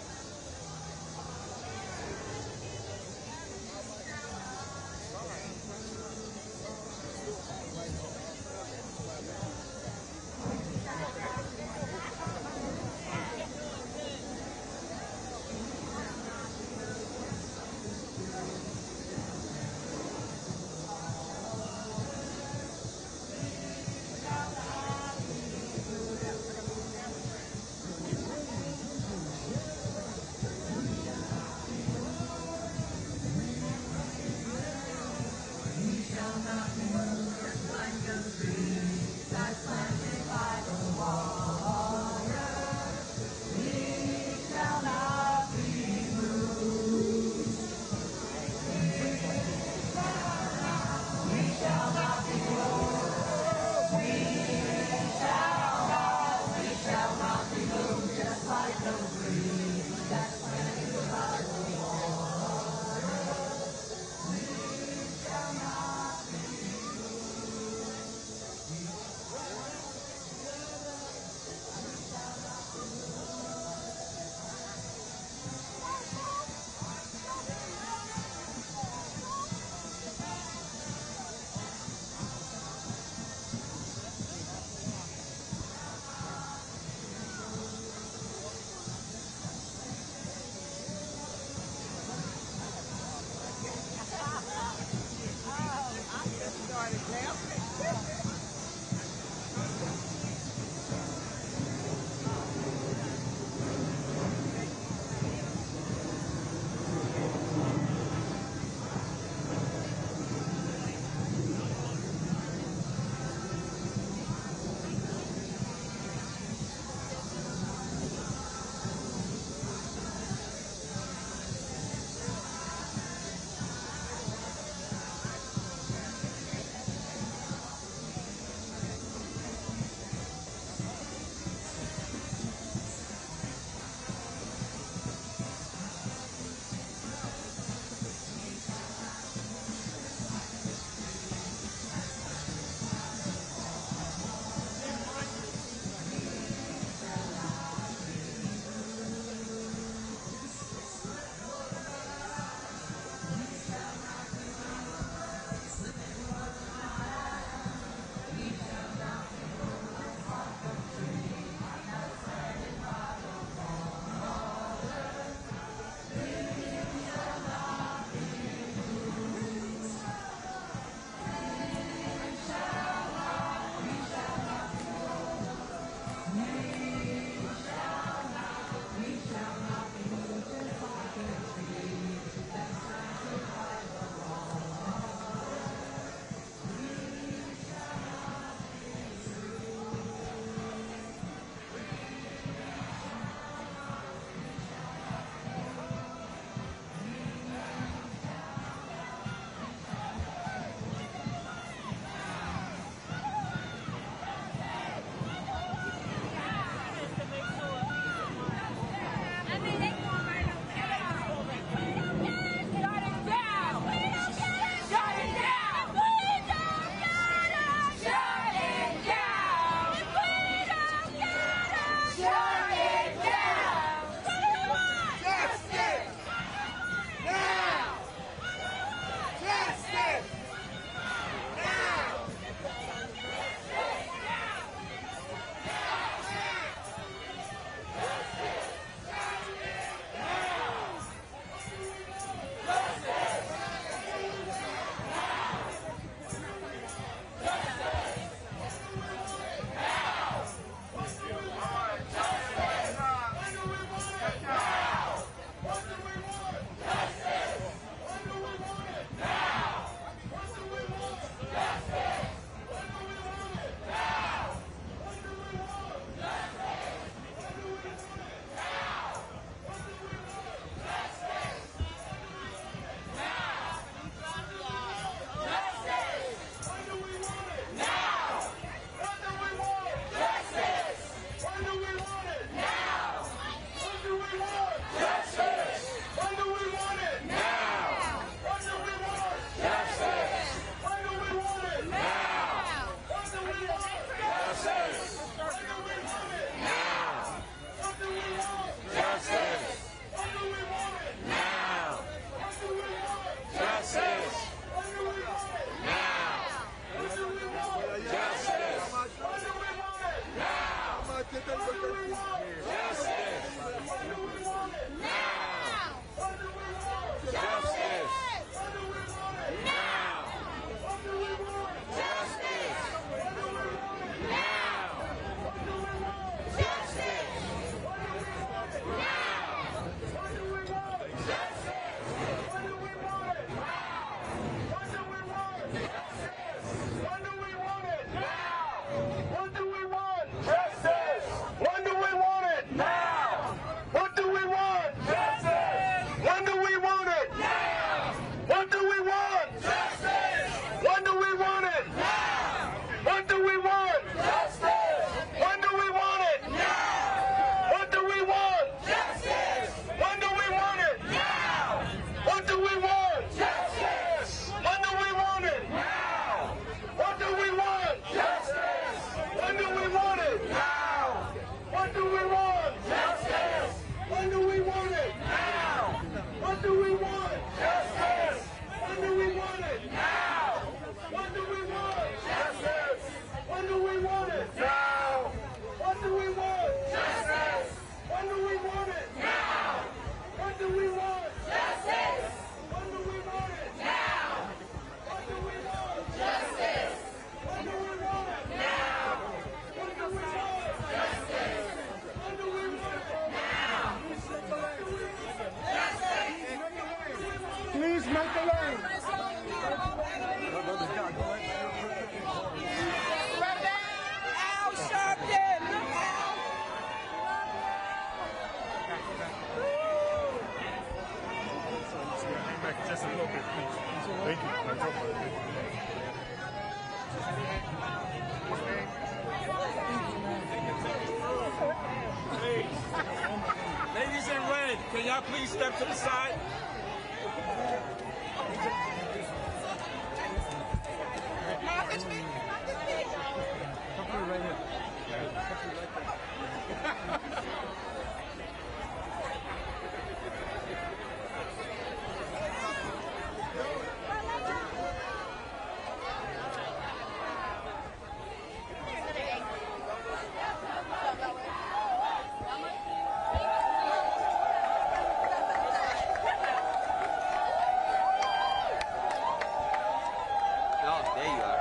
Now! What do we want? Justice! When do we want it? Now! What do we want? Justice! When do we want it? Now! What do we want? Justice! When do we want it? Now! What do we want? Justice! When do we want it? Now! Please make a lane. Rev Al Sharpton. Just a little bit, please. Thank you. Ladies in red, can y'all please step to the side? Oh, there you are.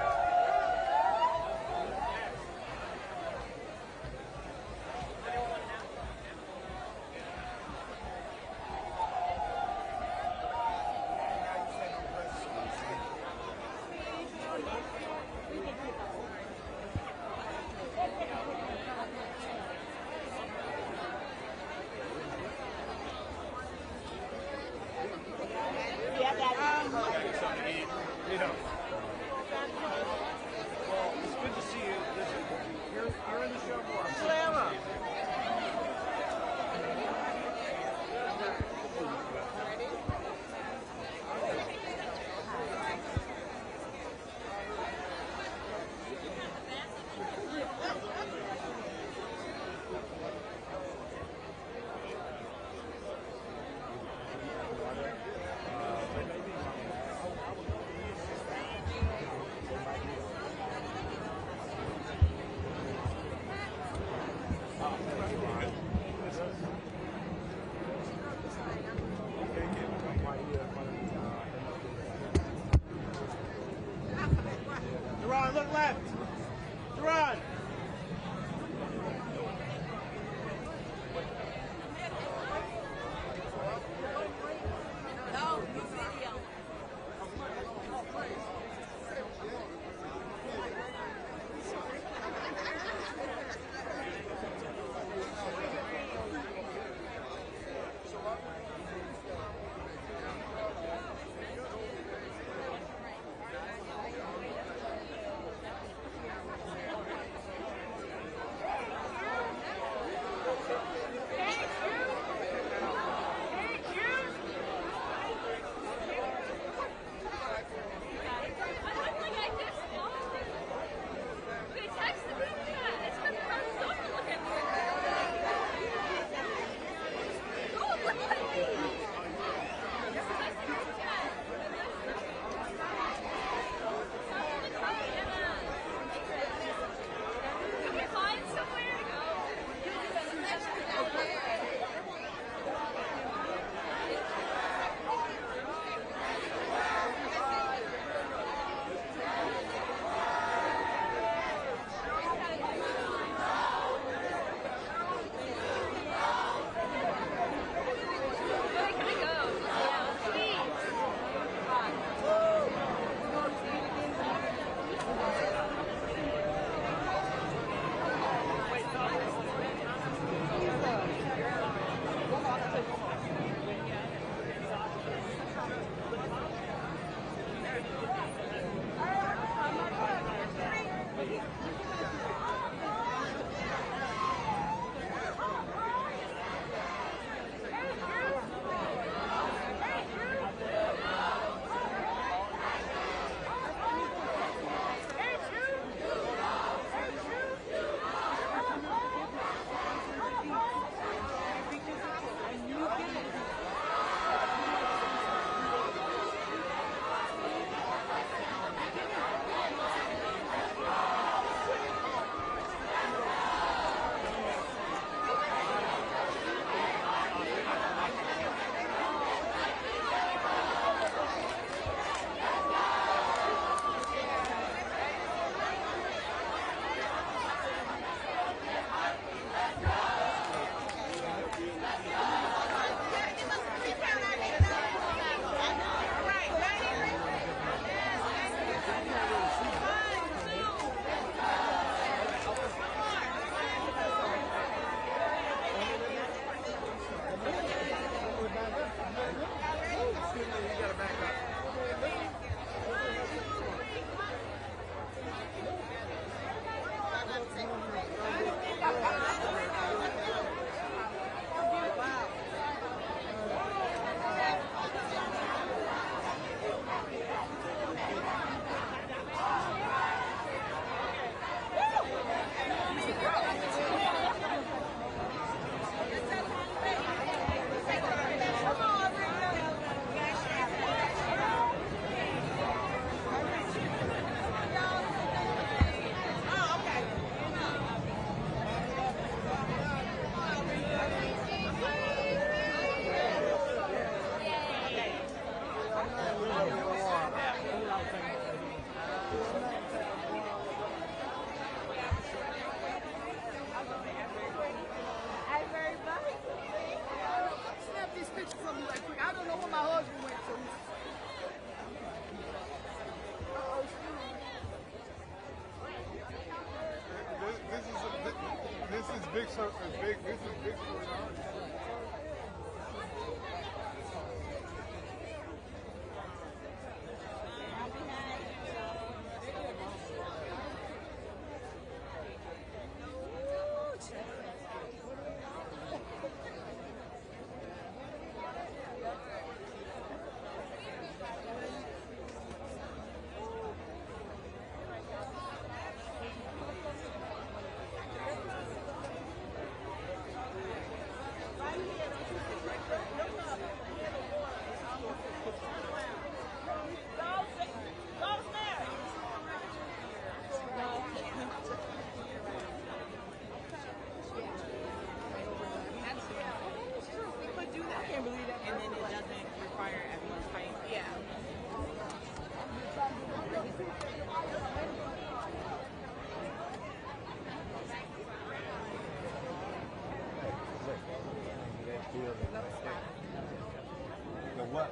The what?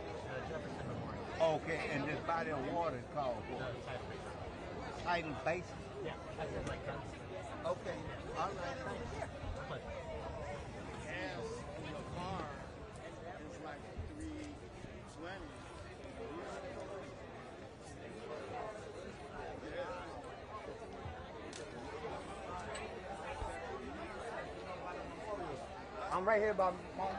Okay, and this body of water is called what? Tidal basin? Yeah, that's it like that. Okay, all right, thank you. Gas in the car is like $3.20. I'm right here by Martin.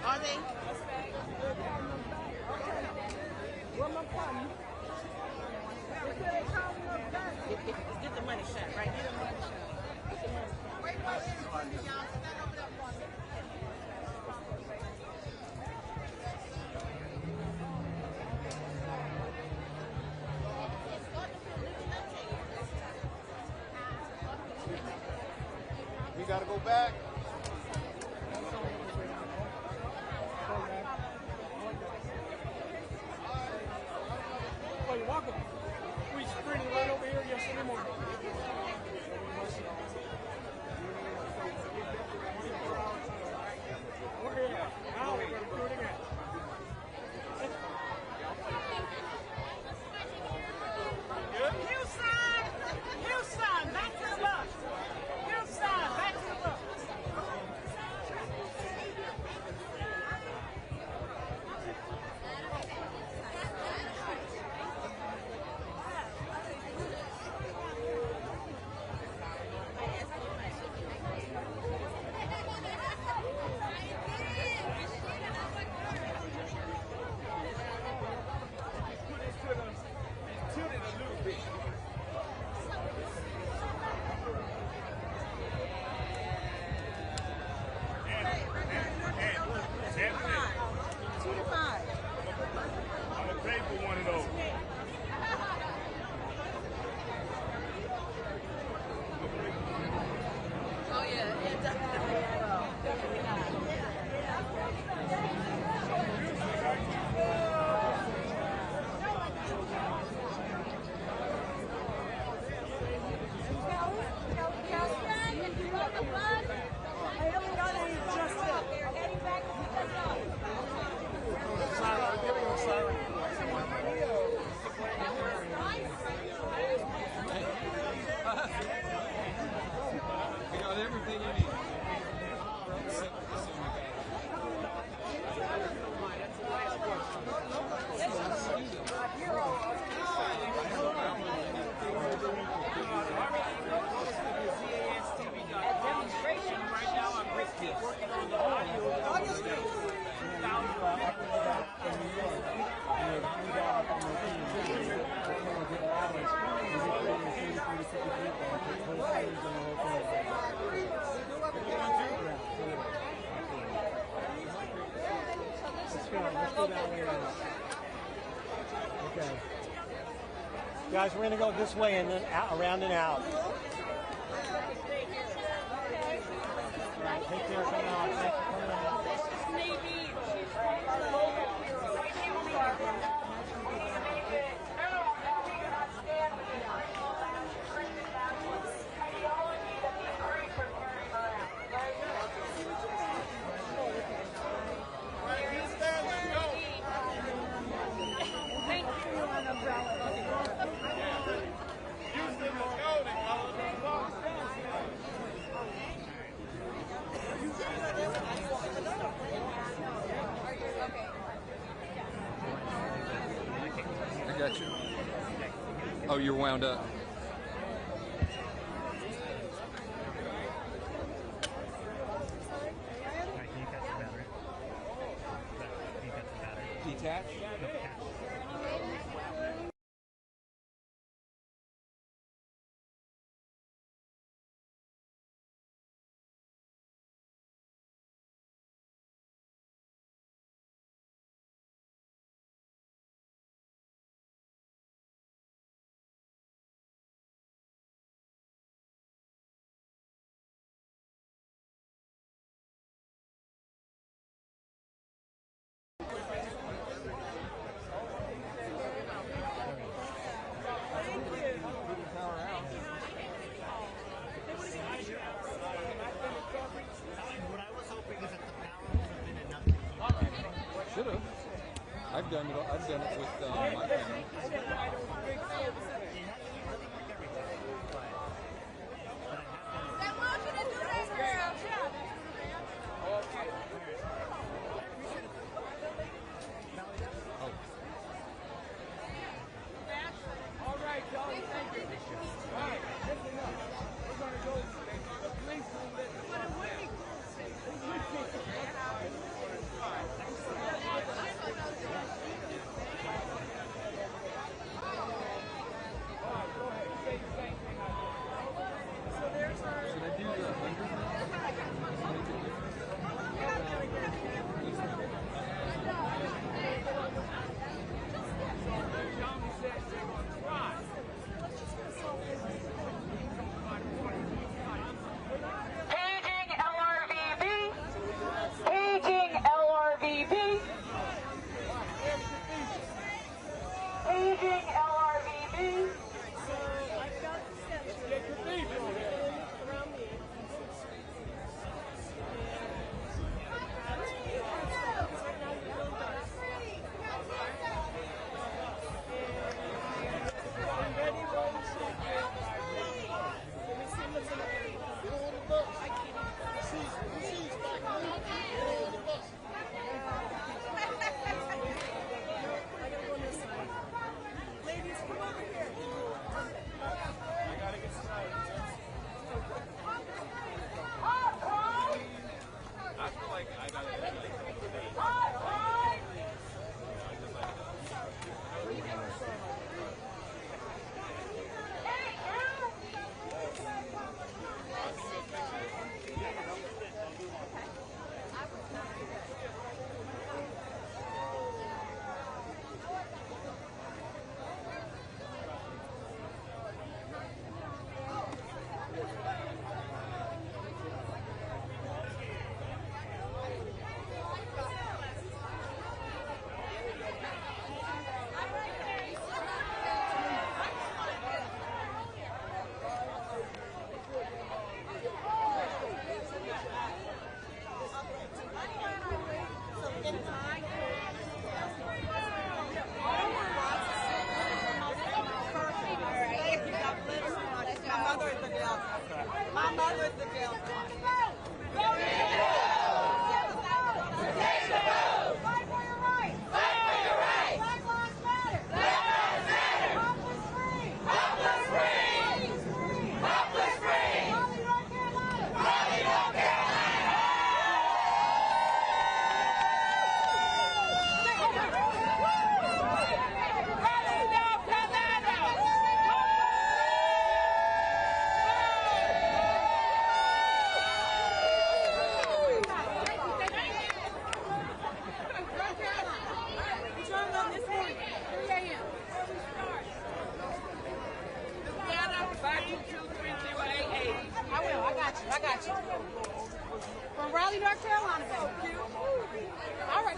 Are they? Get the money shot, right? Get the money shot. We gotta go back. Well, you're welcome. We sprinting right over here yesterday morning. Okay, now we're going to go. Let's go that way. Okay. Guys, we're going to go this way and then out, around and out. All right, take care. Come on. Thanks for coming out. I got you. Oh, you're wound up. Detach? Should have. I've done it with my family. All right, Charlie, thank you. All right, listen up. We're going to go to the police room.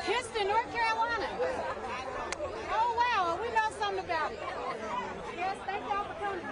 Houston, North Carolina. Oh, wow. We know something about it. Yes, thank y'all for coming.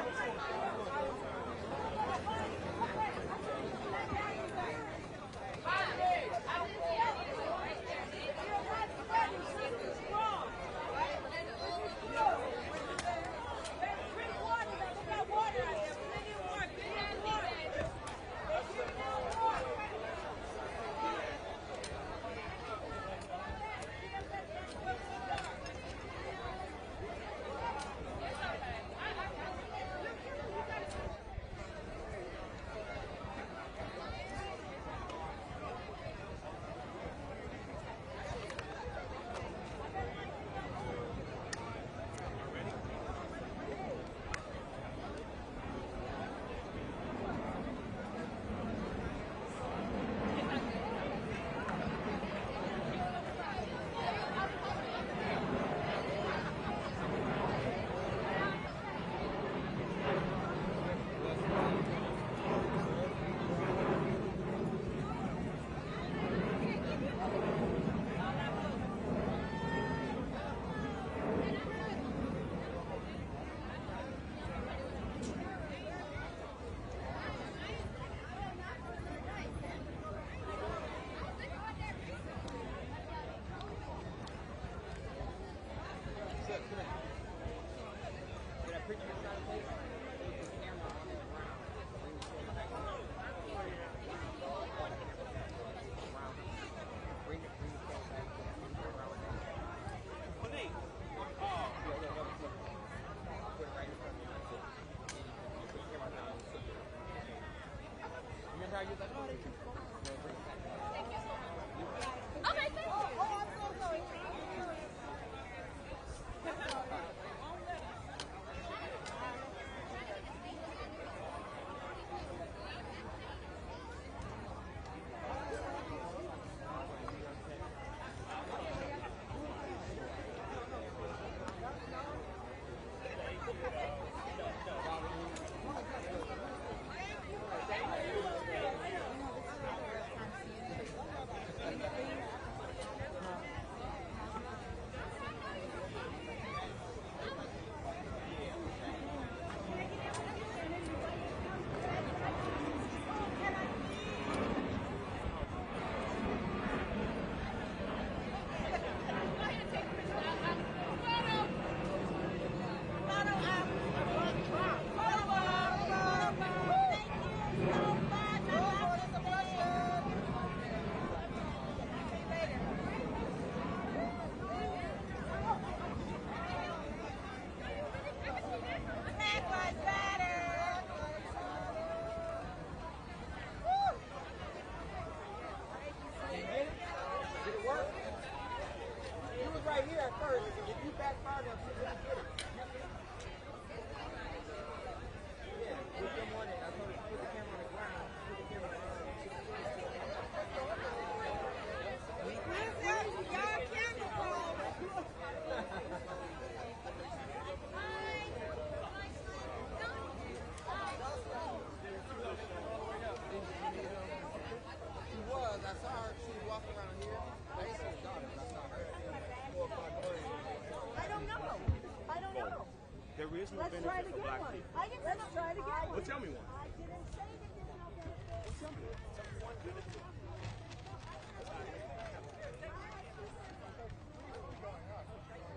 There is no benefit for black people. Let's try it again. Well, tell me one. I didn't say that there's no benefit. Tell me one benefit.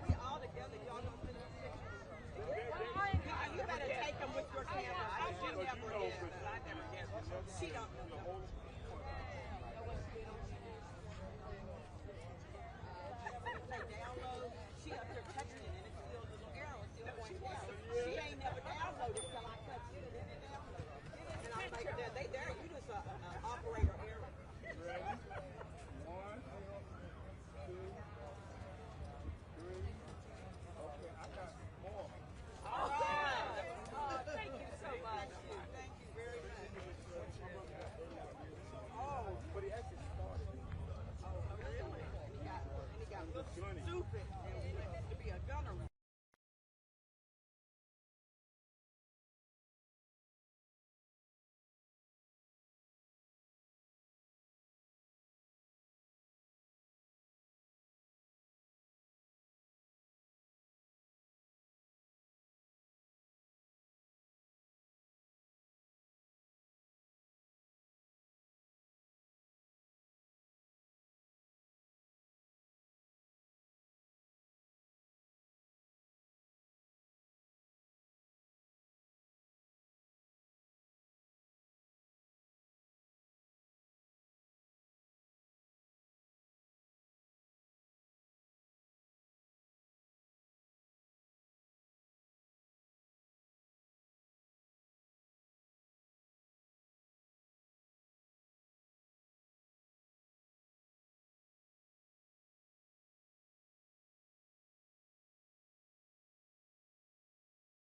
We all together, y'all gonna finish the picture. You better take them with your camera. She never did. I never did. She don't know. She up there touching it and it's still the little arrow is still pointing down. She ain't never downloaded till I touched it and then it downloaded. And I'm like, they there, you just an operator error. Ready? 1, 2, 3. Okay, I got more. All right. Thank you so much. Thank you very much. Oh, but he actually started. Oh, really? And he got stupid and wants to be a gunner.